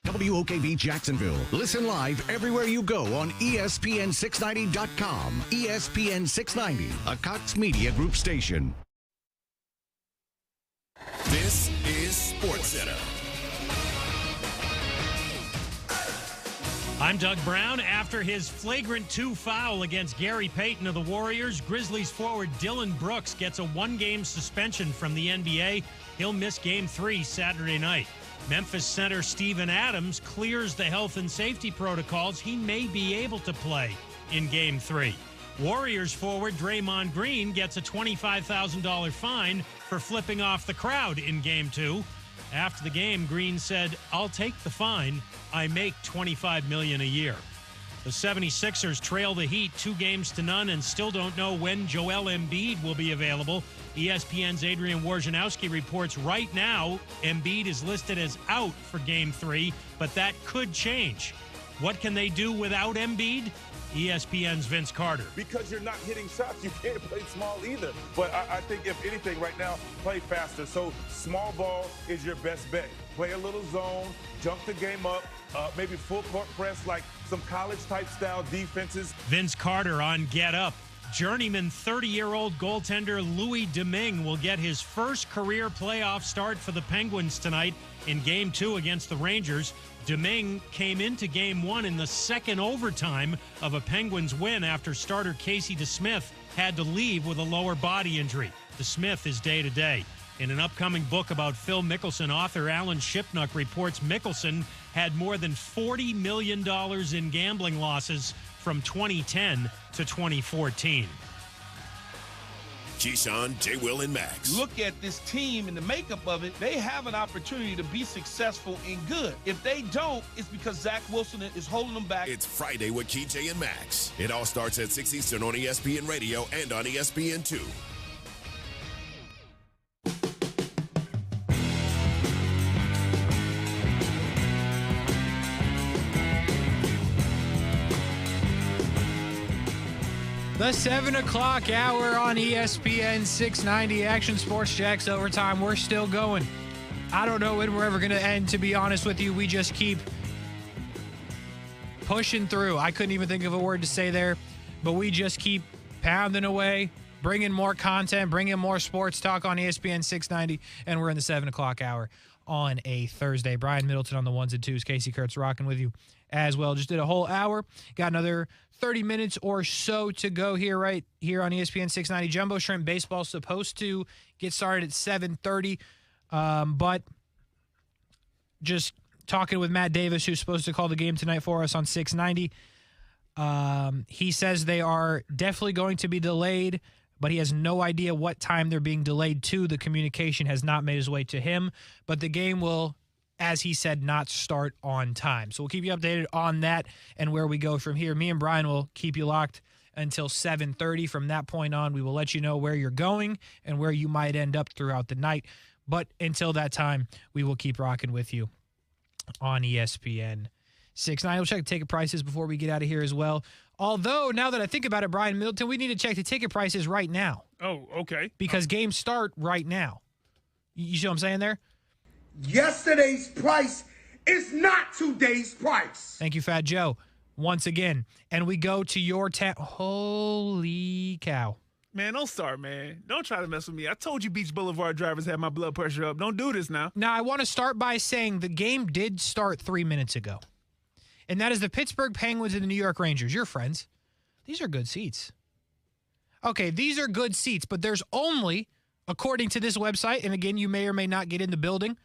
S13: WOKV Jacksonville. Listen live everywhere you go on ESPN690.com. ESPN 690, a Cox Media Group station.
S7: This is Sports Center.
S17: I'm Doug Brown. After his flagrant 2 foul against Gary Payton of the Warriors, Grizzlies forward Dylan Brooks gets a 1-game suspension from the NBA. He'll miss Game 3 Saturday night. Memphis center Steven Adams clears the health and safety protocols. He may be able to play in Game 3. Warriors forward Draymond Green gets a $25,000 fine for flipping off the crowd in Game 2. After the game, Green said, "I'll take the fine. I make $25 million a year." The 76ers trail the Heat 2-0 and still don't know when Joel Embiid will be available. ESPN's Adrian Wojnarowski reports right now Embiid is listed as out for Game 3, but that could change. What can they do without Embiid? ESPN's Vince Carter.
S19: Because you're not hitting shots, you can't play small either. But I think if anything right now, play faster. So small ball is your best bet. Play a little zone, jump the game up, maybe full court press like some college-type style defenses.
S17: Vince Carter on Get Up. Journeyman 30-year-old goaltender Louis Domingue will get his first career playoff start for the Penguins tonight in Game 2 against the Rangers. Domingue came into Game 1 in the second overtime of a Penguins win after starter Casey DeSmith had to leave with a lower body injury. DeSmith is day-to-day. In an upcoming book about Phil Mickelson, author Alan Shipnuck reports Mickelson had more than $40 million in gambling losses from 2010 to 2014.
S7: Keyshawn, J. Will, and Max.
S12: Look at this team and the makeup of it. They have an opportunity to be successful and good. If they don't, it's because Zach Wilson is holding them back.
S7: It's Friday with KJ and Max. It all starts at 6 Eastern on ESPN Radio and on ESPN2.
S9: The 7 o'clock hour on ESPN 690 Action Sports Jax Overtime. We're still going. I don't know when we're ever going to end, to be honest with you. We just keep pushing through. I couldn't even think of a word to say there, but we just keep pounding away, bringing more content, bringing more sports talk on ESPN 690, and we're in the 7 o'clock hour on a Thursday. Brian Middleton on the ones and twos. Casey Kurtz rocking with you as well. Just did a whole hour. Got another 30 minutes or so to go here right here on ESPN 690. Jumbo Shrimp Baseball supposed to get started at 7:30, but just talking with Matt Davis, who's supposed to call the game tonight for us on 690. He says they are definitely going to be delayed, but he has no idea what time they're being delayed to. The communication has not made its way to him, but the game will, as he said, not start on time. So we'll keep you updated on that and where we go from here. Me and Brian will keep you locked until 7:30. From that point on, we will let you know where you're going and where you might end up throughout the night. But until that time, we will keep rocking with you on ESPN 690. We'll check the ticket prices before we get out of here as well. Although, now that I think about it, Brian Middleton, we need to check the ticket prices right now.
S12: Oh, okay.
S9: Because games start right now. You see what I'm saying there?
S5: Yesterday's price is not today's price.
S9: Thank you, Fat Joe, once again. And we go to your town. Holy cow.
S12: Man, don't start, man. Don't try to mess with me. I told you Beach Boulevard drivers had my blood pressure up. Don't do this now.
S9: Now, I want to start by saying the game did start 3 minutes ago. And that is the Pittsburgh Penguins and the New York Rangers. Your friends. These are good seats. Okay, these are good seats, but there's only, according to this website, and again, you may or may not get in the building,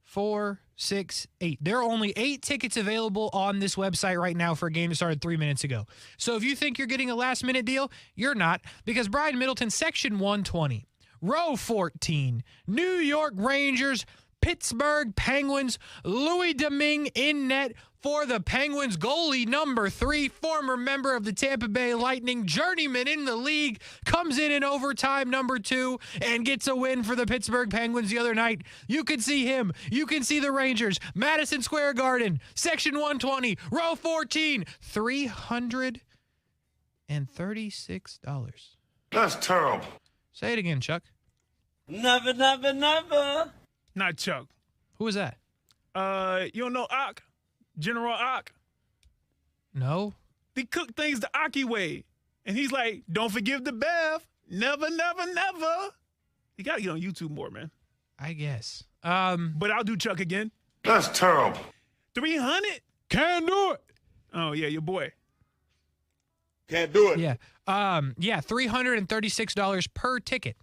S9: 4, 6, 8. There are only 8 tickets available on this website right now for a game that started 3 minutes ago. So if you think you're getting a last-minute deal, you're not, because Brian Middleton, Section 120, Row 14, New York Rangers, Pittsburgh Penguins, Louis Domingue in net for the Penguins. Goalie number 3, former member of the Tampa Bay Lightning, journeyman in the league, comes in overtime number 2 and gets a win for the Pittsburgh Penguins the other night. You can see him. You can see the Rangers. Madison Square Garden, Section 120, Row 14, $336.
S5: That's terrible.
S9: Say it again, Chuck.
S5: Never, never, never.
S12: Not Chuck.
S9: Who was that?
S12: You don't know Ock? General Ock?
S9: No.
S12: They cook things the Ocky way. And he's like, don't forgive the Bev. Never, never, never. You got to get on YouTube more, man.
S9: I guess.
S12: But I'll do Chuck again.
S5: That's terrible.
S12: 300?
S9: Can't do it.
S12: Oh, yeah, your boy.
S5: Can't do it.
S9: Yeah. $336 per ticket.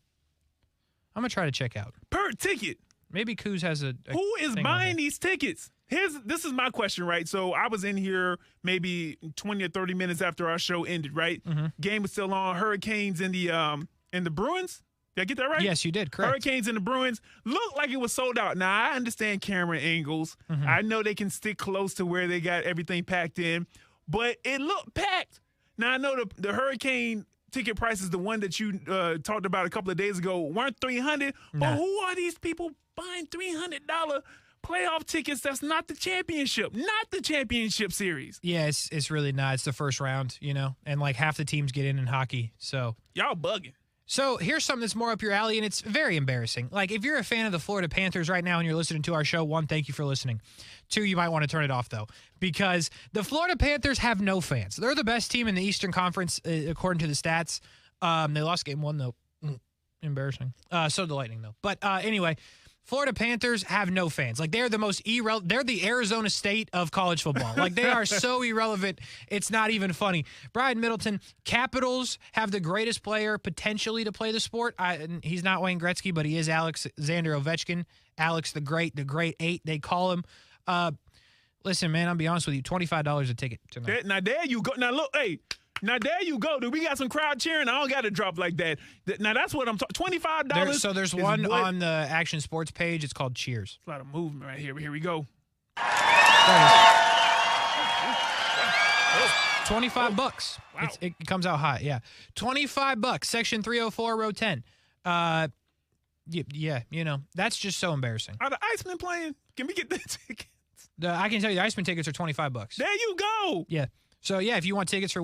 S9: I'm going to try to check out.
S12: Per ticket?
S9: Maybe Kuz has a
S12: Who is buying these tickets? This is my question, right? So I was in here maybe 20 or 30 minutes after our show ended, right?
S9: Mm-hmm.
S12: Game was still on. Hurricanes and the Bruins. Did I get that right?
S9: Yes, you did. Correct.
S12: Hurricanes and the Bruins looked like it was sold out. Now, I understand camera angles.
S9: Mm-hmm.
S12: I know they can stick close to where they got everything packed in, but it looked packed. Now, I know the Hurricane ticket prices, the one that you talked about a couple of days ago, weren't $300.
S9: Nah.
S12: But who are these people buying $300 playoff tickets? That's not the championship, not the championship series.
S9: Yeah, it's really not. It's the first round, and like half the teams get in hockey. So
S12: y'all bugging.
S9: So here's something that's more up your alley, and it's very embarrassing. Like, if you're a fan of the Florida Panthers right now and you're listening to our show, 1, thank you for listening. 2, you might want to turn it off, though, because the Florida Panthers have no fans. They're the best team in the Eastern Conference, according to the stats. They lost game 1, though. Embarrassing. So did the Lightning, though. But anyway, Florida Panthers have no fans. Like, they're the most they're the Arizona State of college football. Like, they are so irrelevant, it's not even funny. Brian Middleton, Capitals have the greatest player potentially to play the sport. He's not Wayne Gretzky, but he is Alexander Ovechkin. Alex the Great 8, they call him. Listen, man, I'll be honest with you, $25 a ticket tonight.
S12: Now, there you go. Now, look, hey. Now, there you go, dude. We got some crowd cheering. I don't got to drop like that. Now, that's what I'm talking. $25.
S9: So there's one on the Action Sports page. It's called Cheers.
S12: A lot of movement right here. Here we go.
S9: $25.
S12: Wow.
S9: It comes out hot, yeah. $25. Section 304, row 10. Yeah, that's just so embarrassing.
S12: Are the Icemen playing? Can we get the tickets?
S9: I can tell you the Iceman tickets are $25.
S12: There you go.
S9: Yeah. So, yeah, if you want tickets for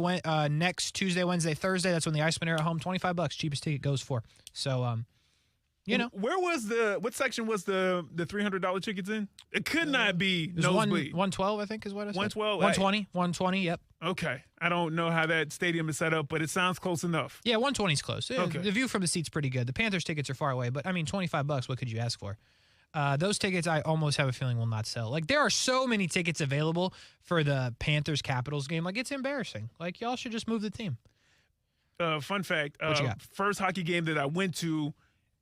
S9: next Tuesday, Wednesday, Thursday, that's when the Icemen are at home, $25. Cheapest ticket goes for. So, You know,
S12: what section was the $300 tickets in? It could not be nosebleed.
S9: 112, I think, is what I said.
S12: 112,
S9: 120. Yep.
S12: Okay, I don't know how that stadium is set up, but it sounds close enough.
S9: Yeah, 120 is close.
S12: Okay.
S9: The view from the seat's pretty good. The Panthers tickets are far away, but I mean, $25. What could you ask for? Those tickets, I almost have a feeling will not sell. Like, there are so many tickets available for the Panthers-Capitals game. Like, it's embarrassing. Like, y'all should just move the team.
S12: Fun fact,
S9: What you got?
S12: first hockey game that I went to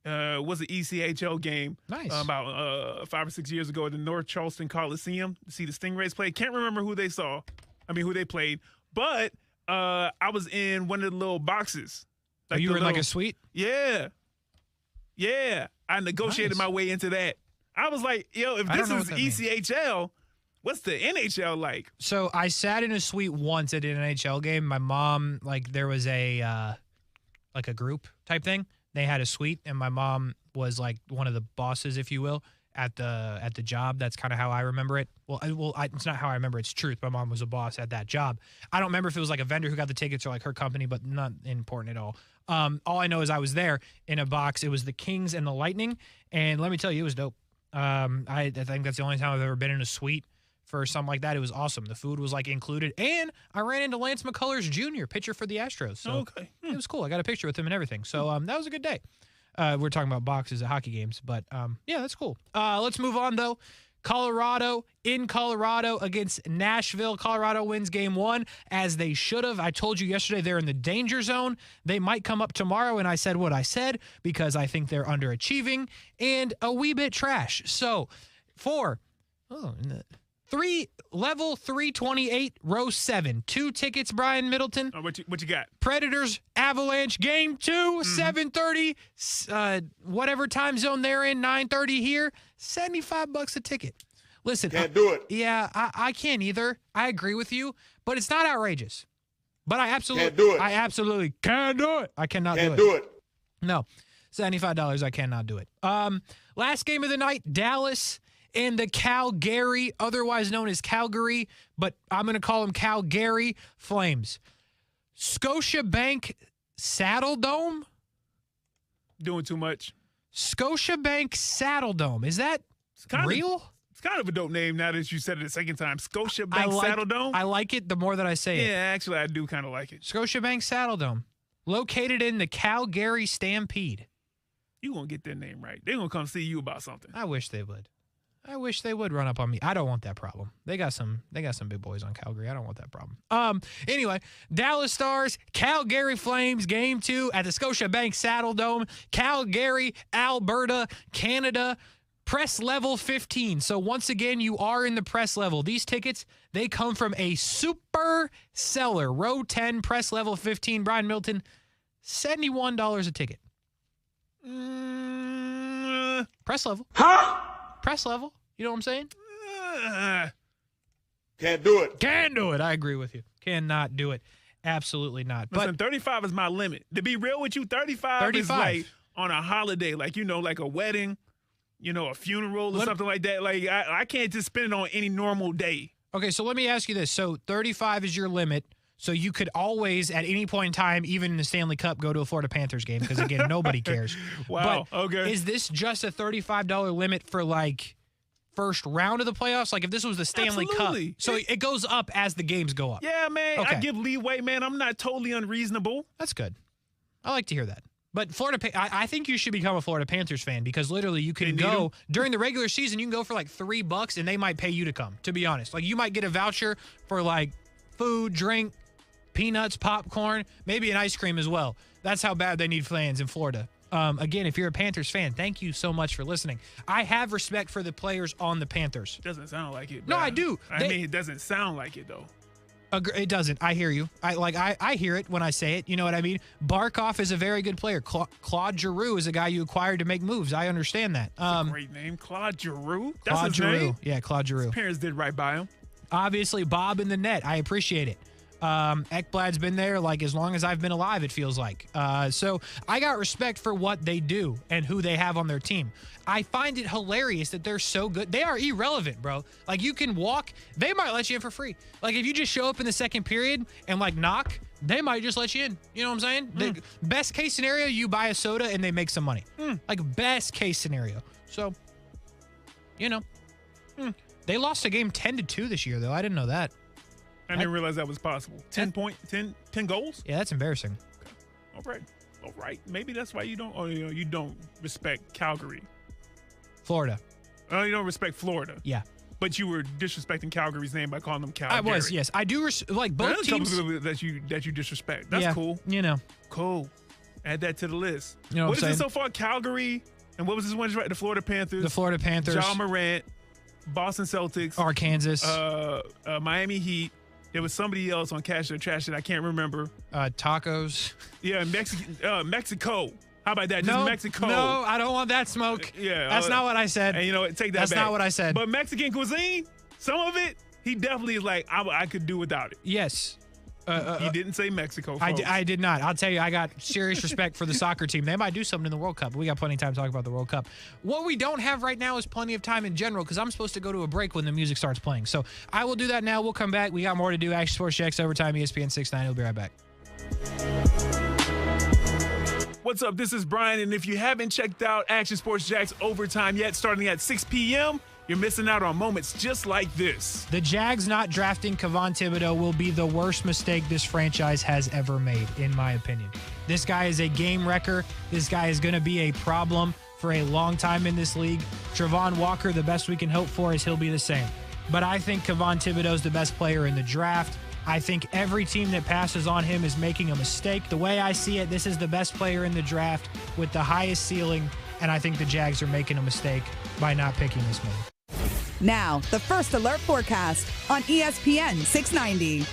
S12: was an ECHL game.
S9: Nice.
S12: About 5 or 6 years ago at the North Charleston Coliseum to see the Stingrays play. Can't remember who they played. But I was in one of the little boxes.
S9: Like you were in like a suite?
S12: Yeah. Yeah. I negotiated my way into that. I was like, yo, if this is ECHL, what's the NHL like?
S9: So I sat in a suite once at an NHL game. My mom, like, there was a group type thing. They had a suite, and my mom was like one of the bosses, if you will, at the job. That's kind of how I remember it. Well, it's not how I remember. It's truth. My mom was a boss at that job. I don't remember if it was like a vendor who got the tickets or like her company, but not important at all. All I know is I was there in a box. It was the Kings and the Lightning, and let me tell you, it was dope. I think that's the only time I've ever been in a suite for something like that. It was awesome. The food was like included, and I ran into Lance McCullers Jr., pitcher for the Astros. So it was cool. I got a picture with him and everything. So that was a good day. We're talking about boxes at hockey games, but yeah, that's cool. Let's move on though. Colorado in Colorado against Nashville. Colorado wins game 1 as they should have. I told you yesterday they're in the danger zone. They might come up tomorrow, and I said what I said because I think they're underachieving and a wee bit trash. So level 328, row 7. 2 tickets, Brian Middleton.
S12: Oh, what you got?
S9: Predators, Avalanche, game 2, 7:30, whatever time zone they're in, 9:30 here, $75 a ticket. Listen.
S5: Can't do it.
S9: Yeah, I can't either. I agree with you, but it's not outrageous. But I absolutely
S5: can't do it.
S9: I absolutely can't do it. I cannot
S5: Can't
S9: do
S5: do
S9: it. No. $75, I cannot do it. Last game of the night, Dallas and the Calgary, otherwise known as Calgary, but I'm going to call them Calgary Flames. Scotiabank Saddle Dome?
S12: Doing too much.
S9: Scotiabank Saddle Dome. Is that real?
S12: It's kind of a dope name now that you said it a second time. Scotiabank Saddle Dome?
S9: I like it the more that I say it.
S12: Yeah, actually, I do kind of like it.
S9: Scotiabank Saddle Dome. Located in the Calgary Stampede.
S12: You going to get that name right. They're going to come see you about something.
S9: I wish they would. I wish they would run up on me. I don't want that problem. They got some big boys on Calgary. I don't want that problem. Anyway, Dallas Stars, Calgary Flames, game 2 at the Scotiabank Saddle Dome. Calgary, Alberta, Canada, press level 15. So once again, you are in the press level. These tickets, they come from a super seller. Row 10, press level 15. Brian Milton, $71 a ticket. Press level.
S5: Huh?
S9: Press level. You know what I'm saying?
S5: Can't do it.
S9: Can do it. I agree with you. Cannot do it. Absolutely not.
S12: Listen, 35 is my limit. To be real with you, 35 is like on a holiday, like, like a wedding, a funeral or something like that. Like, I can't just spend it on any normal day.
S9: Okay, so let me ask you this. So 35 is your limit. So you could always, at any point in time, even in the Stanley Cup, go to a Florida Panthers game because, again, nobody cares.
S12: Wow,
S9: but
S12: okay.
S9: Is this just a $35 limit for, like, first round of the playoffs? Like, if this was the Stanley Cup. So it goes up as the games go up.
S12: Yeah, man.
S9: Okay.
S12: I give leeway, man. I'm not totally unreasonable.
S9: That's good. I like to hear that. But I think you should become a Florida Panthers fan because literally you can go during the regular season. You can go for like $3 and they might pay you to come, to be honest. Like, you might get a voucher for like food, drink, peanuts, popcorn, maybe an ice cream as well. That's how bad they need fans in Florida. Again, if you're a Panthers fan, thank you so much for listening. I have respect for the players on the Panthers.
S12: Doesn't sound like it.
S9: No, I do.
S12: I mean, it doesn't sound like it, though.
S9: It doesn't. I hear you. I hear it when I say it. You know what I mean? Barkov is a very good player. Claude Giroux is a guy you acquired to make moves. I understand that.
S12: That's a great name. Claude Giroux? That's
S9: Claude
S12: his
S9: Giroux.
S12: name?
S9: Yeah, Claude Giroux.
S12: His parents did right by him.
S9: Obviously, Bob in the net. I appreciate it. Ekblad's been there like as long as I've been alive, it feels like. So I got respect for what they do and who they have on their team. I find it hilarious that they're so good. They are irrelevant, bro. Like, you can walk. They might let you in for free. Like, if you just show up in the second period and, like, knock, they might just let you in. You know what I'm saying? The best case scenario, you buy a soda and they make some money. Like, best case scenario. So, you know. They lost a game 10-2 this year, though. I didn't know that.
S12: I didn't realize that was possible. 10 goals?
S9: Yeah, that's embarrassing.
S12: Okay. All right. Maybe that's why you don't respect Calgary.
S9: Florida.
S12: Oh, you don't respect Florida.
S9: Yeah.
S12: But you were disrespecting Calgary's name by calling them Calgary.
S9: I was, yes. I do like both teams
S12: that you disrespect. That's cool.
S9: You know.
S12: Cool. Add that to the list.
S9: You know
S12: what is it so far? Calgary, and what was this one? The Florida Panthers.
S9: The Florida Panthers.
S12: Ja Morant, Boston Celtics.
S9: Arkansas.
S12: Miami Heat. There was somebody else on Cash or Trash that I can't remember.
S9: Tacos.
S12: Yeah, Mexico. How about that? Just Mexico.
S9: No, I don't want that smoke.
S12: Yeah.
S9: That's not what I said.
S12: And you know what? Take that
S9: That's
S12: back.
S9: not what I said.
S12: But Mexican cuisine, some of it, he definitely is like, I could do without it.
S9: Yes.
S12: He didn't say Mexico, folks.
S9: I did not. I'll tell you, I got serious respect for the soccer team. They might do something in the World Cup. We got plenty of time to talk about the World Cup. What we don't have right now is plenty of time in general because I'm supposed to go to a break when the music starts playing. So I will do that now. We'll come back. We got more to do. Action Sports Jax Overtime, ESPN 690. We'll be right back.
S12: What's up? This is Brian, and if you haven't checked out Action Sports Jax Overtime yet, starting at 6 p.m., you're missing out on moments just like this.
S9: The Jags not drafting Kayvon Thibodeau will be the worst mistake this franchise has ever made, in my opinion. This guy is a game wrecker. This guy is going to be a problem for a long time in this league. Travon Walker, the best we can hope for is he'll be the same. But I think Kayvon Thibodeau is the best player in the draft. I think every team that passes on him is making a mistake. The way I see it, this is the best player in the draft with the highest ceiling, and I think the Jags are making a mistake by not picking this man.
S6: Now, the First Alert forecast on ESPN 690.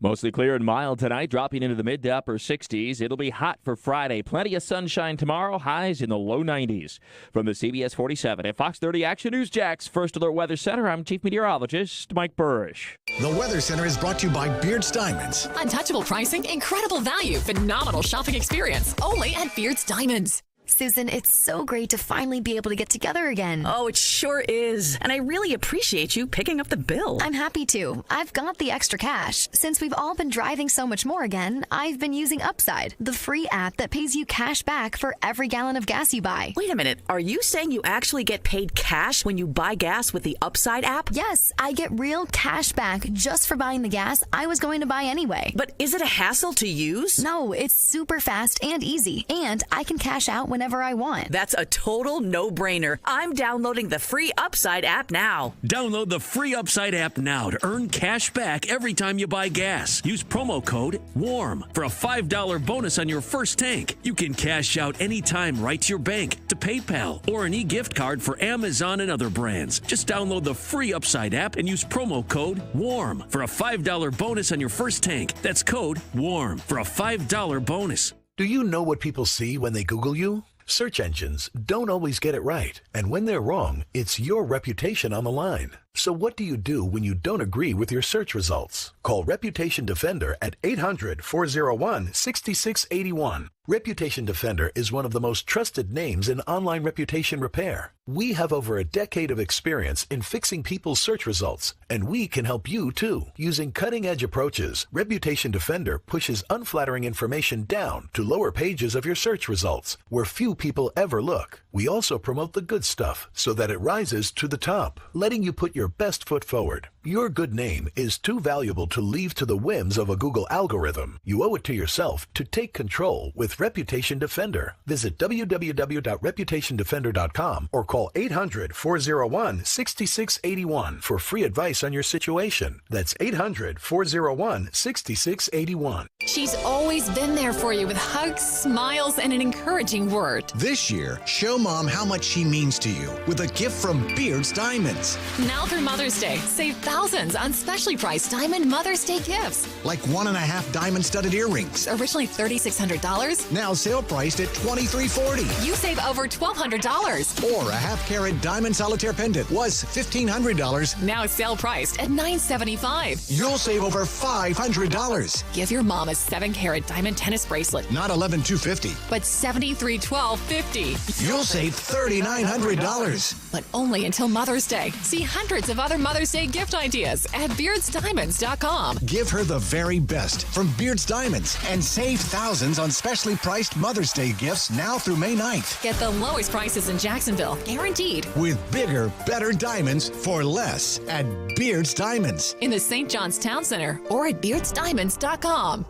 S8: Mostly clear and mild tonight, dropping into the mid to upper 60s. It'll be hot for Friday. Plenty of sunshine tomorrow, highs in the low 90s. From the CBS 47 at Fox 30 Action News Jax First Alert Weather Center, I'm Chief Meteorologist Mike Burrish.
S13: The Weather Center is brought to you by Beard's Diamonds.
S11: Untouchable pricing, incredible value, phenomenal shopping experience, only at Beard's Diamonds.
S21: Susan, it's so great to finally be able to get together again.
S22: Oh, it sure is. And I really appreciate you picking up the bill.
S21: I'm happy to. I've got the extra cash. Since we've all been driving so much more again, I've been using Upside, the free app that pays you cash back for every gallon of gas you buy.
S22: Wait a minute. Are you saying you actually get paid cash when you buy gas with the Upside app?
S21: Yes, I get real cash back just for buying the gas I was going to buy anyway.
S22: But is it a hassle to use?
S21: No, it's super fast and easy. And I can cash out whenever I want.
S22: That's a total no-brainer. I'm downloading the free Upside app now.
S14: Download the free Upside app now to earn cash back every time you buy gas. Use promo code WARM for a $5 bonus on your first tank. You can cash out anytime right to your bank, to PayPal, or an e-gift card for Amazon and other brands. Just download the free Upside app and use promo code WARM for a $5 bonus on your first tank. That's code WARM for a $5 bonus.
S23: Do you know what people see when they Google you? Search engines don't always get it right, and when they're wrong, it's your reputation on the line. So what do you do when you don't agree with your search results? Call Reputation Defender at 800-401-6681. Reputation Defender is one of the most trusted names in online reputation repair. We have over a decade of experience in fixing people's search results, and we can help you too. Using cutting-edge approaches, Reputation Defender pushes unflattering information down to lower pages of your search results, where few people ever look. We also promote the good stuff so that it rises to the top, letting you put your best foot forward. Your good name is too valuable to leave to the whims of a Google algorithm. You owe it to yourself to take control with Reputation Defender. Visit www.reputationdefender.com or call 800-401-6681 for free advice on your situation. That's 800-401-6681.
S11: She's always been there for you with hugs, smiles, and an encouraging word.
S13: This year, show Mom how much she means to you with a gift from Beard's Diamonds.
S11: Now through Mother's Day, save thousands thousands on specially priced Diamond Mother's Day gifts.
S13: Like 1.5 diamond-studded earrings.
S11: Originally $3,600.
S13: Now sale priced at $2,340.
S11: You save over $1,200.
S13: Or a half-carat diamond solitaire pendant was $1,500.
S11: Now sale priced at $975.
S13: You'll save over $500.
S11: Give your mom a 7-carat diamond tennis bracelet.
S13: Not $11,250.
S11: But $73,1250.
S13: You'll save $3,900.
S11: But only until Mother's Day. See hundreds of other Mother's Day gift ideas at BeardsDiamonds.com.
S13: Give her the very best from Beards Diamonds and save thousands on specially priced Mother's Day gifts now through May 9th.
S11: Get the lowest prices in Jacksonville, guaranteed.
S13: With bigger, better diamonds for less at Beards Diamonds.
S11: In the St. John's Town Center or at BeardsDiamonds.com.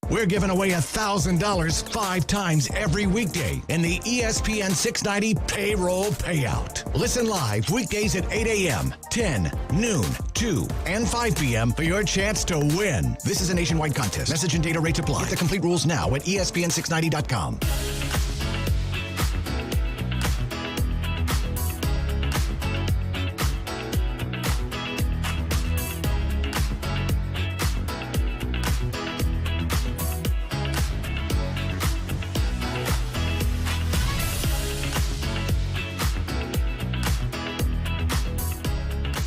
S13: We're giving away $1,000 5 times every weekday in the ESPN 690 Payroll Payout. Listen live weekdays at 8 a.m., 10, noon, 2, and 5 p.m. for your chance to win. This is a nationwide contest. Message and data rates apply. Get the complete rules now at ESPN690.com.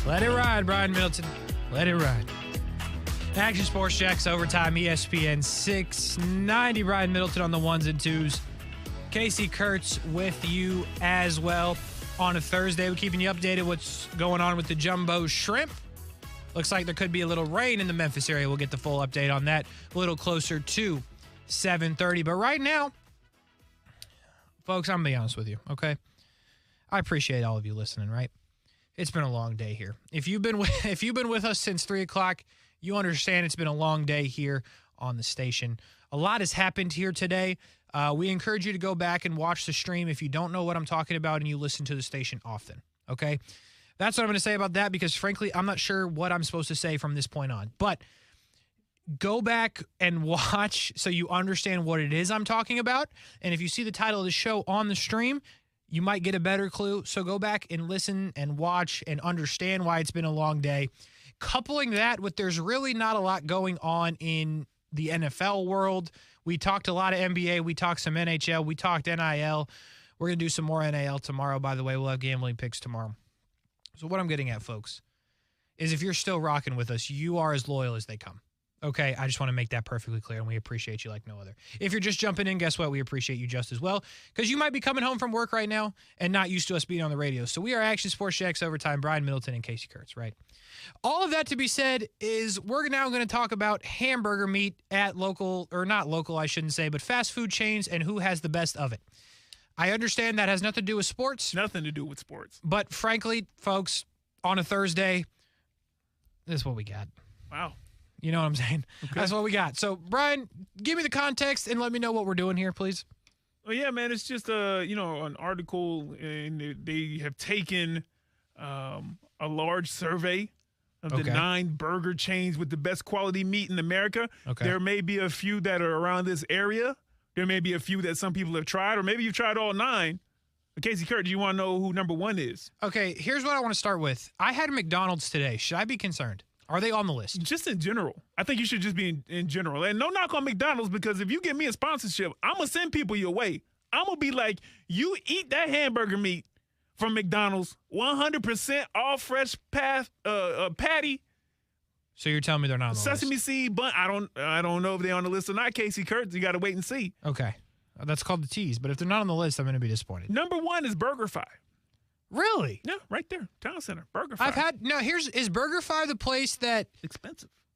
S9: Let it ride, Brian Middleton. Let it ride. Action Sports Jax Overtime, ESPN 690. Brian Middleton on the ones and twos. Casey Kurtz with you as well on a Thursday. We're keeping you updated what's going on with the jumbo shrimp. Looks like there could be a little rain in the Memphis area. We'll get the full update on that a little closer to 7:30. But right now, folks, I'm going to be honest with you, okay? I appreciate all of you listening, right? It's been a long day here. If you've been with us since 3 o'clock, you understand it's been a long day here on the station. A lot has happened here today. We encourage you to go back and watch the stream if you don't know what I'm talking about and you listen to the station often, okay? That's what I'm going to say about that because, frankly, I'm not sure what I'm supposed to say from this point on. But go back and watch so you understand what it is I'm talking about. And if you see the title of the show on the stream, you might get a better clue. So go back and listen and watch and understand why it's been a long day. Coupling that with there's really not a lot going on in the NFL world. We talked a lot of NBA. We talked some NHL. We talked NIL. We're going to do some more NIL tomorrow, by the way. We'll have gambling picks tomorrow. So what I'm getting at, folks, is if you're still rocking with us, you are as loyal as they come. Okay, I just want to make that perfectly clear, and we appreciate you like no other. If you're just jumping in, guess what? We appreciate you just as well, because you might be coming home from work right now and not used to us being on the radio. So we are Action Sports Jax Overtime, Brian Middleton and Casey Kurtz, right? All of that to be said is we're now going to talk about hamburger meat at local, or not local, I shouldn't say, but fast food chains and who has the best of it. I understand that has nothing to do with sports.
S12: Nothing to do with sports.
S9: But frankly, folks, on a Thursday, this is what we got.
S12: Wow.
S9: You know what I'm saying? Okay. That's what we got. So, Brian, give me the context and let me know what we're doing here, please.
S12: Well, yeah, man, it's just an article, and they have taken a large survey of the 9 burger chains with the best quality meat in America.
S9: Okay.
S12: There may be a few that are around this area. There may be a few that some people have tried, or maybe you've tried all 9. But Casey Kurt, do you want to know who number 1 is?
S9: Okay, here's what I want to start with. I had McDonald's today. Should I be concerned? Are they on the list?
S12: Just in general. I think you should just be in general. And no knock on McDonald's, because if you give me a sponsorship, I'm going to send people your way. I'm going to be like, you eat that hamburger meat from McDonald's, 100% all fresh patty.
S9: So you're telling me they're not on the
S12: Sesame
S9: list?
S12: seed bun. I don't know if they're on the list or not, Casey Kurtz. You got to wait and see.
S9: Okay. That's called the tease. But if they're not on the list, I'm going to be disappointed.
S12: Number 1 is BurgerFi.
S9: Really?
S12: Yeah, right there. Town Center. BurgerFi.
S9: I've had is BurgerFi the place that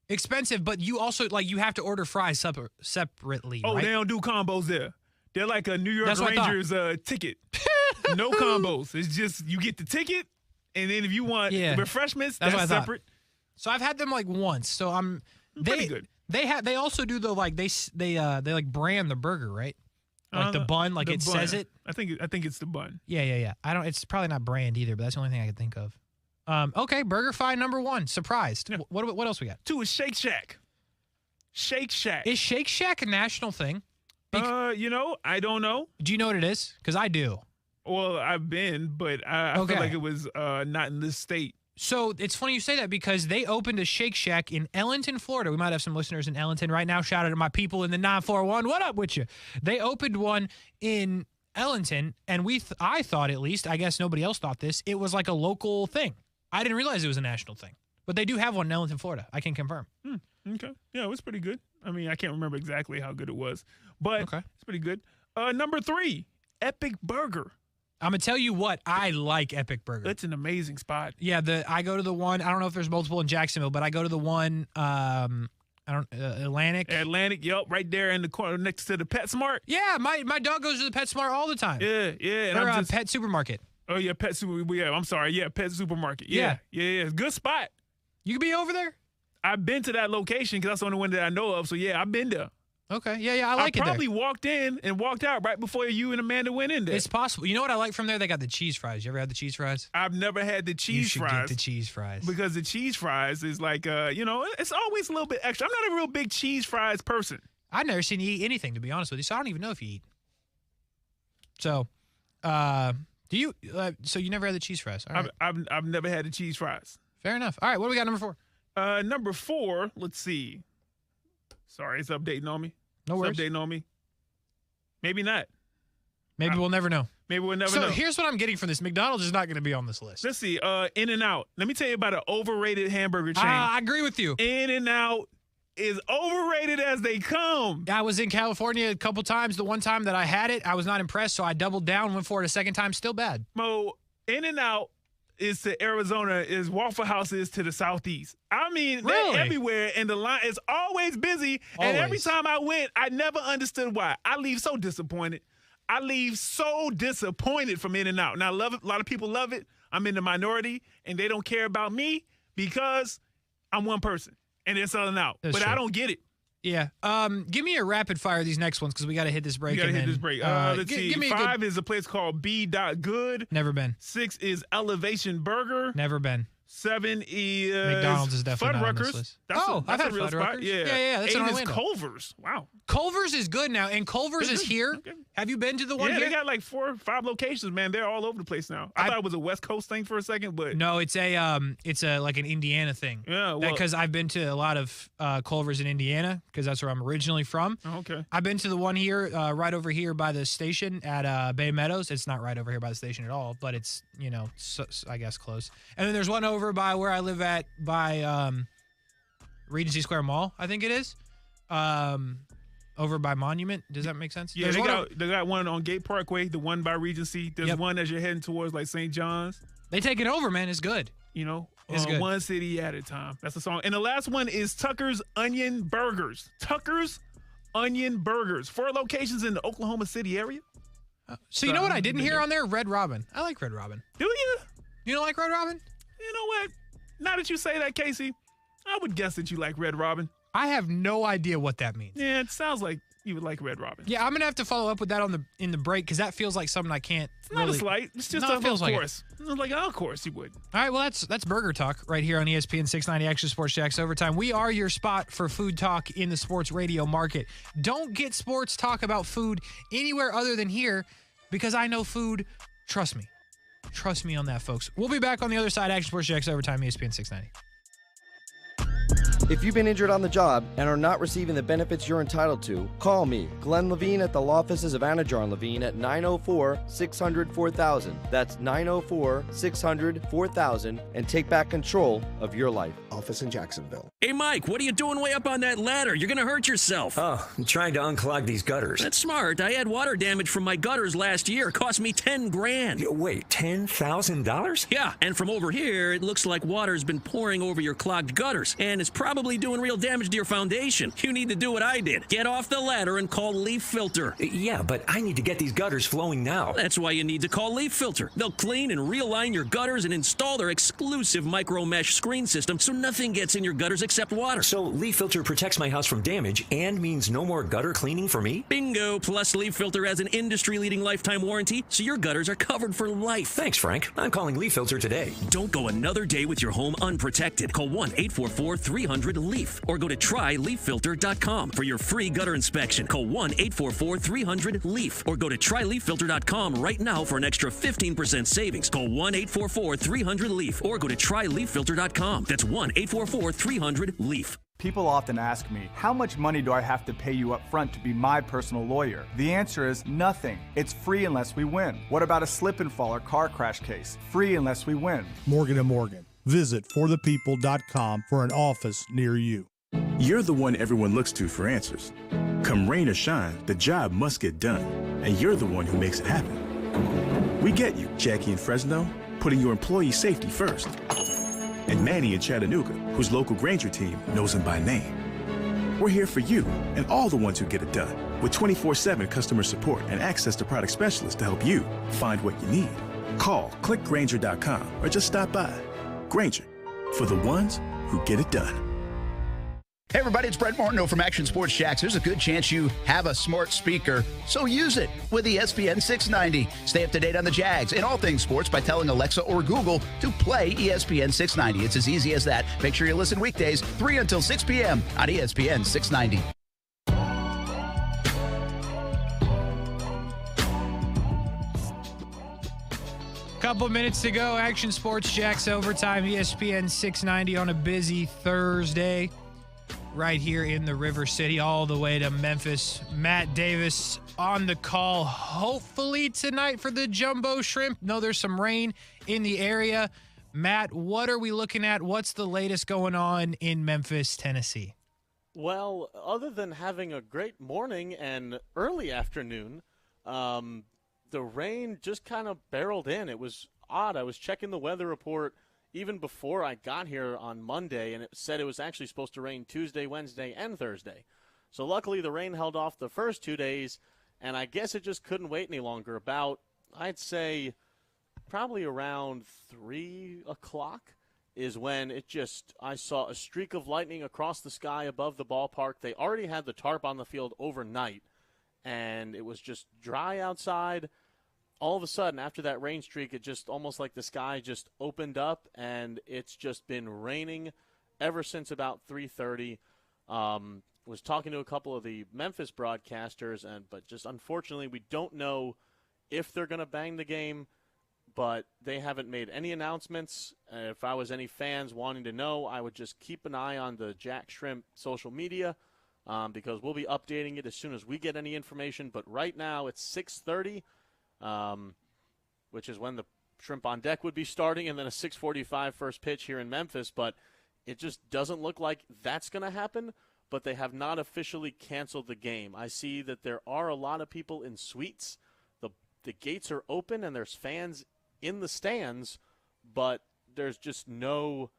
S9: expensive, but you also you have to order fries separately.
S12: Oh,
S9: right?
S12: They don't do combos there. They're like a New York Rangers ticket. No combos. It's just you get the ticket, and then if you want refreshments, that's separate.
S9: So I've had them once. So I'm
S12: pretty good.
S9: They also do they brand the burger, right? Like the bun, it says it.
S12: I think it's the bun.
S9: Yeah. It's probably not brand either, but that's the only thing I could think of. Okay, BurgerFi number 1. Surprised. Yeah. What else we got?
S12: 2 is Shake Shack. Shake Shack.
S9: Is Shake Shack a national thing?
S12: I don't know.
S9: Do you know what it is? Because I do.
S12: Well, I've been, but I feel like it was not in this state.
S9: So it's funny you say that because they opened a Shake Shack in Ellington, Florida. We might have some listeners in Ellington right now. Shout out to my people in the 941. What up with you? They opened one in Ellington, and I thought, at least, I guess nobody else thought this, it was like a local thing. I didn't realize it was a national thing. But they do have one in Ellington, Florida. I can confirm.
S12: Okay. Yeah, it was pretty good. I mean, I can't remember exactly how good it was, but it's pretty good. Number 3, Epic Burger.
S9: I'm going to tell you what, I like Epic Burger.
S12: It's an amazing spot.
S9: Yeah, I go to the one, I don't know if there's multiple in Jacksonville, but I go to the one, Atlantic.
S12: Atlantic, yep, right there in the corner next to the PetSmart.
S9: Yeah, my dog goes to the PetSmart all the time.
S12: Yeah.
S9: And Pet Supermarket.
S12: Oh, yeah, Pet Supermarket. Yeah. It's a good spot.
S9: You could be over there?
S12: I've been to that location because that's the only one that I know of. So, yeah, I've been there.
S9: Okay. Yeah, I like it there.
S12: I probably walked in and walked out right before you and Amanda went in there.
S9: It's possible. You know what I like from there? They got the cheese fries. You ever had the cheese fries?
S12: I've never had the cheese fries.
S9: You should get the cheese fries.
S12: Because the cheese fries is like, it's always a little bit extra. I'm not a real big cheese fries person.
S9: I've never seen you eat anything, to be honest with you, so I don't even know if you eat. So, do you? So you never had the cheese fries? All right.
S12: I've never had the cheese fries.
S9: Fair enough. All right, what do we got, number 4?
S12: Number 4, let's see. Sorry, it's updating on me.
S9: No worries.
S12: It's updating on me. Maybe not.
S9: Maybe we'll never know.
S12: Maybe we'll never
S9: So
S12: know.
S9: here's what I'm getting from this. McDonald's is not going to be on this list.
S12: Let's see. In-N-Out. Let me tell you about an overrated hamburger chain.
S9: I agree with you.
S12: In-N-Out is overrated as they come.
S9: I was in California a couple times. The one time that I had it, I was not impressed, so I doubled down, went for it a second time. Still bad.
S12: Mo, In-N-Out is to Arizona is Waffle House is to the Southeast. I mean, they're everywhere, and the line is always busy.
S9: Always.
S12: And every time I went, I never understood why. I leave so disappointed. From In-N-Out. Now, I love it. A lot of people love it. I'm in the minority, and they don't care about me because I'm one person, and they're selling out.
S9: That's
S12: but
S9: true.
S12: I don't get it.
S9: Yeah. Give me a rapid fire of these next ones because we got to hit this break.
S12: Let's see.
S9: Give me
S12: 5 is a place called B.Good.
S9: Never been.
S12: 6 is Elevation Burger.
S9: Never been.
S12: 7 is
S9: McDonald's is definitely not on this
S12: Fuddruckers.
S9: list.
S12: That's
S9: I've
S12: a
S9: had
S12: real spot.
S9: Fuddruckers.
S12: Yeah,
S9: that's
S12: 8
S9: in
S12: is
S9: Orlando.
S12: Culver's. Wow.
S9: Culver's is good now, and Culver's is here.
S12: Okay.
S9: Have you been to the one
S12: Yeah,
S9: here?
S12: they got like 4 or 5 locations, man. They're all over the place now. I thought it was a West Coast thing for a second, but
S9: No, it's a like an Indiana thing.
S12: Yeah,
S9: because I've been to a lot of Culver's in Indiana because that's where I'm originally from.
S12: Oh, okay.
S9: I've been to the one here, right over here by the station at Bay Meadows. It's not right over here by the station at all, but it's I guess close. And then there's one over by where I live at by Regency Square Mall, I think it is. Over by Monument. Does that make sense?
S12: Yeah, they got one on Gate Parkway, the one by Regency. There's one as you're heading towards like St. John's.
S9: They take it over, man. It's good.
S12: It's good. One city at a time. That's the song. And the last one is Tucker's Onion Burgers. Tucker's Onion Burgers. 4 locations in the Oklahoma City area.
S9: So you know what I didn't hear on there? Red Robin. I like Red Robin.
S12: Do you?
S9: You don't like Red Robin?
S12: You know what? Now that you say that, Casey, I would guess that you like Red Robin.
S9: I have no idea what that means.
S12: Yeah, it sounds like you would like Red Robin.
S9: Yeah, I'm gonna have to follow up with that in the break because that feels like something I can't.
S12: It's not
S9: really,
S12: a slight. It's just
S9: no, it feels
S12: of
S9: like
S12: course. Of course you would.
S9: All right, well that's Burger Talk right here on ESPN 690 Action Sports Jax Overtime. We are your spot for food talk in the sports radio market. Don't get sports talk about food anywhere other than here because I know food. Trust me. Trust me on that, folks. We'll be back on the other side. Action Sports Jax Overtime, ESPN 690.
S3: If you've been injured on the job and are not receiving the benefits you're entitled to, call me, Glenn Levine at the law offices of Anajar Levine at 904-600-4000. That's 904-600-4000 and take back control of your life.
S4: Office in Jacksonville.
S14: Hey, Mike, what are you doing way up on that ladder? You're going to hurt yourself.
S15: Oh, I'm trying to unclog these gutters.
S14: That's smart. I had water damage from my gutters last year. It cost me $10,000.
S15: Wait, $10,000?
S14: Yeah, and from over here, it looks like water's been pouring over your clogged gutters, and it's probably doing real damage to your foundation. You need to do what I did. Get off the ladder and call Leaf Filter.
S15: Yeah, but I need to get these gutters flowing now.
S14: That's why you need to call Leaf Filter. They'll clean and realign your gutters and install their exclusive micro mesh screen system so nothing gets in your gutters except water.
S15: So Leaf Filter protects my house from damage and means no more gutter cleaning for me?
S14: Bingo! Plus, Leaf Filter has an industry-leading lifetime warranty, so your gutters are covered for life.
S15: Thanks, Frank. I'm calling Leaf Filter today.
S14: Don't go another day with your home unprotected. Call 1-844-300 1-844-300-LEAF or go to tryleaffilter.com for your free gutter inspection. Call 1-844-300-LEAF or go to tryleaffilter.com right now for an extra 15% savings. Call 1-844-300-LEAF or go to tryleaffilter.com. That's 1-844-300-LEAF.
S4: People often ask me, how much money do I have to pay you up front to be my personal lawyer? The answer is nothing. It's free unless we win. What about a slip and fall or car crash case? Free unless we win.
S10: Morgan & Morgan. Visit forthepeople.com for an office near you.
S7: You're the one everyone looks to for answers. Come rain or shine, the job must get done, and you're the one who makes it happen. We get you, Jackie in Fresno, putting your employee safety first. And Manny in Chattanooga, whose local Grainger team knows him by name. We're here for you and all the ones who get it done, with 24/7 customer support and access to product specialists to help you find what you need. Call, click Grainger.com, or just stop by. Grainger, for the ones who get it done.
S18: Hey everybody, it's Brett Martineau from Action Sports Jax. There's a good chance you have a smart speaker, so use it with ESPN 690. Stay up to date on the Jags and all things sports by telling Alexa or Google to play ESPN 690. It's as easy as that. Make sure you listen weekdays 3 until 6 p.m. on ESPN 690.
S9: Couple minutes to go. Action Sports Jax Overtime, ESPN 690 on a busy Thursday. Right here in the River City, all the way to Memphis. Matt Davis on the call, hopefully tonight for the Jumbo Shrimp. No, there's some rain in the area. Matt, what are we looking at? What's the latest going on in Memphis, Tennessee?
S20: Well, other than having a great morning and early afternoon, the rain just kind of barreled in. It was odd. I was checking the weather report even before I got here on Monday, and it said it was actually supposed to rain Tuesday, Wednesday, and Thursday. So luckily the rain held off the first 2 days, and I guess it just couldn't wait any longer. About, I'd say, probably around 3 o'clock is when I saw a streak of lightning across the sky above the ballpark. They already had the tarp on the field overnight, and it was just dry outside. All of a sudden, after that rain streak, it just almost like the sky just opened up, and it's just been raining ever since about 3:30. Was talking to a couple of the Memphis broadcasters, but just unfortunately, we don't know if they're going to bang the game, but they haven't made any announcements. If I was any fans wanting to know, I would just keep an eye on the Jack Shrimp social media because we'll be updating it as soon as we get any information. But right now, it's 6:30. Which is when the Shrimp on Deck would be starting, and then a 6:45 first pitch here in Memphis. But it just doesn't look like that's going to happen, but they have not officially canceled the game. I see that there are a lot of people in suites. The gates are open, and there's fans in the stands, but there's just no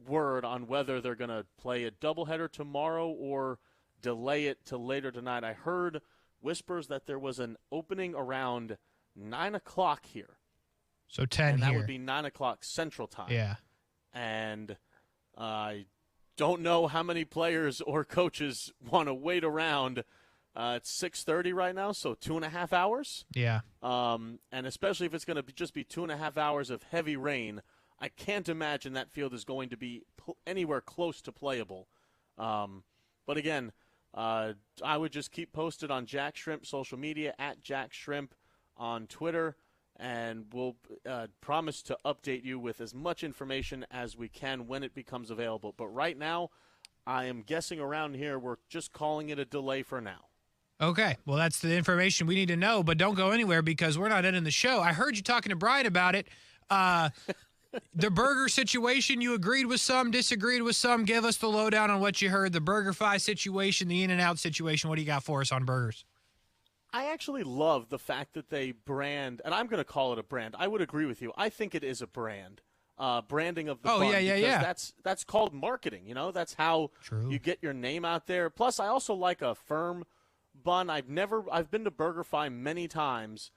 S20: word on whether they're going to play a doubleheader tomorrow or delay it to later tonight. I heard whispers that there was an opening around 9 o'clock here.
S9: So 10
S20: and that
S9: here.
S20: would be 9 o'clock Central Time.
S9: Yeah.
S20: And I don't know how many players or coaches want to wait around. It's 6:30 right now, so 2.5 hours.
S9: Yeah.
S20: And especially if it's going to just be 2.5 hours of heavy rain, I can't imagine that field is going to be anywhere close to playable. But again, I would just keep posted on Jack Shrimp social media, at Jack Shrimp on Twitter, and we'll promise to update you with as much information as we can when it becomes available. But right now, I am guessing around here we're just calling it a delay for now.
S9: Okay, well, that's the information we need to know, but don't go anywhere because we're not ending the show. I heard you talking to Brian about it. The burger situation, you agreed with some, disagreed with some. Give us the lowdown on what you heard. The BurgerFi situation, the In-N-Out situation. What do you got for us on burgers?
S20: I actually love the fact that they brand, and I'm going to call it a brand. I would agree with you. I think it is a brand. Branding of the bun.
S9: Yeah.
S20: That's called marketing, you know? That's how you get your name out there. Plus, I also like a firm bun. I've been to BurgerFi many times,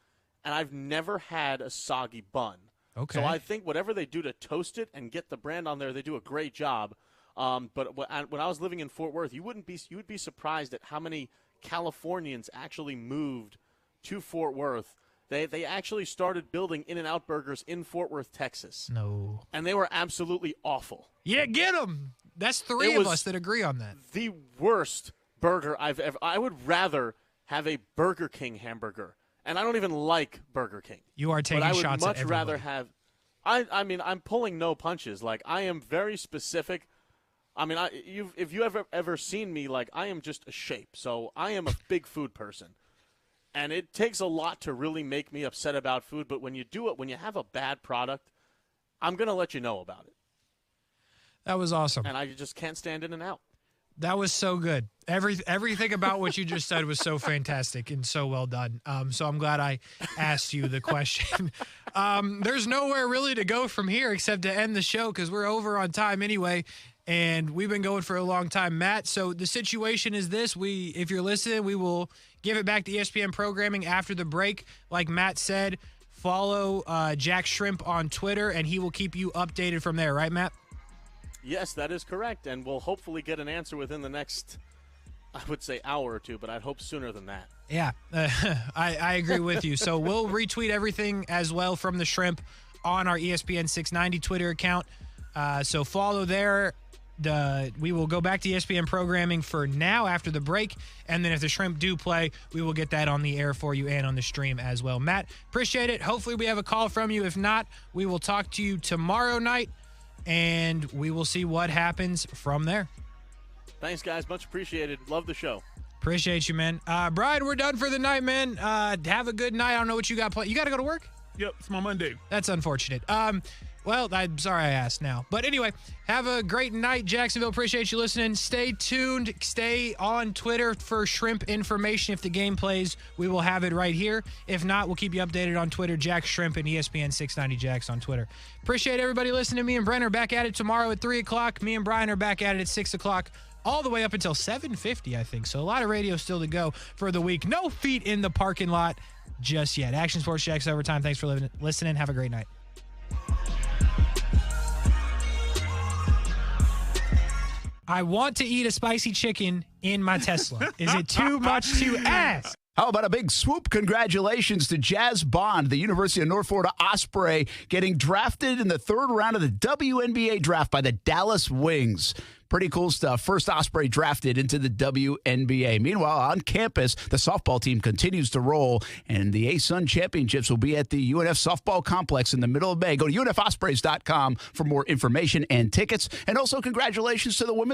S20: and I've never had a soggy bun.
S9: Okay.
S20: So I think whatever they do to toast it and get the brand on there, they do a great job. But when I was living in Fort Worth, you would be surprised at how many Californians actually moved to Fort Worth. They actually started building In-N-Out burgers in Fort Worth, Texas.
S9: No.
S20: And they were absolutely awful.
S9: Yeah, get them. That's three of us that agree on that.
S20: The worst burger I've ever. I would rather have a Burger King hamburger, and I don't even like Burger King.
S9: You are taking shots at everybody.
S20: But I would much rather have. I mean, I'm pulling no punches. Like, I am very specific. I mean, if you ever seen me, like, I am just a shape. So I am a big food person. And it takes a lot to really make me upset about food. But when you do it, when you have a bad product, I'm going to let you know about it.
S9: That was awesome.
S20: And I just can't stand in and out.
S9: That was so good. Everything about what you just said was so fantastic and so well done. So I'm glad I asked you the question. There's nowhere really to go from here except to end the show because we're over on time anyway, and we've been going for a long time, Matt. So the situation is this. If you're listening, we will give it back to ESPN programming after the break. Like Matt said, follow Jack Shrimp on Twitter, and he will keep you updated from there. Right, Matt?
S20: Yes, that is correct, and we'll hopefully get an answer within the next, I would say, hour or two, but I'd hope sooner than that.
S9: Yeah, I agree with you. So we'll retweet everything as well from the Shrimp on our ESPN 690 Twitter account. So follow there. We will go back to ESPN programming for now after the break, and then if the Shrimp do play, we will get that on the air for you and on the stream as well. Matt, appreciate it. Hopefully we have a call from you. If not, we will talk to you tomorrow night, and we will see what happens from there.
S20: Thanks, guys. Much appreciated. Love the show.
S9: Appreciate you, man. Brian, we're done for the night, man. Have a good night. I don't know what you got planned. You got to go to work?
S12: Yep, it's my Monday.
S9: That's unfortunate. Well, I'm sorry I asked now. But anyway, have a great night, Jacksonville. Appreciate you listening. Stay tuned. Stay on Twitter for Shrimp information. If the game plays, we will have it right here. If not, we'll keep you updated on Twitter. Jack Shrimp and ESPN 690 Jax on Twitter. Appreciate everybody listening. Me and Brian are back at it tomorrow at 3 o'clock. Me and Brian are back at it at 6 o'clock. All the way up until 7:50, I think. So a lot of radio still to go for the week. No feet in the parking lot just yet. Action Sports Jax Overtime. Thanks for listening. Have a great night. I want to eat a spicy chicken in my Tesla. Is it too much to ask?
S18: How about a big swoop? Congratulations to Jazz Bond, the University of North Florida Osprey, getting drafted in the third round of the WNBA draft by the Dallas Wings. Pretty cool stuff. First Osprey drafted into the WNBA. Meanwhile, on campus, the softball team continues to roll, and the ASUN Championships will be at the UNF Softball Complex in the middle of May. Go to UNFOspreys.com for more information and tickets. And also, congratulations to the women's